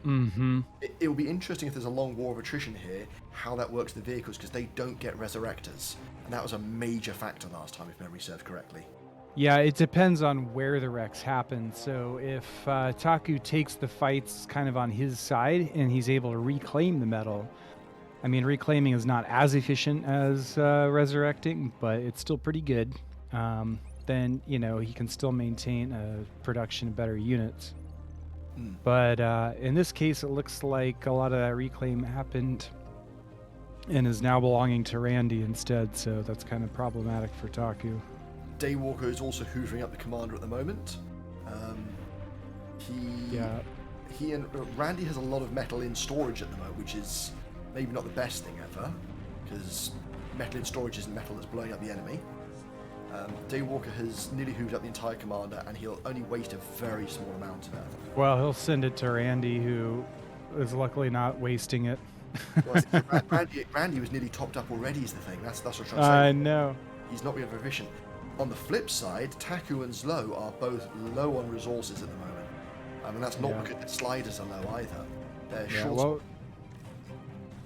Mm-hmm. It will be interesting if there's a long war of attrition here, how that works in the vehicles, because they don't get resurrectors, and that was a major factor last time, if memory serves correctly. Yeah, it depends on where the wrecks happen. So if Taku takes the fights kind of on his side and he's able to reclaim the metal, I mean, reclaiming is not as efficient as resurrecting, but it's still pretty good. Then, he can still maintain a production of better units. But in this case, it looks like a lot of that reclaim happened and is now belonging to Randy instead, so that's kind of problematic for Taku. Daywalker is also hoovering up the commander at the moment. He and Randy has a lot of metal in storage at the moment, which is maybe not the best thing ever, because metal in storage isn't metal that's blowing up the enemy. Daywalker has nearly hooved up the entire commander, and he'll only waste a very small amount of it. Well, he'll send it to Randy, who is luckily not wasting it. Well, Randy was nearly topped up already, is the thing. That's what I'm trying to say. I know. He's not being very efficient. On the flip side, Taku and Zlo are both low on resources at the moment. I mean, that's not because the sliders are low either. They're short. Well,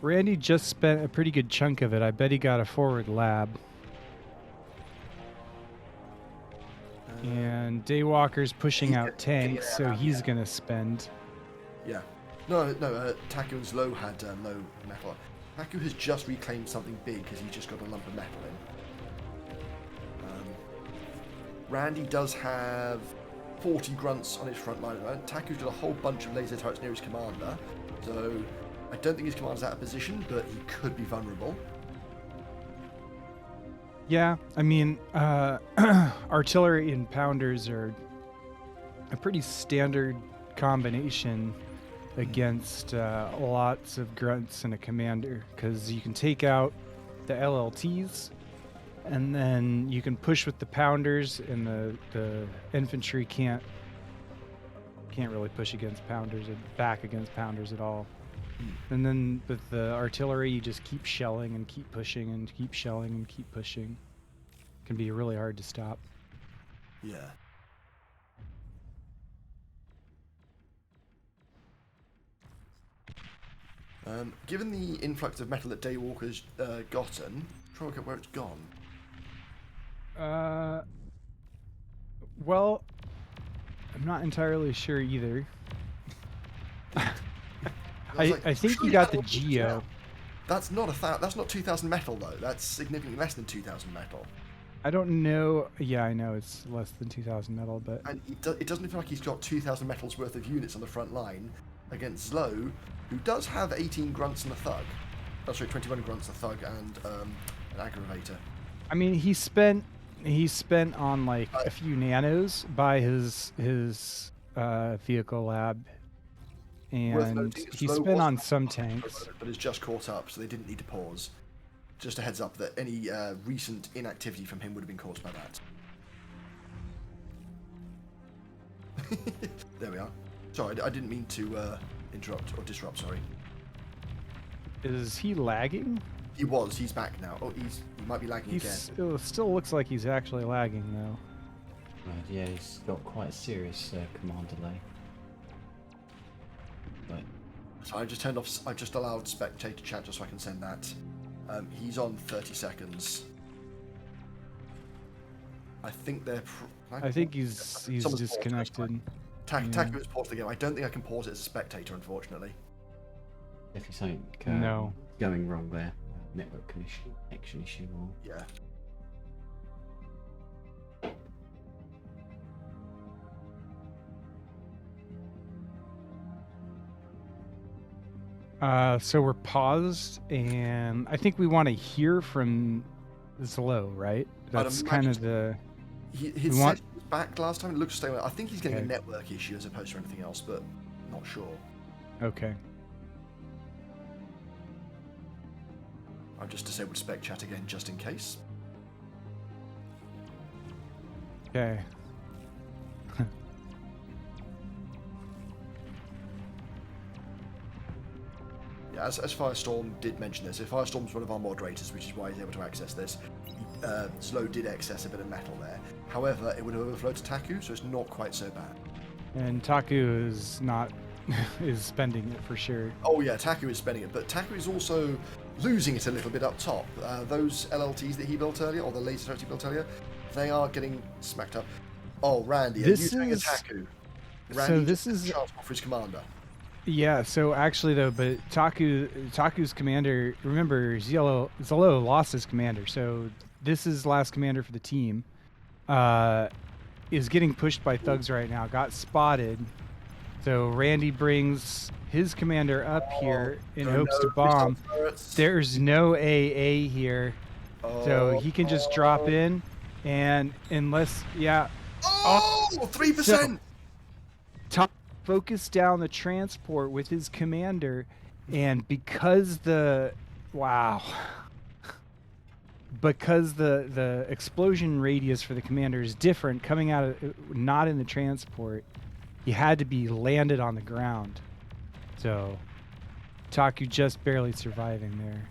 Randy just spent a pretty good chunk of it. I bet he got a forward lab. And Daywalker's pushing out tanks, so he's gonna spend. Yeah. No. Taku and Zlo had low metal. Taku has just reclaimed something big because he's just got a lump of metal in. Randy does have 40 grunts on his front line. Taku's got a whole bunch of laser turrets near his commander, so I don't think his commander's out of position, but he could be vulnerable. Yeah, I mean, artillery and pounders are a pretty standard combination against lots of grunts and a commander, because you can take out the LLTs, and then you can push with the pounders, and the infantry can't really push against pounders or back against pounders at all. And then with the artillery, you just keep shelling and keep pushing and keep shelling and keep pushing. It can be really hard to stop. Yeah. Given the influx of metal that Daywalker's gotten, try to look at where it's gone. Well, I'm not entirely sure either. I think you got the Geo. That's not that's not 2,000 metal though. That's significantly less than 2,000 metal. I don't know. Yeah, I know it's less than 2,000 metal, but And it doesn't feel like he's got 2,000 metals worth of units on the front line against Zlo, who does have 18 grunts and a thug. Oh, sorry, 21 grunts, a thug, and an aggravator. I mean, he spent on like a few nanos by his vehicle lab, and he spent on some tanks. But has just caught up, so they didn't need to pause. Just a heads up that any recent inactivity from him would have been caused by that. There we are. Sorry, I didn't mean to interrupt or disrupt, sorry. Is he lagging? He was, he's back now. Oh, he might be lagging again. It still looks like he's actually lagging, though. Right, yeah, he's got quite a serious command delay. But So I just turned off, I've just allowed spectator chat just so I can send that. He's on 30 seconds. I think they're... I think he's disconnected. Taku has paused the game. I don't think I can pause it as a spectator, unfortunately. definitely something No. going wrong there. Network connection issue or... Yeah. So we're paused, and I think we want to hear from Zlo, right? That's kind of the... His session was back last time. It looks stable. I think he's getting a network issue as opposed to anything else, but not sure. Okay. I've just disabled spec chat again just in case. Okay. Yeah, as Firestorm did mention this, if Firestorm's one of our moderators, which is why he's able to access this, Zlo did access a bit of metal there. However, it would have overflowed to Taku, so it's not quite so bad. And Taku is not is spending it for sure. Oh yeah, Taku is spending it, but Taku is also losing it a little bit up top. Those LLTs that he built earlier, or the laser turrets he built earlier, they are getting smacked up. Oh, Randy, are you doing a Taku? Randy, so this is transport for his commander. Yeah, so actually though, but Taku's commander, remember Zelo lost his commander, so this is last commander for the team. Is getting pushed by thugs right now, got spotted. So Randy brings his commander up here in hopes to bomb. There's no AA here. So he can just drop in, and unless, Oh, 3%! So, focus down the transport with his commander, and because the explosion radius for the commander is different, coming out of not in the transport, he had to be landed on the ground. So Taku just barely surviving there.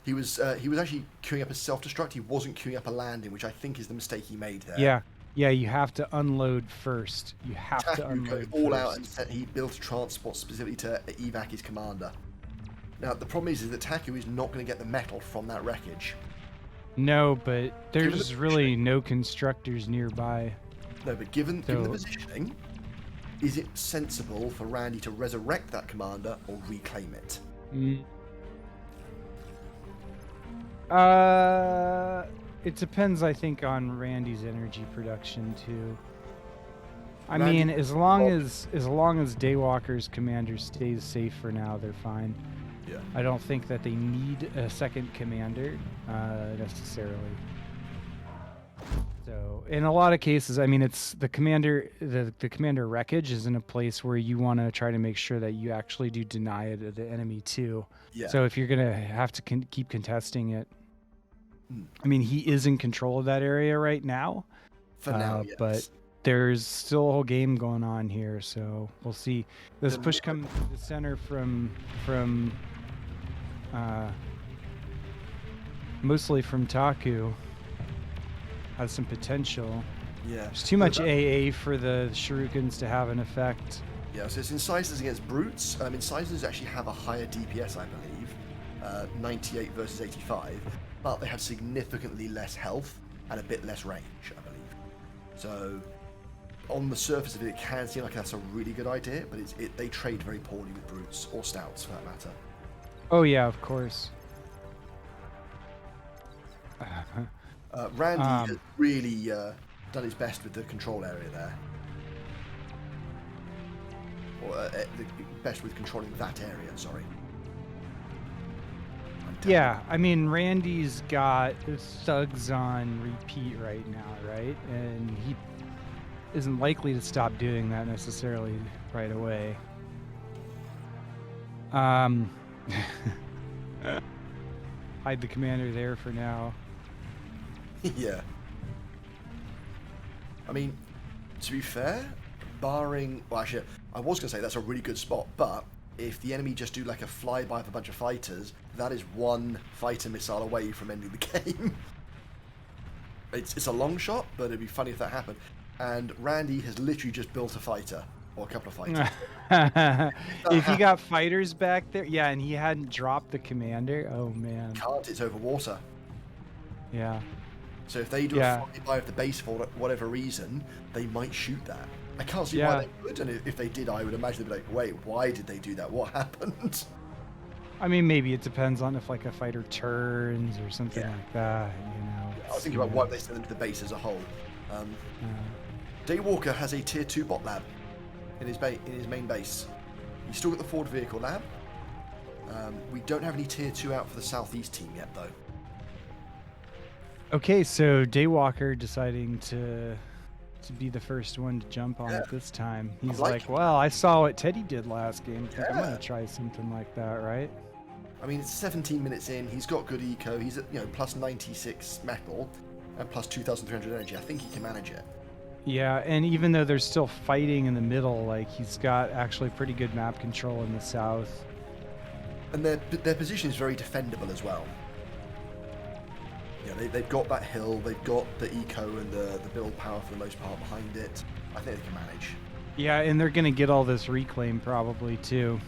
He was actually queuing up a self-destruct. He wasn't queuing up a landing, which I think is the mistake he made there. Yeah, you have to unload first. You have Taku to unload all first. out and said he built a transport specifically to evac his commander. Now the problem is that Taku is not going to get the metal from that wreckage. No, but Given there's the really no constructors nearby. No, but given the So- positioning, is it sensible for Randy to resurrect that commander or reclaim it? It depends, I think, on Randy's energy production too. I Randy- mean, as long as Daywalker's commander stays safe for now, they're fine. Yeah. I don't think that they need a second commander necessarily. So, in a lot of cases, I mean, it's the commander. The commander wreckage is in a place where you want to try to make sure that you actually do deny it to the enemy too. Yeah. So if you're gonna have to keep contesting it, Hmm. I mean, he is in control of that area right now. For now, yes. But there's still a whole game going on here, so we'll see. This Then- push coming to the center from mostly from Taku has some potential. Yeah. There's too much AA for the shurikens to have an effect. Yeah, so it's incisors against brutes. Incisors actually have a higher DPS, I believe, 98 versus 85, but they have significantly less health and a bit less range, I believe. So, on the surface of it, it can seem like that's a really good idea, but they trade very poorly with brutes, or stouts for that matter. Oh yeah, of course. Randy has really done his best with the control area there. Or the best with controlling that area, sorry. Yeah, I mean, Randy's got thugs on repeat right now, right? And he isn't likely to stop doing that necessarily right away. Hide the commander there for now. Yeah. I mean, to be fair, barring... Well, actually, I was going to say that's a really good spot, but if the enemy just do like a flyby of a bunch of fighters, that is one fighter missile away from ending the game. It's a long shot, but it'd be funny if that happened. And Randy has literally just built a fighter, or a couple of fighters. If he got fighters back there, yeah, and he hadn't dropped the commander, oh man. Can't, it's over water. Yeah. So if they do a flyby of the base for whatever reason, they might shoot that. I can't see why they would, and if they did, I would imagine they'd be like, wait, why did they do that? What happened? I mean, maybe it depends on if like a fighter turns or something like that, you know. I was thinking about why they sent them to the base as a whole. Daywalker has a tier 2 bot lab in his main base. He's still got the forward vehicle lab. We don't have any tier 2 out for the southeast team yet, though. Okay, so Daywalker deciding to be the first one to jump on it this time. He's like, well, I saw what Teddy did last game. I think I'm going to try something like that, right? I mean, it's 17 minutes in. He's got good eco. He's at, plus 96 metal and plus 2,300 energy. I think he can manage it. Yeah, and even though they're still fighting in the middle, like he's got actually pretty good map control in the south. And their position is very defendable as well. Yeah, they've got that hill, they've got the eco and the build power for the most part behind it. I think they can manage. Yeah, and they're going to get all this reclaim probably too.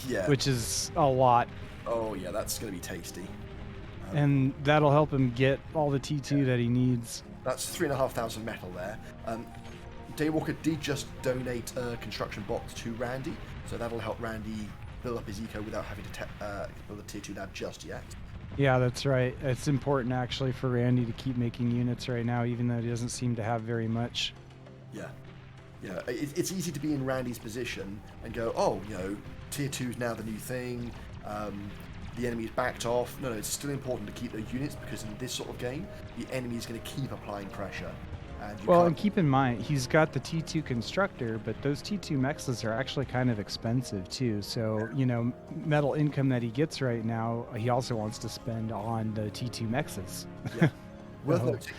Yeah. Which is a lot. Oh yeah, that's going to be tasty. And that'll help him get all the T2 that he needs. That's 3,500 metal there. Daywalker did just donate a construction box to Randy, so that'll help Randy build up his eco without having to build a tier 2 lab just yet. Yeah, that's right. It's important actually for Randy to keep making units right now, even though he doesn't seem to have very much. Yeah. Yeah, it's easy to be in Randy's position and go, oh, tier 2 is now the new thing. The enemy's backed off. No, it's still important to keep those units because in this sort of game, the enemy is going to keep applying pressure. And keep in mind, he's got the T2 constructor, but those T2 mexes are actually kind of expensive too. So, metal income that he gets right now, he also wants to spend on the T2 mexes. Yeah. Worth noting,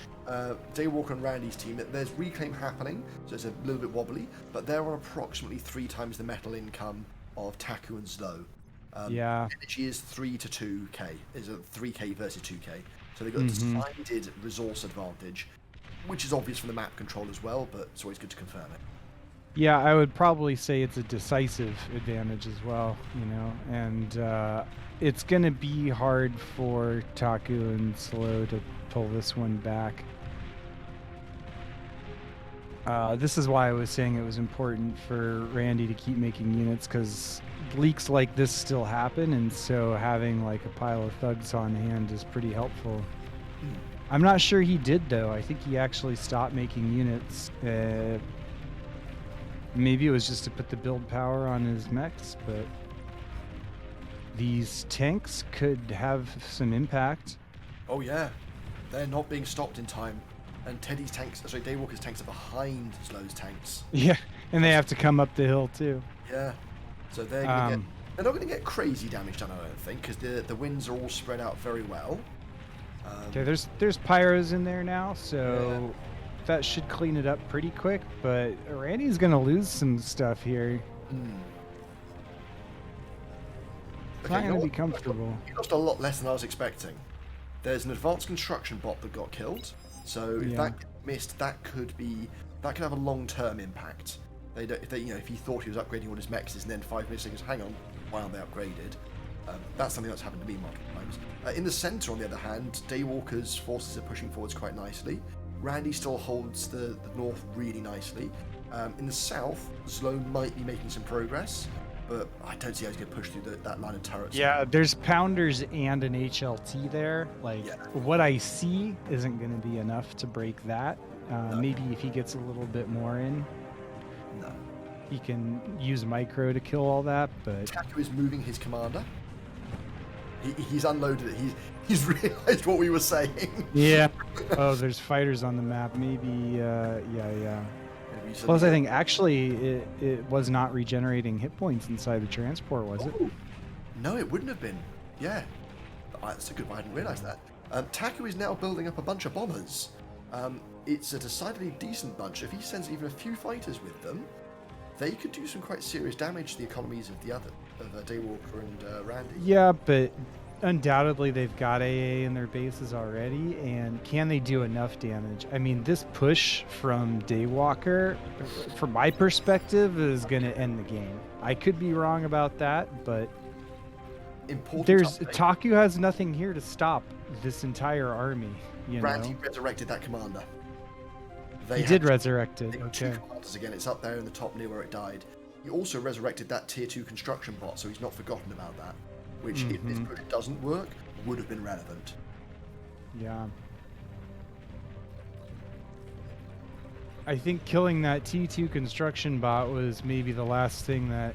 Daywalker and Randy's team, there's reclaim happening, so it's a little bit wobbly, but they're on approximately 3 times the metal income of Taku and Slow. Energy is 3 to 2k, is a 3k versus 2k. So they've got a decided resource advantage, which is obvious from the map control as well, but it's always good to confirm it. Yeah, I would probably say it's a decisive advantage as well, you know, and it's going to be hard for Taku and Slow to pull this one back. This is why I was saying it was important for Randy to keep making units, because leaks like this still happen, and so having like a pile of thugs on hand is pretty helpful. I'm not sure he did, though. I think he actually stopped making units. Maybe it was just to put the build power on his mechs, but these tanks could have some impact. Oh yeah, they're not being stopped in time, and Teddy's tanks, sorry, Daywalker's tanks are behind Slow's tanks. Yeah, and they have to come up the hill too. Yeah, so they're gonna they're not going to get crazy damage done, I don't think, because the winds are all spread out very well. Okay, there's pyros in there now, so that should clean it up pretty quick, but Randy's going to lose some stuff here. It's not going to be comfortable. He lost a lot less than I was expecting. There's an advanced construction bot that got killed, so if that missed, that could have a long-term impact. If he thought he was upgrading all his mechs and then 5 minutes later, hang on, why aren't they upgraded? That's something that's happened to me multiple times. In the centre, on the other hand, Daywalker's forces are pushing forwards quite nicely. Randy still holds the north really nicely. In the south, Slow might be making some progress, but I don't see how he's going to push through that line of turrets. Yeah, there's pounders and an HLT there. What I see isn't going to be enough to break that. No. Maybe if he gets a little bit more in, he can use micro to kill all that. But Taku is moving his commander. He's unloaded it. He's realized what we were saying. Yeah. Oh, there's fighters on the map. Maybe, yeah. Plus, I think actually it was not regenerating hit points inside the transport, was it? No, it wouldn't have been. Yeah. That's a good one. I didn't realize that. Taku is now building up a bunch of bombers. It's a decidedly decent bunch. If he sends even a few fighters with them, they could do some quite serious damage to the economies of Daywalker and Randy. Yeah, but undoubtedly they've got AA in their bases already, and can they do enough damage? I mean, this push from Daywalker, from my perspective, is going to end the game. I could be wrong about that, but Taku has nothing here to stop this entire army. Randy resurrected that commander. He did resurrect it. Okay. Two commanders again. It's up there in the top near where it died. He also resurrected that tier 2 construction bot, so he's not forgotten about that. Which, if this push doesn't work, would have been relevant. Yeah. I think killing that T2 construction bot was maybe the last thing that,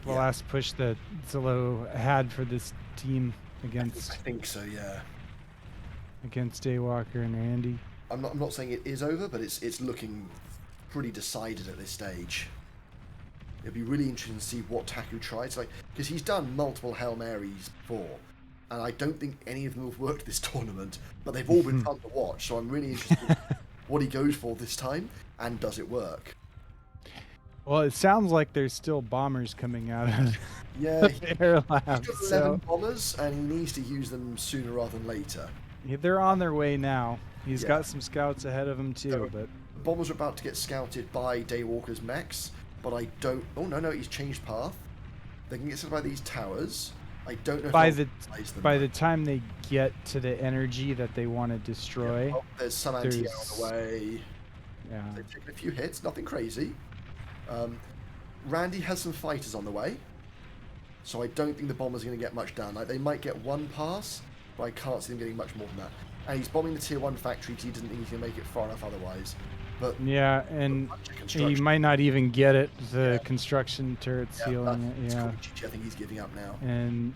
last push that Zillow had for this team against. I think so, yeah. Against Daywalker and Randy. I'm not saying it is over, but it's looking pretty decided at this stage. It'd be really interesting to see what Taku tries, because he's done multiple Hail Marys before, and I don't think any of them have worked this tournament, but they've all been fun to watch, so I'm really interested in what he goes for this time, and does it work? Well, it sounds like there's still bombers coming out of their lab. He's got 11 bombers, and he needs to use them sooner rather than later. Yeah, they're on their way now. He's got some scouts ahead of him too, but bombers are about to get scouted by Daywalker's mechs, but I don't. Oh no, he's changed path. They can get scouted by these towers. I don't know. By the time they get to the energy that they want to destroy, there's some anti-air on the way. Yeah, they've taken a few hits, nothing crazy. Randy has some fighters on the way, so I don't think the bombers are going to get much done. They might get one pass, but I can't see them getting much more than that. And he's bombing the tier 1 factory because he doesn't think he's going to make it far enough otherwise. But yeah, and he might not even get it. The construction turret's healing it. Yeah, I think he's giving up now. And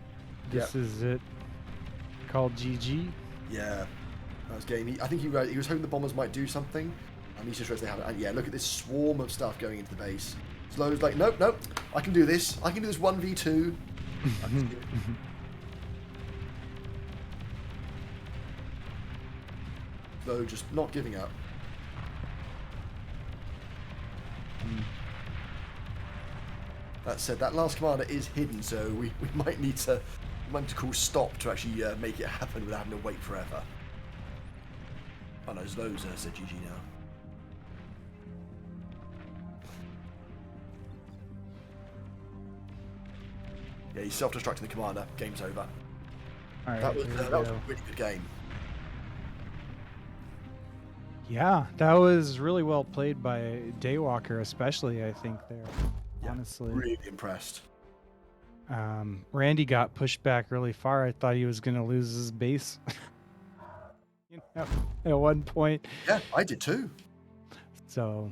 this is it. Called GG. Yeah, that was game. I think he was hoping the bombers might do something, and he's just realized they haven't. And yeah, look at this swarm of stuff going into the base. Slow's like, nope, I can do this. I can do this 1v2. Slow just not giving up. That said, that last commander is hidden, so we might need to call stop to actually make it happen without having to wait forever. Oh no, Zlow's said GG now. Yeah, he's self-destructing the commander. Game's over. All right, That was here we a go. really good game. Yeah, that was really well played by Daywalker, especially, I think, there. Yeah, Honestly. really impressed. Randy got pushed back really far. I thought he was going to lose his base. At one point. Yeah, I did too. So.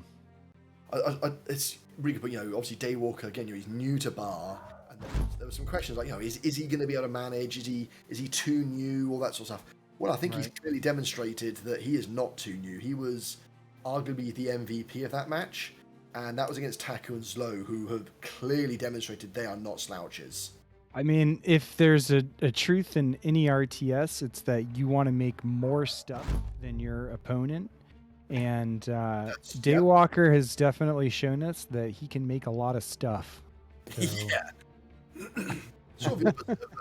It's really good, but obviously Daywalker again. He's new to Bar, and there were some questions like, is he going to be able to manage? Is he too new? All that sort of stuff. Well, I think he's clearly demonstrated that he is not too new. He was arguably the MVP of that match, and that was against Taku and Zlo, who have clearly demonstrated they are not slouches. I mean, if there's a truth in any RTS, it's that you want to make more stuff than your opponent. And Daywalker has definitely shown us that he can make a lot of stuff. So. Yeah.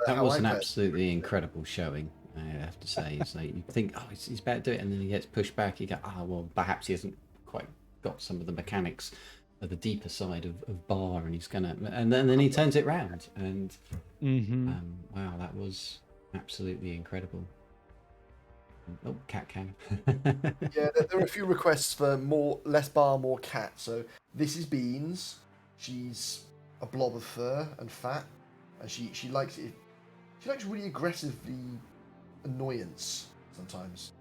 That was an absolutely incredible showing, I have to say. It's like you think, he's about to do it, and then he gets pushed back. You go, well, perhaps he hasn't quite got some of the mechanics of the deeper side of Bar, and he's gonna, and then he turns it round, and wow, that was absolutely incredible. Oh, cat cam. Yeah, there are a few requests for less Bar, more cat. So this is Beans. She's a blob of fur and fat, and she likes it. She likes really aggressively annoyance sometimes.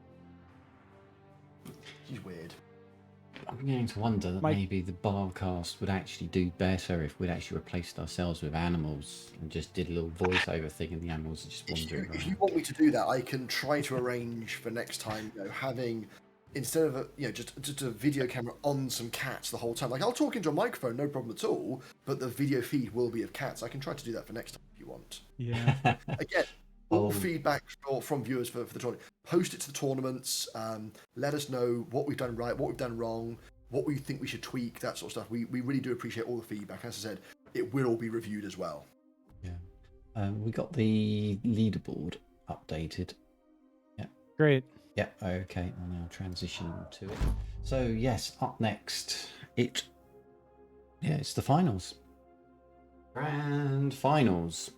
She's weird. I'm beginning to wonder that maybe the Barcast would actually do better if we'd actually replaced ourselves with animals and just did a little voiceover thing, and the animals are just wandering around. If you want me to do that, I can try to arrange for next time. Having instead of just a video camera on some cats the whole time. Like I'll talk into a microphone, no problem at all. But the video feed will be of cats. I can try to do that for next time if you want. Yeah. Again. All feedback from viewers for the tournament. Post it to the tournaments. Let us know what we've done right, what we've done wrong, what we think we should tweak, that sort of stuff. We really do appreciate all the feedback. As I said, it will all be reviewed as well. Yeah. We got the leaderboard updated. Yeah. Great. Yeah. Okay. I'll now transition to it. So yes, up next, it's the finals. Grand finals.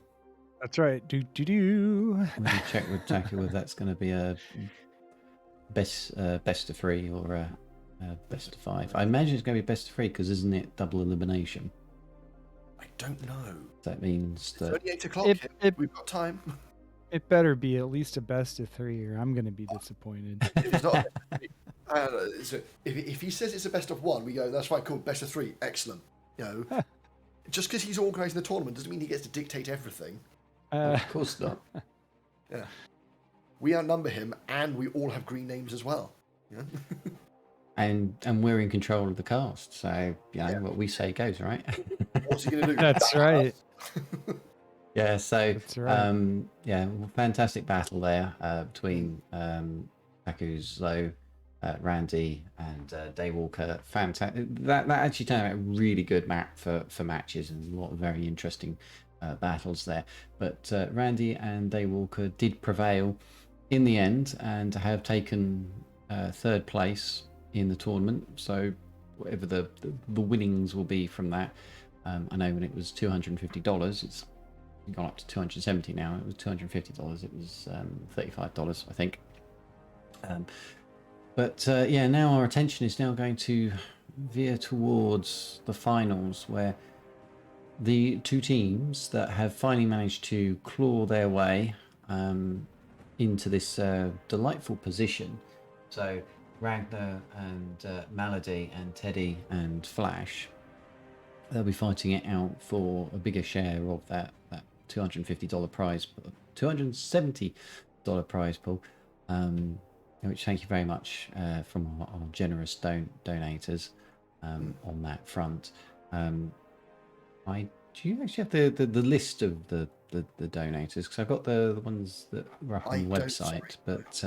That's right. Let me check with Taku if that's going to be a best of 3 or a best of 5. I imagine it's going to be best of 3 because isn't it double elimination? I don't know. That means that it's only 8 o'clock. We've got time. It better be at least a best of 3, or I'm going to be disappointed. If it's not, if he says it's a best of 1, we go, that's right, cool, best of 3, excellent. Just because he's organising the tournament doesn't mean he gets to dictate everything. Of course not. Yeah, we outnumber him, and we all have green names as well. Yeah. and we're in control of the cast, so what we say goes, right? What's he going to do? That's right. Yeah. So that's right. Fantastic battle there between Taku's Zlo, Randy, and Daywalker. Fantastic. That actually turned out a really good map for matches, and a lot of very interesting battles there. But Randy and Daywalker did prevail in the end and have taken 3rd place in the tournament. So whatever the winnings will be from that, I know when it was $250, it's gone up to $270 now. It was $250. It was $35, I think. But now our attention is now going to veer towards the finals, where the 2 teams that have finally managed to claw their way into this delightful position. So Ragnar and Malady and Teddy and Flash, they'll be fighting it out for a bigger share of that $250 prize, $270 prize pool. Which thank you very much from our generous donators on that front. Do you actually have the list of the donators? Because I've got the ones that were up on the website, but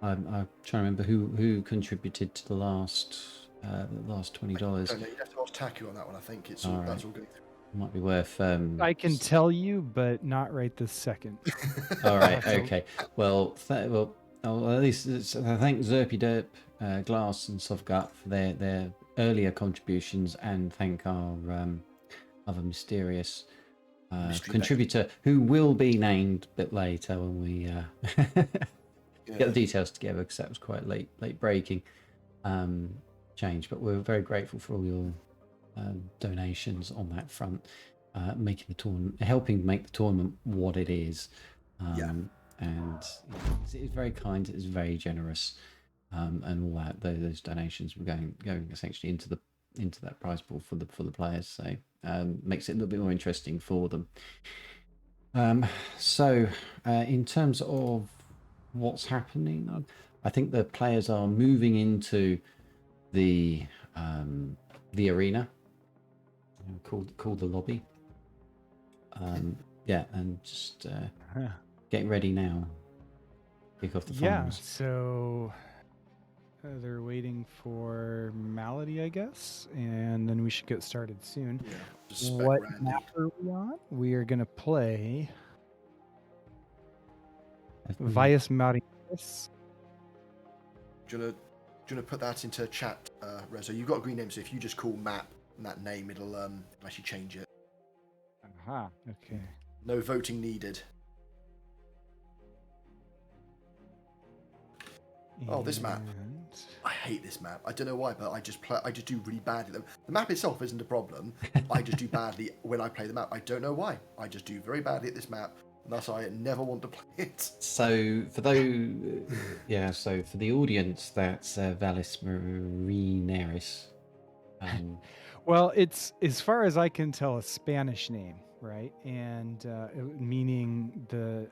I'm trying to remember who contributed to the last $20. You have to ask Taku on that one. I think that's all going through. Might be worth. I can tell you, but not right this second. All right. Okay. Well, at least I thank Zerpy Derp, Glass, and Sovgut for their earlier contributions, and thank our other mysterious contributor who will be named a bit later when we get the details together, because that was quite late breaking change. But we're very grateful for all your donations on that front, making the tournament, helping make the tournament what it is. And it's very kind, it's very generous, and all that. Those donations were going essentially into that prize pool for the players, so makes it a little bit more interesting for them. So in terms of what's happening, I think the players are moving into the arena, called the lobby. And just getting ready now. Kick off the finals. Yeah, so they're waiting for Malady, I guess, and then we should get started soon. Yeah, what map are we on? We are going to play Valles Marineris. Do you want to put that into chat, Rezo? You've got a green name, so if you just call map and that name, it'll actually change it. Aha, okay. No voting needed. Oh, this map. I hate this map. I don't know why, but I just do really badly. The map itself isn't a problem. I just do badly when I play the map. I don't know why. I just do very badly at this map, and thus I never want to play it. So for those, so for the audience, that's Valles Marineris. Well, it's, as far as I can tell, a Spanish name, right? And meaning the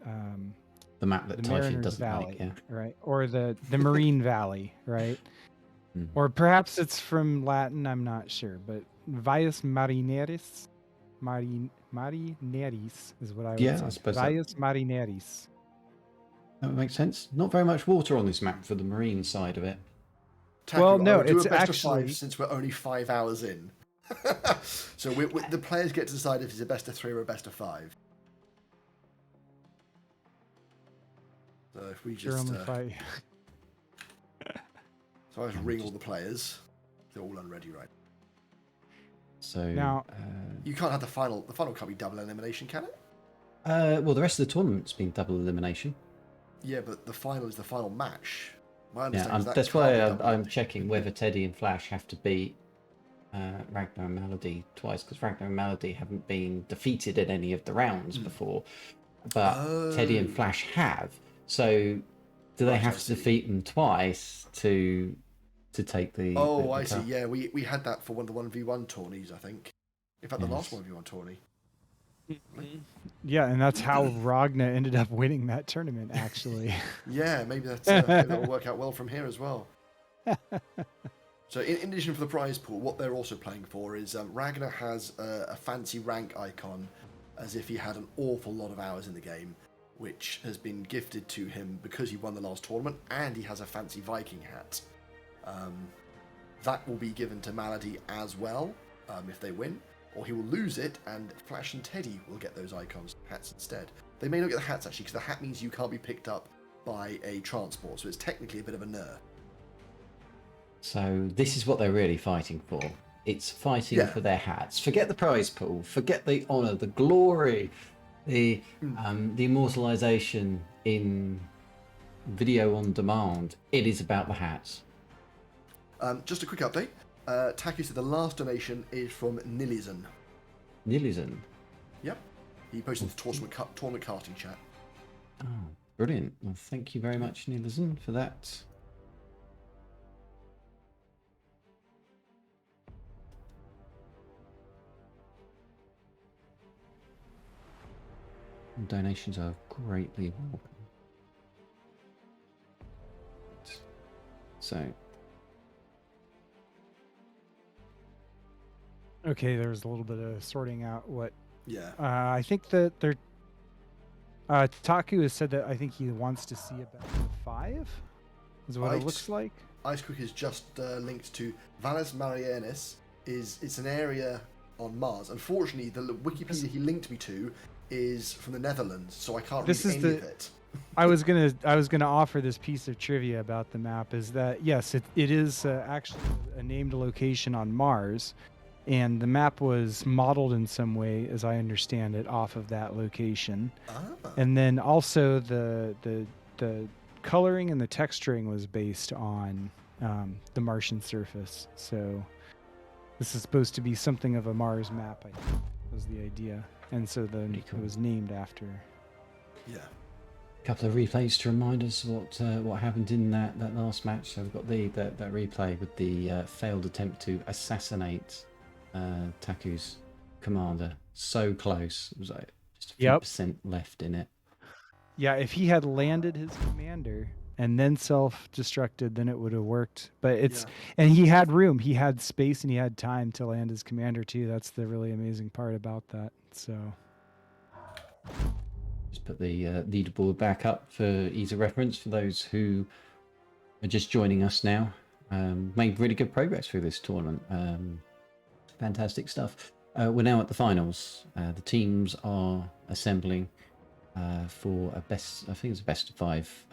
map that the Teifion Marineris doesn't Valley, like, yeah. right? Or the Marine Valley, right? Or perhaps it's from Latin, I'm not sure. But Valles Marineris, Marineris is what I would say. I suppose Valles Marineris. That would make sense. Not very much water on this map for the marine side of it. Taku, well, no, it's it's a best actually... of 5 since we're only 5 hours in. So the players get to decide if it's a best of 3 or a best of 5. So if we just so I just ring all the players. They're all unready, right? So now you can't have the final. The final can't be double elimination, can it? Well, the rest of the tournament's been double elimination. Yeah, but the final is the final match. My understanding is that's why I'm checking whether Teddy and Flash have to beat Ragnar and Malady twice, because Ragnar and Malady haven't been defeated in any of the rounds before, but Teddy and Flash have. So, do they have to defeat them twice to take the? Oh, I see. Yeah, we had that for one of the 1v1 tourneys, I think. In fact, the last 1v1 tourney. Yeah, and that's how Ragnar ended up winning that tournament, actually. Yeah, maybe that'll work out well from here as well. So, in addition for the prize pool, what they're also playing for is Ragnar has a fancy rank icon, as if he had an awful lot of hours in the game, which has been gifted to him because he won the last tournament, and he has a fancy Viking hat. That will be given to Malady as well, if they win, or he will lose it, and Flash and Teddy will get those hats instead. They may not get the hats, actually, because the hat means you can't be picked up by a transport, so it's technically a bit of a nerf. So this is what they're really fighting for. It's fighting for their hats. Forget the prize pool, forget the honour, the glory, the immortalization in video on demand. It is about the hats. Just a quick update. Taku said the last donation is from Nilizan. Nilizan? Yep. He posted the tournament karting chat. Oh, brilliant. Well, thank you very much, Nilizan, for that. Donations are greatly welcome. So, okay, there's a little bit of sorting out what. Yeah. I think that they're. Taku has said that I think he wants to see about 5. Is what it looks like. Ice Quick is just linked to Valles Marineris. It's an area on Mars. Unfortunately, the Wikipedia he linked me to is from the Netherlands, so I can't read any of it. I was gonna offer this piece of trivia about the map, is that yes, it is actually a named location on Mars, and the map was modeled in some way, as I understand it, off of that location. And then also the coloring and the texturing was based on the Martian surface. So this is supposed to be something of a Mars map, I think, was the idea. And so then cool. it was named after. Yeah. A couple of replays to remind us what happened in that last match. So we've got that replay with the failed attempt to assassinate Taku's commander. So close. It was like just a few percent left in it. Yeah, if he had landed his commander and then self-destructed, then it would have worked. But and he had room, he had space, and he had time to land his commander too. That's the really amazing part about that. So just put the leaderboard back up for ease of reference for those who are just joining us now. Made really good progress through this tournament. Fantastic stuff. We're now at the finals. The teams are assembling for a I think it's a best of 5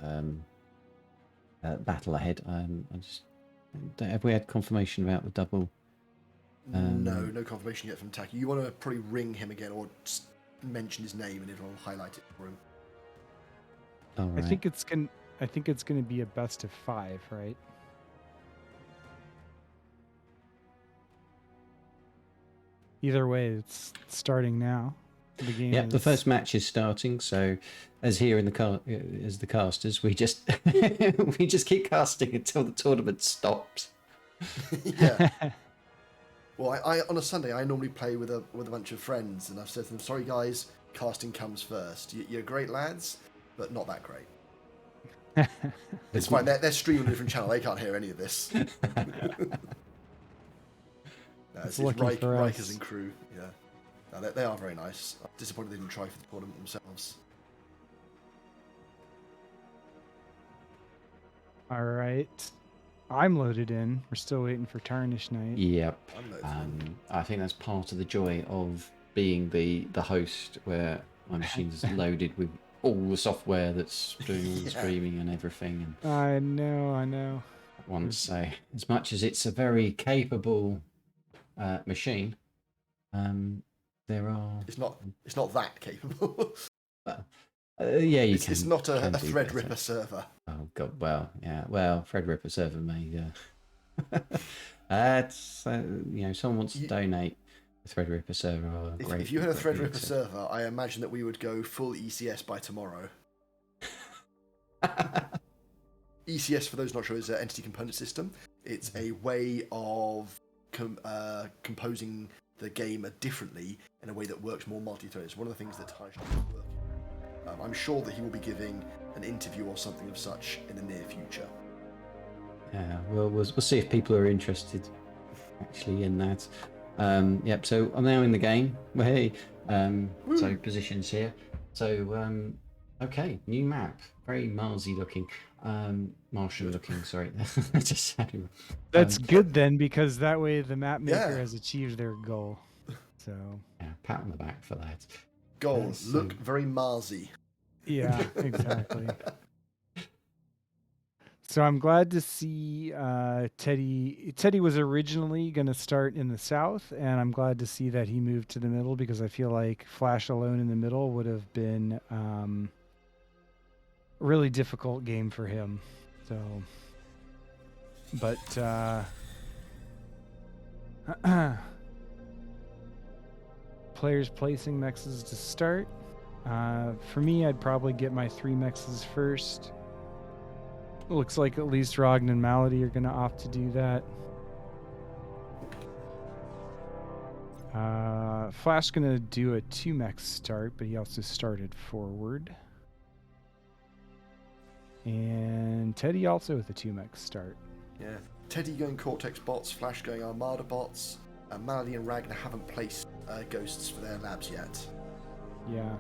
battle ahead. Have we had confirmation about the double? No confirmation yet from Taku. You want to probably ring him again or just mention his name and it'll highlight it for him. All right. I think it's gonna be a best of 5, right? Either way, it's starting now. The game. Yep, the first match is starting. So, as here in as the casters, we just we just keep casting until the tournament stops. Yeah. Well, I on a Sunday I normally play with a bunch of friends, and I've said to them, "Sorry guys, casting comes first. You're great lads, but not that great." It's fine. They're streaming a different channel. They can't hear any of this. No, it's Rikers and crew. Yeah. No, they are very nice. I'm disappointed they didn't try for the tournament themselves. All right. I'm loaded in. We're still waiting for Tarnished Knight. Yep. I think that's part of the joy of being the host, where my machine's loaded with all the software that's doing all the streaming and everything. And I know. Once, so as much as it's a very capable machine, there are. It's not that capable. Well, yeah, it's not a Threadripper server. Oh god, well, yeah, well, Threadripper server may. Someone wants to donate a Threadripper server. If you had a Threadripper server, I imagine that we would go full ECS by tomorrow. ECS, for those not sure, is an entity component system. It's a way of composing the game differently in a way that works more multi-threaded. It's one of the things that Tarnished Knight is working on. I'm sure that he will be giving an interview or something of such in the near future. Yeah, we'll see if people are interested actually in that. Yep, so I'm now in the game. Hey, so positions here. So, okay, new map. Very Marsy looking. Martian looking, sorry. That's good then, because that way the map maker has achieved their goal. So yeah, pat on the back for that. Goal, look very Marsy. Yeah, exactly. So I'm glad to see Teddy. Teddy was originally going to start in the south, and I'm glad to see that he moved to the middle, because I feel like Flash alone in the middle would have been a really difficult game for him. So, but players placing mexes to start. For me, I'd probably get my 3 mexes first. Looks like at least Ragnar and Malady are going to opt to do that. Flash going to do a 2 mex start, but he also started forward. And Teddy also with a 2 mex start. Yeah, Teddy going Cortex bots, Flash going Armada bots. Malady and Ragnar haven't placed ghosts for their labs yet. Yeah.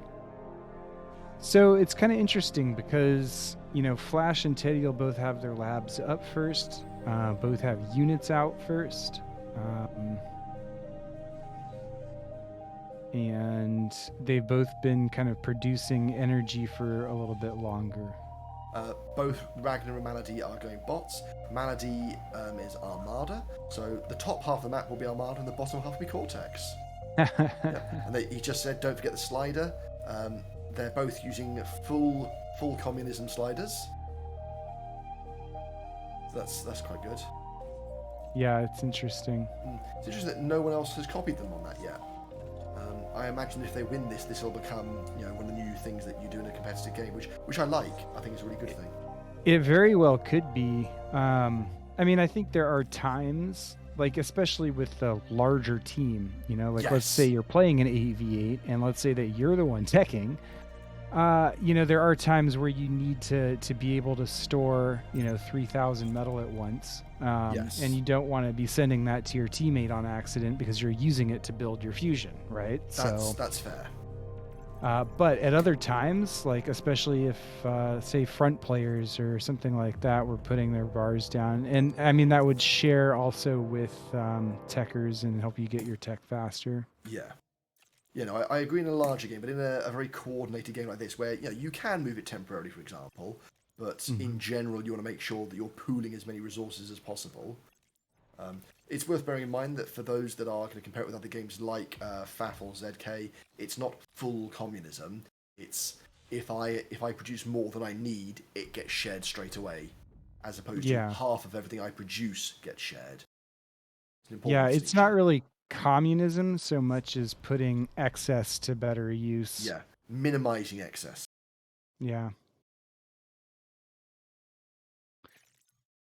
So it's kind of interesting because, Flash and Teddy will both have their labs up first, both have units out first, and they've both been kind of producing energy for a little bit longer. Both Ragnar and Malady are going bots. Malady is Armada, so the top half of the map will be Armada and the bottom half will be Cortex. Yeah. And he just said, don't forget the slider. They're both using full communism sliders. So that's quite good. Yeah, it's interesting. It's interesting that no one else has copied them on that yet. I imagine if they win this will become, one of the new things that you do in a competitive game, which I like. I think it's a really good thing. It very well could be. I mean, I think there are times, like especially with the larger team, Yes. Let's say you're playing an 8v8 and let's say that you're the one teching. There are times where you need to be able to store, 3,000 metal at once. Yes. And you don't want to be sending that to your teammate on accident because you're using it to build your fusion, right? That's fair. But at other times, like especially if, say, front players or something like that were putting their bars down, and I mean that would share also with techers and help you get your tech faster. Yeah. I agree in a larger game, but in a very coordinated game like this, where you can move it temporarily, for example, but in general you want to make sure that you're pooling as many resources as possible. It's worth bearing in mind that for those that are going to compare it with other games like FAF or ZK, it's not full communism. It's if I produce more than I need, it gets shared straight away, as opposed to half of everything I produce gets shared. It's not really communism so much as putting excess to better use. Yeah, minimizing excess. Yeah.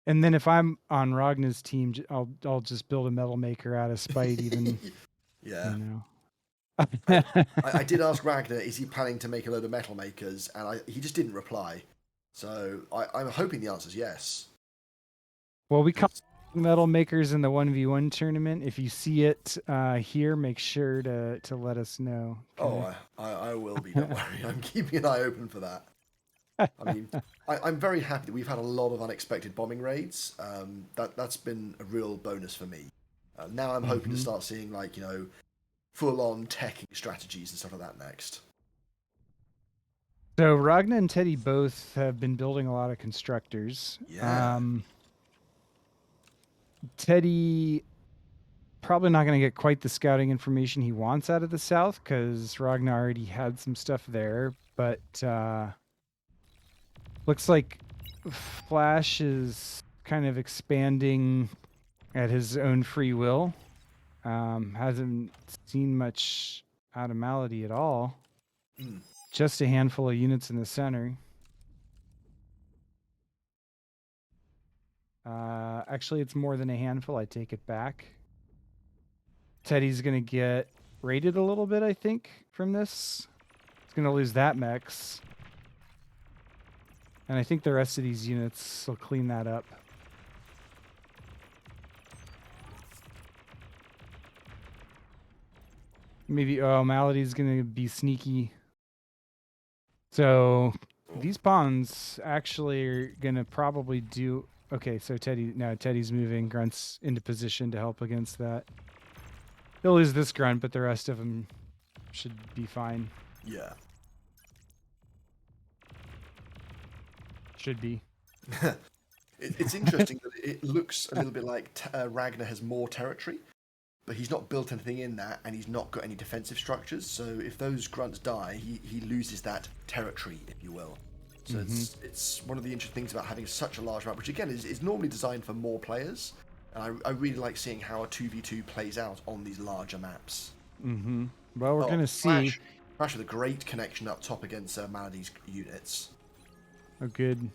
And then if I'm on Ragnar's team, I'll just build a metal maker out of spite, even. Yeah. I did ask Ragnar, is he planning to make a load of metal makers, and he just didn't reply. So I'm hoping the answer is yes. Well, we call metal makers in the 1v1 tournament. If you see it here, make sure to let us know. Okay? Oh, I will be. Don't worry. I'm keeping an eye open for that. I mean, I'm very happy that we've had a lot of unexpected bombing raids. That's been a real bonus for me. Now I'm hoping to start seeing full-on teching strategies and stuff like that next. So Ragnar and Teddy both have been building a lot of constructors. Yeah. Teddy probably not going to get quite the scouting information he wants out of the south because Ragnar already had some stuff there, but looks like Flash is kind of expanding at his own free will. Hasn't seen much out of Malady at all. Just a handful of units in the center. Actually, it's more than a handful. I take it back. Teddy's going to get raided a little bit, I think, from this. He's going to lose that mechs. And I think the rest of these units will clean that up. Maybe, Malady's going to be sneaky. So these pawns actually are going to probably do... Okay, so Teddy's moving grunts into position to help against that. He'll lose this grunt, but the rest of them should be fine. Yeah. Should be. It's interesting that it looks a little bit like Ragnar has more territory, but he's not built anything in that, and he's not got any defensive structures. So if those grunts die, he loses that territory, if you will. So it's one of the interesting things about having such a large map, which again is normally designed for more players. And I really like seeing how a 2v2 plays out on these larger maps. Well, we're going to see. Flash with a great connection up top against Malady's units. Oh, good.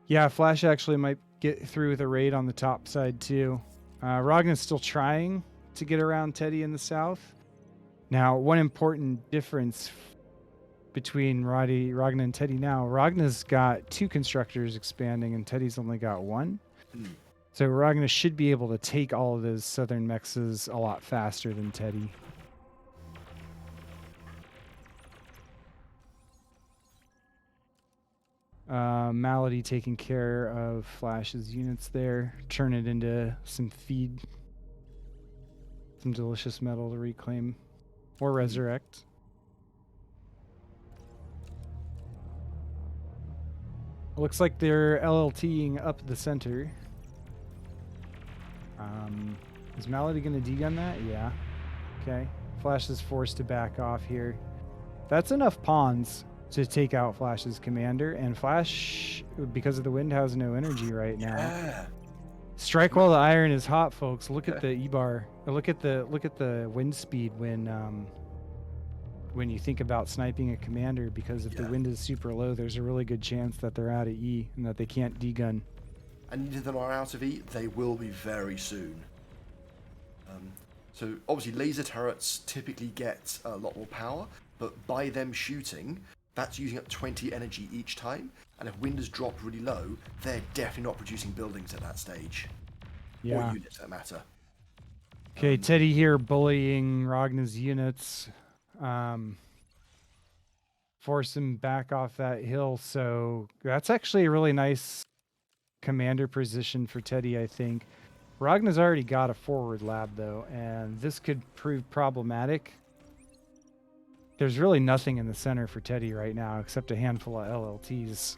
Yeah, Flash actually might get through with a raid on the top side, too. Ragnar's still trying to get around Teddy in the south. Now, one important difference between Ragnar and Teddy now, Ragnar's got 2 constructors expanding and Teddy's only got 1. So Ragnar should be able to take all of those southern mexes a lot faster than Teddy. Malady taking care of Flash's units there. Turn it into some feed. Some delicious metal to reclaim. Or resurrect. Looks like they're LLTing up the center. Is Malady going to degun that? Yeah. Okay. Flash is forced to back off here. That's enough pawns to take out Flash's commander, and Flash, because of the wind, has no energy right now. Yeah. Strike while the iron is hot, folks. Look at the E-bar. Look at the wind speed when you think about sniping a commander, because if the wind is super low, there's a really good chance that they're out of E and that they can't degun. And neither of them are out of E. They will be very soon. So obviously laser turrets typically get a lot more power, but by them shooting, that's using up 20 energy each time. And if wind has dropped really low, they're definitely not producing buildings at that stage. Yeah. Or units that matter. Okay, Teddy here bullying Ragnar's units. Force him back off that hill. So that's actually a really nice commander position for Teddy, I think. Ragnar's already got a forward lab, though, and this could prove problematic. There's really nothing in the center for Teddy right now except a handful of LLTs.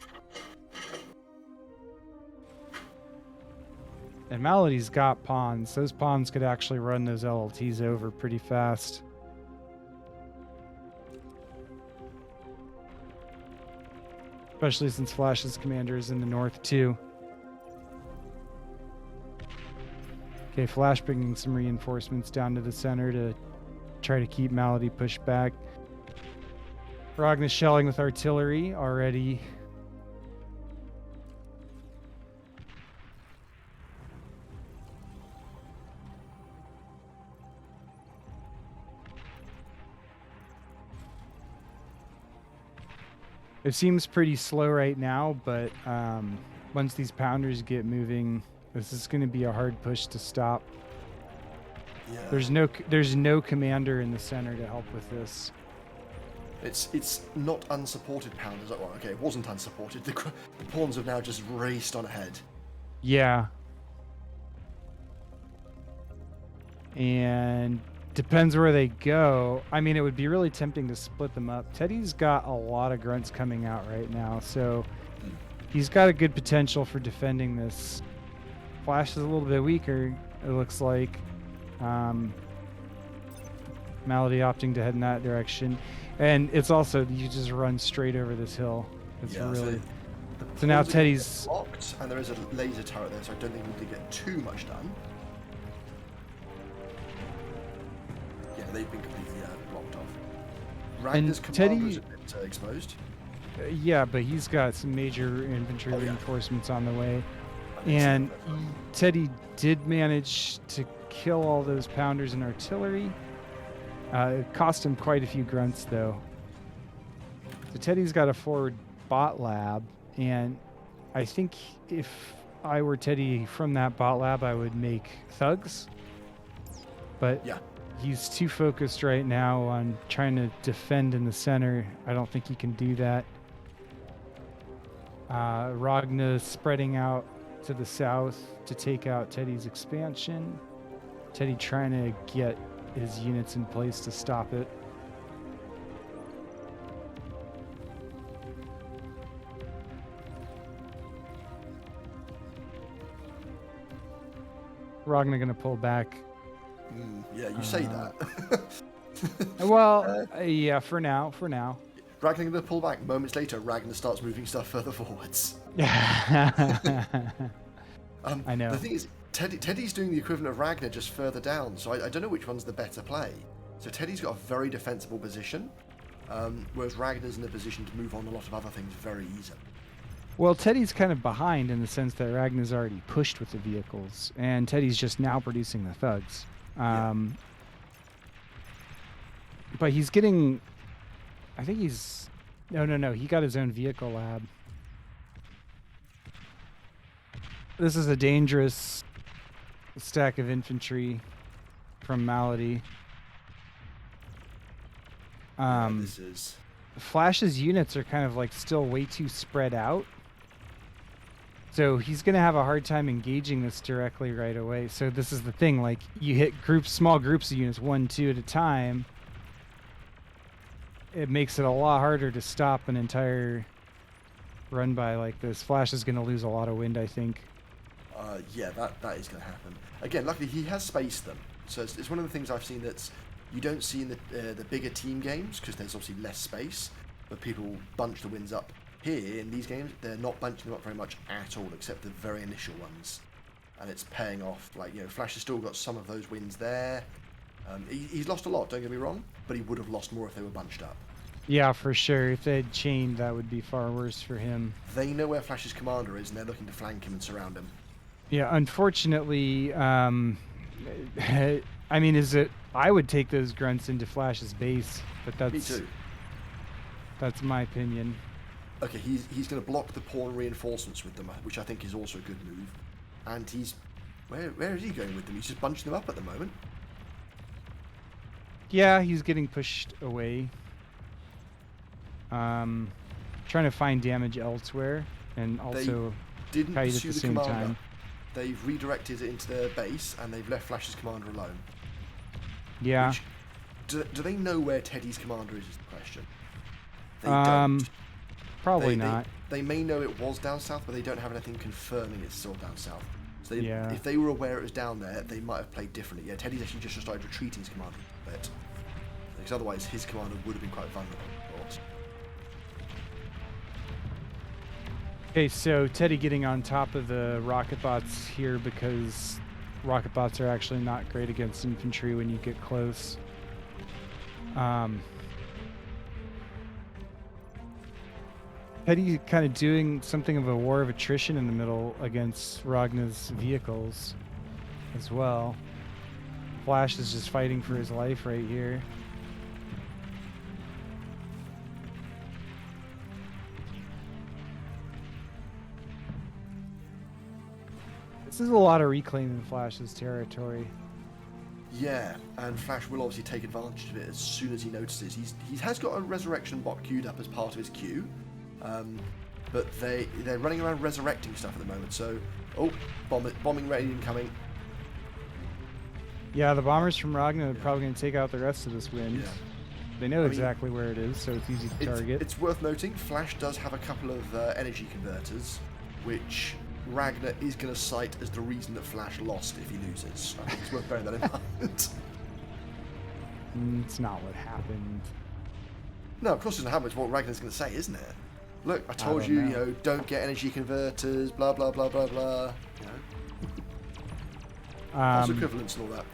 And Malady's got pawns. Those pawns could actually run those LLTs over pretty fast. Especially since Flash's commander is in the north, too. Okay, Flash bringing some reinforcements down to the center to try to keep Malady pushed back. Ragnar shelling with artillery already. It seems pretty slow right now, but once these pounders get moving, this is going to be a hard push to stop. Yeah. There's no commander in the center to help with this. It's not unsupported pounders. Well, okay, it wasn't unsupported. The pawns have now just raced on ahead. Yeah. And depends where they go. I mean, it would be really tempting to split them up. Teddy's got a lot of grunts coming out right now, so he's got a good potential for defending this. Flash is a little bit weaker, it looks like. Malady opting to head in that direction. And it's also, you just run straight over this hill. It's really... So now Teddy's... Locked, and there is a laser turret there, so I don't think we need to get too much done. Yeah, they've been completely blocked off. Ragnar's commander is a bit exposed. Yeah, but he's got some major infantry reinforcements on the way. And Teddy did manage to kill all those pounders and artillery. It cost him quite a few grunts, though. So Teddy's got a forward bot lab, and I think if I were Teddy from that bot lab, I would make thugs. But he's too focused right now on trying to defend in the center. I don't think he can do that. Ragnar spreading out to the south to take out Teddy's expansion. Teddy trying to get his units in place to stop it. Ragnar gonna pull back. Yeah, you say that. Well, yeah, for now. Ragnar gonna pull back. Moments later, Ragnar starts moving stuff further forwards. I know. The thing is, Teddy's doing the equivalent of Ragnar just further down, so I don't know which one's the better play. So Teddy's got a very defensible position, whereas Ragnar's in a position to move on a lot of other things very easily. Well, Teddy's kind of behind in the sense that Ragnar's already pushed with the vehicles, and Teddy's just now producing the thugs. But he's getting... I think he's... No. He got his own vehicle lab. This is a dangerous stack of infantry from Malady. This is... Flash's units are kind of like still way too spread out. So he's going to have a hard time engaging this directly right away. So this is the thing, like you hit small groups of units, 1, 2 at a time. It makes it a lot harder to stop an entire run by like this. Flash is going to lose a lot of wind, I think. Yeah, that is going to happen. Again, luckily he has spaced them, so it's one of the things I've seen that's you don't see in the bigger team games because there's obviously less space, but people bunch the wins up. Here in these games, they're not bunching them up very much at all, except the very initial ones, and it's paying off. Like, you know, Flash has still got some of those wins there. He's lost a lot, don't get me wrong, but he would have lost more if they were bunched up. Yeah, for sure. If they had chained, that would be far worse for him. They know where Flash's commander is, and they're looking to flank him and surround him. Yeah, unfortunately, I mean, I would take those grunts into Flash's base, but that's... Me too. That's my opinion. Okay, he's going to block the pawn reinforcements with them, which I think is also a good move. And he's... Where is he going with them? He's just bunching them up at the moment. Yeah, he's getting pushed away. Trying to find damage elsewhere, and also didn't kite at pursue the the same commander. time. They've redirected it into their base, and they've left Flash's commander alone. Yeah. Which, do they know where Teddy's commander is the question. They don't. Probably not. They may know it was down south, but they don't have anything confirming it's still down south. So Yeah. if they were aware it was down there, they might have played differently. Yeah, Teddy's actually just started retreating his commander a bit. Because otherwise his commander would have been quite vulnerable, of course. Okay, so Teddy getting on top of the rocket bots here because rocket bots are actually not great against infantry when you get close. Teddy kind of doing something of a war of attrition in the middle against Ragnar's vehicles as well. Flash is just fighting for his life right here. This is a lot of reclaiming Flash's territory. Yeah, and Flash will obviously take advantage of it as soon as he notices. He has got a resurrection bot queued up as part of his queue, but they're running around resurrecting stuff at the moment. So, bombing ready incoming. Yeah, the bombers from Ragnar are probably going to take out the rest of this wind. Yeah. They know exactly where it is, so it's easy to target. It's worth noting, Flash does have a couple of energy converters, which Ragnar is going to cite as the reason that Flash lost if he loses. I think it's worth bearing that in mind. It's not what happened. No, of course it doesn't happen. It's what Ragnar's going to say, isn't it? Look, I told you, you know, don't get energy converters, blah, blah, blah, blah, blah. You know? False equivalence and all that.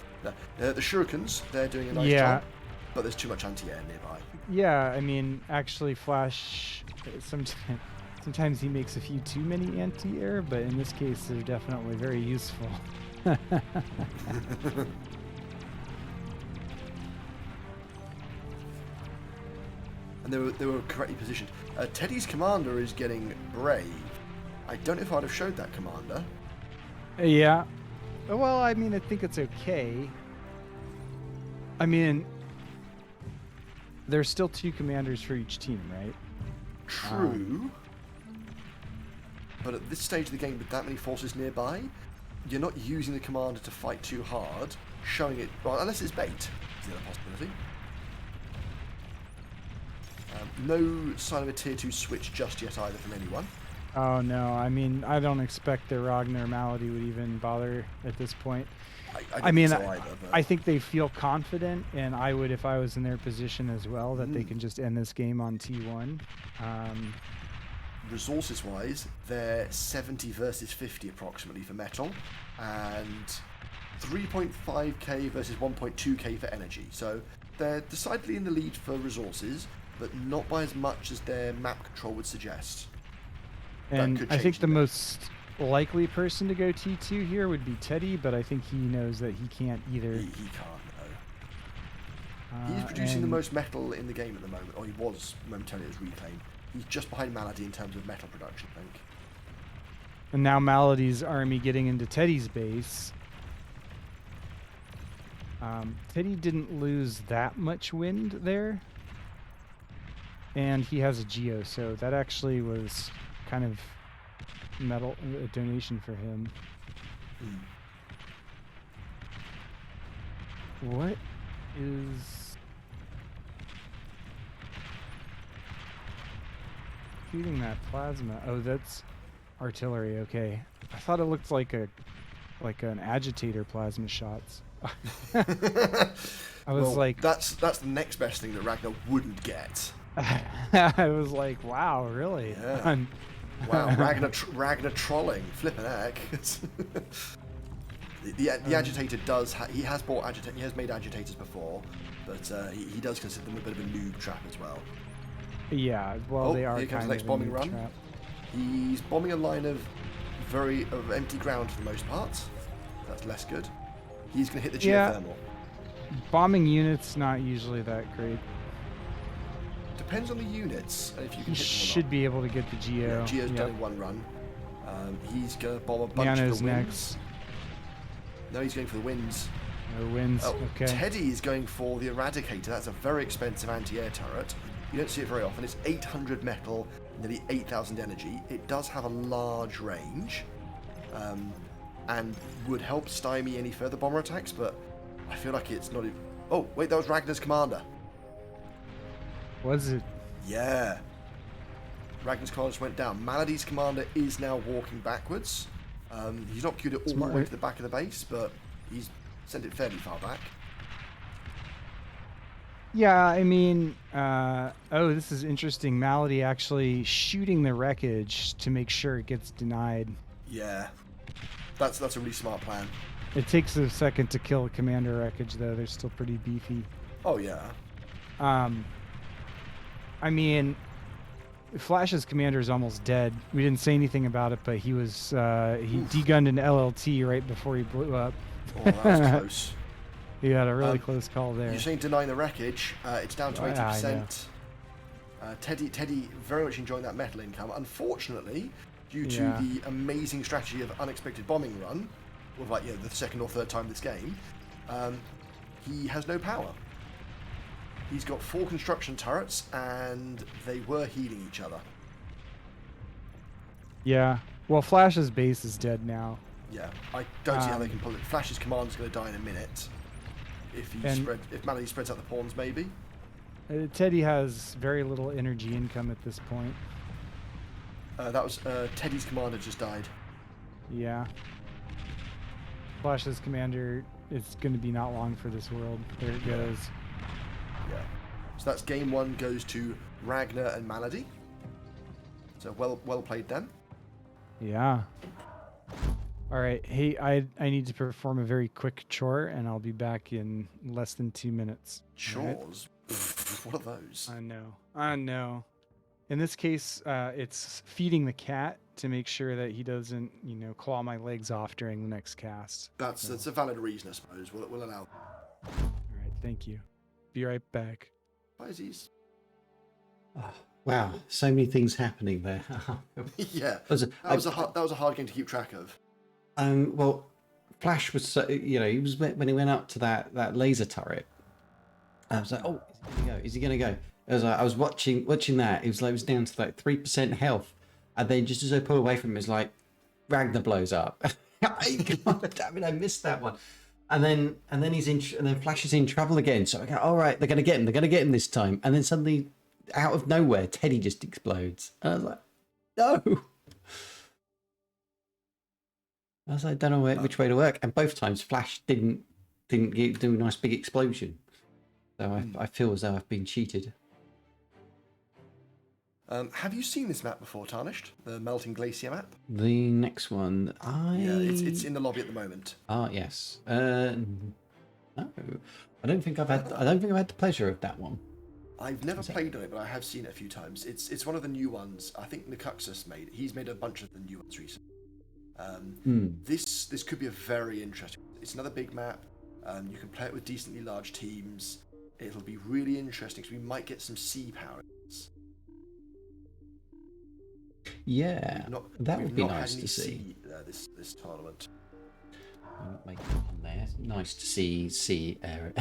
No. The shurikens, they're doing a nice job, but there's too much anti-air nearby. Yeah, I mean, actually, Flash, sometimes he makes a few too many anti-air, but in this case, they're definitely very useful. And they were correctly positioned. Teddy's commander is getting brave. I don't know if I'd have showed that commander. Yeah. Well, I mean, I think it's okay. I mean, there's still 2 commanders for each team, right? True. But at this stage of the game, with that many forces nearby, you're not using the commander to fight too hard, showing it... Well, unless it's bait, is the other possibility. No sign of a tier 2 switch just yet either from anyone. Oh no, I mean, I don't expect the Ragnar malady would even bother at this point. I mean, so either, I think they feel confident, and I would if I was in their position as well, that they can just end this game on T1. Resources-wise, they're 70 versus 50 approximately for metal, and 3.5k versus 1.2k for energy. So they're decidedly in the lead for resources, but not by as much as their map control would suggest. And I think the most likely person to go T2 here would be Teddy, but I think he knows that he can't either. He can't, no. He's producing the most metal in the game at the moment, or he was momentarily as reclaim. He's just behind Malady in terms of metal production, I think. And now Malady's army getting into Teddy's base. Teddy didn't lose that much wind there. And he has a Geo, so that actually was kind of a donation for him. What is... feeding that plasma? Oh, that's artillery. Okay, I thought it looked like an agitator plasma shots. I was well, like, that's the next best thing that Ragnar wouldn't get. I was like, wow, really? Yeah. Wow, Ragnar trolling, flipping heck. the agitator does. He has made agitators before, but he does consider them a bit of a noob trap as well. Yeah, well, they are here comes kind the next of bombing a noob run. trap. He's bombing a line of empty ground for the most part. That's less good. He's going to hit the geothermal. Bombing units not usually that great. Depends on the units and if you can He hit them or should not. be able to get the geo. Yeah, Geo's done in one run. He's going to bomb a bunch of the winds. Next. No, he's going for the winds. No wins. Oh, Okay. Teddy is going for the Eradicator. That's a very expensive anti-air turret. You don't see it very often. It's 800 metal, nearly 8,000 energy. It does have a large range, and would help stymie any further bomber attacks, but I feel like it's not... Oh, wait, that was Ragnar's commander. Was it? Yeah. Ragnar's commander just went down. Malady's commander is now walking backwards. He's not queued it all the way to the back of the base, but he's sent it fairly far back. Yeah, I mean, oh, this is interesting. Malady actually shooting the wreckage to make sure it gets denied. Yeah. That's a really smart plan. It takes a second to kill a commander wreckage, though. They're still pretty beefy. Oh, yeah. I mean, Flash's commander is almost dead. We didn't say anything about it, but he was he degunned an LLT right before he blew up. Oh, that was close. He had a really close call there. You're saying denying the wreckage. It's down to 80%. Teddy very much enjoying that metal income. Unfortunately, due to the amazing strategy of unexpected bombing run, or like the second or third time this game, he has no power. He's got 4 construction turrets, and they were healing each other. Yeah. Well, Flash's base is dead now. Yeah, I don't see how they can pull it. Flash's command is going to die in a minute. If Malady spreads out the pawns, maybe. Teddy has very little energy income at this point. That was Teddy's commander just died. Yeah. Flash's commander is going to be not long for this world. There it goes. Yeah. So that's game 1 goes to Ragnar and Malady. So well played them. Yeah. All right. Hey, I need to perform a very quick chore, and I'll be back in less than 2 minutes. Chores? Right? What are those? I know. In this case, it's feeding the cat to make sure that he doesn't, claw my legs off during the next cast. That's a valid reason, I suppose. We'll allow. All right. Thank you. Be right back. Pisces. Oh, wow, so many things happening there. Yeah, that was a hard game to keep track of. Well, Flash was so, he was when he went up to that laser turret. I was like, oh, is he gonna go? I was watching that. It was down to like 3% health, and then just as I pull away from him, it's like Ragnar blows up. God damn it, I missed that one. And then Flash is in trouble again. So I go, all right, they're gonna get him this time. And then suddenly, out of nowhere, Teddy just explodes. And I was like, no. I was like, I don't know which way to work. And both times, Flash didn't do a nice big explosion. So I feel as though I've been cheated. Have you seen this map before, Tarnished? The Melting Glacier map? The next one, Yeah, it's in the lobby at the moment. Ah, yes. No, I don't think I've had the pleasure of that one. I've never played on it, but I have seen it a few times. It's one of the new ones. I think Nekuxus he's made a bunch of the new ones recently. This could be a very interesting. It's another big map. You can play it with decently large teams. It'll be really interesting because we might get some sea power. Yeah, that would be nice to see. This tournament. Make it on there. Nice to see air.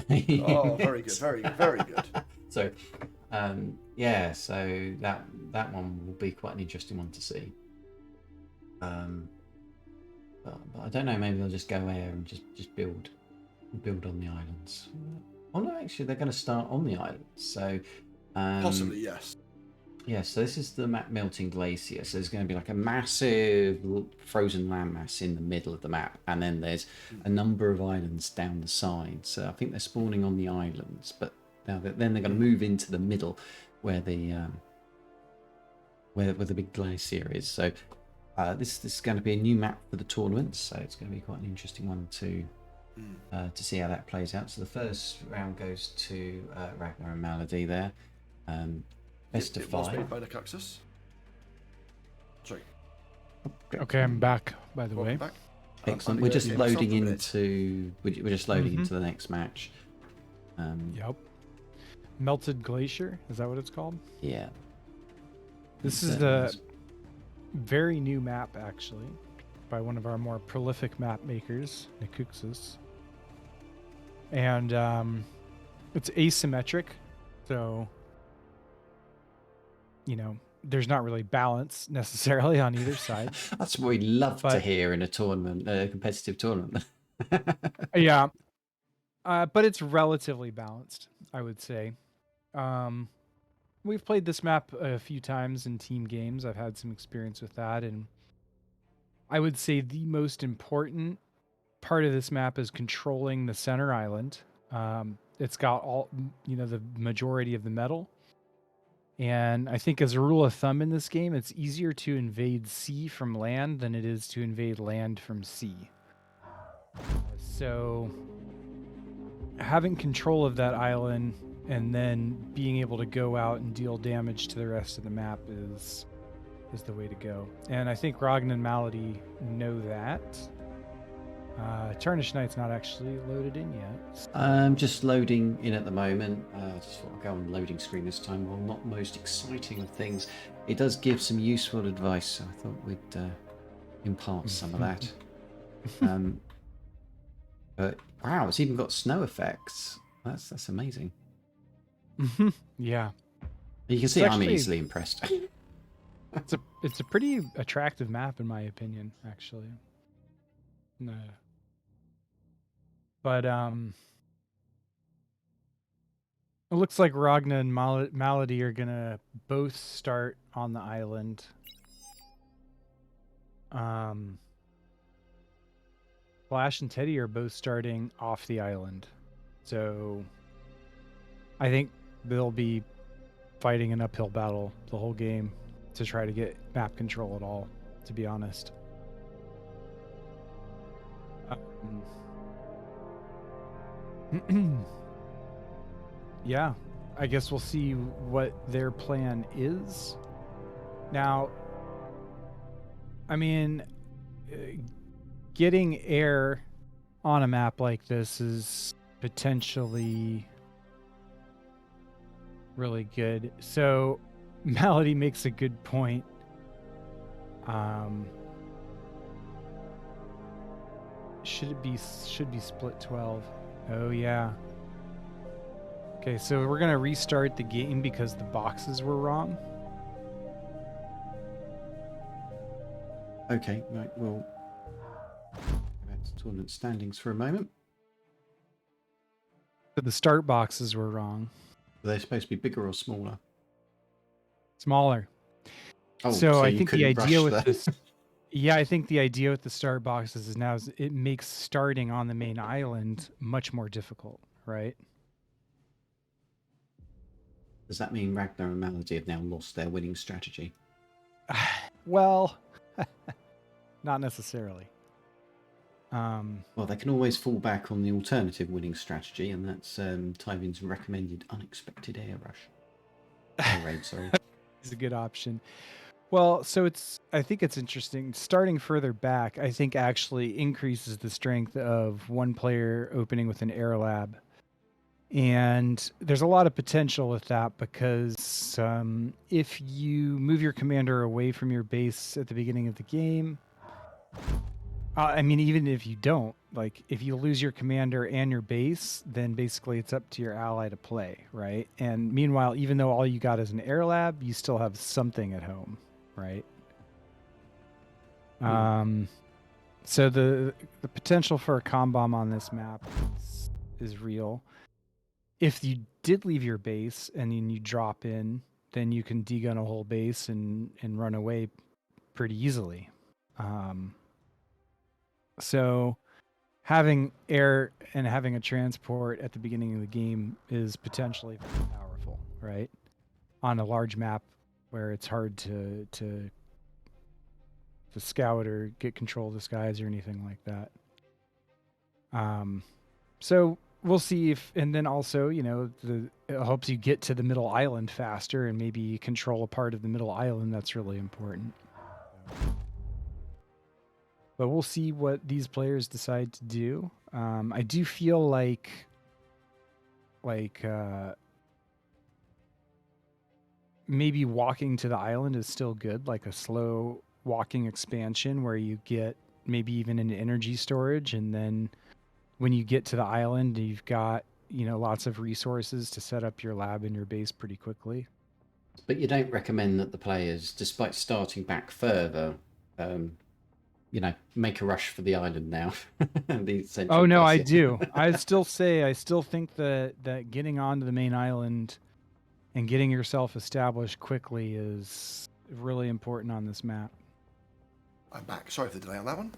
Oh, very good, very good, very good. So, yeah, so that one will be quite an interesting one to see. But I don't know. Maybe they'll just go air and just build on the islands. Oh no, actually, they're going to start on the islands. So, possibly yes. Yeah, so this is the map Melting Glacier. So there's going to be like a massive frozen landmass in the middle of the map, and then there's a number of islands down the side. So I think they're spawning on the islands, but now then they're going to move into the middle, where the where the big glacier is. So this is going to be a new map for the tournament. So it's going to be quite an interesting one to see how that plays out. So the first round goes to Ragnar and Malady there. Best of It was 5. made by Nacaxus. Sorry. Okay, I'm back, by the way. Welcome back. Excellent. I'm We're gonna just get myself loading a minute. into we're just loading into the next match. Yep. Melted Glacier, is that what it's called? Yeah. This It is certainly the is. very new map, actually, by one of our more prolific map makers, Nacaxus. And it's asymmetric, so there's not really balance necessarily on either side. That's what we love to But- hear in a tournament, a competitive tournament. Yeah. But it's relatively balanced, I would say. We've played this map a few times in team games. I've had some experience with that, and I would say the most important part of this map is controlling the center island. It's got all, the majority of the metal. And I think as a rule of thumb in this game, it's easier to invade sea from land than it is to invade land from sea. So having control of that island and then being able to go out and deal damage to the rest of the map is the way to go. And I think Ragnar and Malady know that. Tarnished Knight's not actually loaded in yet. I'm just loading in at the moment. Just thought I'd go on the loading screen this time. Well, not the most exciting of things. It does give some useful advice, so I thought we'd impart some of that. But wow, it's even got snow effects. That's amazing. Yeah. You can see It's I'm actually- easily impressed. It's a pretty attractive map in my opinion, actually. No. But it looks like Ragnar and Malady are gonna both start on the island. Flash and Teddy are both starting off the island. So I think they'll be fighting an uphill battle the whole game to try to get map control at all, to be honest. Yeah, I guess we'll see what their plan is. Now, I mean, getting air on a map like this is potentially really good. So, Malady makes a good point. Should be split 12. Oh yeah. Okay, so we're gonna restart the game because the boxes were wrong. Okay, right, well, go back to tournament standings for a moment. But the start boxes were wrong. Are they supposed to be bigger or smaller? Smaller. Oh, So I you think the couldn't idea rush with the- this, yeah, I think the idea with the start boxes is now it makes starting on the main island much more difficult, right? Does that mean Ragnar and Malady have now lost their winning strategy? Well, not necessarily. Well, they can always fall back on the alternative winning strategy, and that's Teifin's recommended unexpected air rush. Air raid, sorry. Is a good option. Well, so I think it's interesting. Starting further back, I think actually increases the strength of one player opening with an air lab. And there's a lot of potential with that because if you move your commander away from your base at the beginning of the game, I mean, even if you don't, like if you lose your commander and your base, then basically it's up to your ally to play, right? And meanwhile, even though all you got is an air lab, you still have something at home, right? So the potential for a comm bomb on this map is real. If you did leave your base and then you drop in, then you can degun a whole base and run away pretty easily. So having air and having a transport at the beginning of the game is potentially very powerful, right? On a large map where it's hard to scout or get control of the skies or anything like that. So we'll see if, and then also, you know, it helps you get to the middle island faster and maybe control a part of the middle island. That's really important. But we'll see what these players decide to do. I do feel like maybe walking to the island is still good, like a slow walking expansion where you get maybe even an energy storage, and then when you get to the island, you've got, you know, lots of resources to set up your lab and your base pretty quickly. But you don't recommend that the players, despite starting back further, you know, make a rush for the island now. Oh no, I do. I still think that getting onto the main island and getting yourself established quickly is really important on this map. I'm back. Sorry for the delay on that one.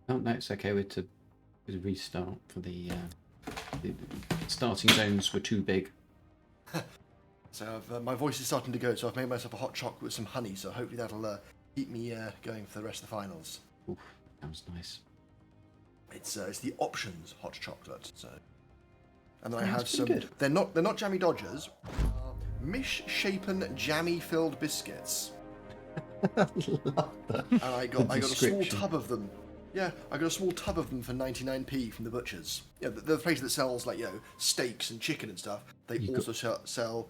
Oh no, it's okay. We're to restart for the starting zones were too big. So my voice is starting to go, so I've made myself a hot chocolate with some honey, so hopefully that'll keep me going for the rest of the finals. Oof, sounds nice. It's the options hot chocolate. So, and then I That's have some. good. They're not jammy dodgers. Misshapen jammy filled biscuits. I love that. And I got a small description. tub of them. Yeah, I got a small tub of them for 99p from the butchers. Yeah, the place that sells, like, you know, steaks and chicken and stuff. They also sell.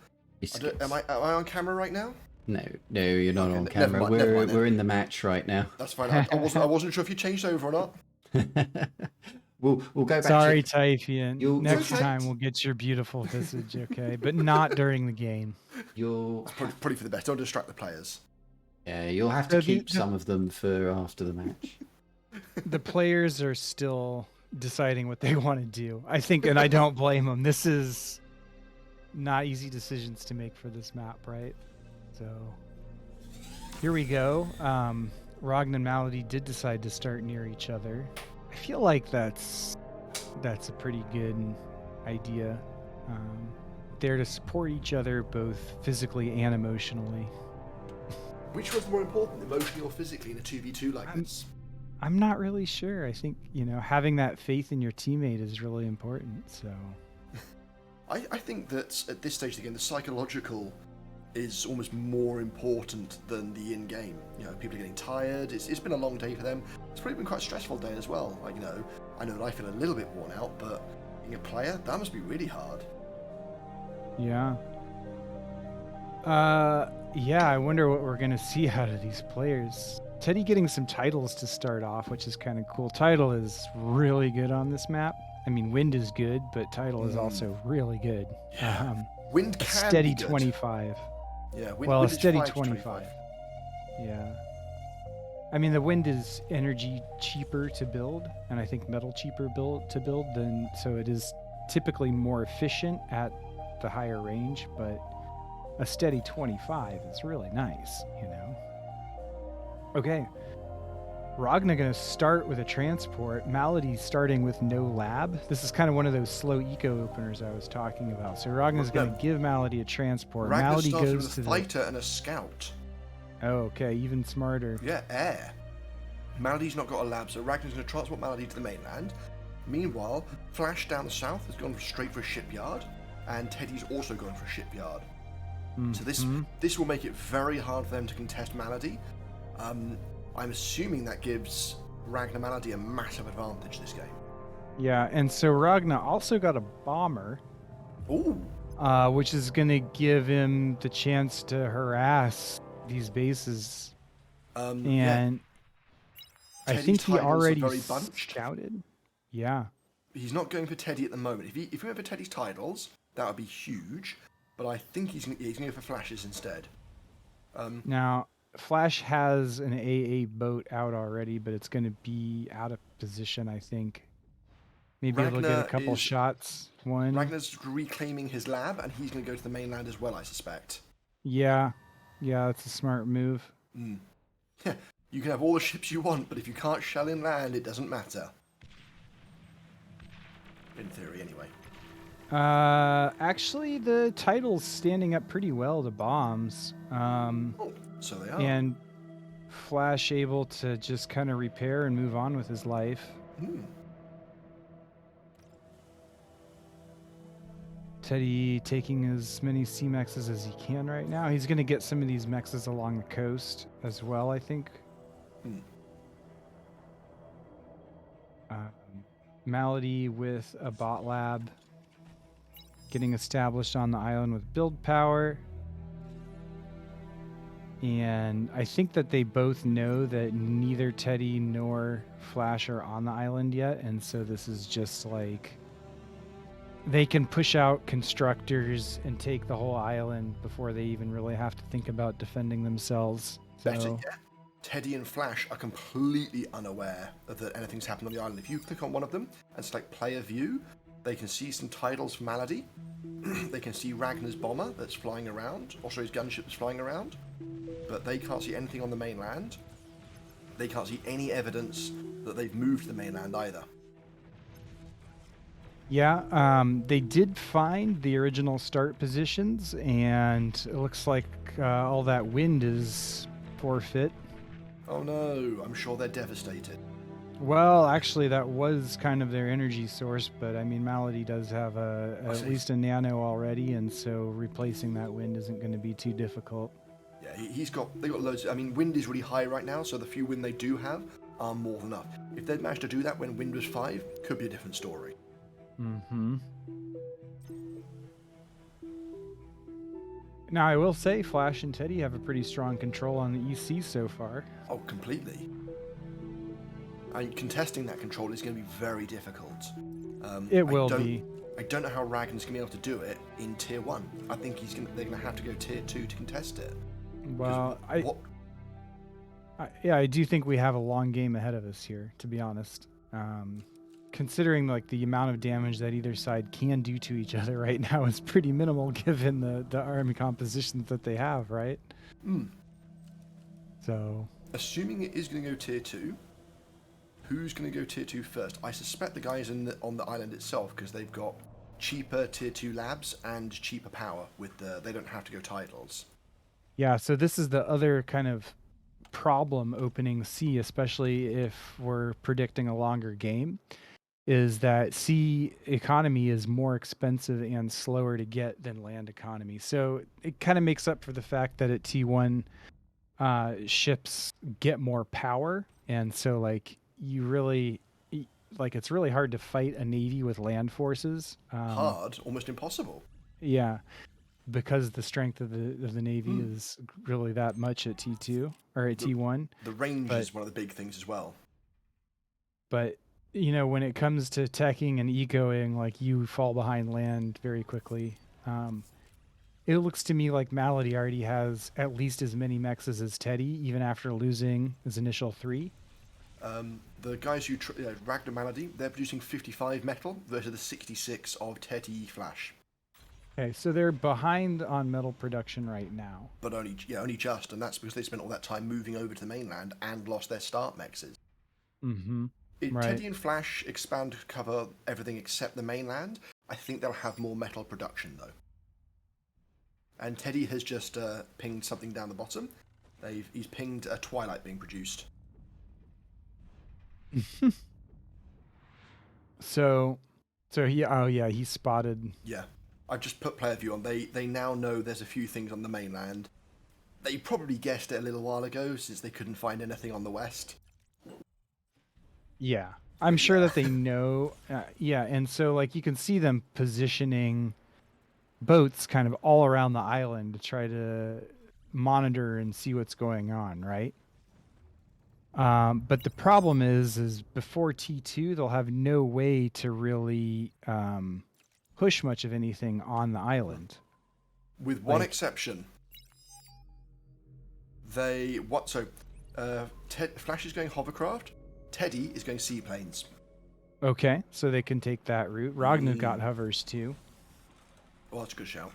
Am I on camera right now? No, you're not Okay, on never camera. mind, never mind then. We're in the match right now. That's fine. I wasn't sure if you changed over or not. we'll go back. Sorry, Teifion. Next Okay. time we'll get your beautiful visage, okay? But not during the game. You'll Probably for the best. Don't distract the players. you'll have to So keep some of them for after the match. The players are still deciding what they want to do, I think, and I don't blame them. This is not easy decisions to make for this map, right? So here we go. Ragnar and Malady did decide to start near each other. I feel like that's a pretty good idea. They're to support each other both physically and emotionally. Which was more important, emotionally or physically, in a 2v2 like this? I'm not really sure. I think, you know, having that faith in your teammate is really important. So I think that at this stage of the game, the psychological is almost more important than the in-game. You know, people are getting tired. It's been a long day for them. It's probably been quite a stressful day as well. Like, you know, I know that I feel a little bit worn out, but being a player, that must be really hard. yeah. Yeah, I wonder what we're going to see out of these players. Teddy getting some titles to start off, which is kind of cool. Title is really good on this map. I mean, wind is good, but title is also really good. Yeah. Wind A can steady be good. 25. Yeah, Well, wind a is steady 5 to 25. Yeah. I mean, the wind is energy cheaper to build, and I think metal cheaper to build, than so it is typically more efficient at the higher range, but a steady 25 is really nice, you know. Okay. Ragnar gonna start with a transport. Malady starting with no lab. This is kind of one of those slow eco openers I was talking about. So Ragnar's gonna give Malady a transport. Ragnar Malady started goes with to a fighter and a scout. Oh, okay, even smarter. Yeah, air. Malady's not got a lab, so Ragnar's going to transport Malady to the mainland. Meanwhile, Flash down the south has gone straight for a shipyard, and Teddy's also going for a shipyard. So this will make it very hard for them to contest Malady. I'm assuming that gives Ragnar Malady a massive advantage this game. Yeah, and so Ragnar also got a bomber. Ooh. Which is going to give him the chance to harass these bases. And I Teddy's think he titles are already very bunched. scouted. Yeah. He's not going for Teddy at the moment. If he went for Teddy's titles, that would be huge. But I think he's going to go for Flashes instead. Now, Flash has an AA boat out already, but it's going to be out of position, I think. Maybe it'll get a couple shots. Ragnar's reclaiming his lab, and he's going to go to the mainland as well, I suspect. Yeah, that's a smart move. Mm. You can have all the ships you want, but if you can't shell in land, it doesn't matter. In theory, anyway. Actually, the title's standing up pretty well to bombs. Oh, so they are. And Flash able to just kind of repair and move on with his life. Teddy taking as many sea mexes as he can right now. He's going to get some of these mexes along the coast as well, I think. Malady with a bot lab getting established on the island with build power. And I think that they both know that neither Teddy nor Flash are on the island yet. And so this is just like they can push out constructors and take the whole island before they even really have to think about defending themselves. Better yet, Teddy and Flash are completely unaware that anything's happened on the island. If you click on one of them and select player view, they can see some titles for Malady. They can see Ragnar's bomber that's flying around, also his gunship that's flying around, but they can't see anything on the mainland. They can't see any evidence that they've moved to the mainland either. Yeah, they did find the original start positions, and it looks like all that wind is forfeit. Oh no, I'm sure they're devastated. Well, actually, that was kind of their energy source, but I mean, Malady does have at least a nano already, and so replacing that wind isn't going to be too difficult. Yeah, they've got loads. I mean, wind is really high right now, so the few wind they do have are more than enough. If they'd managed to do that when wind was 5, could be a different story. Mm-hmm. Now, I will say Flash and Teddy have a pretty strong control on the EC so far. Oh, completely. Contesting that control is going to be very difficult. It will be. I don't know how Ragnar's going to be able to do it in Tier 1. I think they're going to have to go Tier 2 to contest it. Well, I do think we have a long game ahead of us here, to be honest. Considering like the amount of damage that either side can do to each other right now is pretty minimal given the army compositions that they have, right? So, assuming it is going to go Tier 2, who's going to go Tier 2 first? I suspect the guys on the island itself, because they've got cheaper Tier 2 labs and cheaper power. They don't have to go titles. Yeah, so this is the other kind of problem opening C, especially if we're predicting a longer game, is that sea economy is more expensive and slower to get than land economy. So it kind of makes up for the fact that at T1 ships get more power, and so like it's really hard to fight a navy with land forces. Hard, almost impossible. Yeah, because the strength of the navy is really that much at T2 or at T1. The range is one of the big things as well. But when it comes to teching and ecoing, like you fall behind land very quickly. It looks to me like Malady already has at least as many mexes as Teddy, even after losing his initial 3. The guys who Ragnar Malady, they're producing 55 metal versus the 66 of Teddy Flash. Okay, so they're behind on metal production right now. But only just, and that's because they spent all that time moving over to the mainland and lost their start mexes. Mm-hmm. If right. Teddy and Flash expand to cover everything except the mainland, I think they'll have more metal production, though. And Teddy has just pinged something down the bottom. He's pinged a Twilight being produced. So he spotted. Yeah, I've just put player view on. They now know there's a few things on the mainland. They probably guessed it a little while ago since they couldn't find anything on the west. Yeah, I'm sure that they know. And so like you can see them positioning boats kind of all around the island to try to monitor and see what's going on, right? But the problem is before T2, they'll have no way to really push much of anything on the island. With one exception. Flash is going hovercraft, Teddy is going seaplanes. Okay, so they can take that route. Ragnar got hovers too. Well, that's a good shout.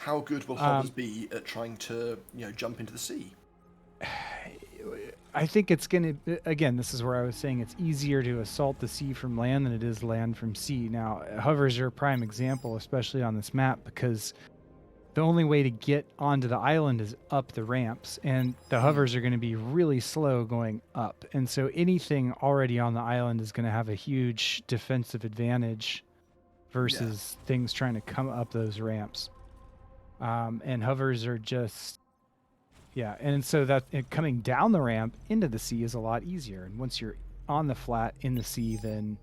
How good will hovers be at trying to, jump into the sea? I think it's going to, again, this is where I was saying it's easier to assault the sea from land than it is land from sea. Now, hovers are a prime example, especially on this map, because the only way to get onto the island is up the ramps, and the hovers are going to be really slow going up. And so anything already on the island is going to have a huge defensive advantage versus things trying to come up those ramps. And hovers are just, and so that coming down the ramp into the sea is a lot easier. And once you're on the flat in the sea, then,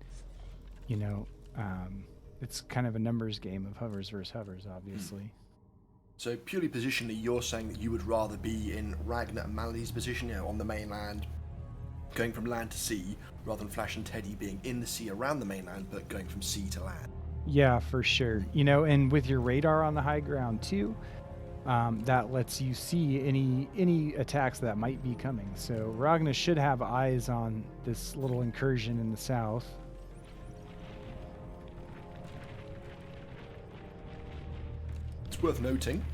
it's kind of a numbers game of hovers versus hovers, obviously. So purely positionally, you're saying that you would rather be in Ragnar and Maladi's position, on the mainland, going from land to sea, rather than Flash and Teddy being in the sea around the mainland, but going from sea to land. Yeah, for sure. And with your radar on the high ground too, that lets you see any attacks that might be coming. So Ragnar should have eyes on this little incursion in the south. It's worth noting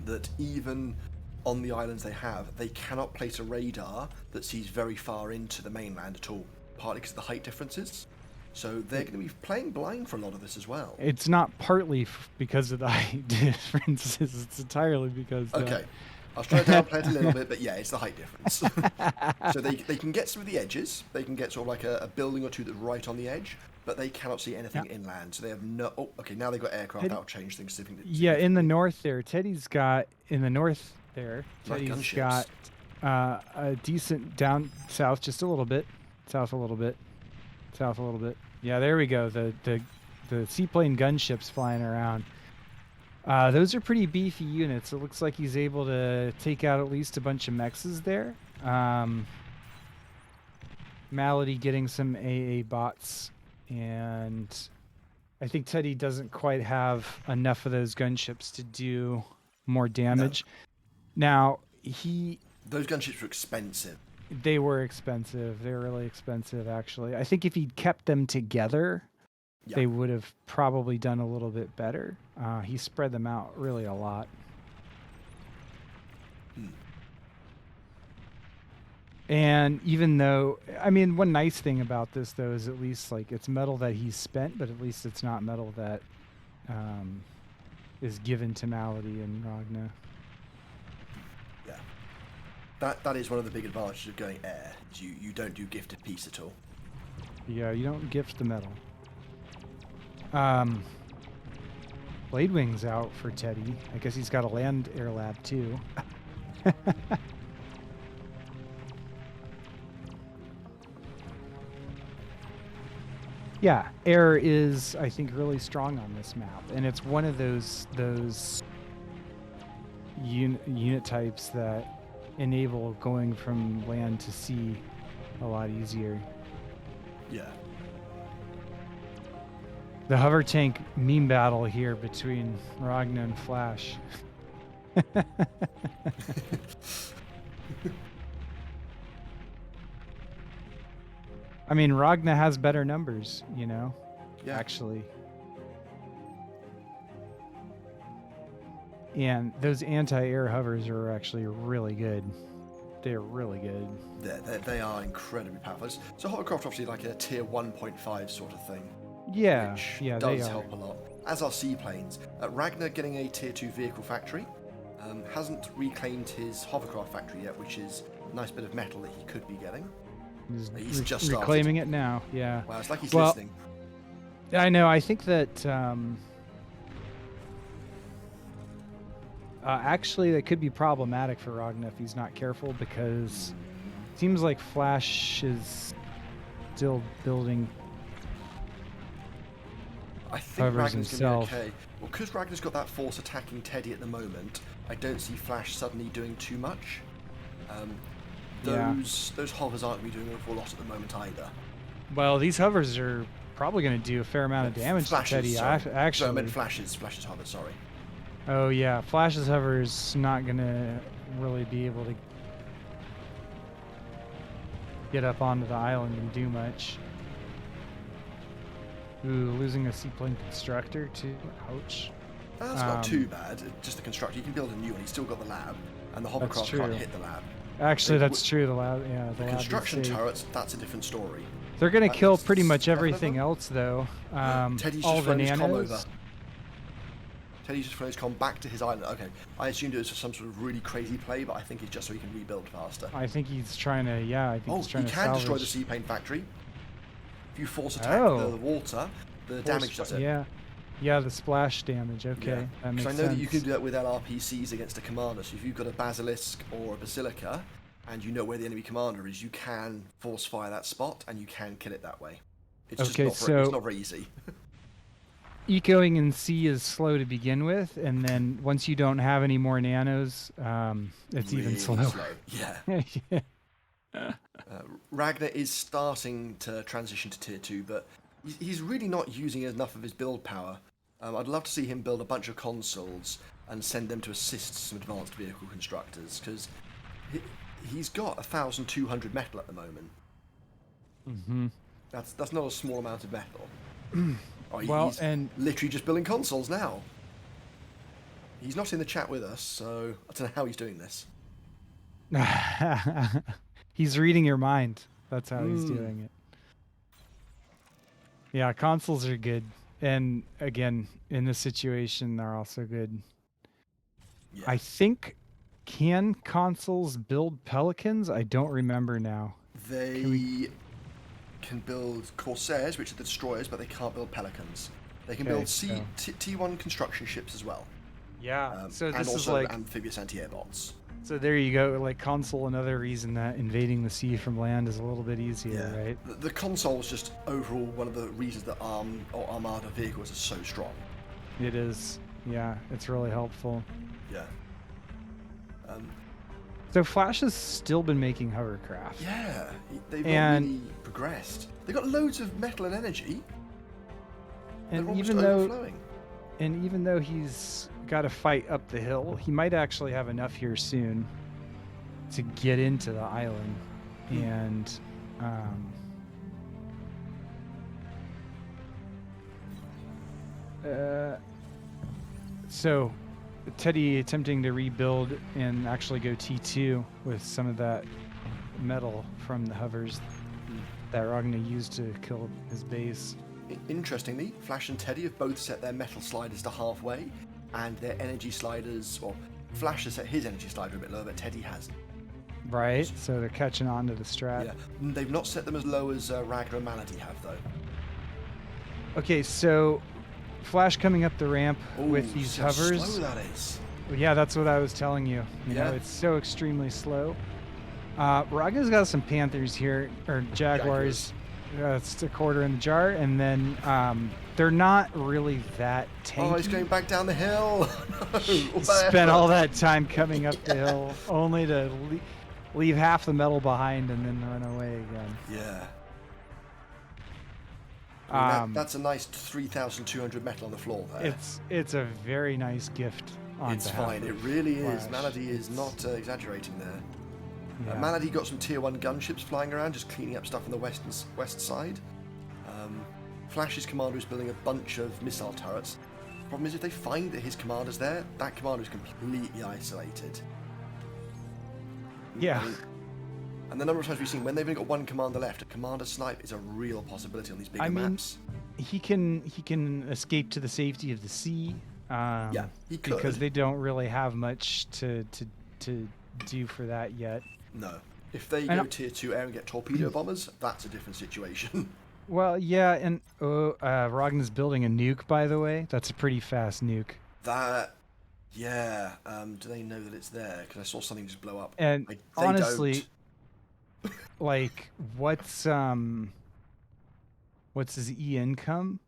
that even on the islands they cannot place a radar that sees very far into the mainland at all, partly because of the height differences. So they're going to be playing blind for a lot of this as well. It's not partly because of the height differences. It's entirely because... Okay. I was trying to downplay it a little bit, but it's the height difference. So they can get some of the edges. They can get sort of like a building or two that's right on the edge, but they cannot see anything inland. So they have no... Oh, okay, now they've got aircraft. That'll change things. In the north there. Teddy's got... In the north there, Teddy's got a decent down south, just a little bit. South a little bit. South a little bit. Yeah, there we go. The seaplane gunships flying around. Those are pretty beefy units. It looks like he's able to take out at least a bunch of mexes there. Malady getting some AA bots, and I think Teddy doesn't quite have enough of those gunships to do more damage. No. Now, those gunships were expensive. They were expensive. They were really expensive, actually. I think if he'd kept them together, they would have probably done a little bit better. He spread them out really a lot. And even though, one nice thing about this, though, is at least, it's metal that he's spent, but at least it's not metal that is given to Malady and Ragnar. That is one of the big advantages of going air. Is you don't do gifted piece at all. Yeah, you don't gift the metal. Blade Wing's out for Teddy. I guess he's got a land air lab too. Yeah, air is, I think, really strong on this map, and it's one of those unit types that enable going from land to sea a lot easier. Yeah. The hover tank meme battle here between Ragnar and Flash. Ragnar has better numbers, actually. And those anti-air hovers are actually really good. They're really good. They are incredibly powerful. So hovercraft obviously like a tier 1.5 sort of thing. Yeah, which they does are. help a lot. As are seaplanes. Ragnar getting a tier 2 vehicle factory. Hasn't reclaimed his hovercraft factory yet, which is a nice bit of metal that he could be getting. He's just reclaiming it now, yeah. Wow, it's like he's listening. I know, I think that... actually, that could be problematic for Ragnar if he's not careful, because it seems like Flash is still building I think Ragnar's himself. Gonna be okay. Well, because Ragnar's got that force attacking Teddy at the moment, I don't see Flash suddenly doing too much. Those hovers aren't going to be doing an awful lot at the moment either. Well, these hovers are probably going to do a fair amount of damage to Teddy. Actually, I meant Flash's hover. Sorry. Oh yeah, Flash's hover is not going to really be able to get up onto the island and do much. Ooh, losing a seaplane constructor too. Ouch. That's not too bad. Just the constructor. You can build a new one. He's still got the lab, and the hovercraft can't hit the lab. Actually, that's true. The lab, yeah, the construction turrets. That's a different story. They're gonna kill pretty much everything else, though. Teddy's all just the thrown his comm nanos. over. Teddy's just thrown his comm back to his island. Okay, I assumed it was some sort of really crazy play, but I think it's just so he can rebuild faster. I think he's trying to. Yeah, I think he's trying to salvage. He can destroy the sea paint factory. If you force attack the water, the damage does it. Yeah, the splash damage. Okay, that makes sense. I know that you can do that with LRPCs against a commander. So if you've got a basilisk or a basilica, and you know where the enemy commander is, you can force fire that spot, and you can kill it that way. It's just it's not very easy. Ecoing in C is slow to begin with, and then once you don't have any more nanos, it's really even slower. Yeah. Ragnar is starting to transition to tier 2, but he's really not using enough of his build power. I'd love to see him build a bunch of consoles and send them to assist some advanced vehicle constructors, because he's got 1,200 metal at the moment. Mm-hmm. That's not a small amount of metal. He's literally just building consoles now. He's not in the chat with us, so I don't know how he's doing this. He's reading your mind. That's how he's doing it. Yeah, consoles are good. And again, in this situation, they're also good. Yeah. I think, can consoles build pelicans? I don't remember now. They can build Corsairs, which are the destroyers, but they can't build pelicans. They can build T1 construction ships as well. Yeah, so this and is also like amphibious anti-air bots. So there you go. Like console, another reason that invading the sea from land is a little bit easier, right? The console is just overall one of the reasons that armada vehicles are so strong. It is. Yeah, it's really helpful. Yeah. So Flash has still been making hovercraft. Yeah, they've not really progressed. They've got loads of metal and energy. And even though he's got to fight up the hill, he might actually have enough here soon to get into the island. And so Teddy attempting to rebuild and actually go T2 with some of that metal from the hovers that Ragnar used to kill his base. Interestingly, Flash and Teddy have both set their metal sliders to halfway, and their energy sliders, or Flash has set his energy slider a bit lower, but Teddy hasn't. Right, so they're catching on to the strat. Yeah, they've not set them as low as Ragnar and Malady have, though. Okay, so Flash coming up the ramp with these hovers. Slow that is. Yeah, that's what I was telling you. You know, it's so extremely slow. Ragnar's got some Panthers here, or Jaguars. It's a quarter in the jar, and then they're not really that tanky. Oh, he's going back down the hill. No. Spent all that time coming up the hill, only to leave half the metal behind and then run away again. Yeah. I mean, that's a nice 3,200 metal on the floor there. It's a very nice gift. It's fine. It really is. Malady is not exaggerating there. Yeah. Malady got some tier 1 gunships flying around, just cleaning up stuff on the west side. Flash's commander is building a bunch of missile turrets. Problem is, if they find that his commander's there, that commander is completely isolated. Yeah. And the number of times we've seen when they've only got one commander left, a commander snipe is a real possibility on these bigger maps. He can escape to the safety of the sea. Yeah, he could. Because they don't really have much to do for that yet. No. If they go tier 2 air and get torpedo bombers, that's a different situation. Well, yeah, and Ragnar's building a nuke, by the way. That's a pretty fast nuke. Yeah. Do they know that it's there? Because I saw something just blow up. And honestly, like, what's his E income?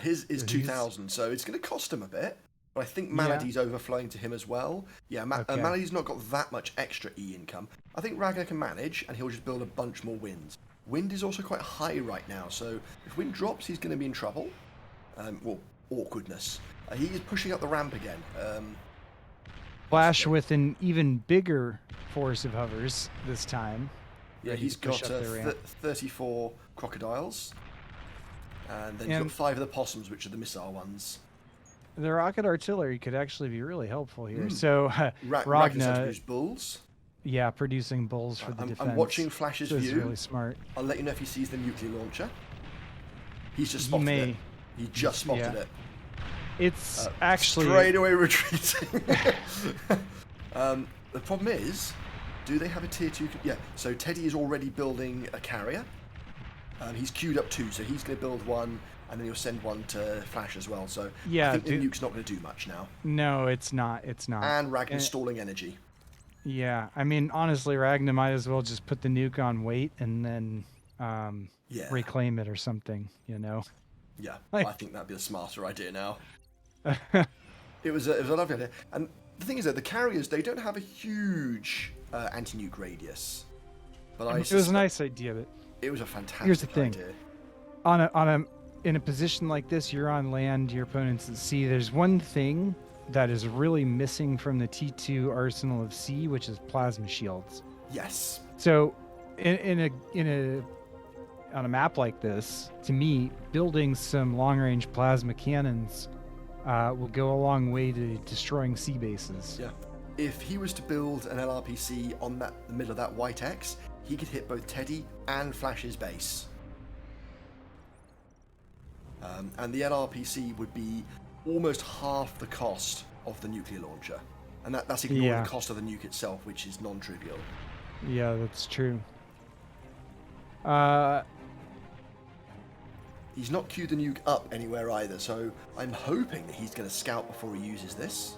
His is 2,000, so it's going to cost him a bit. But I think Malady's overflowing to him as well. Yeah, Malady's not got that much extra E income. I think Ragnar can manage, and he'll just build a bunch more winds. Wind is also quite high right now, so if wind drops, he's going to be in trouble. Well, awkwardness. He is pushing up the ramp again. Flash with an even bigger force of hovers this time. Yeah, he's got 34 crocodiles. And then he's got 5 of the possums, which are the missile ones. The rocket artillery could actually be really helpful here. So Ragnar's had to Ragnar, use bulls. yeah, producing bulls for the defense. I'm watching Flash's so view. It's really smart. I'll let you know if he sees the nuclear launcher. He's just spotted it. He just spotted it. It's actually straight away retreating. The problem is, do they have a tier 2? Yeah, so Teddy is already building a carrier. He's queued up 2, so he's going to build one, and then he'll send one to Flash as well. So yeah, I think the nuke's not going to do much now. No, it's not. It's not. And Ragnar's stalling energy. Yeah, I mean, honestly, Ragnar might as well just put the nuke on wait and then reclaim it or something, you know? Yeah, I think that'd be a smarter idea now. It was a lovely idea. And the thing is that the carriers, they don't have a huge anti-nuke radius. But it was a nice idea, but it was a fantastic here's the thing. idea. In a position like this, you're on land, your opponent's at sea. There's one thing that is really missing from the T2 arsenal of sea, which is plasma shields. Yes. So, on a map like this, to me, building some long-range plasma cannons will go a long way to destroying sea bases. Yeah. If he was to build an LRPC on the middle of that white X, he could hit both Teddy and Flash's base. And the LRPC would be almost half the cost of the nuclear launcher. And that's ignoring the cost of the nuke itself, which is non-trivial. Yeah, that's true. He's not queued the nuke up anywhere either, so I'm hoping that he's going to scout before he uses this.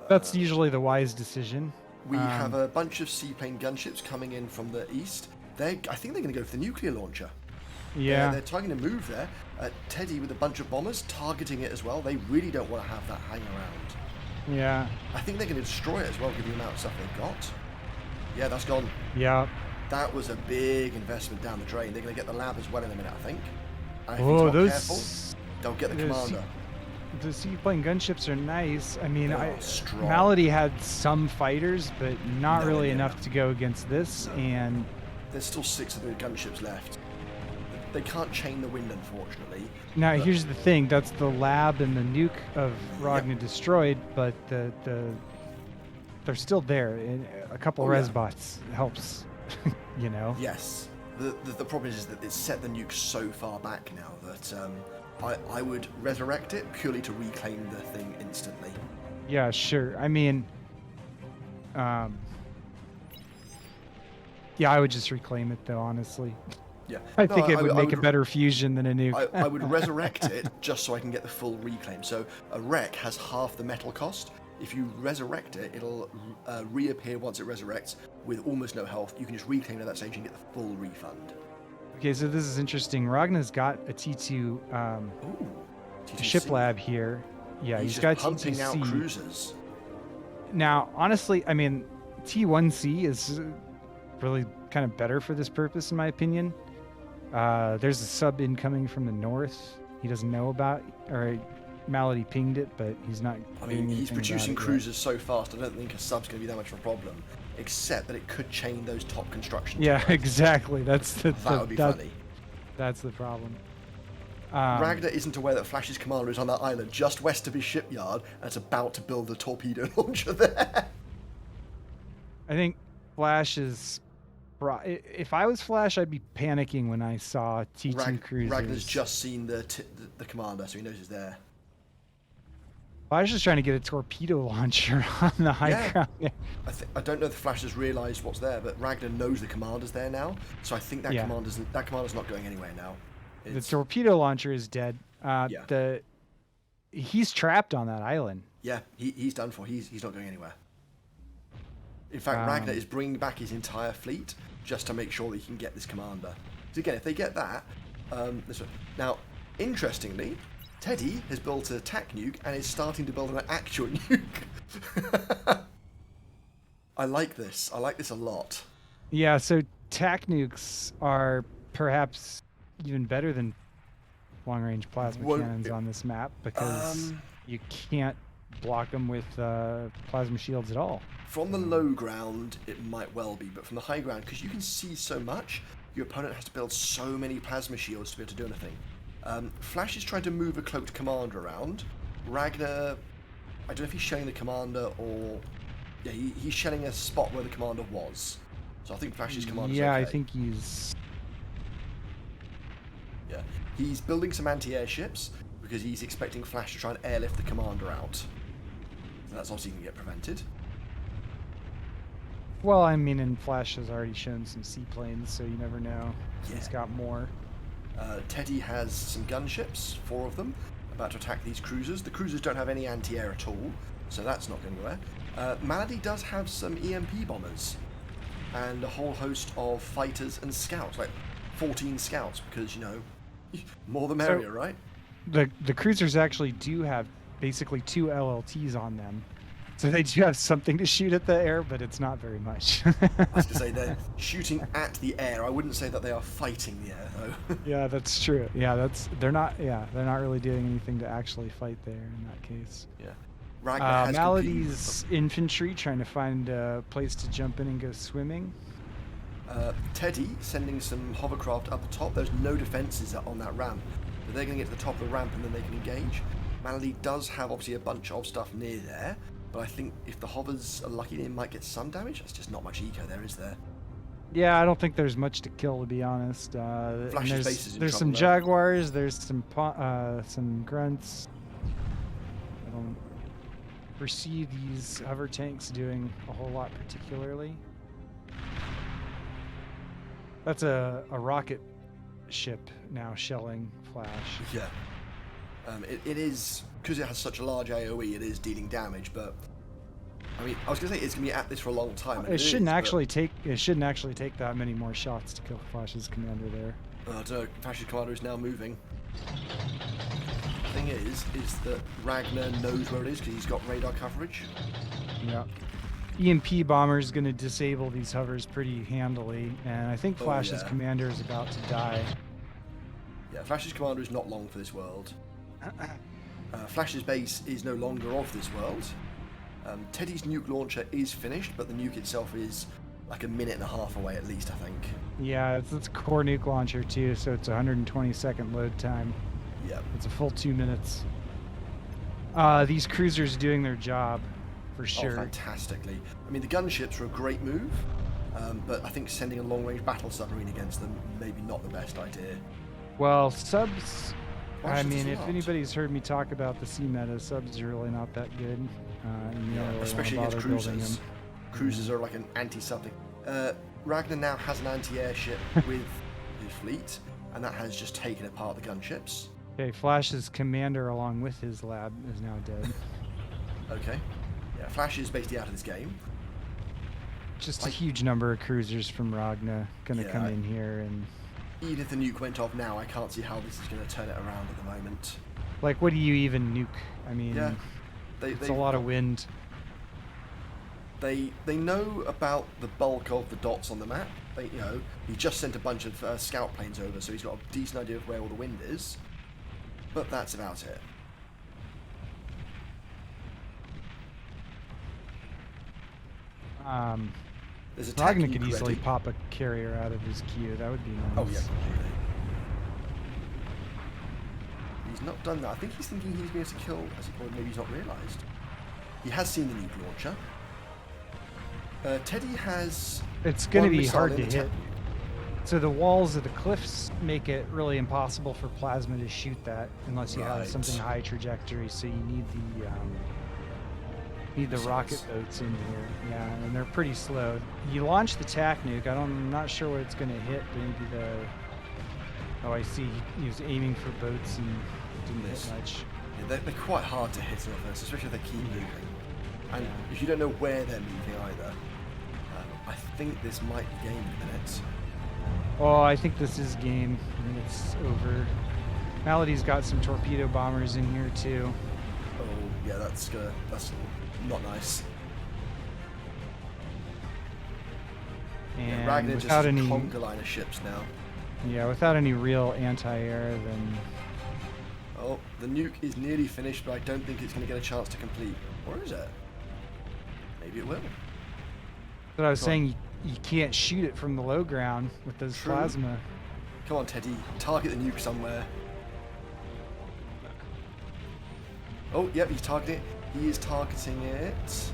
That's usually the wise decision. We have a bunch of seaplane gunships coming in from the east. I think they're going to go for the nuclear launcher. Yeah. They're targeting a move there. Teddy with a bunch of bombers targeting it as well. They really don't want to have that hang around. Yeah. I think they're going to destroy it as well, given the amount of stuff they've got. Yeah, that's gone. Yeah. That was a big investment down the drain. They're going to get the lab as well in a minute, I think. And if Oh, he's not those... careful, they'll get the commander. The seaplane gunships are nice. I mean, strong. Malady had some fighters, but not Nowhere really near enough to go against this. No. And there's still 6 of the gunships left. They can't chain the wind, unfortunately. now here's the thing: that's the lab and the nuke of Ragnar destroyed, but they're still there. And a couple of resbots helps, you know. Yes. The problem is that it's set the nuke so far back now that I would resurrect it purely to reclaim the thing instantly. Yeah, sure. I mean, yeah, I would just reclaim it though, honestly. Yeah. I think it would make a better fusion than a nuke. I would resurrect it just so I can get the full reclaim. So a wreck has half the metal cost. If you resurrect it, it'll reappear once it resurrects with almost no health. You can just reclaim it at that stage and get the full refund. Okay, so this is interesting. Ragnar's got a T2 ship lab here. Yeah, he's got pumping T2C. out cruisers. Now, honestly, I mean, T1C is really kind of better for this purpose, in my opinion. There's a sub incoming from the north. He doesn't know about, or Malady pinged it, but he's not. I mean, he's producing cruisers so fast. I don't think a sub's going to be that much of a problem, except that it could chain those top construction. Yeah, exactly. That would be funny. That's the problem. Ragnar isn't aware that Flash's commander is on that island just west of his shipyard and is about to build a torpedo launcher there. I think Flash is. If I was Flash, I'd be panicking when I saw T2 cruisers. Ragnar's just seen the commander, so he knows he's there. Flash is trying to get a torpedo launcher on the high ground. I don't know if Flash has realised what's there, but Ragnar knows the commander's there now, so I think that commander's not going anywhere now. The torpedo launcher is dead. He's trapped on that island. Yeah, he's done for. He's not going anywhere. In fact, Ragnar is bringing back his entire fleet just to make sure that he can get this commander. So again, if they get that, this one. Now, interestingly, Teddy has built a tac nuke and is starting to build an actual nuke. I like this. I like this a lot. Yeah, so tac nukes are perhaps even better than long-range plasma cannons on this map because you can't block them with plasma shields at all. From the low ground, it might well be, but from the high ground, because you can see so much, your opponent has to build so many plasma shields to be able to do anything. Flash is trying to move a cloaked commander around. Ragnar, I don't know if he's shelling the commander or... Yeah, he's shelling a spot where the commander was. So I think Flash's commander is okay. Yeah, I think he's... Yeah. He's building some anti-air ships because he's expecting Flash to try and airlift the commander out. So that's obviously going to get prevented. Well, I mean, and Flash has already shown some seaplanes, so you never know. Yeah. He's got more. Teddy has some gunships, 4 of them, about to attack these cruisers. The cruisers don't have any anti-air at all, so that's not going anywhere. Malady does have some EMP bombers and a whole host of fighters and scouts, like 14 scouts, because, you know, more the merrier, right? The cruisers actually do have basically 2 LLTs on them. So they do have something to shoot at the air, but it's not very much. I was going to say, they're shooting at the air. I wouldn't say that they are fighting the air, though. Yeah, that's true. Yeah, they're not really doing anything to actually fight there in that case. Yeah. Ragnar has Malady's infantry trying to find a place to jump in and go swimming. Teddy sending some hovercraft up the top. There's no defenses on that ramp, but they're going to get to the top of the ramp and then they can engage. Malady does have obviously a bunch of stuff near there, but I think if the hovers are lucky, they might get some damage. That's just not much eco there, is there? Yeah, I don't think there's much to kill, to be honest. Flash's base is in there's some trouble, jaguars, there's some grunts. I don't foresee these hover tanks doing a whole lot particularly. That's a rocket ship now shelling Flash. Yeah. It is, because it has such a large AoE, it is dealing damage, but I mean, I was going to say it's going to be at this for a long time. It shouldn't actually take that many more shots to kill Flash's commander there. I don't know, Flash's commander is now moving. The thing is that Ragnar knows where it is because he's got radar coverage. Yeah. EMP bomber is going to disable these hovers pretty handily, and I think Flash's commander is about to die. Yeah, Flash's commander is not long for this world. Flash's base is no longer of this world. Teddy's nuke launcher is finished, but the nuke itself is like a minute and a half away at least, I think. Yeah, it's a core nuke launcher too, so it's 120-second load time. Yeah. It's a full 2 minutes. These cruisers doing their job, for sure. Oh, fantastically. I mean, the gunships were a great move, but I think sending a long-range battle submarine against them, maybe not the best idea. Well, subs... I mean, if not. anybody's heard me talk about the sea meta, subs are really not that good. And you don't really especially wanna against bother building cruisers. them. Cruisers are like an anti-something. Ragnar now has an anti-airship with his fleet, and that has just taken apart the gunships. Okay, Flash's commander along with his lab is now dead. Okay. Yeah, Flash is basically out of this game. Just a huge number of cruisers from Ragnar gonna come in here and... Even if the nuke went off now, I can't see how this is going to turn it around at the moment. Like, what do you even nuke? I mean, it's a lot of wind. They know about the bulk of the dots on the map. He just sent a bunch of scout planes over, so he's got a decent idea of where all the wind is. But that's about it. There's a Ragnar Taku could easily ready. pop a carrier out of his queue. That would be nice. Oh yeah, completely. He's not done that. I think he's thinking he's going to kill, or maybe he's not realised. He has seen the nuke launcher. Teddy has... It's going to one be missile hard in to the hit. Taku. So the walls of the cliffs make it really impossible for plasma to shoot that unless you have something high trajectory. So you need the rocket boats in here. Yeah, and they're pretty slow. You launch the TAC nuke. I'm not sure what it's going to hit, but maybe the... Oh, I see. He was aiming for boats and didn't hit much. Yeah, they're quite hard to hit at first, especially if they keep moving. And if you don't know where they're moving either, I think this might be game in a minute. Oh, I think this is game. I think it's over. Malady's got some torpedo bombers in here too. Oh, yeah, that's not nice. And Ragnar just without has a any conga line of ships now. Yeah, without any real anti-air, then... Oh, the nuke is nearly finished, but I don't think it's going to get a chance to complete. Or is it? Maybe it will. But I was saying, you can't shoot it from the low ground with those plasma. Come on, Teddy. Target the nuke somewhere. Oh, yep, he's targeting it. He is targeting it.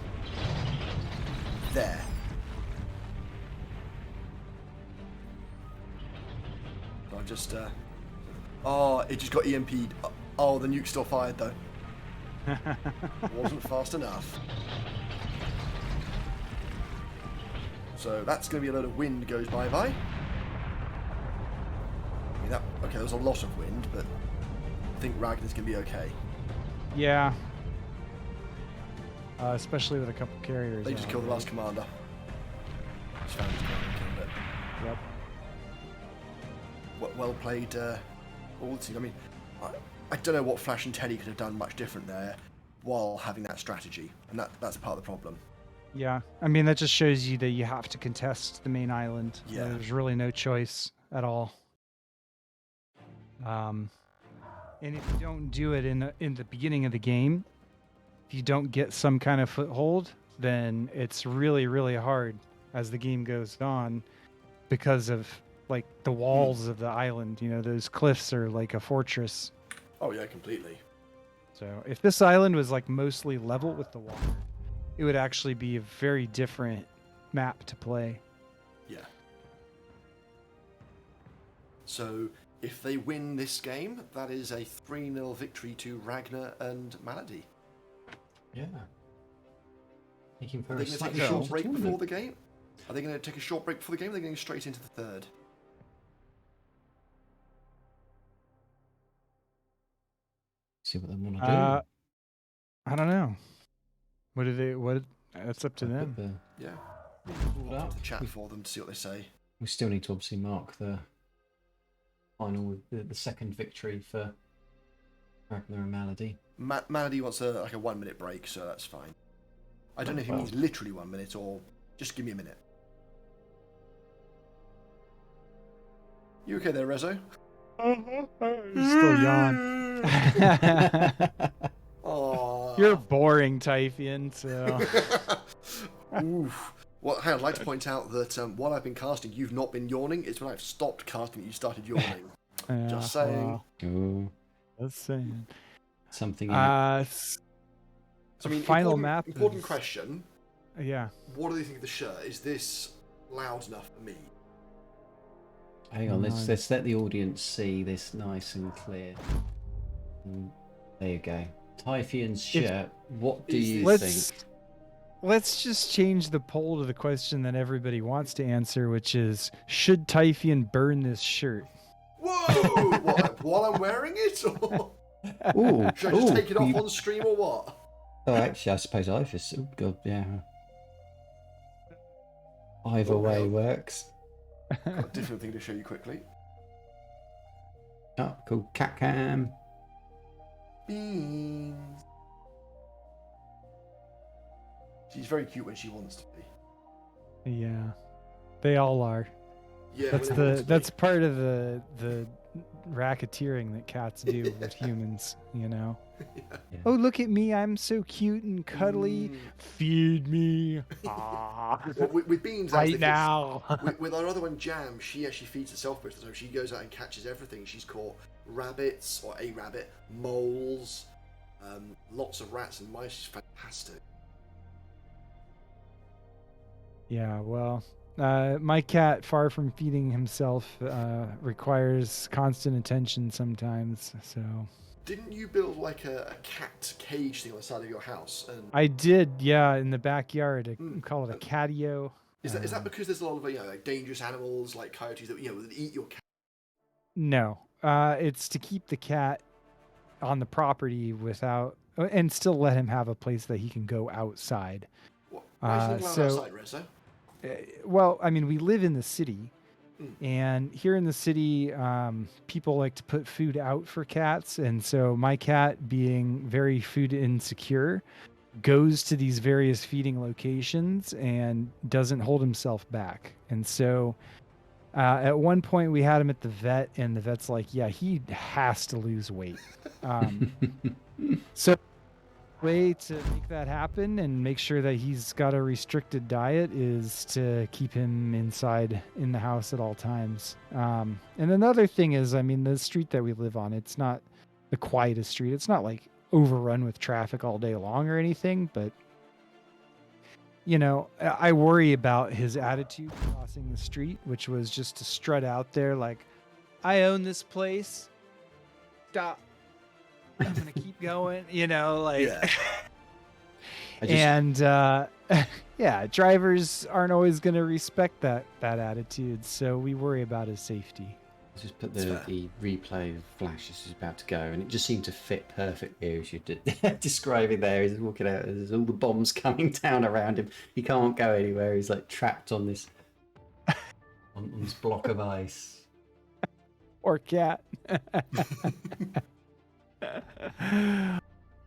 There. I just, oh, it just got EMP'd. Oh, the nuke still fired, though. Wasn't fast enough. So that's going to be a load of wind goes bye-bye. I mean, okay, there's a lot of wind, but I think Ragnar's going to be okay. Yeah. Especially with a couple carriers. They just killed the last commander. Just found his commander and killed it. Yep. Well played, all the team. I mean, I don't know what Flash and Teddy could have done much different there while having that strategy, and that's part of the problem. Yeah, I mean, that just shows you that you have to contest the main island. Yeah. There's really no choice at all. And if you don't do it in the beginning of the game, if you don't get some kind of foothold, then it's really, really hard as the game goes on because of like the walls of the island. You know, those cliffs are like a fortress. Oh yeah, completely. So if this island was like mostly level with the water, it would actually be a very different map to play. Yeah. So if they win this game, that is a 3-0 victory to Ragnar and Malady. Yeah. Making for Are a they going to take slightly a short shorter break before tournament. the game? Are they going to take a short break before the game? Or are they going straight into the third? See what they want to do. I don't know. What that's up to I'll them. put Yeah. pulled I'll up. put the chat for them to see what they say. We still need to obviously mark the final, the second victory for Ragnar and Malady. Malady wants a 1 minute break, so that's fine. I don't know if he means literally 1 minute or just give me a minute. You okay there, Rezo? Still yawn. Aww. You're boring, Teifion. So. Oof. Well, hey, I'd like to point out that while I've been casting, you've not been yawning. It's when I've stopped casting that you started yawning. Yeah, Just saying. Oh, Just saying. something. I mean, final map. Important question. Yeah. What do they think of the shirt? Is this loud enough for me? Hang on, let's let the audience see this nice and clear. There you go. Teifion's shirt. What do you think? Let's just change the poll to the question that everybody wants to answer, which is, should Teifion burn this shirt? Whoa! What, while I'm wearing it? Or... Ooh, should I just take it off on stream or what? Oh, actually, I suppose I've just... Oh, God, yeah. Either way works. Got a different thing to show you quickly. Oh, cool. Cat cam. Beans. She's very cute when she wants to be. Yeah, they all are. Yeah, That's part of the racketeering that cats do with humans, you know. Yeah. Oh, look at me, I'm so cute and cuddly. Feed me. Well, with Beans right now. with our other one, Jam, she actually feeds herself most of the time. She goes out and catches everything. She's caught rabbits, or a rabbit, moles, lots of rats and mice. She's fantastic. Yeah, well, my cat, far from feeding himself, requires constant attention sometimes. So Didn't you build like a cat cage thing on the side of your house? And I did, yeah, in the backyard. We call it a catio. is that because there's a lot of like dangerous animals like coyotes that that eat your cat? No, it's to keep the cat on the property without, and still let him have a place that he can go outside. What? Why is he allowed outside, Rezo? Well, I mean, we live in the city, and here in the city, people like to put food out for cats, and so my cat, being very food insecure, goes to these various feeding locations and doesn't hold himself back. And so at one point we had him at the vet, and the vet's like, yeah, he has to lose weight. So way to make that happen and make sure that he's got a restricted diet is to keep him inside in the house at all times. And another thing is, I mean, the street that we live on, it's not the quietest street. It's not like overrun with traffic all day long or anything, but you know, I worry about his attitude crossing the street, which was just to strut out there like, I own this place. Stop. I'm going to keep going, you know, like, Yeah. and, yeah, drivers aren't always going to respect that attitude. So we worry about his safety. I just put the replay of Flash as he's about to go, and it just seemed to fit perfectly as you did describing there. He's walking out, there's all the bombs coming down around him. He can't go anywhere. He's like trapped on this on this block of ice. Or cat.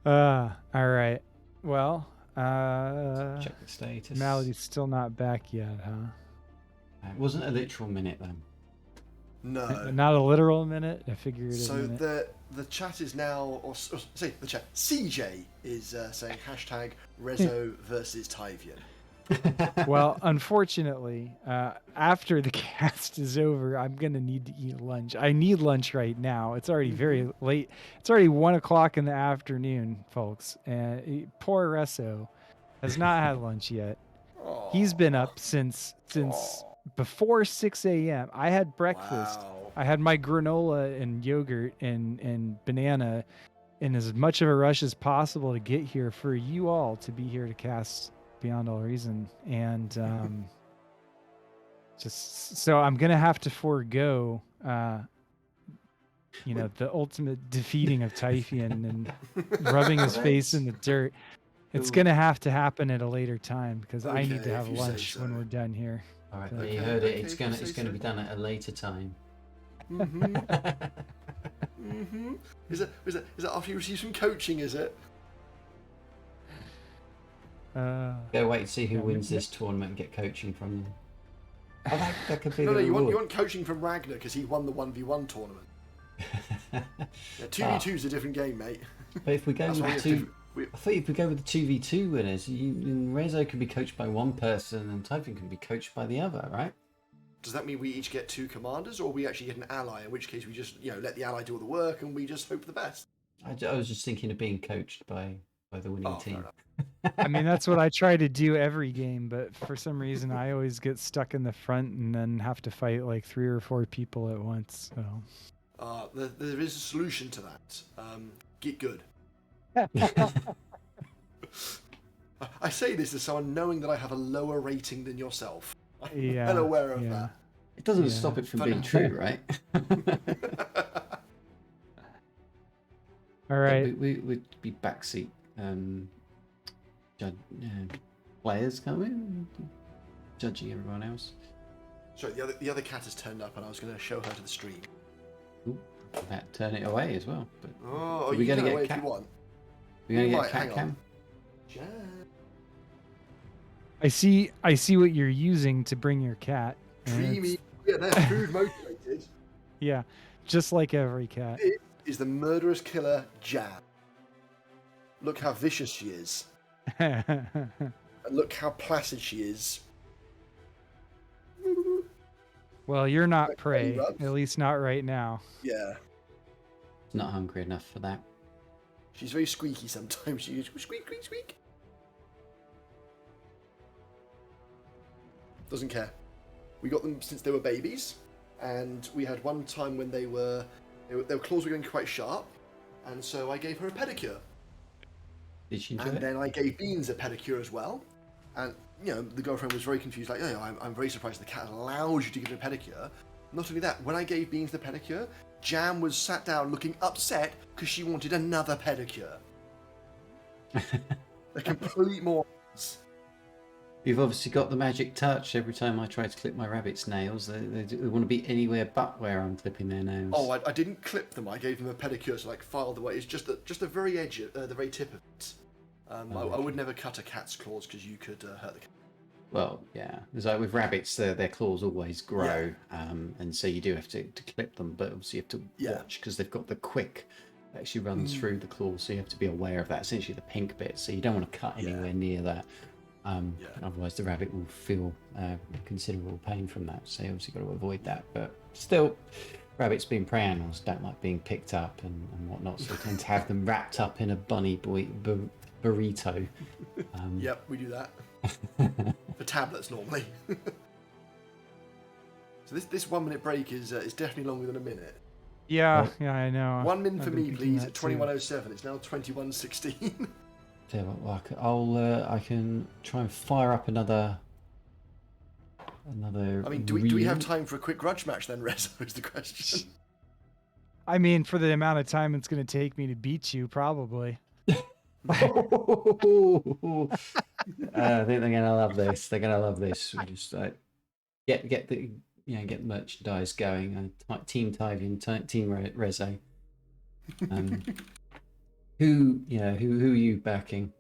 All right. Well, Check the status. Melody's still not back yet, huh? It wasn't a literal minute then. No. Not a literal minute, a figurative So minute. the chat is now, or say the chat, CJ is saying hashtag Rezo versus Teifion. Well, unfortunately, after the cast is over, I'm gonna need to eat lunch. I need lunch right now. It's already very late. It's already 1 o'clock in the afternoon, folks. And poor Reso has not had lunch yet. He's been up since before 6 a.m. I had breakfast. Wow. I had my granola and yogurt and banana in as much of a rush as possible to get here for you all to be here to cast Beyond All Reason. And just so I'm going to have to forego, you know, the ultimate defeating of Teifion and rubbing his face in the dirt. It's going to have to happen at a later time because I need to have lunch when we're done here. All right, Okay. you heard it. Okay, It's if you gonna say be so. done at a later time. Is it after you receive some coaching? Is it? Go wait and see who wins this tournament and get coaching from them. Oh, that could be No, the you reward. want coaching from Ragnar because he won the 1v1 tournament. Yeah, 2v2 is a different game, mate. But if we go That's with why the it's two, different. I thought if we go with the 2v2 winners, Rezo can be coached by one person and Teifion can be coached by the other, right? Does that mean we each get 2 commanders, or we actually get an ally? In which case, we just let the ally do all the work, and we just hope for the best. I was just thinking of being coached by the winning Fair team. enough. I mean, that's what I try to do every game, but for some reason I always get stuck in the front and then have to fight like 3 or 4 people at once. So There is a solution to that. Get good. I say this as someone knowing that I have a lower rating than yourself. I'm yeah, well aware of yeah. that. It doesn't Yeah. stop it from Funny. being true, right? All right. We would be backseat players coming, judging everyone else. Sorry, the other cat has turned up, and I was going to show her to the stream. Ooh, that turn it away as well. But Oh, we you gotta can get away if cat. you want. we're gonna Right, get cat hang on. cam. Jan. I see what you're using to bring your cat. and Creamy. it's- Yeah, they're food motivated. Yeah, just like every cat. This is the murderous killer Jan. Look how vicious she is. And look how placid she is. Well, you're not Like prey, belly rubs? at least not right now. Yeah. Not hungry enough for that. She's very squeaky sometimes. She goes squeak, squeak, squeak. Doesn't care. We got them since they were babies, and we had one time when their claws were going quite sharp, and so I gave her a pedicure. Did she enjoy And it? then I gave Beans a pedicure as well. And, the girlfriend was very confused, like, I'm very surprised the cat allowed you to give him a pedicure. Not only that, when I gave Beans the pedicure, Jam was sat down looking upset because she wanted another pedicure. A complete morons. You've obviously got the magic touch. Every time I try to clip my rabbit's nails, they want to be anywhere but where I'm clipping their nails. Oh, I didn't clip them. I gave them a pedicure, so filed away. It's just the very edge, the very tip of it. I would never cut a cat's claws because you could hurt the cat. Well, yeah. It's like with rabbits, their claws always grow, and so you do have to clip them, but obviously you have to watch because they've got the quick that actually runs through the claws, so you have to be aware of that. Essentially, the pink bit, so you don't want to cut anywhere near that. Otherwise, the rabbit will feel considerable pain from that. So you obviously got to avoid that. But still, Rabbits being prey animals don't like being picked up and whatnot, so we tend to have them wrapped up in a bunny burrito. Yep, we do that. For tablets normally. So this 1 minute break is definitely longer than a minute. Yeah, yeah, I know. 1 minute for I've been me, thinking please. that At too. 21:07, it's now 21:16. Tell you what, I can try and fire up another. I mean, do we have time for a quick grudge match then, Rezo? Is the question. I mean, for the amount of time it's going to take me to beat you, probably. I think they're gonna love this. They're gonna love this. We just get the get merchandise going. Team Teifion, Team Rezo. Who are you backing?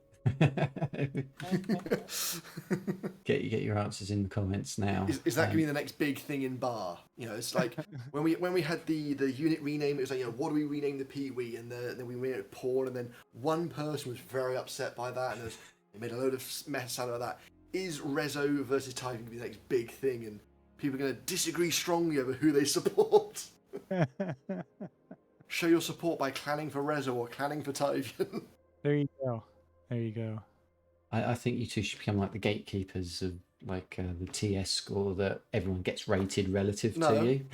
Get your answers in the comments now. Is that going to be the next big thing in bar? It's like when we had the unit rename. It was like, what do we rename the Pee-wee? And then we made it porn. And then one person was very upset by that, and they made a load of mess out of that. Is Rezo versus Teifion going to be the next big thing? And people are going to disagree strongly over who they support. Show your support by clanning for Rezo or clanning for Teifion. There you go. There you go. I think you two should become like the gatekeepers of like the TS score that everyone gets rated relative to you.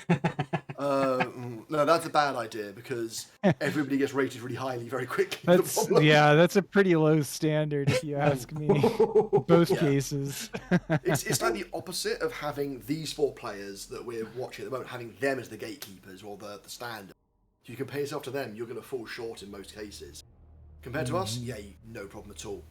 No, that's a bad idea because everybody gets rated really highly very quickly. That's a pretty low standard if you ask me. Both cases. It's like the opposite of having these 4 players that we're watching at the moment, having them as the gatekeepers or the standard. If you compare yourself to them, you're going to fall short in most cases. Compared to us, no problem at all.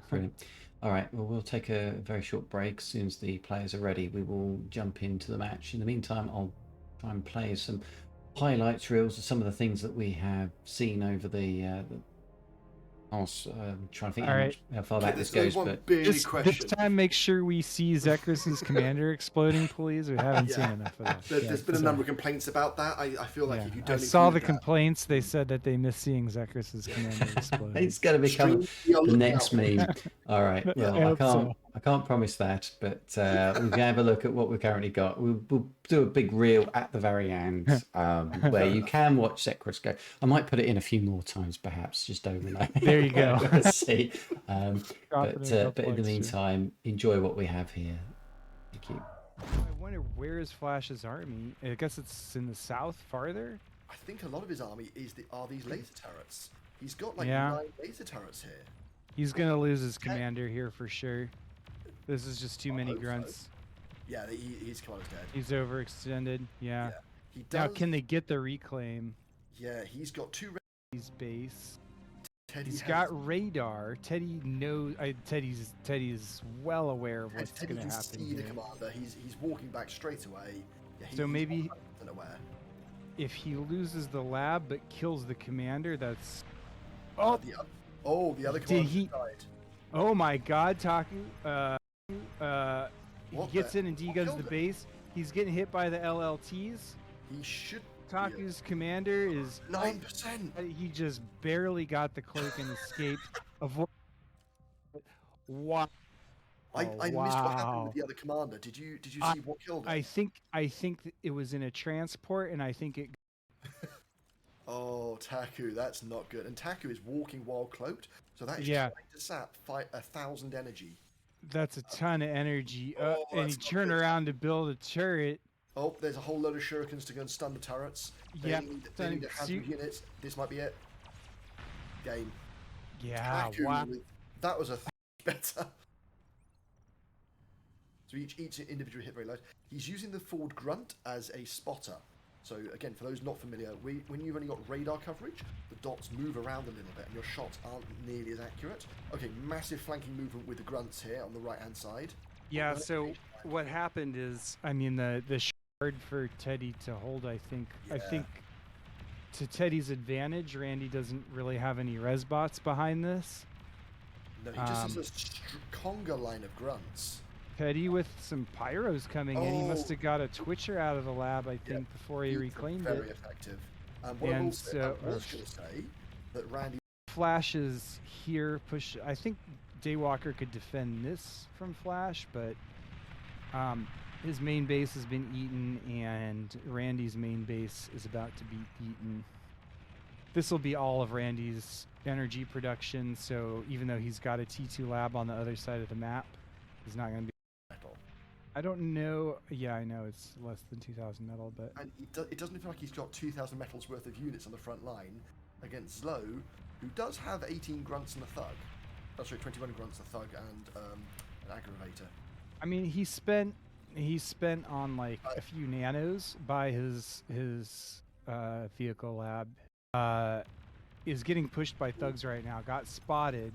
Brilliant. All right, well, we'll take a very short break. As soon as the players are ready, we will jump into the match. In the meantime, I'll try and play some highlights reels of some of the things that we have seen over the I was trying to think how far back this goes, but this time make sure we see Zechris' commander exploding, please. We haven't seen enough of that. There's been a number of complaints about that. I feel like if you don't, I saw the complaints. They said that they miss seeing Zechris' commander explode. It's going to become the next meme. All right, well, I can't promise that, but we can have a look at what we've currently got. We'll do a big reel at the very end where you can watch Zechris go. I might put it in a few more times, perhaps, just overnight. There you go. Let's see. But in the meantime, enjoy what we have here. Thank you. I wonder where is Flash's army? I guess it's in the south, farther. I think a lot of his army are these laser turrets. He's got like 9 laser turrets here. He's gonna lose his commander here for sure. This is just too many grunts. So. Yeah, his commander's dead. He's overextended. Yeah. He does. Now, can they get the reclaim? Yeah, he's got 2. He's base. He's got radar. Teddy knows. Teddy's well aware of what's going to happen. Teddy can see the commander. He's walking back straight away. Yeah, so maybe aware. If he loses the lab but kills the commander, that's. The other commander died. Oh my God, Taku. He gets in and deguns the base. He's getting hit by the LLTs. He should. Taku's commander is 9%. He just barely got the cloak and escaped. Wow. I missed what happened with the other commander. Did you see what killed him? I think it was in a transport, and I think it. Oh, Taku, that's not good. And Taku is walking while cloaked, so that is trying to sap 1,000 energy. That's a ton of energy. And he turned around to build a turret. Oh, there's a whole load of shurikens to go and stun the turrets. They need a handful of units. This might be it. Game. Yeah, Taku, wow. That was better. So each individual hit very low. He's using the forward grunt as a spotter. So again, for those not familiar, when you've only got radar coverage, the dots move around a little bit and your shots aren't nearly as accurate. Okay, massive flanking movement with the grunts here on the right-hand side. Yeah, so what happened is, I mean, the shard for Teddy to hold, I think to Teddy's advantage, Randy doesn't really have any res bots behind this. No, he just has a conga line of grunts. Teddy with some pyros coming in. He must have got a twitcher out of the lab, I think, before he reclaimed very it. Very effective. I was going to say that Randy Flashes here push. I think Daywalker could defend this from Flash, but his main base has been eaten, and Randy's main base is about to be eaten. This will be all of Randy's energy production, so even though he's got a T2 lab on the other side of the map, he's not going to be Metal. I don't know. Yeah, I know it's less than 2,000 metal, but And it doesn't feel like he's got 2,000 metals worth of units on the front line against Zlo, who does have 18 grunts and a thug. Oh, sorry, 21 grunts, a thug, and an aggravator. I mean, he spent on like a few nanos by his vehicle lab. Is getting pushed by thugs right now. Got spotted.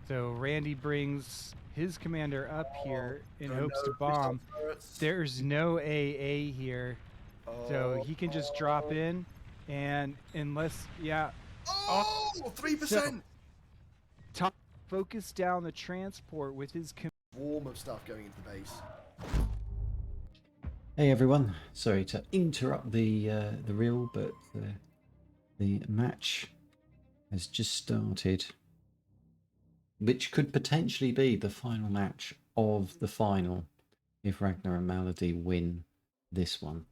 So Randy brings his commander up here in hopes to bomb. There's no AA here, so he can just drop in, and unless Oh, 3%. Top focus down the transport with his Swarm of stuff going into the base. Hey everyone, sorry to interrupt the reel, but the match has just started, which could potentially be the final match of the final if Ragnar and Malady win this one.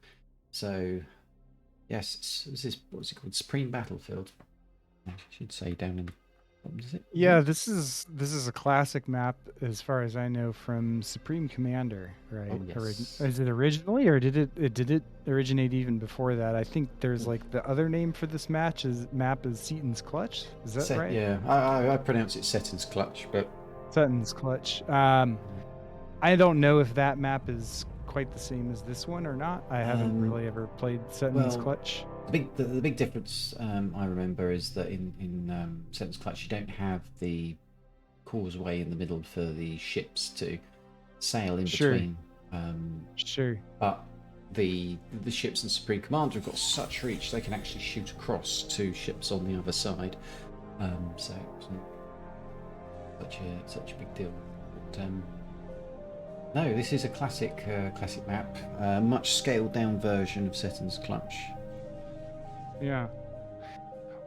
So yes, what's it called? Supreme Battlefield, I should say, down in what is it? Yeah, this is a classic map as far as I know from Supreme Commander, right? Oh, yes. Is it originally, or did it originate even before that? I think there's like the other name for this map is Seaton's Clutch. Is that right? Yeah, I pronounce it Seton's Clutch, but Seton's Clutch. I don't know if that map is quite the same as this one or not. I haven't really ever played Seton's Clutch. The big difference I remember is that in Seton's Clutch you don't have the causeway in the middle for the ships to sail in between. Sure. But the ships in Supreme Commander have got such reach they can actually shoot across to ships on the other side. So it's not such a big deal. But, no, this is a classic map, much scaled down version of Seton's Clutch. Yeah.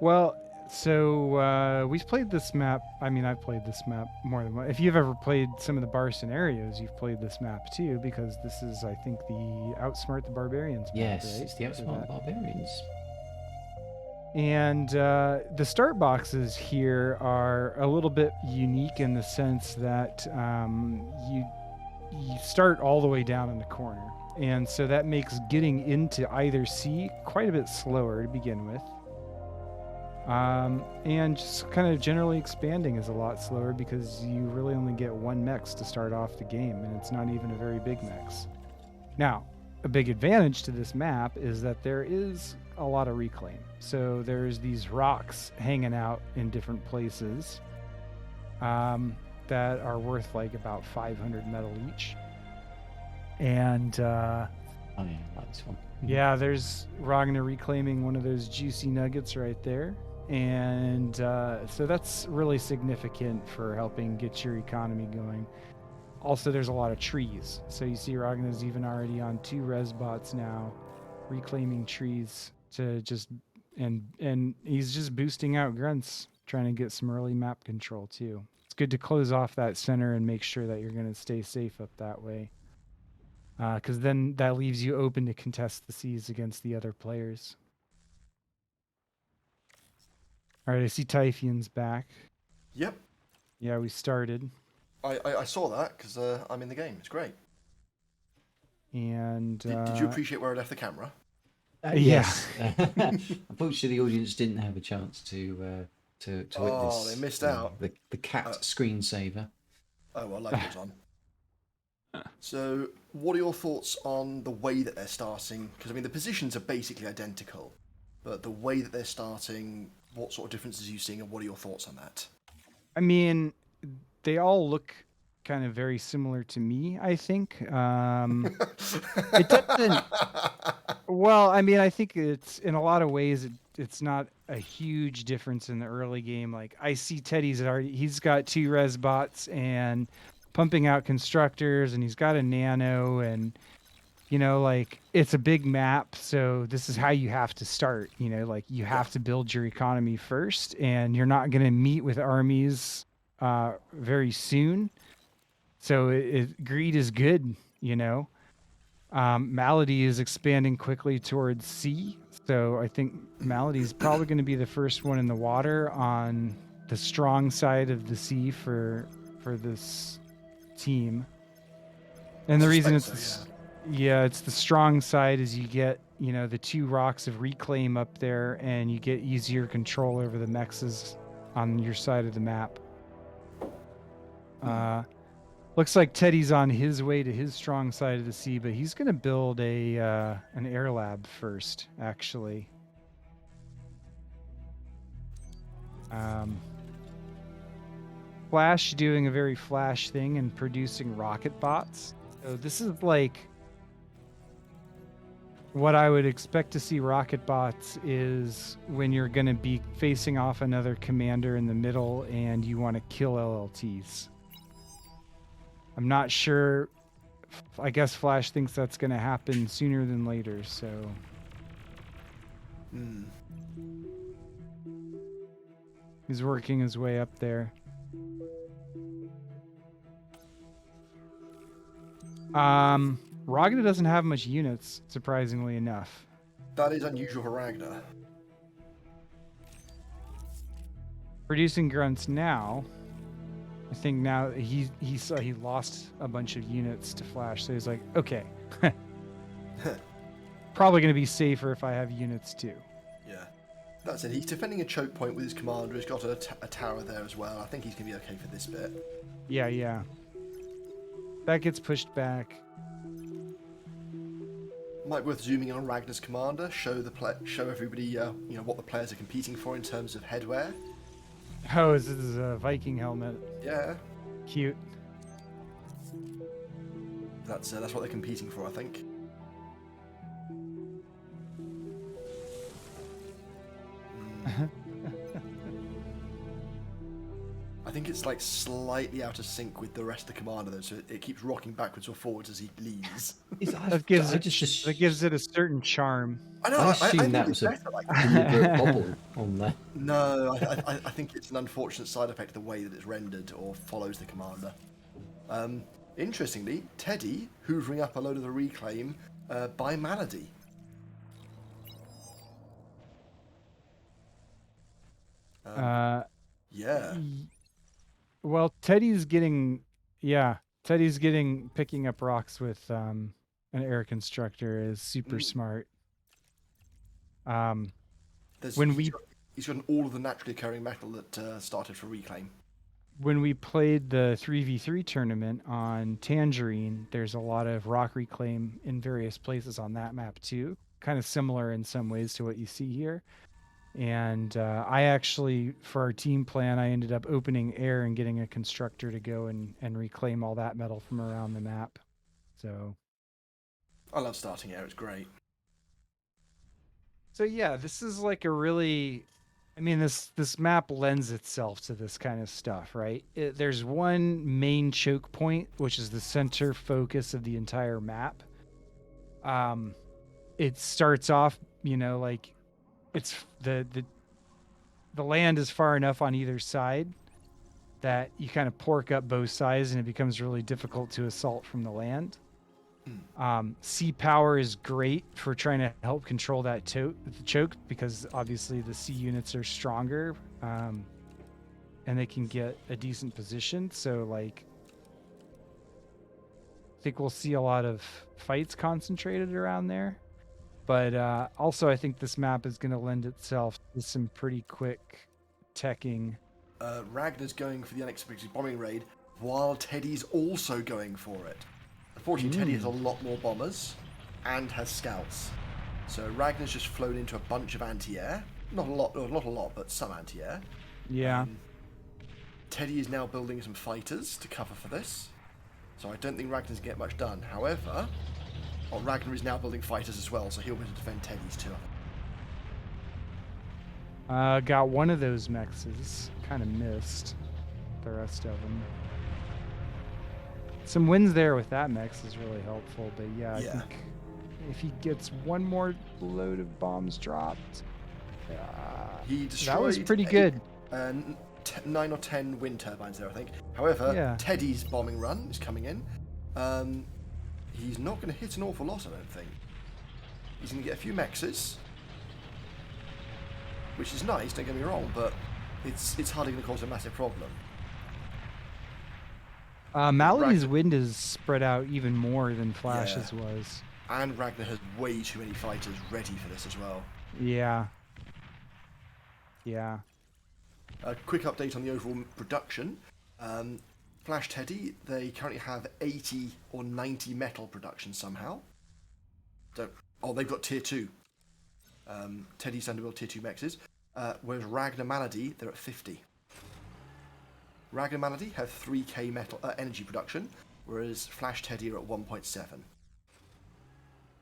Well, so we've played this map. I mean, I've played this map more than once. If you've ever played some of the bar scenarios, you've played this map too, because this is, I think, the Outsmart the Barbarians map, Yes, right? it's the Outsmart the Barbarians. And the start boxes here are a little bit unique in the sense that you start all the way down in the corner. And so that makes getting into either sea quite a bit slower to begin with. And just kind of generally expanding is a lot slower because you really only get one mechs to start off the game, and it's not even a very big mechs. Now, a big advantage to this map is that there is a lot of reclaim. So there's these rocks hanging out in different places that are worth like about 500 metal each. And oh yeah, I like this one. Yeah, there's Ragnar reclaiming one of those juicy nuggets right there. And so that's really significant for helping get your economy going. Also, there's a lot of trees. So you see Ragnar's even already on 2 res bots now, reclaiming trees to just, and he's just boosting out grunts, trying to get some early map control too. It's good to close off that center and make sure that you're going to stay safe up that way. Because then that leaves you open to contest the seas against the other players. All right, I see Teifion's back. Yep. Yeah, we started. I saw that because I'm in the game. It's great. And did you appreciate where I left the camera? Yes. Unfortunately, the audience didn't have a chance to witness. Oh, they missed out. The cat screensaver. Oh, well, light goes on. So, what are your thoughts on the way that they're starting? Because, I mean, the positions are basically identical, but the way that they're starting, what sort of differences are you seeing, and what are your thoughts on that? I mean, they all look kind of very similar to me, I think. It doesn't... Well, I mean, I think it's, in a lot of ways, it's not a huge difference in the early game. Like, I see Teddy's already... He's got 2 res bots and pumping out constructors, and he's got a nano, and you know, like, it's a big map, so this is how you have to start. You know, like, you have to build your economy first, and you're not going to meet with armies very soon, so greed is good, you know. Malady is expanding quickly towards sea, so I think Malady is probably going to be the first one in the water on the strong side of the sea for this team. And the reason it's it's the strong side is you get, you know, the 2 rocks of reclaim up there, and you get easier control over the mexes on your side of the map. Looks like Teddy's on his way to his strong side of the sea, but he's going to build an air lab first, actually. Flash doing a very Flash thing and producing rocket bots. So this is like what I would expect to see rocket bots is when you're going to be facing off another commander in the middle and you want to kill LLTs. I'm not sure. I guess Flash thinks that's going to happen sooner than later, so. He's working his way up there. Ragnar doesn't have much units, surprisingly enough. That is unusual for Ragnar. Producing grunts now. I think now he saw he lost a bunch of units to Flash, so he's like, okay, probably going to be safer if I have units too. Yeah, that's it. He's defending a choke point with his commander. He's got a tower there as well. I think he's going to be okay for this bit. Yeah. That gets pushed back. Might be worth zooming in on Ragnar's commander. Show everybody, you know, what the players are competing for in terms of headwear. Oh, this is a Viking helmet. Yeah. Cute. That's what they're competing for, I think. I think it's like slightly out of sync with the rest of the commander, though, so it keeps rocking backwards or forwards as he leads. That gives it a certain charm. I know. I assume that was a deliberate bobble on there. No, I think it's an unfortunate side effect of the way that it's rendered or follows the commander. Interestingly, Teddy hoovering up a load of the reclaim by Malady. Yeah. Well, Teddy's getting picking up rocks with an air constructor is super smart. He's got all of the naturally occurring metal that started for reclaim. When we played the 3v3 tournament on Tangerine, there's a lot of rock reclaim in various places on that map too. Kind of similar in some ways to what you see here. And I actually, for our team plan, I ended up opening air and getting a constructor to go and reclaim all that metal from around the map. So I love starting air, it's great. So yeah, this is like a really, I mean, this map lends itself to this kind of stuff, right? There's one main choke point, which is the center focus of the entire map. It starts off, you know, like it's the land is far enough on either side that you kind of pork up both sides and it becomes really difficult to assault from the land. Sea power is great for trying to help control that choke because obviously the sea units are stronger and they can get a decent position. So like, I think we'll see a lot of fights concentrated around there. But also, I think this map is going to lend itself to some pretty quick teching. Ragnar's going for the unexpected bombing raid, while Teddy's also going for it. Unfortunately, Teddy has a lot more bombers and has scouts. So Ragnar's just flown into a bunch of anti-air. Not a lot, but some anti-air. Yeah. Teddy is now building some fighters to cover for this. So I don't think Ragnar's going to get much done. However, Ragnar is now building fighters as well, so he'll be able to defend Teddy's too. Got one of those mexes. Kind of missed the rest of them. Some wins there with that mex is really helpful, but yeah, I think if he gets one more load of bombs dropped, that was pretty good. 9 or 10 wind turbines there, I think. However, Teddy's bombing run is coming in. he's not going to hit an awful lot, I don't think. He's going to get a few mexes, which is nice, don't get me wrong, but it's hardly going to cause a massive problem. Malady's wind is spread out even more than Flash's was. And Ragnar has way too many fighters ready for this as well. Yeah. Yeah. A quick update on the overall production. Flash Teddy, they currently have 80 or 90 metal production somehow. They've got tier 2. Teddy's Underworld tier 2 mexes. Whereas Ragnar Malady, they're at 50. Ragnar Malady have 3k metal energy production, whereas Flash Teddy are at 1.7.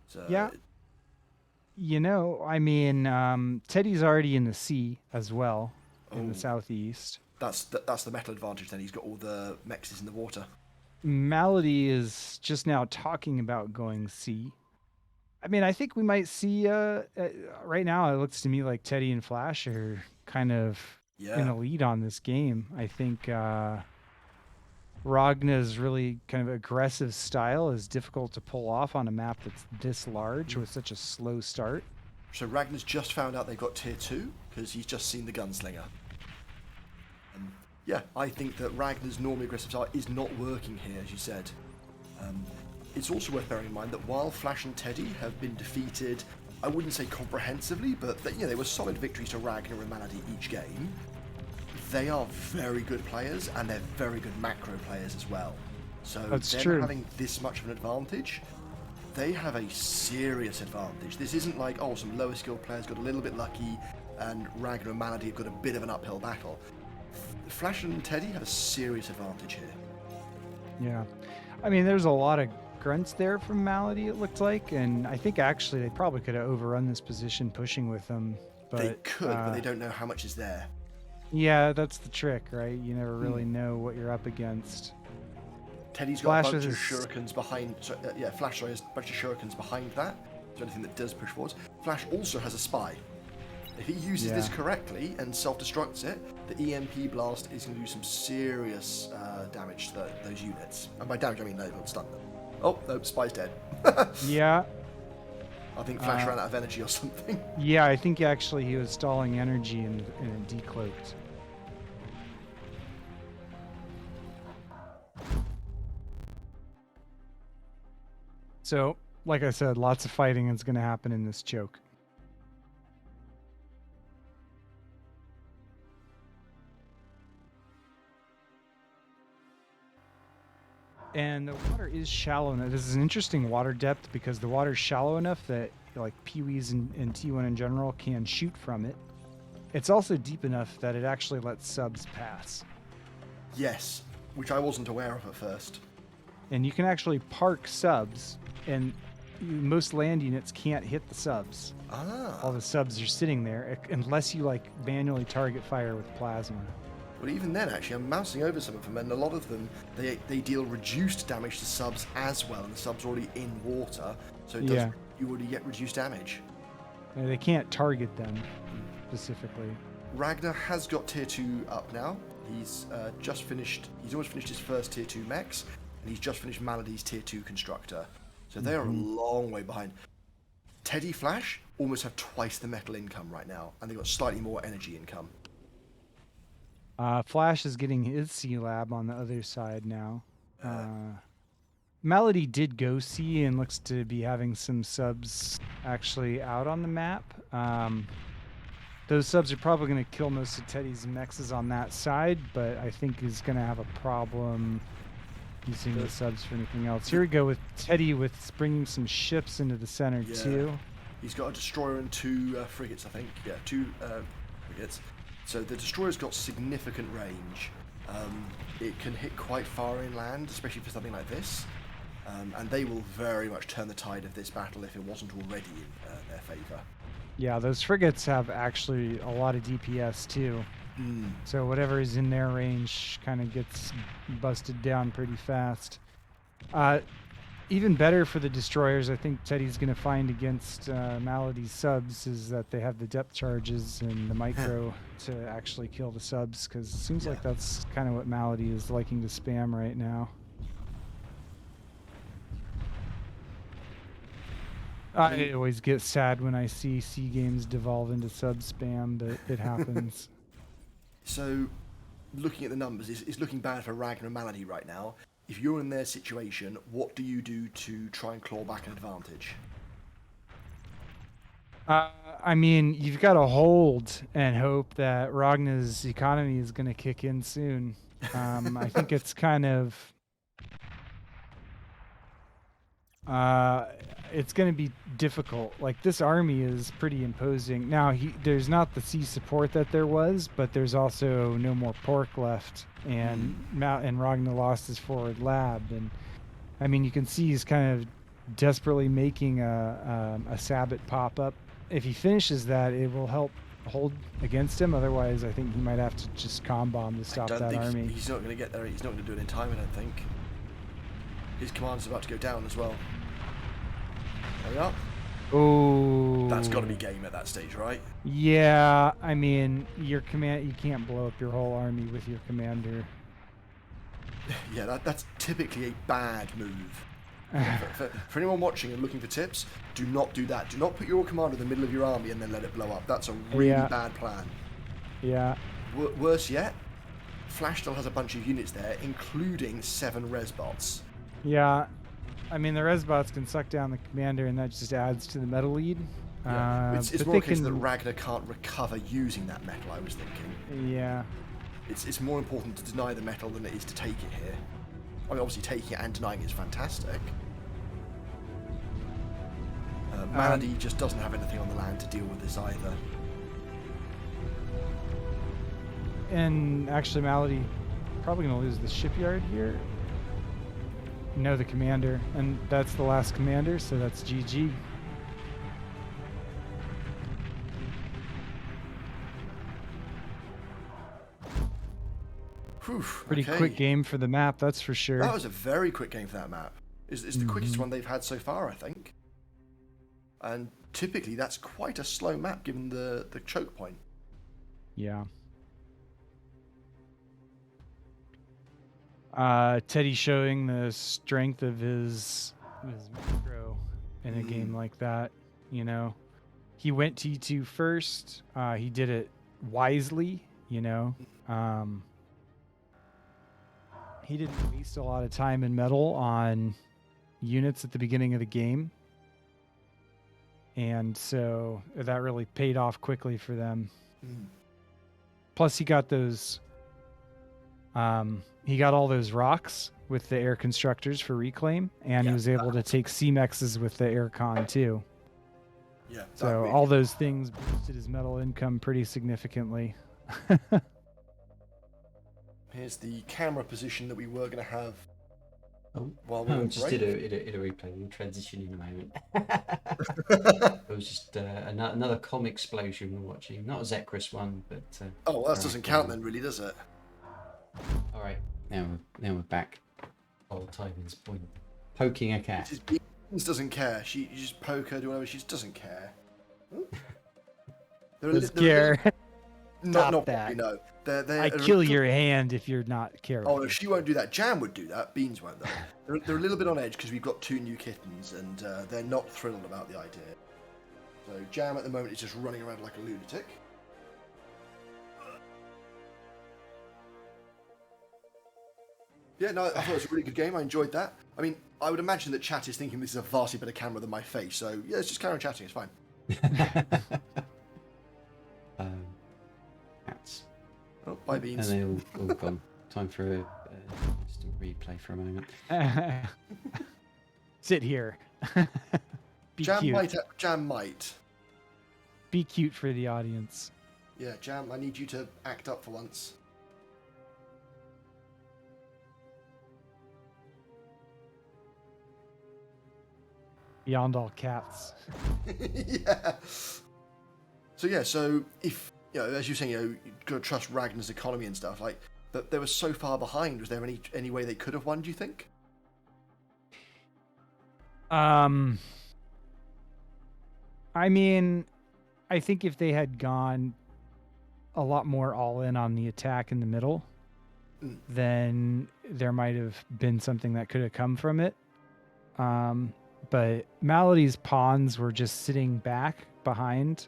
So, yeah. You know, I mean, Teddy's already in the sea as well, in the southeast. That's the metal advantage then. He's got all the mexes in the water. Malady is just now talking about going sea. I mean, I think we might see, right now it looks to me like Teddy and Flash are kind of in the lead on this game. I think Ragnar's really kind of aggressive style is difficult to pull off on a map that's this large with such a slow start. So Ragnar's just found out they've got tier 2 because he's just seen the gunslinger. Yeah, I think that Ragnar's normally aggressive style is not working here, as you said. It's also worth bearing in mind that while Flash and Teddy have been defeated, I wouldn't say comprehensively, but they were solid victories to Ragnar and Malady each game. They are very good players, and they're very good macro players as well. So them having this much of an advantage, they have a serious advantage. This isn't like, some lower skilled players got a little bit lucky, and Ragnar and Malady have got a bit of an uphill battle. Flash and Teddy have a serious advantage here. Yeah. I mean, there's a lot of grunts there from Malady, it looked like, and I think actually they probably could have overrun this position pushing with them. But, they could, but they don't know how much is there. Yeah, that's the trick, right? You never really know what you're up against. Teddy's got a bunch of shurikens behind. Flash has a bunch of shurikens behind that. So anything that does push forwards. Flash also has a spy. If he uses this correctly and self-destructs it, the EMP blast is going to do some serious damage to those units. And by damage, I mean they'll stun them. Oh, no, spy's dead. Yeah. I think Flash ran out of energy or something. Yeah, I think actually he was stalling energy and decloaked. So, like I said, lots of fighting is going to happen in this choke. And the water is shallow enough. This is an interesting water depth because the water's shallow enough that like peewees and T1 in general can shoot from it. It's also deep enough that it actually lets subs pass. Yes, which I wasn't aware of at first. And you can actually park subs, and most land units can't hit the subs. All the subs are sitting there unless you like manually target fire with plasma. Well, even then, actually, I'm mousing over some of them, and a lot of them, they deal reduced damage to subs as well, and the sub's already in water, so it does, you already get reduced damage. And they can't target them specifically. Ragnar has got tier 2 up now. He's almost finished his first tier 2 mechs, and he's just finished Malady's tier 2 constructor. So they are a long way behind. Teddy Flash almost have twice the metal income right now, and they've got slightly more energy income. Flash is getting his C lab on the other side now. Malady did go C and looks to be having some subs actually out on the map. Those subs are probably going to kill most of Teddy's mexes on that side, but I think he's going to have a problem using the subs for anything else. Here we go with Teddy with bringing some ships into the center too. He's got a destroyer and 2 frigates, I think. Yeah, 2 frigates. So the destroyer's got significant range. It can hit quite far inland, especially for something like this. And they will very much turn the tide of this battle if it wasn't already in their favour. Yeah, those frigates have actually a lot of DPS too. So whatever is in their range kind of gets busted down pretty fast. Even better for the destroyers, I think Teddy's going to find against Malady's subs is that they have the depth charges and the micro to actually kill the subs, because it seems like that's kind of what Malady is liking to spam right now. I always get sad when I see C games devolve into sub spam, but it happens. So, looking at the numbers, it's looking bad for Ragnar and Malady right now. If you're in their situation, what do you do to try and claw back an advantage? I mean, you've got to hold and hope that Ragnar's economy is going to kick in soon. I think it's kind of it's going to be difficult. Like, this army is pretty imposing. Now, there's not the sea support that there was, but there's also no more pork left, and Ragnar lost his forward lab, and I mean, you can see he's kind of desperately making a Sabbat pop up. If he finishes that, it will help hold against him. Otherwise, I think he might have to just comm bomb to stop that army. He's not going to get there. He's not going to do it in time, I don't think. His command's about to go down as well. There we are. Oh. That's got to be game at that stage, right? Yeah, I mean, you can't blow up your whole army with your commander. Yeah, that's typically a bad move. For anyone watching and looking for tips, do not do that. Do not put your commander in the middle of your army and then let it blow up. That's a really bad plan. Yeah. Worse yet, Flash still has a bunch of units there, including 7 Resbots. Yeah. I mean, the Resbots can suck down the commander, and that just adds to the metal lead. Yeah. It's more a case that Ragnar can't recover using that metal, I was thinking. Yeah. It's more important to deny the metal than it is to take it here. I mean, obviously taking it and denying it is fantastic. Malady just doesn't have anything on the land to deal with this either. And actually, Malady probably going to lose the shipyard here. No, the commander. And that's the last commander, so that's GG. Whew, Pretty quick game for the map, that's for sure. That was a very quick game for that map. It's the quickest one they've had so far, I think. And typically that's quite a slow map given the choke point. Yeah. Teddy showing the strength of his macro in a game like that. You know, he went T2 first. He did it wisely. You know, he didn't waste a lot of time and metal on units at the beginning of the game, and so that really paid off quickly for them. Plus, he got those. He got all those rocks with the air constructors for reclaim, and he was able to take C-Mexes with the aircon too. Yeah. So all those things boosted his metal income pretty significantly. Here's the camera position that we were going to have. While we just did a replay. We'll transition in a moment. It was just another comm explosion we're watching. Not a Zechris one, but... that doesn't count then, really, does it? All right, now we're back. Old Teifin's point. Poking a cat. Beans doesn't care. You just poke her, do whatever. She just doesn't care. Does care. Not that. No. I kill your hand if you're not careful. Oh no, she won't do that. Jam would do that. Beans won't though. They're a little bit on edge because we've got 2 new kittens and they're not thrilled about the idea. So Jam at the moment is just running around like a lunatic. Yeah, no, I thought it was a really good game. I enjoyed that. I mean, I would imagine that chat is thinking this is a vastly better camera than my face. So yeah, let's just carry on chatting. It's fine. Cats. Oh, bye, Beans. And they all gone. Time for a instant replay for a moment. Sit here. Be Jam cute. Jam might. Be cute for the audience. Yeah, Jam, I need you to act up for once. Beyond all cats. Yeah. So if, as you're saying, you've got to trust Ragnar's economy and stuff, like, but they were so far behind, was there any way they could have won, do you think? I mean, I think if they had gone a lot more all in on the attack in the middle, then there might have been something that could have come from it. but Malady's pawns were just sitting back behind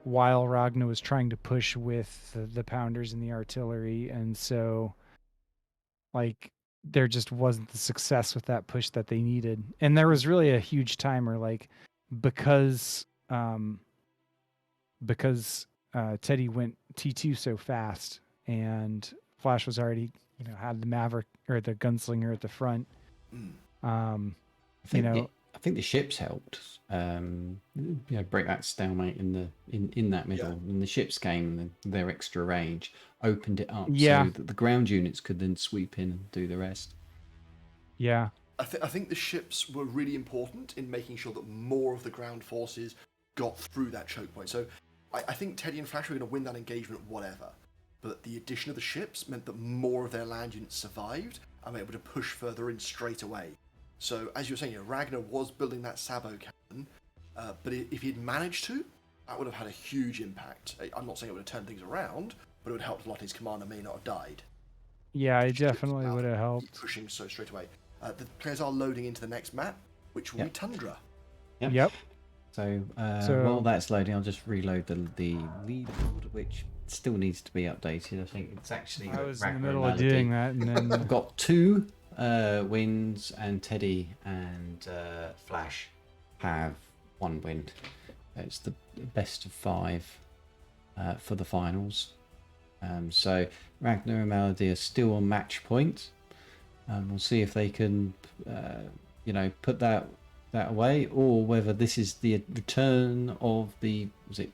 while Ragnar was trying to push with the pounders and the artillery, and so like there just wasn't the success with that push that they needed. And there was really a huge timer, like because Teddy went T2 so fast, and Flash was already, had the Maverick or the gunslinger at the front. I think the ships helped, break that stalemate in that middle. And the ships came, and their extra range opened it up, so that the ground units could then sweep in and do the rest. Yeah. I think the ships were really important in making sure that more of the ground forces got through that choke point. So I think Teddy and Flash were going to win that engagement, whatever. But the addition of the ships meant that more of their land units survived and were able to push further in straight away. So, as you were saying, Ragnar was building that Sabo cannon, but if he'd managed to, that would have had a huge impact. I'm not saying it would have turned things around, but it would have helped a lot. His commander may not have died. Yeah, it definitely would have helped. Pushing so straight away. The players are loading into the next map, which will be Tundra. Yep. So while that's loading, I'll just reload the leaderboard, which still needs to be updated. I think it's actually... I was in the middle of doing that, and then... I've got 2 wins, and Teddy and Flash have 1 win. It's the best of 5 for the finals. So Ragnar and Malady are still on match point. We'll see if they can, put that away, or whether this is the return of the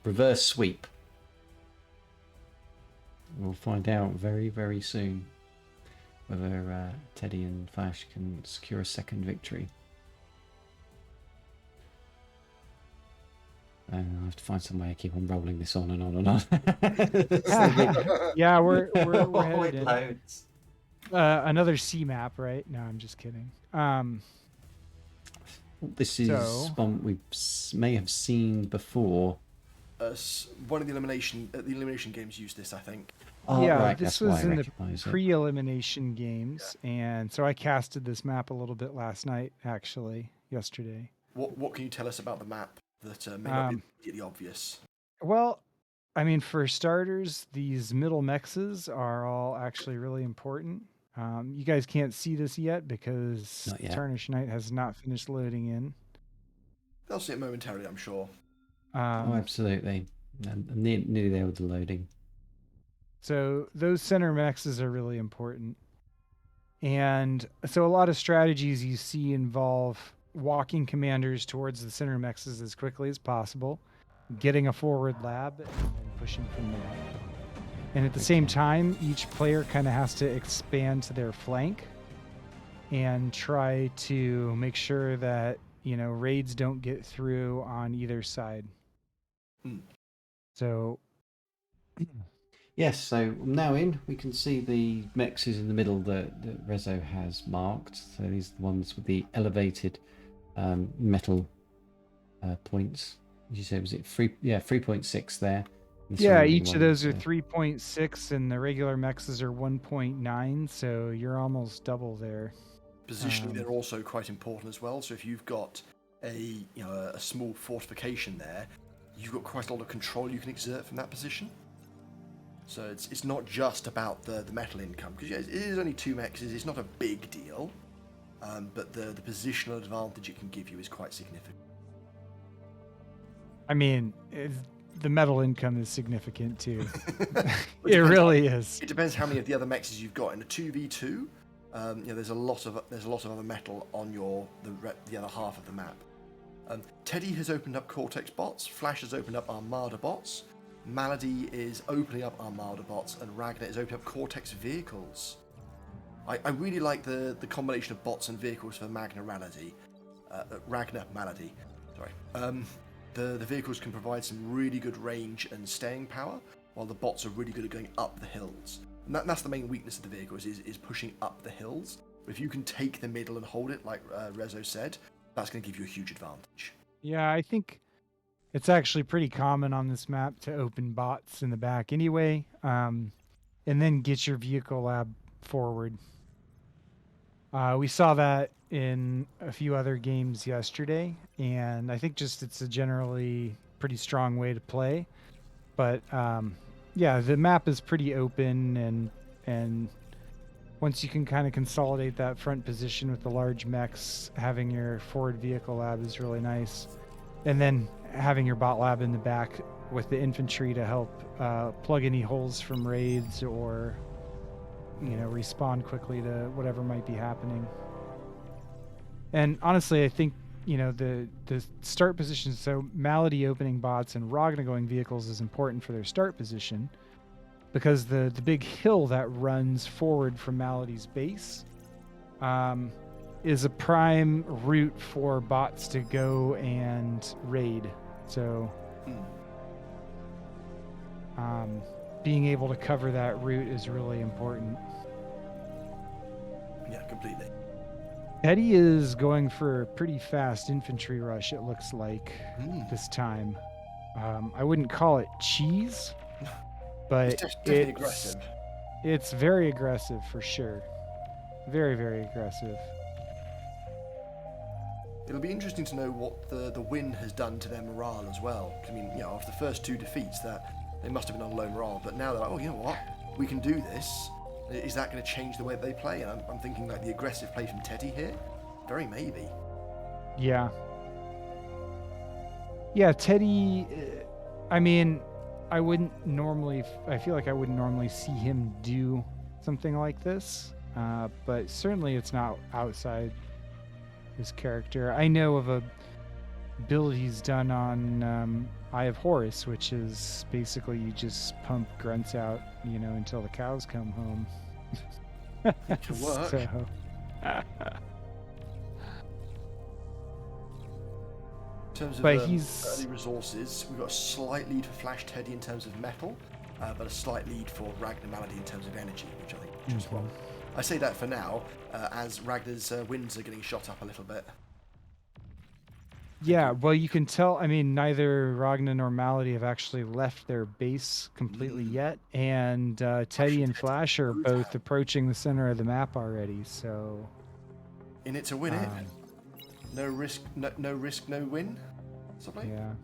reverse sweep. We'll find out very, very soon whether Teddy and Flash can secure a second victory. I have to find some way to keep on rolling this on and on and on. Yeah, we're headed in. Loads. Another C map, right? No, I'm just kidding. This is one we may have seen before. One of the elimination games used this, I think. Oh, yeah, right, this was in the pre-elimination games, and so I casted this map a little bit last night, actually, yesterday. What can you tell us about the map that may not be immediately obvious? Well, I mean, for starters, these middle mexes are all actually really important. You guys can't see this yet because Tarnished Knight has not finished loading in. They'll see it momentarily, I'm sure. Absolutely. Nearly there with the loading. So those center mexes are really important. And so a lot of strategies you see involve walking commanders towards the center mexes as quickly as possible, getting a forward lab, and then pushing from there. And at the same time, each player kind of has to expand to their flank and try to make sure that, raids don't get through on either side. So... Yes, so now we can see the mexes in the middle that Rezo has marked. So these are the ones with the elevated metal points. As you said, was it 3.6 there? Yeah, each of those are 3.6, and the regular mexes are 1.9, so you're almost double there. Positionally, they're also quite important as well. So if you've got a small fortification there, you've got quite a lot of control you can exert from that position. So it's not just about the metal income, because it is only 2 mexes. It's not a big deal, but the positional advantage it can give you is quite significant. I mean, the metal income is significant too. It really is. It depends how many of the other mexes you've got. In a 2v2, there's a lot of other metal on the other half of the map. Teddy has opened up Cortex bots. Flash has opened up Armada bots. Malady is opening up Armada bots, and Ragnar is opening up Cortex vehicles. I really like the combination of bots and vehicles for Ragnar Malady. Sorry. The vehicles can provide some really good range and staying power, while the bots are really good at going up the hills. And that's the main weakness of the vehicles, is pushing up the hills. But if you can take the middle and hold it, like Rezo said, that's going to give you a huge advantage. Yeah, I think it's actually pretty common on this map to open bots in the back anyway, and then get your vehicle lab forward. We saw that in a few other games yesterday, and I think just it's a generally pretty strong way to play. But yeah, the map is pretty open, and once you can kind of consolidate that front position with the large mechs, having your forward vehicle lab is really nice, and then having your bot lab in the back with the infantry to help plug any holes from raids or respond quickly to whatever might be happening. And honestly, I think the start position, so Malady opening bots and Ragnar going vehicles is important for their start position, because the big hill that runs forward from Malady's base is a prime route for bots to go and raid. So being able to cover that route is really important. Yeah, completely. Teddy is going for a pretty fast infantry rush, it looks like, this time. I wouldn't call it cheese, but It's definitely aggressive. It's very aggressive for sure. Very, very aggressive. It'll be interesting to know what the win has done to their morale as well. I mean, after the first 2 defeats, that they must have been on low morale, but now they're like, oh, you know what? We can do this. Is that going to change the way they play? And I'm thinking like the aggressive play from Teddy here. Very maybe. Yeah. Yeah, Teddy. I mean, I feel like I wouldn't normally see him do something like this, but certainly it's not outside his character. I know of a build he's done on Eye of Horus, which is basically you just pump grunts out, until the cows come home. It can work. So, in terms of but early resources, we've got a slight lead for Flash Teddy in terms of metal, but a slight lead for Ragnar Malady in terms of energy, which I think is just well. I say that for now, as Ragnar's wins are getting shot up a little bit. Yeah, well, you can tell. I mean, neither Ragnar nor Malady have actually left their base completely yet, and Teddy and Flash are both approaching the center of the map already. So, in it to win it. No risk, no win. Something. Yeah.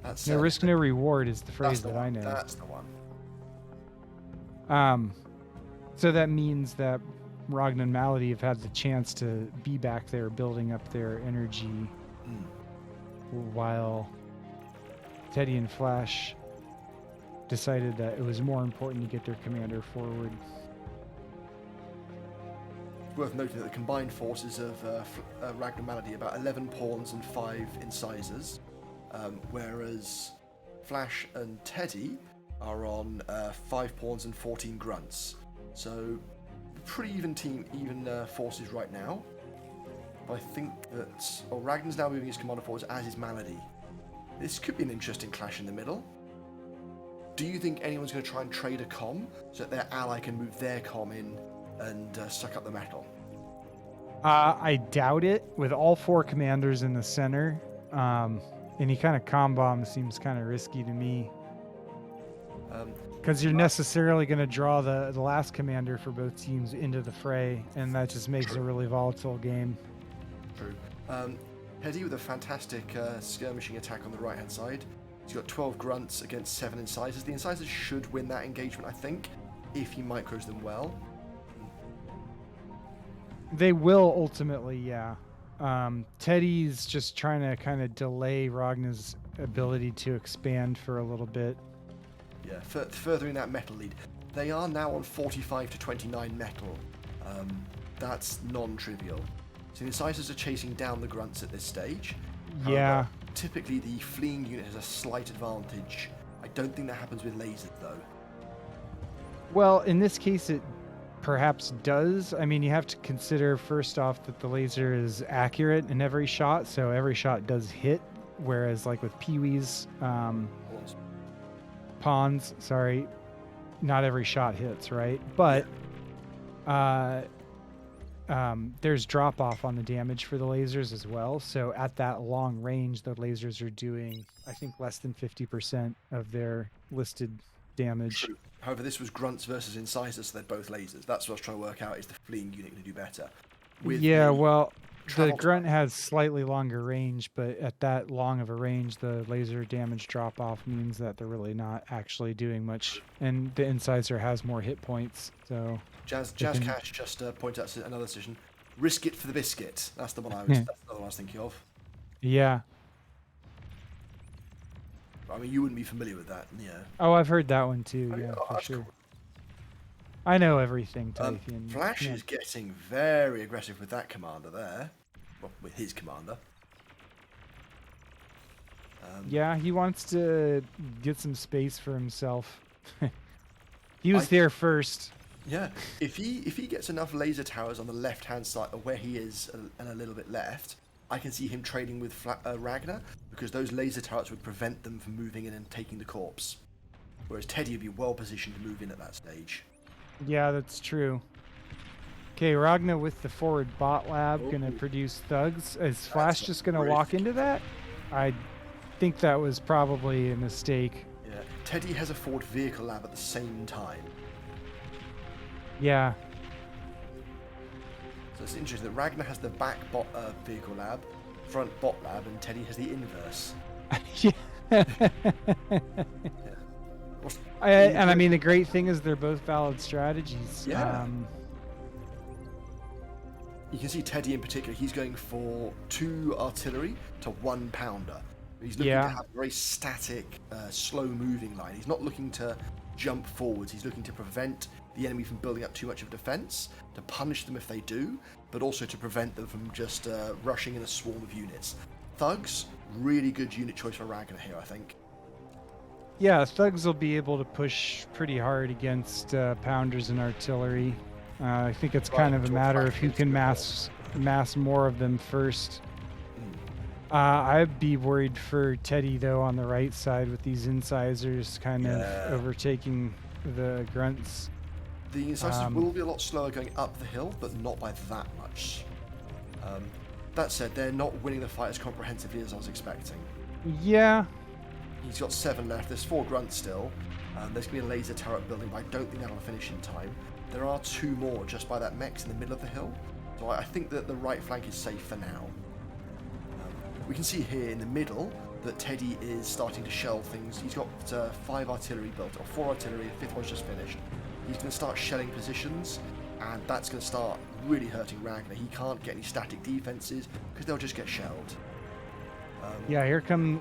That's no risk, no reward is the phrase that I know. That's the one. So that means that Ragnar and Malady have had the chance to be back there building up their energy, while Teddy and Flash decided that it was more important to get their commander forward. Worth noting that the combined forces of Ragnar Malady about 11 pawns and 5 incisors, whereas Flash and Teddy are on 5 pawns and 14 grunts. So pretty even forces right now. But I think that Ragnar's now moving his commander forwards, as is Malady. This could be an interesting clash in the middle. Do you think anyone's going to try and trade a comm so that their ally can move their comm in and suck up the metal? I doubt it. With all 4 commanders in the center, any kind of comm bomb seems kind of risky to me. Because you're necessarily going to draw the last commander for both teams into the fray, and that just makes a really volatile game. True. Teddy with a fantastic skirmishing attack on the right-hand side. He's got 12 grunts against 7 incisors. The incisors should win that engagement, I think, if he micros them well. They will ultimately, yeah. Teddy's just trying to kind of delay Ragnar's ability to expand for a little bit. Yeah, furthering that metal lead. They are now on 45 to 29 metal. That's non-trivial. So the incisors are chasing down the grunts at this stage. Yeah. Typically the fleeing unit has a slight advantage. I don't think that happens with lasers though. Well, in this case it perhaps does. I mean, you have to consider first off that the laser is accurate in every shot, so every shot does hit, whereas like with Pee-wee's pawns, sorry, not every shot hits, right? But there's drop off on the damage for the lasers as well. So at that long range, the lasers are doing, I think, less than 50% of their listed damage. True. However, this was grunts versus incisors, so they're both lasers. That's what I was trying to work out, is the fleeing unit going to do better? Yeah, well, the travel grunt time- has slightly longer range, but at that long of a range, the laser damage drop-off means that they're really not actually doing much, and the incisor has more hit points, so... Jazz can- Cash just pointed out another decision. Risk it for the biscuit. That's the one I was. Yeah. That's the one I was thinking of. Yeah. I mean, you wouldn't be familiar with that, yeah. Oh, I've heard that one too, Oh, yeah, oh, for that's sure. cool. I know everything, Teifion. Flash Yeah. is getting very aggressive with that commander there. Well, with his commander. Yeah, he wants to get some space for himself. He was I- there first. Yeah, if he gets enough laser towers on the left-hand side of where he is and a little bit left, I can see him trading with Ragnar, because those laser turrets would prevent them from moving in and taking the corpse. Whereas Teddy would be well positioned to move in at that stage. Yeah, that's true. Okay, Ragnar with the forward bot lab gonna Ooh. produce thugs. Is Flash That's just gonna great. walk into that? I think that was probably a mistake. Yeah, Teddy has a forward vehicle lab at the same time. Yeah. So it's interesting that Ragnar has the back bot vehicle lab, front bot lab, and Teddy has the inverse. What's- And I mean, the great thing is they're both valid strategies. Yeah. You can see Teddy in particular, he's going for 2 artillery to 1 pounder. He's looking Yeah. to have a very static, slow-moving line. He's not looking to jump forwards. He's looking to prevent the enemy from building up too much of a defense, to punish them if they do, but also to prevent them from just rushing in a swarm of units. Thugs, really good unit choice for Ragnar here, I think. Yeah, thugs will be able to push pretty hard against pounders and artillery. I think it's kind of a matter of who can mass more of them first. I'd be worried for Teddy though on the right side with these incisors kind of overtaking the grunts. The incisors will be a lot slower going up the hill, but not by that much. That said, they're not winning the fight as comprehensively as I was expecting. Yeah. He's got 7 left. There's 4 grunts still. There's going to be a laser turret building, but I don't think that'll finish in time. There are 2 more just by that mechs in the middle of the hill. So I think that the right flank is safe for now. We can see here in the middle that Teddy is starting to shell things. He's got 5 artillery built, or 4 artillery, the 5th one's just finished. He's going to start shelling positions, and that's going to start really hurting Ragnar. He can't get any static defenses, because they'll just get shelled. Yeah, here come.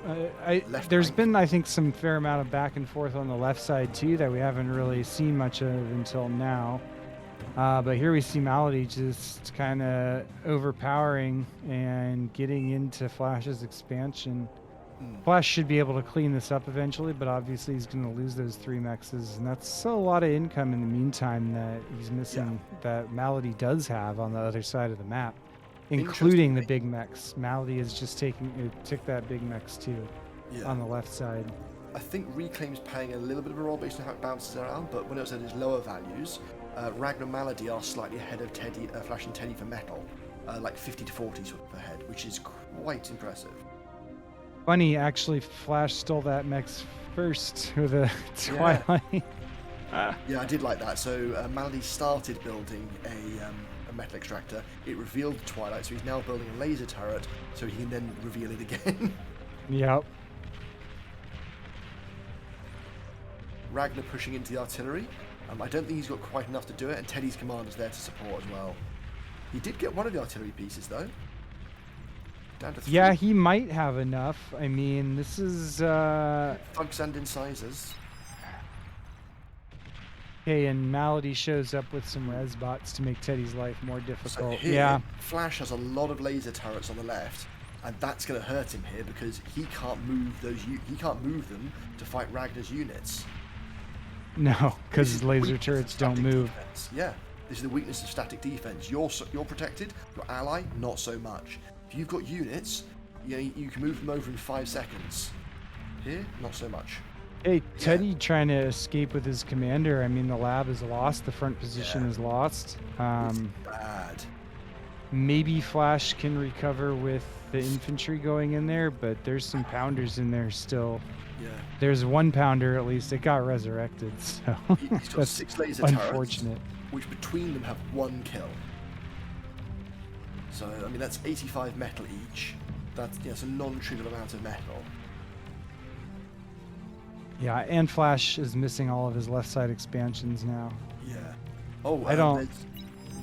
Left There's flank. been, I think, some fair amount of back and forth on the left side too that we haven't really seen much of until now. But here we see Malady just kind of overpowering and getting into Flash's expansion. Flash should be able to clean this up eventually, but obviously he's going to lose those 3 mexes, and that's a lot of income in the meantime that he's missing. That Malady does have on the other side of the map. Including the big mechs. Malady is just took that big mechs too on the left side. I think Reclaim's playing a little bit of a role based on how it bounces around, but when it was at its lower values, Ragnar Malady are slightly ahead of Teddy, Flash and Teddy for metal, like 50 to 40 sort of ahead, which is quite impressive. Funny, actually, Flash stole that mechs first with a Twilight. Yeah, I did like that. So Malady started building a metal extractor. It revealed the Twilight, so he's now building a laser turret, so he can then reveal it again. Yep. Ragnar pushing into the artillery. I don't think he's got quite enough to do it, and Teddy's commander's there to support as well. He did get one of the artillery pieces, though. Down to 3. Yeah, he might have enough. I mean, this is... Thugs and incisors. Okay, and Malady shows up with some res bots to make Teddy's life more So difficult. here, Yeah. Flash has a lot of laser turrets on the left, and that's going to hurt him here because he can't move those. He can't move them to fight Ragnar's units. No, This is because the laser weakness of turrets don't static move. defense. Yeah, this is the weakness of static defense. You're protected. Your ally, not so much. If you've got units, you can move them over in 5 seconds. Here, not so much. Hey, Teddy trying to escape with his commander. I mean, the lab is lost. The front position is lost. It's bad. Maybe Flash can recover with the infantry going in there, but there's some pounders in there still. Yeah. There's 1 pounder at least. It got resurrected, so He's got that's 6 laser unfortunate. turrets, which between them have 1 kill. So I mean that's 85 metal each. That's a non-trivial amount of metal. Yeah, and Flash is missing all of his left side expansions now. Yeah. Oh, I don't. there's-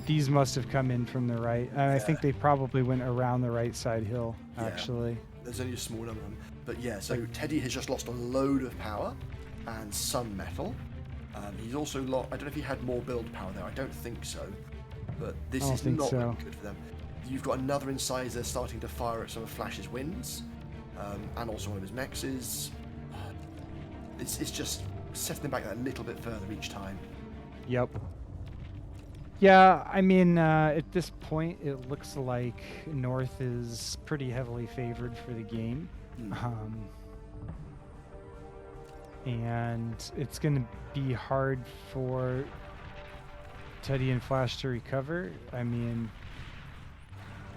These must have come in from the right. And I Yeah. think they probably went around the right side hill, Yeah. actually. There's only a small number of them. But yeah, so Teddy has just lost a load of power and some metal. He's also lost. I don't know if he had more build power there. I don't think so. But this I don't is think not so. looking good for them. You've got another incisor starting to fire at some of Flash's winds, and also one of his mexes. It's just setting them back that little bit further each time. Yep. Yeah, I mean, at this point, it looks like North is pretty heavily favored for the game. And it's going to be hard for Teddy and Flash to recover. I mean,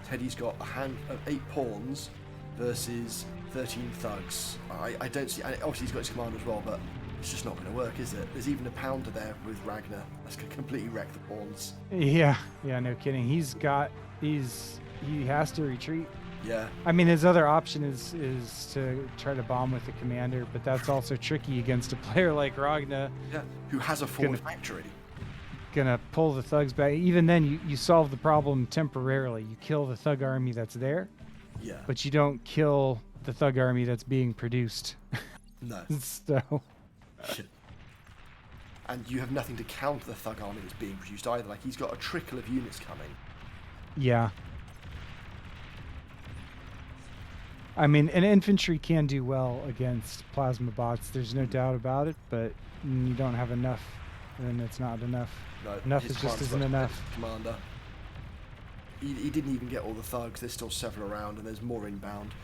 Teddy's got a hand of 8 pawns versus 13 thugs. I don't see. And obviously, he's got his commander as well, but it's just not going to work, is it? There's even a pounder there with Ragnar. That's going to completely wreck the pawns. yeah, no kidding. He has to retreat. Yeah. I mean, his other option is to try to bomb with the commander, but that's also tricky against a player like Ragnar. Yeah. Who has a forward factory. Gonna pull the thugs back. Even then, you solve the problem temporarily. You kill the thug army that's there, Yeah. but you don't kill the thug army that's being produced. No. So, And you have nothing to counter the thug army that's being produced either. Like, he's got a trickle of units coming. yeah. I mean, an infantry can do well against plasma bots. There's no doubt about it, but you don't have enough, then it's not enough. No, Enough his is just commander's isn't got enough. Commander. He didn't even get all the thugs. There's still several around, and there's more inbound.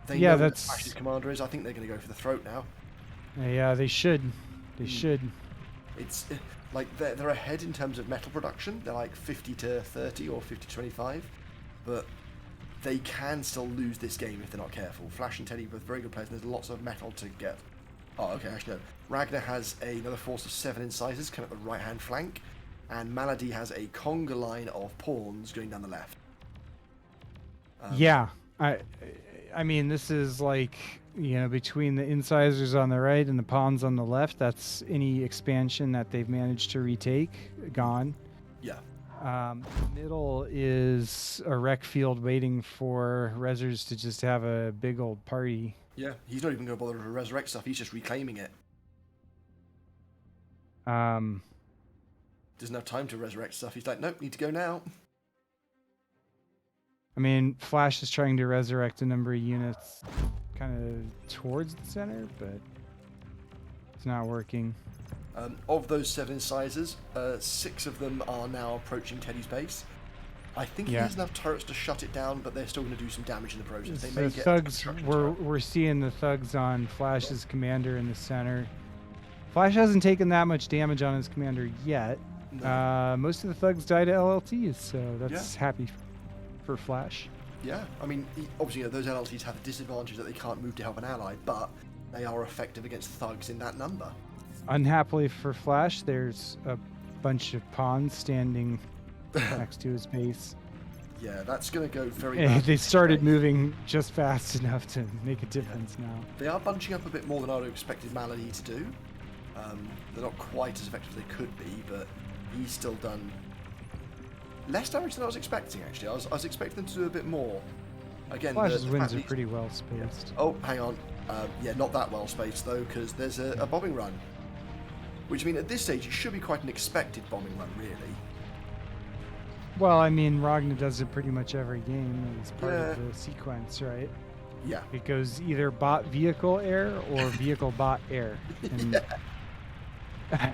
They Yeah, know that's- what Flash's commander is. I think they're going to go for the throat now. Yeah, they should. They should. It's like they're ahead in terms of metal production. They're like 50 to 30 or 50 to 25, but they can still lose this game if they're not careful. Flash and Teddy are both very good players, and there's lots of metal to get. Oh, okay, actually no. Ragnar has another force of 7 incisors coming up the right-hand flank, and Malady has a conga line of pawns going down the left. Yeah, I mean, this is like, between the incisors on the right and the pawns on the left, that's any expansion that they've managed to retake, gone. Yeah. Middle is a rec field waiting for Rezzers to just have a big old party. Yeah, he's not even going to bother to resurrect stuff, he's just reclaiming it. Um, Doesn't have time to resurrect stuff, he's like, nope, need to go now. I mean, Flash is trying to resurrect a number of units kind of towards the center, but it's not working. Of those 7 incisors, 6 of them are now approaching Teddy's base. I think he has enough turrets to shut it down, but they're still going to do some damage in the process. They may The get thugs, we're seeing the thugs on Flash's commander in the center. Flash hasn't taken that much damage on his commander yet. No. Most of the thugs died to LLTs, so that's happy for Flash. Yeah, I mean, obviously, those LLTs have the disadvantage that they can't move to help an ally, but they are effective against thugs in that number. Unhappily for Flash, there's a bunch of pawns standing next to his base. Yeah, that's going to go very bad. They started moving just fast enough to make a difference now. They are bunching up a bit more than I would have expected Malady to do. They're not quite as effective as they could be, but he's still done less damage than I was expecting, actually. I was expecting them to do a bit more. Again, Flash's the wins fact are that pretty well spaced. Oh, hang on. Yeah, not that well spaced, though, because there's a bombing run. Which, I mean, at this stage, it should be quite an expected bombing run, really. Well, I mean, Ragnar does it pretty much every game. It's part of the sequence, right? Yeah. It goes either bot vehicle air or vehicle bot air.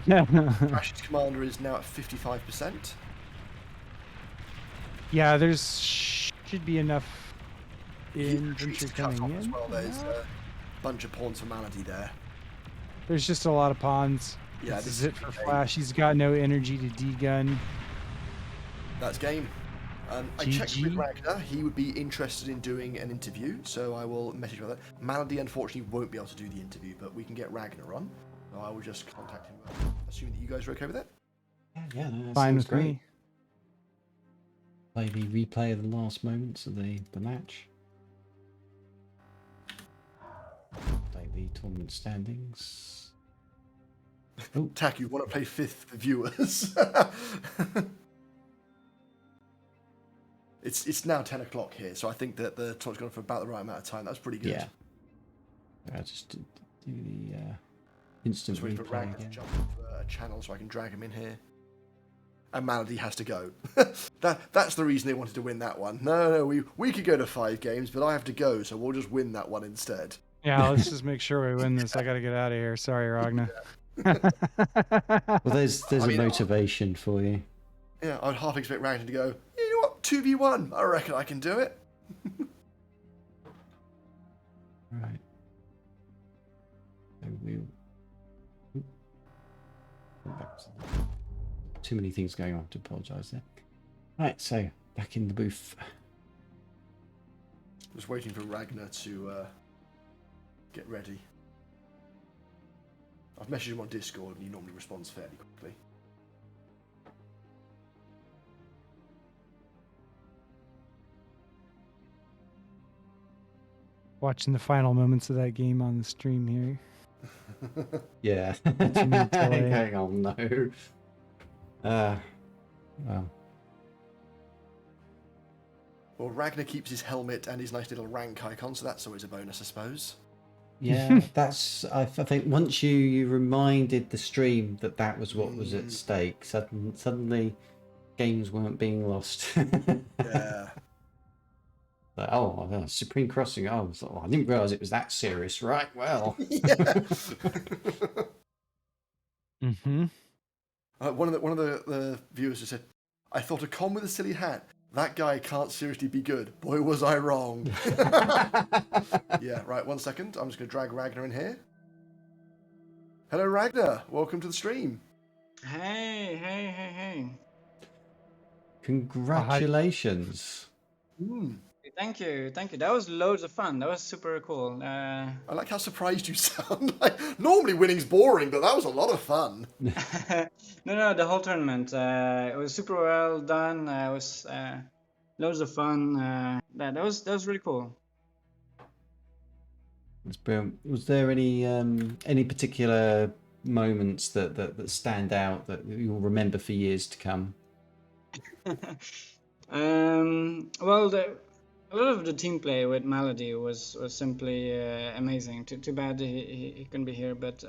And Flash's commander is now at 55%. yeah, there's should be enough infantry coming in. As well. There's a bunch of pawns for Malady there. There's just a lot of pawns. Yeah, this is it for Flash. He's got no energy to D-gun. That's game. I checked with GG. Ragnar. He would be interested in doing an interview, so I will message about that. Malady, unfortunately, won't be able to do the interview, but we can get Ragnar on. So I will just contact him, assuming that you guys are okay with it. Yeah, no, that Fine sounds with great. me. Play the replay of the last moments of the match. Update the tournament standings. Oh, Taku, you want to play fifth for viewers? It's now 10 o'clock here, so I think that the tournament's gone for about the right amount of time. That's pretty good. yeah. I just do the instant Just waiting for replay Ragnar to again. jump off a channel so I can drag him in here. And Malady has to go. That's the reason they wanted to win that one. No, we could go to 5 games, but I have to go, so we'll just win that one instead. Yeah, let's just make sure we win this. I gotta get out of here. Sorry, Ragnar. Well, there's I mean, a motivation for you. Yeah, I'd half expect Ragnar to go, you know what, 2v1, I reckon I can do it. Right. So we'll go back to too many things going on to apologise there. Right, so back in the booth. Just waiting for Ragnar to get ready. I've messaged him on Discord and he normally responds fairly quickly. Watching the final moments of that game on the stream here. Yeah. minute delay. Hang on, no. Well. Well, Ragnar keeps his helmet and his nice little rank icon, so that's always a bonus, I suppose. Yeah, that's. I think once you reminded the stream that was what was at stake, suddenly games weren't being lost. Yeah. Like, oh, Supreme Crossing. Oh, I didn't realise it was that serious. Right, well. Yeah. Mm-hmm. One of the viewers just said, "I thought a con with a silly hat. That guy can't seriously be good. Boy, was I wrong." Yeah, right, 1 second. I'm just going to drag Ragnar in here. Hello, Ragnar. Welcome to the stream. Hey. Congratulations. Thank you. That was loads of fun. That was super cool. I like how surprised you sound. Like, normally winning's boring, but that was a lot of fun. No, the whole tournament. It was super well done. It was loads of fun. That was really cool. That's brilliant. Was there any particular moments that stand out that you'll remember for years to come? Well, a lot of the team play with Malady was simply amazing. Too bad he couldn't be here, but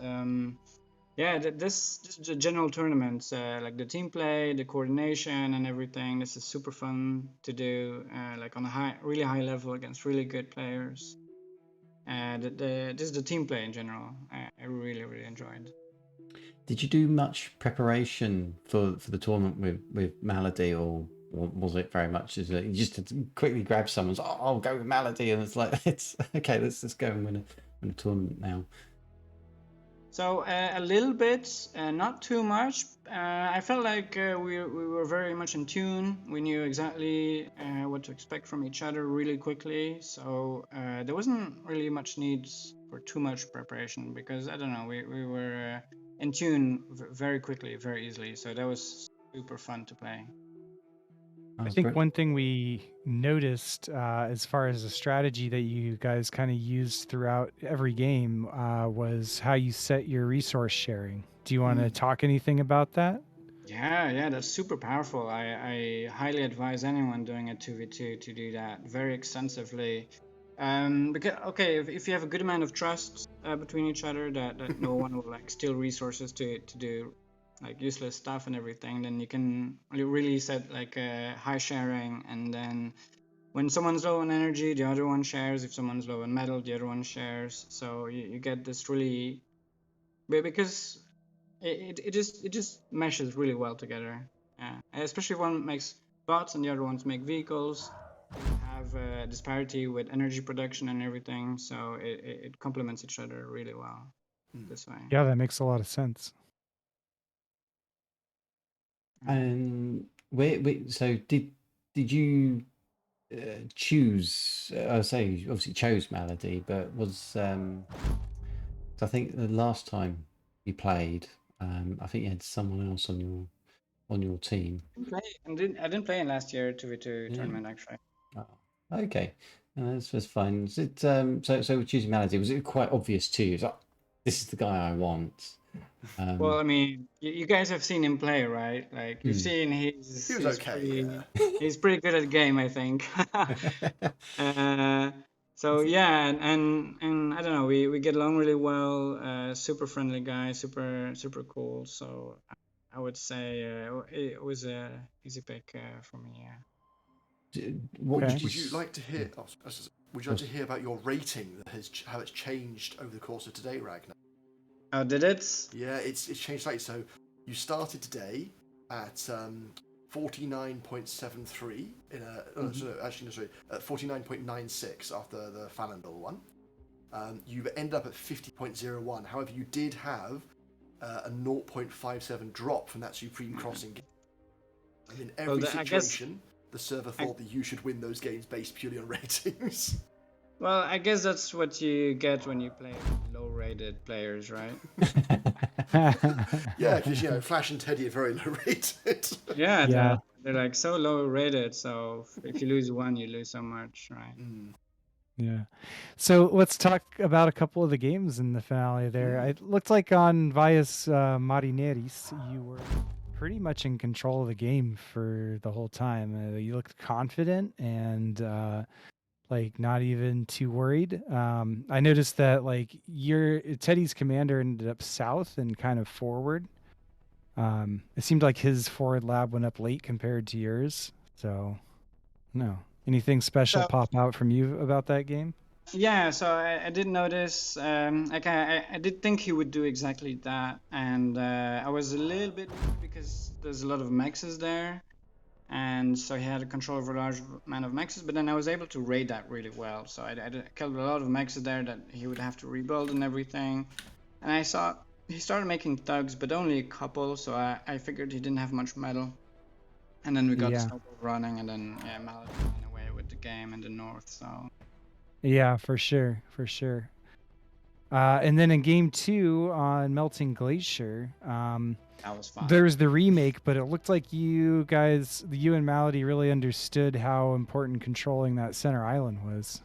yeah, this the general tournaments, like the team play, the coordination, and everything. This is super fun to do, like on a really high level against really good players. This is the team play in general. I really enjoyed. Did you do much preparation for the tournament with Malady, or was it very much as you just had to quickly grab someone's? Oh, I'll go with Malady, and it's like it's okay. Let's go and win a tournament now. So a little bit, not too much. I felt like we were very much in tune. We knew exactly what to expect from each other really quickly. So there wasn't really much needs for too much preparation because I don't know. We were in tune very quickly, very easily. So that was super fun to play. I think one thing we noticed as far as a strategy that you guys kind of used throughout every game was how you set your resource sharing. Do you want to talk anything about that? Yeah, that's super powerful. I highly advise anyone doing a 2v2 to do that very extensively. Because if you have a good amount of trust between each other, that no one will like steal resources to do like useless stuff and everything, then you can really set like a high sharing, and then when someone's low on energy, the other one shares. If someone's low on metal, the other one shares. So you get this really, because it just meshes really well together. Especially if one makes bots and the other ones make vehicles. You have a disparity with energy production and everything, so it complements each other really well this way. Yeah, that makes a lot of sense. And so did did you choose? I say you obviously chose Malady, but was I think the last time you played, I think you had someone else on your team. I didn't play in last year 2v2 Yeah. tournament actually. Oh, okay, that's fine. Is it so choosing Malady, was it quite obvious to you? It's like, this is the guy I want. Well, I mean, you guys have seen him play, right? Like you've Hmm. seen He was okay. he's pretty good at the game, I think. So yeah, and I don't know, we get along really well. Super friendly guy, super cool. So I would say it was a easy pick for me. Yeah. What Okay. would Would you like to hear? Yeah. Would you like to hear about your rating that how it's changed over the course of today, Ragnar? Oh, did it? Yeah, it's changed slightly. So you started today at 49.73 in a at 49.96 after the Falendal one. You've ended up at 50.01. However, you did have a 0.57 drop from that Supreme Crossing game. And in every situation, the server thought that you should win those games based purely on ratings. Well, I guess that's what you get when you play low-rated players, right? Yeah, because Flash and Teddy are very low rated. Yeah, they're like so low-rated. So if you lose one, you lose so much, right? Yeah. So let's talk about a couple of the games in the finale there. It looked like on Valles Marineris, you were pretty much in control of the game for the whole time. You looked confident and like not even too worried. I noticed that like Teddy's commander ended up south and kind of forward. It seemed like his forward lab went up late compared to yours. So, no. Anything special pop out from you about that game? Yeah, so I did notice. I did think he would do exactly that, and I was a little bit worried because there's a lot of mexes there, and so he had control over a large amount of mexes. But then I was able to raid that really well. So I killed a lot of mexes there that he would have to rebuild and everything. And I saw he started making thugs, but only a couple. So I figured he didn't have much metal. And then we got the snowball running, and then Malady ran away with the game in the north. So. Yeah, for sure. And then in game 2 on Melting Glacier, That was fun. there was the remake, but it looked like you and Malady really understood how important controlling that center island was.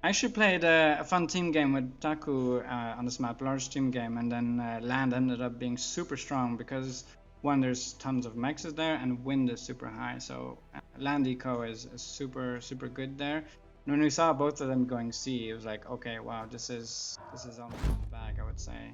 I actually played a fun team game with Taku on this map, large team game, and then land ended up being super strong because one, there's tons of mexes there, and wind is super high, so land eco is super good there. And when we saw both of them going C, it was like, okay, wow, this is almost in the bag, I would say.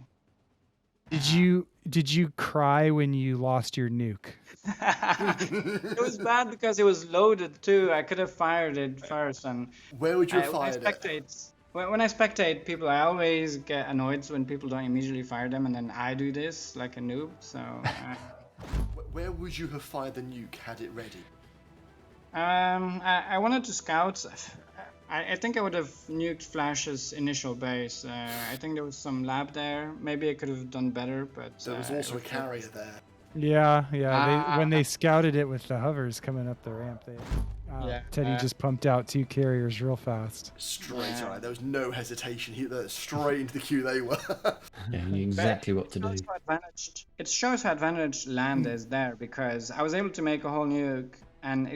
Did you cry when you lost your nuke? It was bad because it was loaded too. I could have fired it first, and where would you have fired it? When I spectate people, I always get annoyed when people don't immediately fire them, and then I do this like a noob. So. Where would you have fired the nuke had it ready? I wanted to scout. I think I would have nuked Flash's initial base. I think there was some lab there. Maybe I could have done better, but there was also a carrier there. Yeah. When they scouted it with the hovers coming up the ramp, Teddy just pumped out 2 carriers real fast. Straight on. There was no hesitation. Straight into the queue they were. Yeah, you knew exactly what to do. It shows how advantaged land is there, because I was able to make a whole nuke and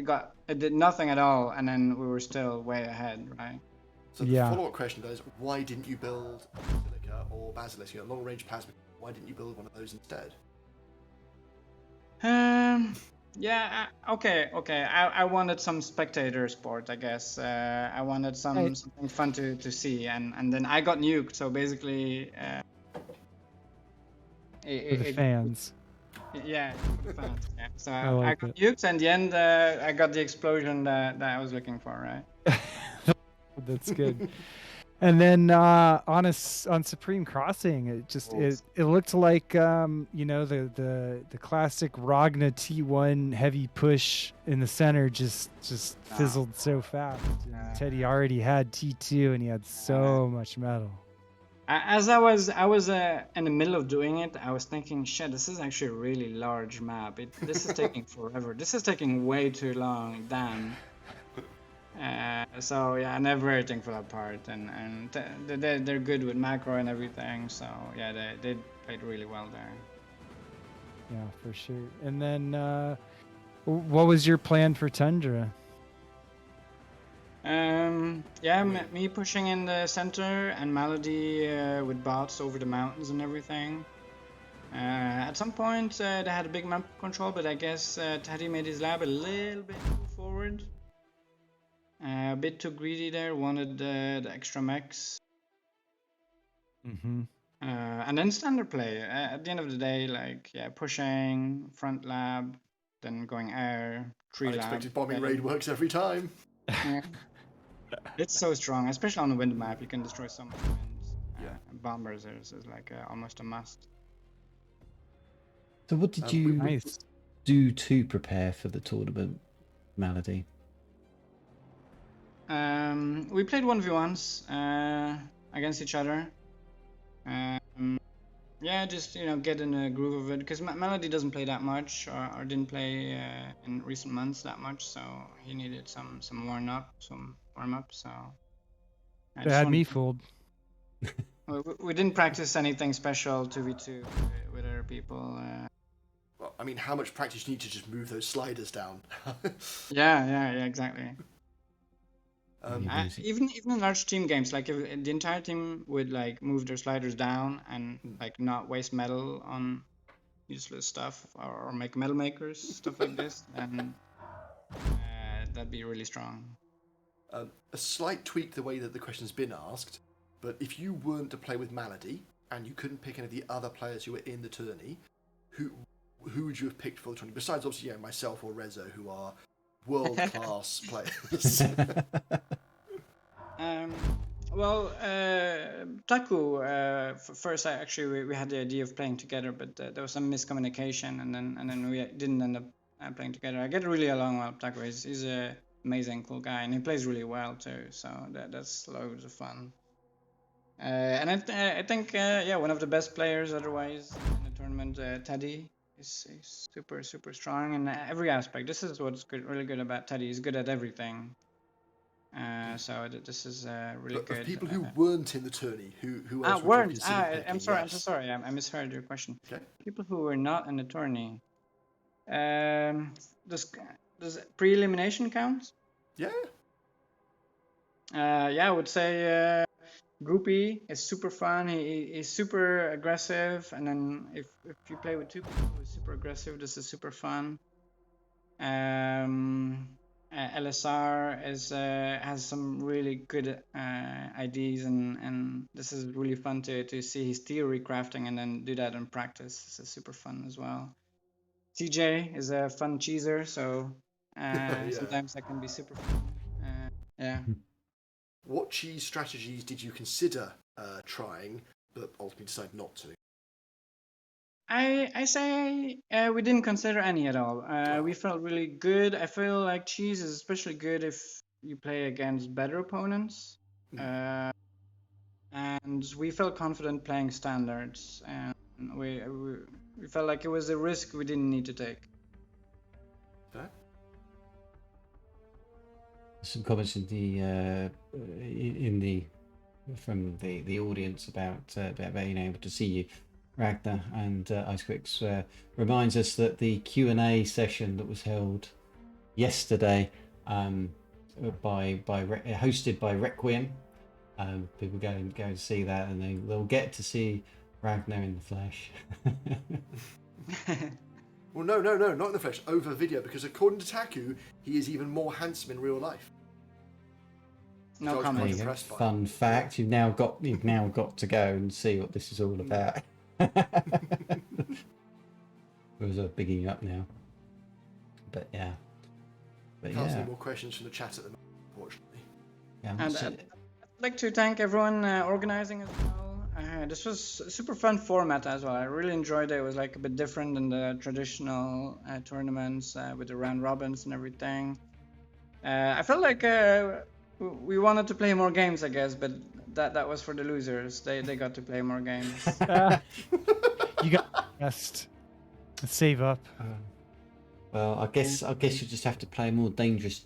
it did nothing at all, and then we were still way ahead, right? So the follow-up question is, why didn't you build Basilica or Basilisk, long-range plasma? Why didn't you build one of those instead? Okay. I wanted some spectator sport, I guess. I wanted something fun to see, and then I got nuked. So basically, for the fans. Yeah, for the fans. Yeah. So I got nuked, and in the end, I got the explosion that I was looking for, right? That's good. And then on Supreme Crossing, it looked like the classic Ragnar T1 heavy push in the center just fizzled so fast. Teddy already had T2 and he had so much metal. As I was in the middle of doing it, I was thinking, shit, this is actually a really large map. This is taking forever. This is taking way too long. Damn. So yeah, I never everything for that part, and they're good with macro and everything. So yeah, they played really well there. Yeah, for sure. And then, what was your plan for Tundra? Yeah, me pushing in the center and Malady with bots over the mountains and everything. At some point they had a big map control, but I guess Teddy made his lab a little bit too forward. A bit too greedy there, wanted the extra mechs. Mm-hmm. And then standard play. At the end of the day, like, yeah, pushing, front lab, then going air, tree lab. Unexpected bombing raid works every time. Yeah. It's so strong, especially on the wind map. You can destroy so many winds. Yeah. Bombers is like almost a must. So what did you Nice. do to prepare for the tournament, Malady? We played 1v1s against each other. Yeah, just get in a groove of it, because Malady doesn't play that much, or didn't play in recent months that much, so he needed some warm up. So They had me fooled. we didn't practice anything special 2v2 with other people. Well, I mean, how much practice you need to just move those sliders down? Yeah, exactly. Amazing. Even in large team games, like if the entire team would like move their sliders down and like not waste metal on useless stuff, or make metal makers, stuff like this, then that'd be really strong. A slight tweak the way that the question's been asked, but if you weren't to play with Malady and you couldn't pick any of the other players who were in the tourney, who would you have picked for the tourney? Besides, obviously, myself or Rezo, who are world-class players. Well, Taku. First, we had the idea of playing together, but there was some miscommunication, and then we didn't end up playing together. I get really along well with Taku. He's a amazing, cool guy, and he plays really well too. So that's loads of fun. And I think one of the best players otherwise in the tournament, Teddy. He's super strong in every aspect. This is what's really good about Teddy. He's good at everything. So this is really good. Of people who weren't in the tourney, who else would you weren't? consider picking? I'm sorry. Yes. I'm so sorry. I misheard your question. Okay. People who were not in the tourney. Does pre-elimination count? Yeah. Yeah, I would say Groupie is super fun. He's super aggressive, and then if you play with two people who are super aggressive, this is super fun. LSR has some really good ideas, and this is really fun to see his theory crafting and then do that in practice. This is super fun as well. TJ is a fun cheeser, so sometimes that can be super fun. Yeah. What cheese strategies did you consider trying, but ultimately decided not to? I say we didn't consider any at all. We felt really good. I feel like cheese is especially good if you play against better opponents. And we felt confident playing standards, and we felt like it was a risk we didn't need to take. Okay. Some comments from the audience about being able to see you, Ragnar, and Icequicks reminds us that the Q&A session that was held yesterday, hosted by Requiem, people go and see that, and they'll get to see Ragnar in the flesh. Well, no, not in the flesh, over video, because according to Taku, he is even more handsome in real life. No comment. Fun fact: you've now got to go and see what this is all about. We're bigging you up now, but yeah. Can't see any more questions from the chat at the moment, unfortunately. Yeah, And I'd like to thank everyone organizing as well. This was a super fun format as well. I really enjoyed it. It was like a bit different than the traditional tournaments with the round robins and everything. I felt like we wanted to play more games, I guess, but that was for the losers. They got to play more games. You got best. Save up. Well, I guess you just have to play a more dangerous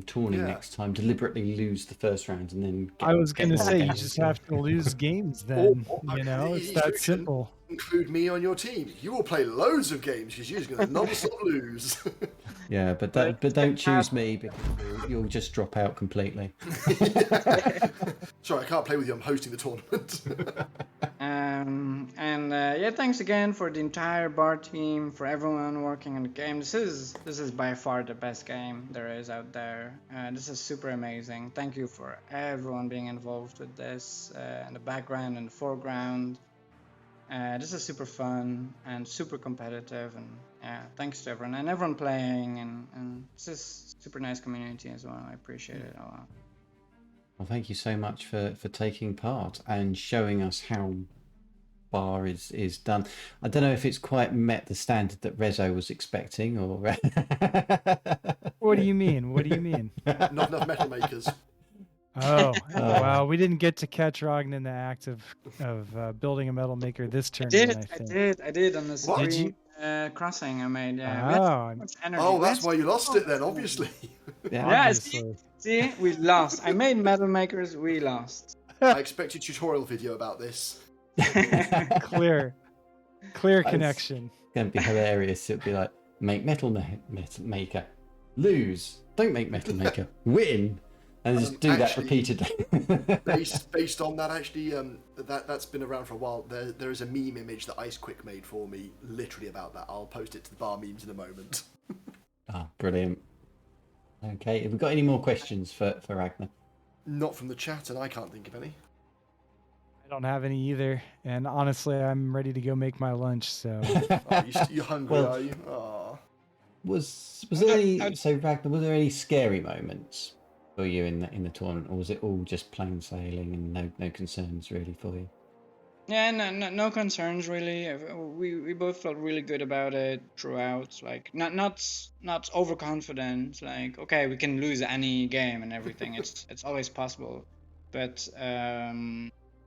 tourney next time. Deliberately lose the first round and then. I was going gonna to say you just have to lose games then. You know, it's that simple. Include me on your team. You will play loads of games because you're just going to non-stop lose. Yeah, but don't choose me because you'll just drop out completely. Sorry, I can't play with you. I'm hosting the tournament. Yeah, thanks again for the entire bar team, for everyone working on the game. This is by far the best game there is out there. This is super amazing. Thank you for everyone being involved with this, in the background and the foreground. This is super fun and super competitive, and yeah, thanks to everyone and everyone playing, and this is super nice community as well. I appreciate it a lot. Well, thank you so much for taking part and showing us how bar is done. I don't know if it's quite met the standard that Rezo was expecting, or. What do you mean? What do you mean? Not enough metal makers. Oh, wow. We didn't get to catch Ragnar in the act of building a metal maker this tournament, I think. I did on the What? screen crossing I made. Yeah. Oh, that's why you lost it then, obviously. Yeah, see, we lost. I made metal makers, we lost. I expect a tutorial video about this. Clear connection. It's going to be hilarious. It'll be like, make metal maker, lose, don't make metal maker, win. And just do that repeatedly. based on that, actually, that's been around for a while. There is a meme image that Icequick made for me, literally about that. I'll post it to the bar memes in a moment. Brilliant. Okay, have we got any more questions for Ragnar? Not from the chat, and I can't think of any. I don't have any either, and honestly, I'm ready to go make my lunch. So. You're hungry, are you? Oh. Was there any? So Ragnar, was there any scary moments for you in the tournament, or was it all just plain sailing and no concerns really for you? Yeah, no concerns really. We both felt really good about it throughout. Like not overconfident. Like okay, we can lose any game and everything. It's always possible, but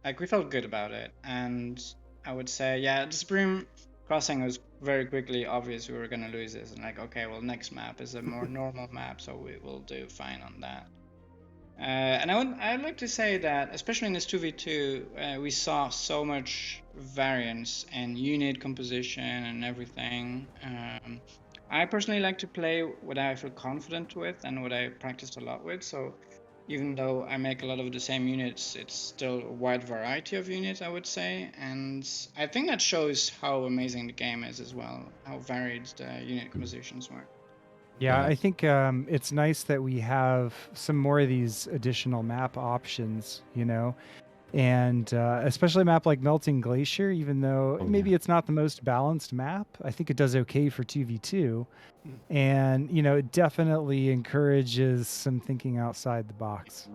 like we felt good about it. And I would say yeah, the Supreme Crossing was very quickly obvious we were gonna lose this. And like okay, well next map is a more normal map, so we will do fine on that. And I'd like to say that, especially in this 2v2, we saw so much variance in unit composition and everything. I personally like to play what I feel confident with and what I practiced a lot with. So even though I make a lot of the same units, it's still a wide variety of units, I would say. And I think that shows how amazing the game is as well, how varied the unit compositions were. Yeah, I think it's nice that we have some more of these additional map options, you know, and especially a map like Melting Glacier, even though maybe it's not the most balanced map, I think it does okay for 2v2. And, you know, it definitely encourages some thinking outside the box.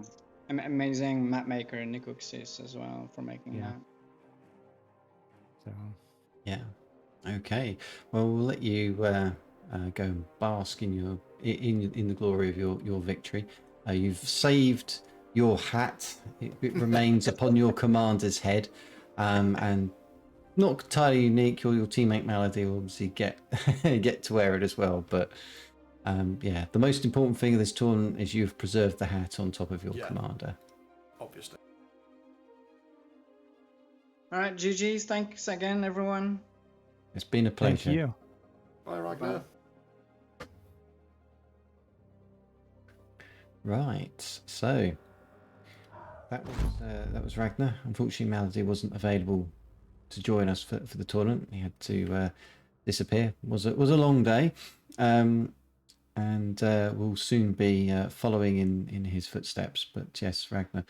Amazing map maker Nikoxis as well for making that. So. Yeah. Okay. Well, we'll let you go and bask in the glory of your victory. You've saved your hat. It remains upon your commander's head, and not entirely unique. Your teammate Malady will obviously get to wear it as well. But yeah, the most important thing of this tournament is you've preserved the hat on top of your commander. Obviously. All right, GG's. Thanks again, everyone. It's been a pleasure. Thank you. Bye, Ragnar. Right, so that was Ragnar. Unfortunately, Malady wasn't available to join us for the tournament. He had to disappear. It was a long day, and we'll soon be following in his footsteps. But yes, Ragnar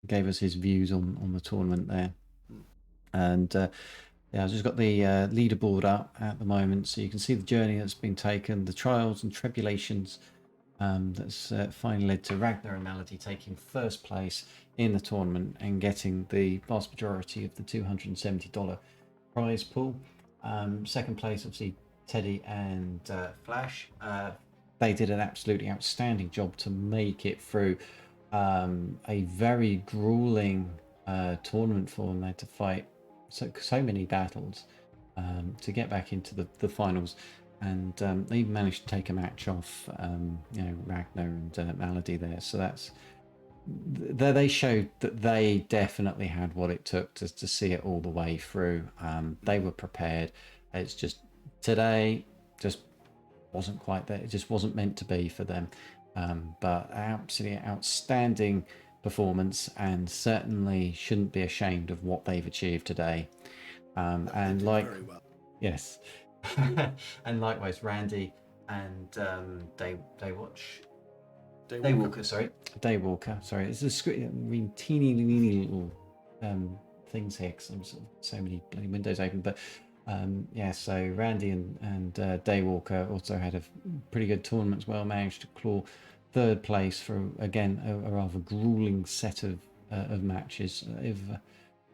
gave us his views on the tournament there, and yeah, I've just got the leaderboard up at the moment, so you can see the journey that's been taken, the trials and tribulations. That's finally led to Ragnar and Malady taking first place in the tournament and getting the vast majority of the $270 prize pool. Second place, obviously, Teddy and Flash. they did an absolutely outstanding job to make it through a very grueling tournament for them. They had to fight so many battles to get back into the finals, and they even managed to take a match off Ragnar and Malady there. So that's they showed that they definitely had what it took to see it all the way through. They were prepared. It's just today just wasn't quite there. It just wasn't meant to be for them. But absolutely outstanding performance, and certainly shouldn't be ashamed of what they've achieved today. And like, very well. Yes, and likewise Randy and Daywalker, sorry. It's a teeny little things here because I'm sort of so many bloody windows open. But so Randy and Daywalker also had a pretty good tournament as well. Managed to claw third place for again a rather grueling set of matches. They've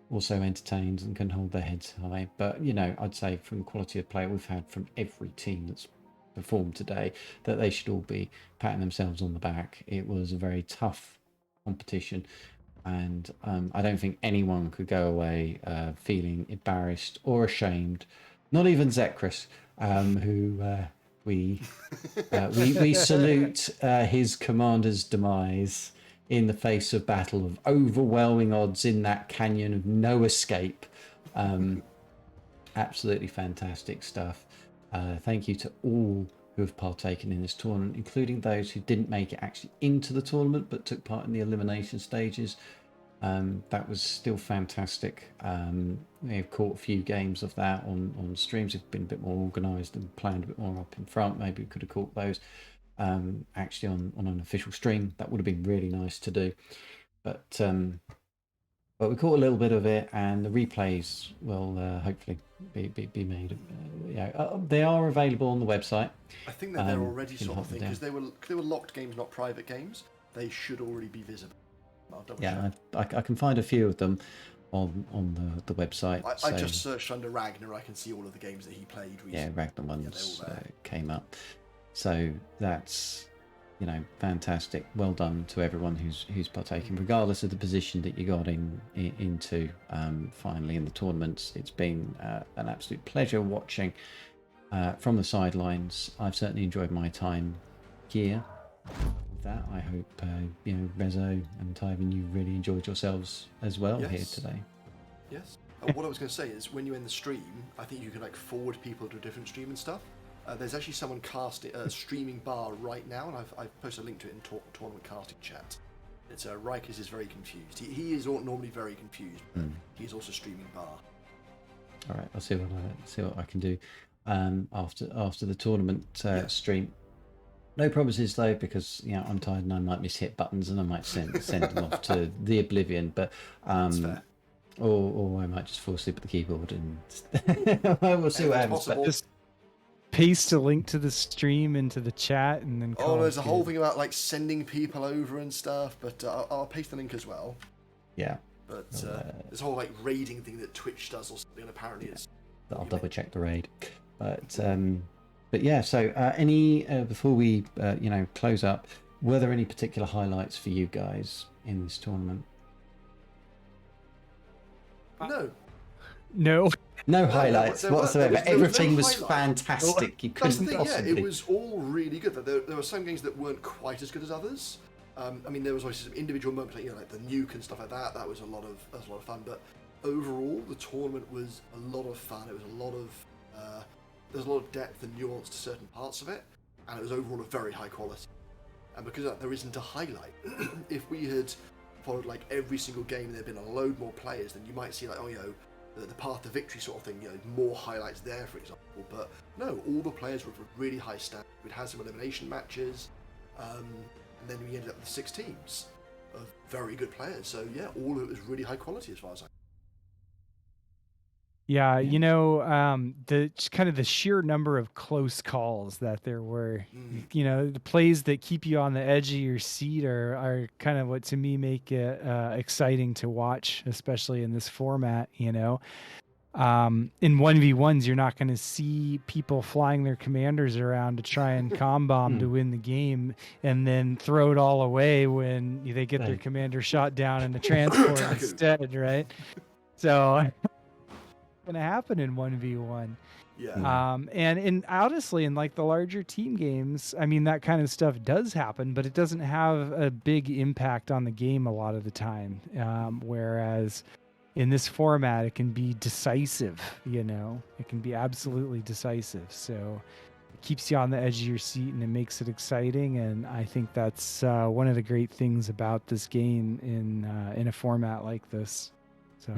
also entertained and can hold their heads high. But I'd say from the quality of play we've had from every team that's performed today, that they should all be patting themselves on the back. It was a very tough competition, and I don't think anyone could go away feeling embarrassed or ashamed. Not even Zechris, who we salute his commander's demise in the face of battle of overwhelming odds in that canyon of no escape. Absolutely fantastic stuff. Thank you to all who have partaken in this tournament, including those who didn't make it actually into the tournament but took part in the elimination stages. That was still fantastic. We've caught a few games of that on streams. We've been a bit more organised and planned a bit more up in front. Maybe we could have caught those actually on an official stream. That would have been really nice to do. But we caught a little bit of it, and the replays will hopefully be made. They are available on the website. I think that they're already sort of thing, because they were locked games, not private games. They should already be visible. I can find a few of them on the website. I just searched under Ragnar. I can see all of the games that he played recently. Yeah, Ragnar ones came up. So that's fantastic. Well done to everyone who's partaking, regardless of the position that you got into finally in the tournaments. It's been an absolute pleasure watching from the sidelines. I've certainly enjoyed my time here. With that, I hope Rezo and Teifion, you really enjoyed yourselves as well here today. Yes. What I was going to say is, when you end the stream, I think you can forward people to a different stream and stuff. There's actually someone casting a streaming bar right now, and I've posted a link to it in tournament casting chat. It's Rikers is very confused. He is normally very confused. He's also streaming bar. All right, I'll see what I can do after the tournament stream. No promises though, because I'm tired and I might miss hit buttons and I might send them off to the oblivion. But or I might just fall asleep at the keyboard and we'll see what happens. But just paste a link to the stream into the chat and then there's a whole thing about sending people over and stuff, but I'll paste the link as well. Yeah, but this whole raiding thing that Twitch does or something, and apparently it's I'll double check the raid. But yeah, so any before we close up, were there any particular highlights for you guys in this tournament? No highlights whatsoever. Everything was fantastic. You couldn't possibly. It was all really good. There were some games that weren't quite as good as others. There was obviously some individual moments, like the nuke and stuff like that. That was a lot of fun. But overall, the tournament was a lot of fun. It was a lot of there's a lot of depth and nuance to certain parts of it, and it was overall a very high quality. And because of that, there isn't a highlight. If we had followed every single game and there'd been a load more players, then you might see the path to victory sort of thing, more highlights there, for example. But no, all the players were of a really high standard. We'd had some elimination matches, and then we ended up with 6 teams of very good players. So yeah, all of it was really high quality as far as I. Yeah, the sheer number of close calls that there were, the plays that keep you on the edge of your seat are kind of what to me make it exciting to watch, especially in this format. in 1v1s, you're not going to see people flying their commanders around to try and comm bomb to win the game and then throw it all away when they get their commander shot down in a transport instead, right? So it's going to happen in 1v1. Yeah. And honestly, in like the larger team games, I mean, that kind of stuff does happen, but it doesn't have a big impact on the game a lot of the time. Whereas in this format, it can be decisive, it can be absolutely decisive. So it keeps you on the edge of your seat and it makes it exciting. And I think that's one of the great things about this game in a format like this. So.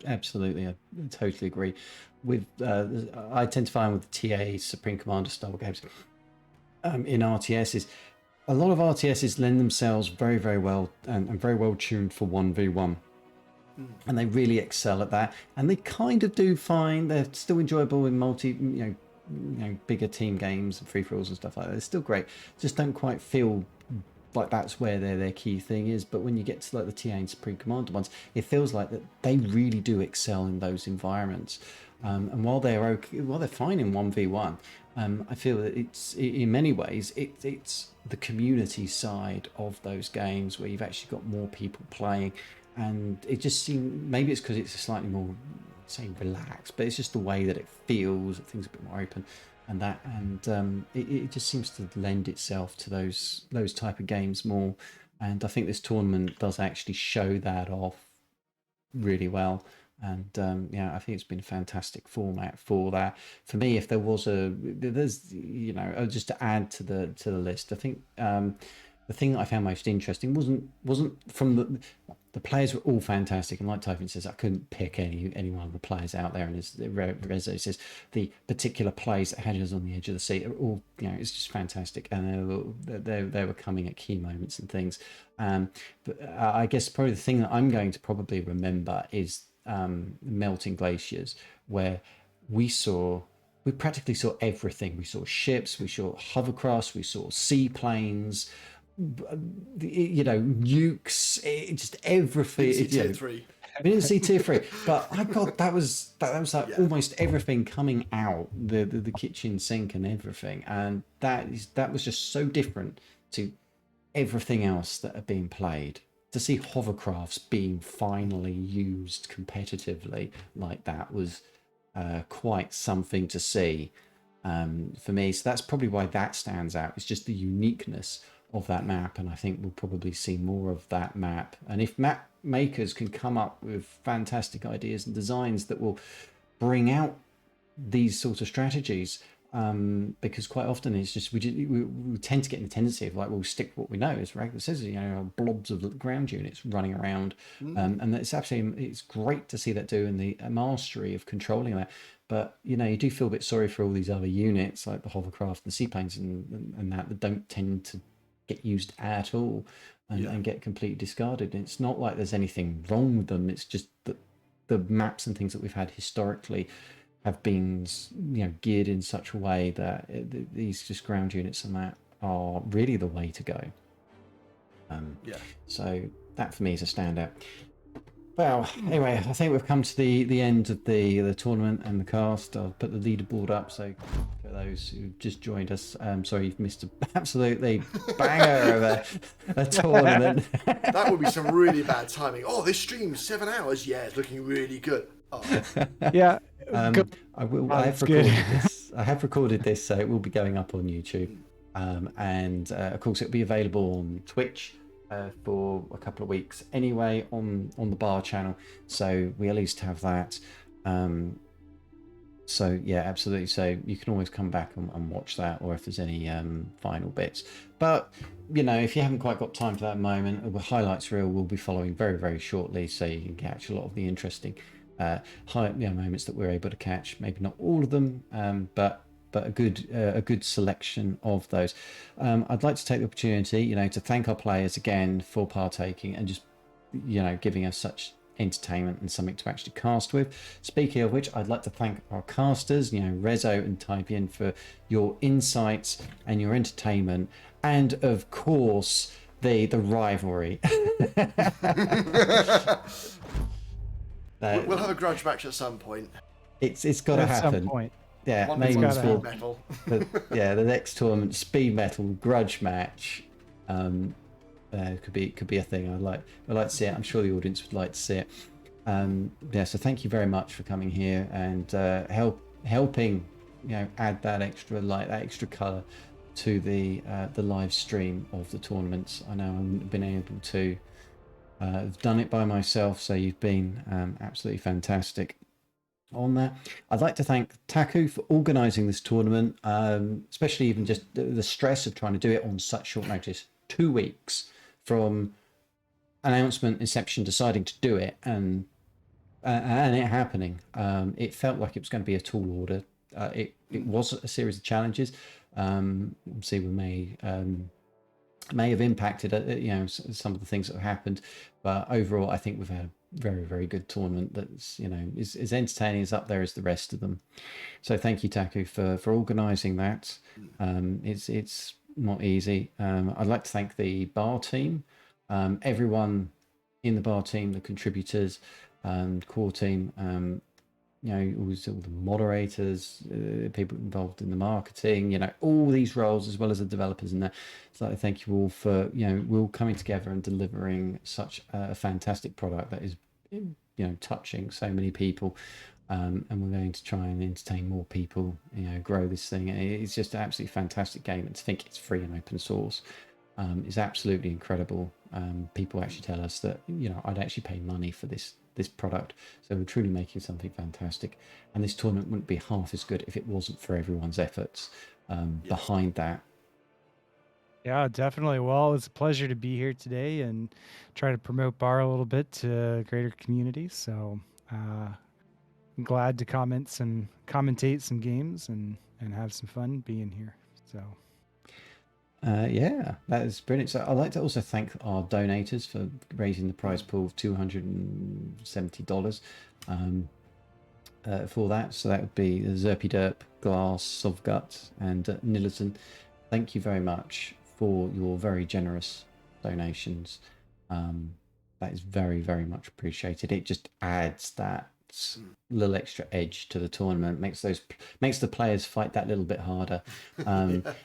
Absolutely, I totally agree. With I tend to find with TA Supreme Commander style games in RTSs, a lot of RTSs lend themselves very, very well and very well tuned for 1v1, and they really excel at that. And they kind of do fine. They're still enjoyable in bigger team games and free for alls and stuff like that. They're still great. Just don't quite feel like that's where their key thing is. But when you get to like the TA and Supreme Commander ones, it feels like that they really do excel in those environments. And while they're fine in 1v1, I feel that it's in many ways it's the community side of those games where you've actually got more people playing, and it just seems, maybe it's because it's a slightly more, say, relaxed, but it's just the way that it feels, things are a bit more open. And it just seems to lend itself to those type of games more, and I think this tournament does actually show that off really well. And I think it's been a fantastic format for that. For me, if there's just to add to the list, I think the thing that I found most interesting wasn't from the players were all fantastic, and like Teifion says, I couldn't pick any one of the players out there. And as Rezo says, the particular plays that had us on the edge of the seat are all, it's just fantastic, and they were coming at key moments and things. But I guess probably the thing that I'm going to probably remember is Melting Glaciers, where we practically saw everything. We saw ships, we saw hovercrafts, we saw seaplanes, nukes, just everything. We didn't see tier 3, but I got that was like almost everything coming out the kitchen sink and everything, and that was just so different to everything else that had been played. To see hovercrafts being finally used competitively like that was quite something to see for me. So that's probably why that stands out. It's just the uniqueness of that map, and I think we'll probably see more of that map. And if map makers can come up with fantastic ideas and designs that will bring out these sorts of strategies, because quite often it's just we tend to get in the tendency of like, we'll stick to what we know, as Ragnar says, blobs of ground units running around, and it's great to see that doing the mastery of controlling that. But you do feel a bit sorry for all these other units like the hovercraft and seaplanes and that don't tend to get used at all and get completely discarded. And it's not like there's anything wrong with them, it's just that the maps and things that we've had historically have been geared in such a way that these just ground units and that are really the way to go. So that for me is a standout. Well, anyway, I think we've come to the end of the tournament and the cast. I'll put the leaderboard up, so for those who just joined us, sorry you've missed an absolutely banger of a tournament. That would be some really bad timing. Oh, this stream's 7 hours. Yeah, it's looking really good. Oh. Yeah. I have recorded this, so it will be going up on YouTube, and of course it'll be available on Twitch for a couple of weeks anyway on the bar channel, so we at least have that. So yeah, absolutely, so you can always come back and watch that, or if there's any final bits. But if you haven't quite got time for that moment, the highlights reel will be following very, very shortly, so you can catch a lot of the interesting moments that we're able to catch. Maybe not all of them, but a good selection of those. I'd like to take the opportunity, to thank our players again for partaking and just, giving us such entertainment and something to actually cast with. Speaking of which, I'd like to thank our casters, Rezo and Teifion, for your insights and your entertainment, and of course the rivalry. We'll have a grudge match at some point. It's got to happen. At some point. Yeah, One maybe one's for speed metal. the next tournament, speed metal grudge match. Could be a thing. I'd like to see it. I'm sure the audience would like to see it. So thank you very much for coming here and helping add that extra light, that extra colour to the live stream of the tournaments. I know I wouldn't have been able to have done it by myself, so you've been absolutely fantastic on that. I'd like to thank Taku for organising this tournament, especially even just the stress of trying to do it on such short notice. 2 weeks from announcement, inception, deciding to do it, and it happening. It felt like it was going to be a tall order. It was a series of challenges. Obviously, we may have impacted some of the things that have happened, but overall, I think we've had a very, very good tournament that's is entertaining, as up there as the rest of them. So thank you, Taku, for organising that. It's not easy. I'd like to thank the bar team, everyone in the bar team, the contributors, core team, all the moderators, people involved in the marketing, all these roles, as well as the developers in there. So I thank you all for, we're all coming together and delivering such a fantastic product that is, touching so many people. And we're going to try and entertain more people, grow this thing. It's just an absolutely fantastic game. And to think it's free and open source is absolutely incredible. People actually tell us that, I'd actually pay money for this product. So we're truly making something fantastic. And this tournament wouldn't be half as good if it wasn't for everyone's efforts behind that. Yeah, definitely. Well, it's a pleasure to be here today and try to promote Bar a little bit to a greater community. So I'm glad to commentate some games and have some fun being here. So yeah, that is brilliant. So I'd like to also thank our donators for raising the prize pool of $270 for that. So that would be Zerpy Derp, Glass, Sovgut, and Nillerton. Thank you very much for your very generous donations. That is very, very much appreciated. It just adds that little extra edge to the tournament, makes the players fight that little bit harder.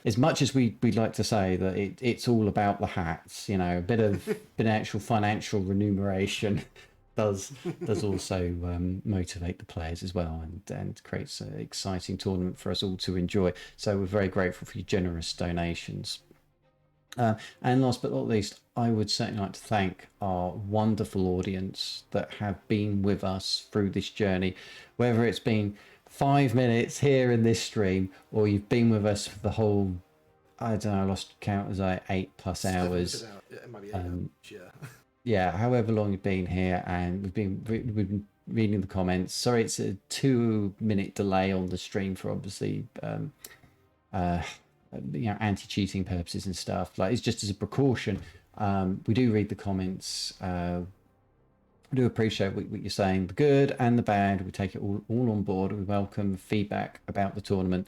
As much as we'd like to say that it's all about the hats, a bit of actual financial remuneration does also motivate the players as well, and creates an exciting tournament for us all to enjoy. So we're very grateful for your generous donations. And last but not least, I would certainly like to thank our wonderful audience that have been with us through this journey, whether it's been 5 minutes here in this stream, or you've been with us for the whole, I don't know, I lost count, as 8+ hours. It might be 8 hours, yeah. Yeah, however long you've been here, and we've been reading the comments. Sorry, it's a 2-minute delay on the stream for obviously anti-cheating purposes and stuff. Like, it's just as a precaution. We do read the comments. We do appreciate what you're saying, the good and the bad. We take it all on board. We welcome feedback about the tournament.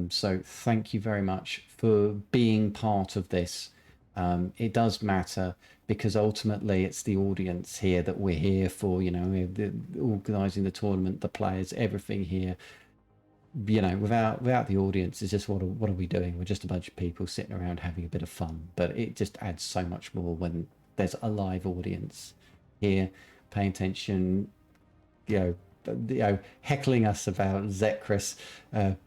So thank you very much for being part of this. It does matter, because ultimately it's the audience here that we're here for. We're organising the tournament, the players, everything here. Without the audience, it's just what are we doing? We're just a bunch of people sitting around having a bit of fun. But it just adds so much more when there's a live audience here paying attention, heckling us about Zechris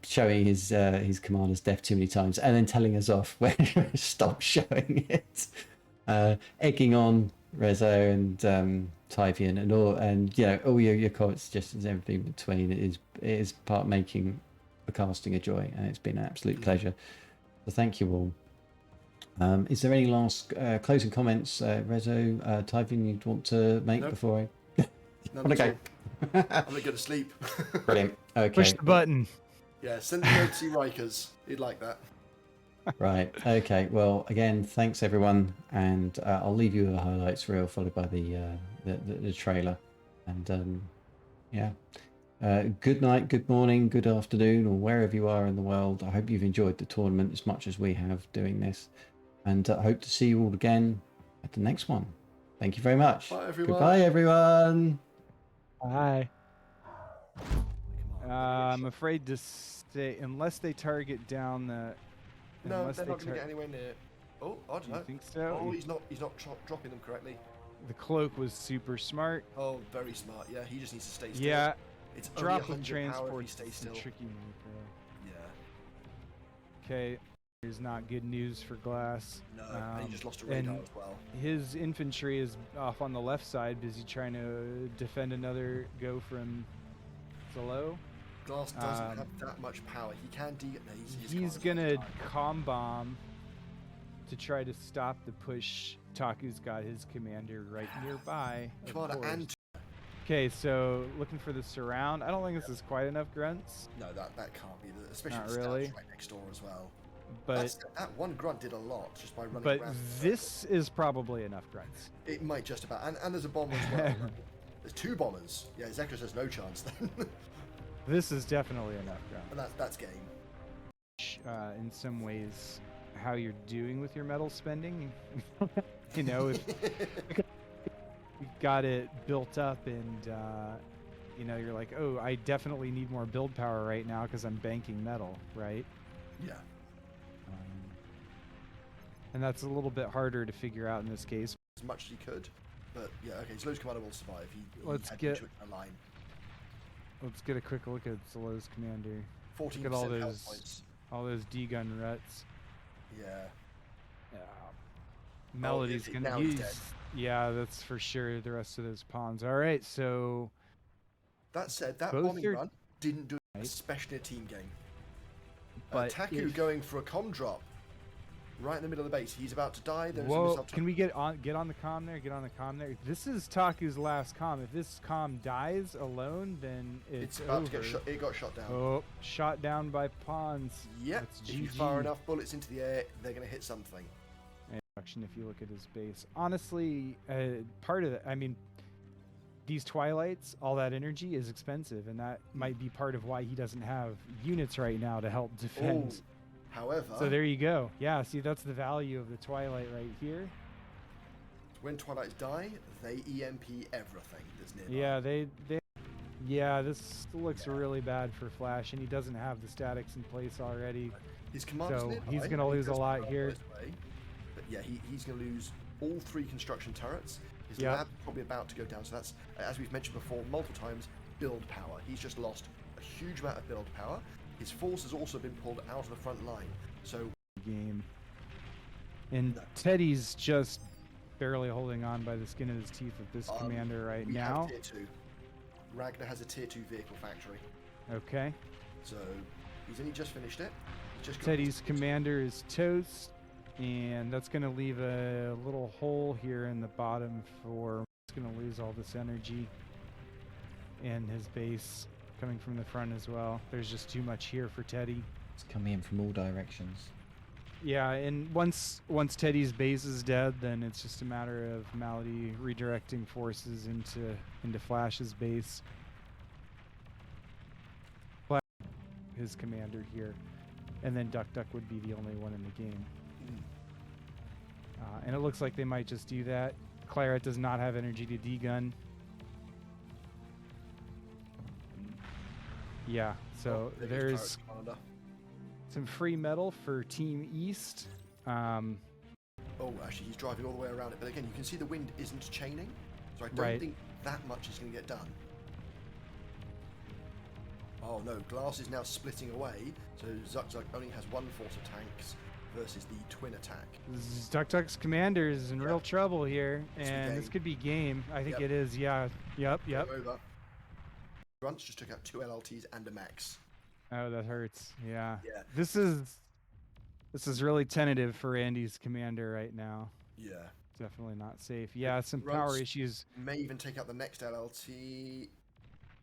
showing his commander's death too many times, and then telling us off when we stop showing it, egging on Rezo and Teifion and all your comments, suggestions, everything in between. It is part making the casting a joy, and it's been an absolute pleasure. So thank you all. Is there any last closing comments, Rezo, Teifion, you'd want to make before I? Okay. I'm gonna go to sleep. Brilliant. Okay. push the button. Yeah, send the note to Rikers. He'd like that. Right. Okay. Well, again, thanks everyone, and I'll leave you with a highlights reel followed by the trailer, and good night, good morning, good afternoon, or wherever you are in the world. I hope you've enjoyed the tournament as much as we have doing this, and I hope to see you all again at the next one. Thank you very much. Bye, everyone. Goodbye, everyone. Hi. Come on, I'm afraid to say, unless they target down the. no, Unless they're they not going to get anywhere near. Oh, I don't Do know. you think so? Oh, he's not dropping them correctly. The cloak was super smart. Oh, very smart. Yeah, he just needs to stay still. Yeah. It's only Drop of 100 power if he transport stays still. tricky me, bro. Yeah. Okay, here's not good news for Glass. No, and he just lost a radar and as well. his infantry is off on the left side, busy trying to defend another go from Zelo. Glass doesn't have that much power. He can He's gonna comm bomb to try to stop the push. Taku's got his commander right nearby. Commander and okay, so looking for the surround. I don't think this is quite enough grunts. no, that can't be. Especially Not the stats really. right next door as well. But that one grunt did a lot just by running but around. this is probably enough grunts. It might just about. And there's a bomber as well. There's 2 bombers. Yeah, Zechris has no chance then. This is definitely enough grunts. And that's game. In some ways, how you're doing with your metal spending. You know, if you've got it built up and you know, you're like, oh, I definitely need more build power right now because I'm banking metal, right? Yeah. And that's a little bit harder to figure out in this case. As much as he could. But yeah, okay, Zelo's commander will survive. Let's had get to a line. Let's get a quick look at Zelo's commander. 14% Look at all health points. those D-gun ruts. Yeah. Melody's Oh, gonna now he's dead. yeah, that's for sure. The rest of those pawns. All right, so That said, that Both bombing are- run didn't do it, Right. especially a team game. but Taku if- going for a comm drop right in the middle of the base. He's about to die. There's a Whoa! missile Can we get on the comm there? Get on the comm there. This is Taku's last comm. If this comm dies alone, then it's about over. to get shot. It got shot down. Oh, shot down by pawns. Yep. That's If you GG. fire enough bullets into the air, they're going to hit something. If you look at his base, honestly, part of it. I mean, these Twilights, all that energy is expensive, and that might be part of why he doesn't have units right now to help defend. Ooh. However, So there you go. Yeah, see, that's the value of the Twilight right here. when Twilights die, they EMP everything that's nearby. Yeah, yeah, this looks really bad for Flash, and he doesn't have the statics in place already. His command's So nearby, he's gonna and he lose a does lot well here. this way. But yeah, he's going to lose all 3 construction turrets. His Yep. lab's probably about to go down. So that's, as we've mentioned before multiple times, build power. He's just lost a huge amount of build power. His force has also been pulled out of the front line. So Game. And No. Teddy's just barely holding on by the skin of his teeth with this commander right we now. have tier 2. Ragnar has a tier 2 vehicle factory. Okay. So he's only just finished it. He's just got Teddy's commander is toast, and that's going to leave a little hole here in the bottom for. It's going to lose all this energy, and his base coming from the front as well. There's just too much here for Teddy. It's coming in from all directions. Yeah, and once Teddy's base is dead, then it's just a matter of Malady redirecting forces into Flash's base. Flash, his commander here, and then Duck would be the only one in the game. And it looks like they might just do that. Claret does not have energy to D-gun. Yeah, so there's some free metal for Team East. Oh, actually, he's driving all the way around it. But again, you can see the wind isn't chaining. So I don't Right. think that much is going to get done. Oh no, Glass is now splitting away. So Zuk only has 1 force of tanks versus the twin attack. Duck's commander is in real trouble here, This is and game. this could be game. I think Yep. it is. Yeah. Yep. Over. Grunts just took out 2 LLTs and a max. Oh, that hurts. Yeah. Yeah. This is really tentative for Andy's commander right now. Yeah. Definitely not safe. Yeah, some power Grunts issues, may even take out the next LLT.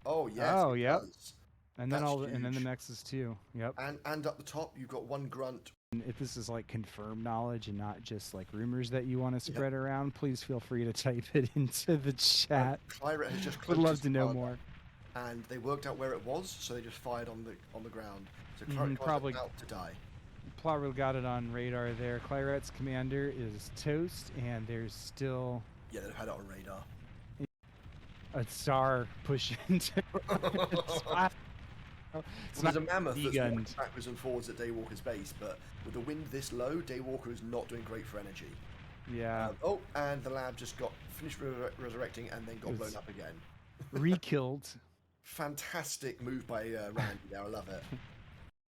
Oh yes. Oh, it yep. does. and then That's and then the huge. Nexus too. Yep. And up the top, you've got 1 grunt. And if this is like confirmed knowledge and not just like rumors that you want to spread around, please feel free to type it into the chat. Claret has just Would closed love his to know commander, more. And they worked out where it was, so they just fired on the ground. So Mhm, Claret probably- about to die. Probably got it on radar there. Claret's commander is toast, and there's still. Yeah, they've had it on radar. a star push into. It's There's a not mammoth that's walking degunned. backwards and forwards at Daywalker's base, but with the wind this low, Daywalker is not doing great for energy. Yeah. Oh, and the lab just got finished resurrecting and then got It blown was- up again. Re-killed. Fantastic move by Randy there. I love it.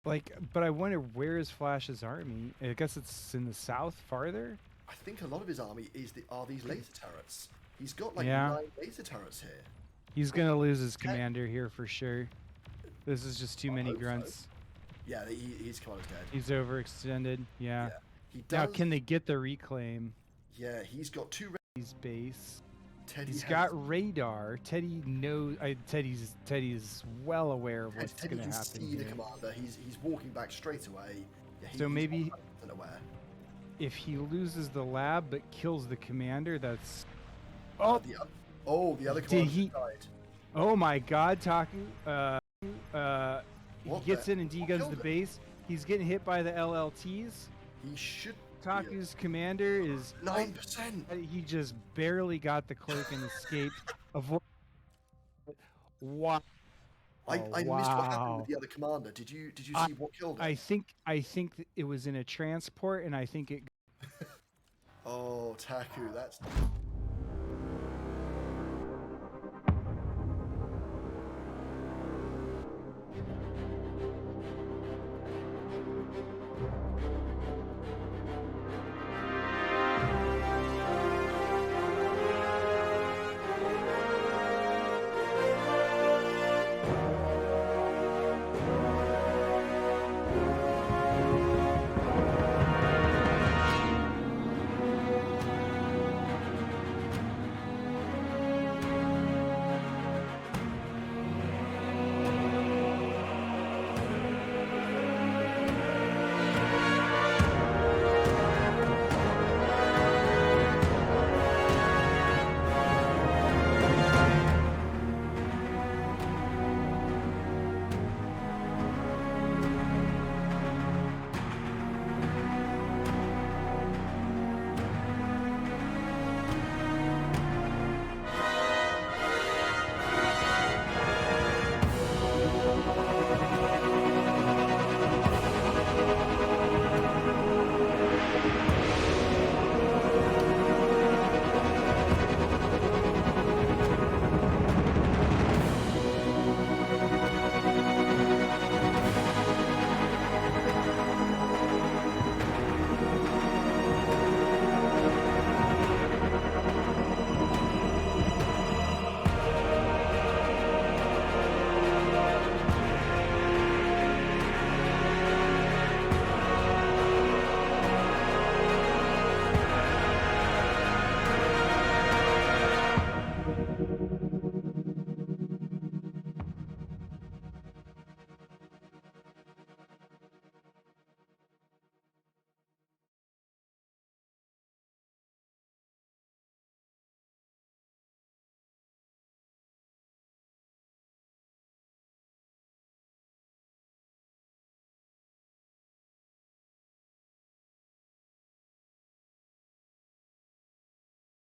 Like, but I wonder where is Flash's army? I guess it's in the south, farther. I think a lot of his army are these laser turrets. He's got like Yeah. 9 laser turrets here. He's gonna lose his commander here for sure. This is just too I many hope so. grunts. Yeah, his commander's dead. He's overextended. Yeah. He Now, does. can they get the reclaim? Yeah, he's got 2. His base. Teddy He's has, got radar. Teddy knows. Teddy's well aware of what's Teddy gonna can happen see the here. commander. He's walking back straight away. Yeah, So maybe- 100% aware. If he loses the lab but kills the commander, that's. Oh, Oh, the other Did commander he- died. oh my God, Taku. He What gets the- in and what deguns killed the him? base. He's getting hit by the LLTs. He should. Taku's commander is 9%. He just barely got the cloak and escaped. Wow. I missed what happened wow. with the other commander. Did you see what killed him? I think it was in a transport, and I think it. Oh, Taku, that's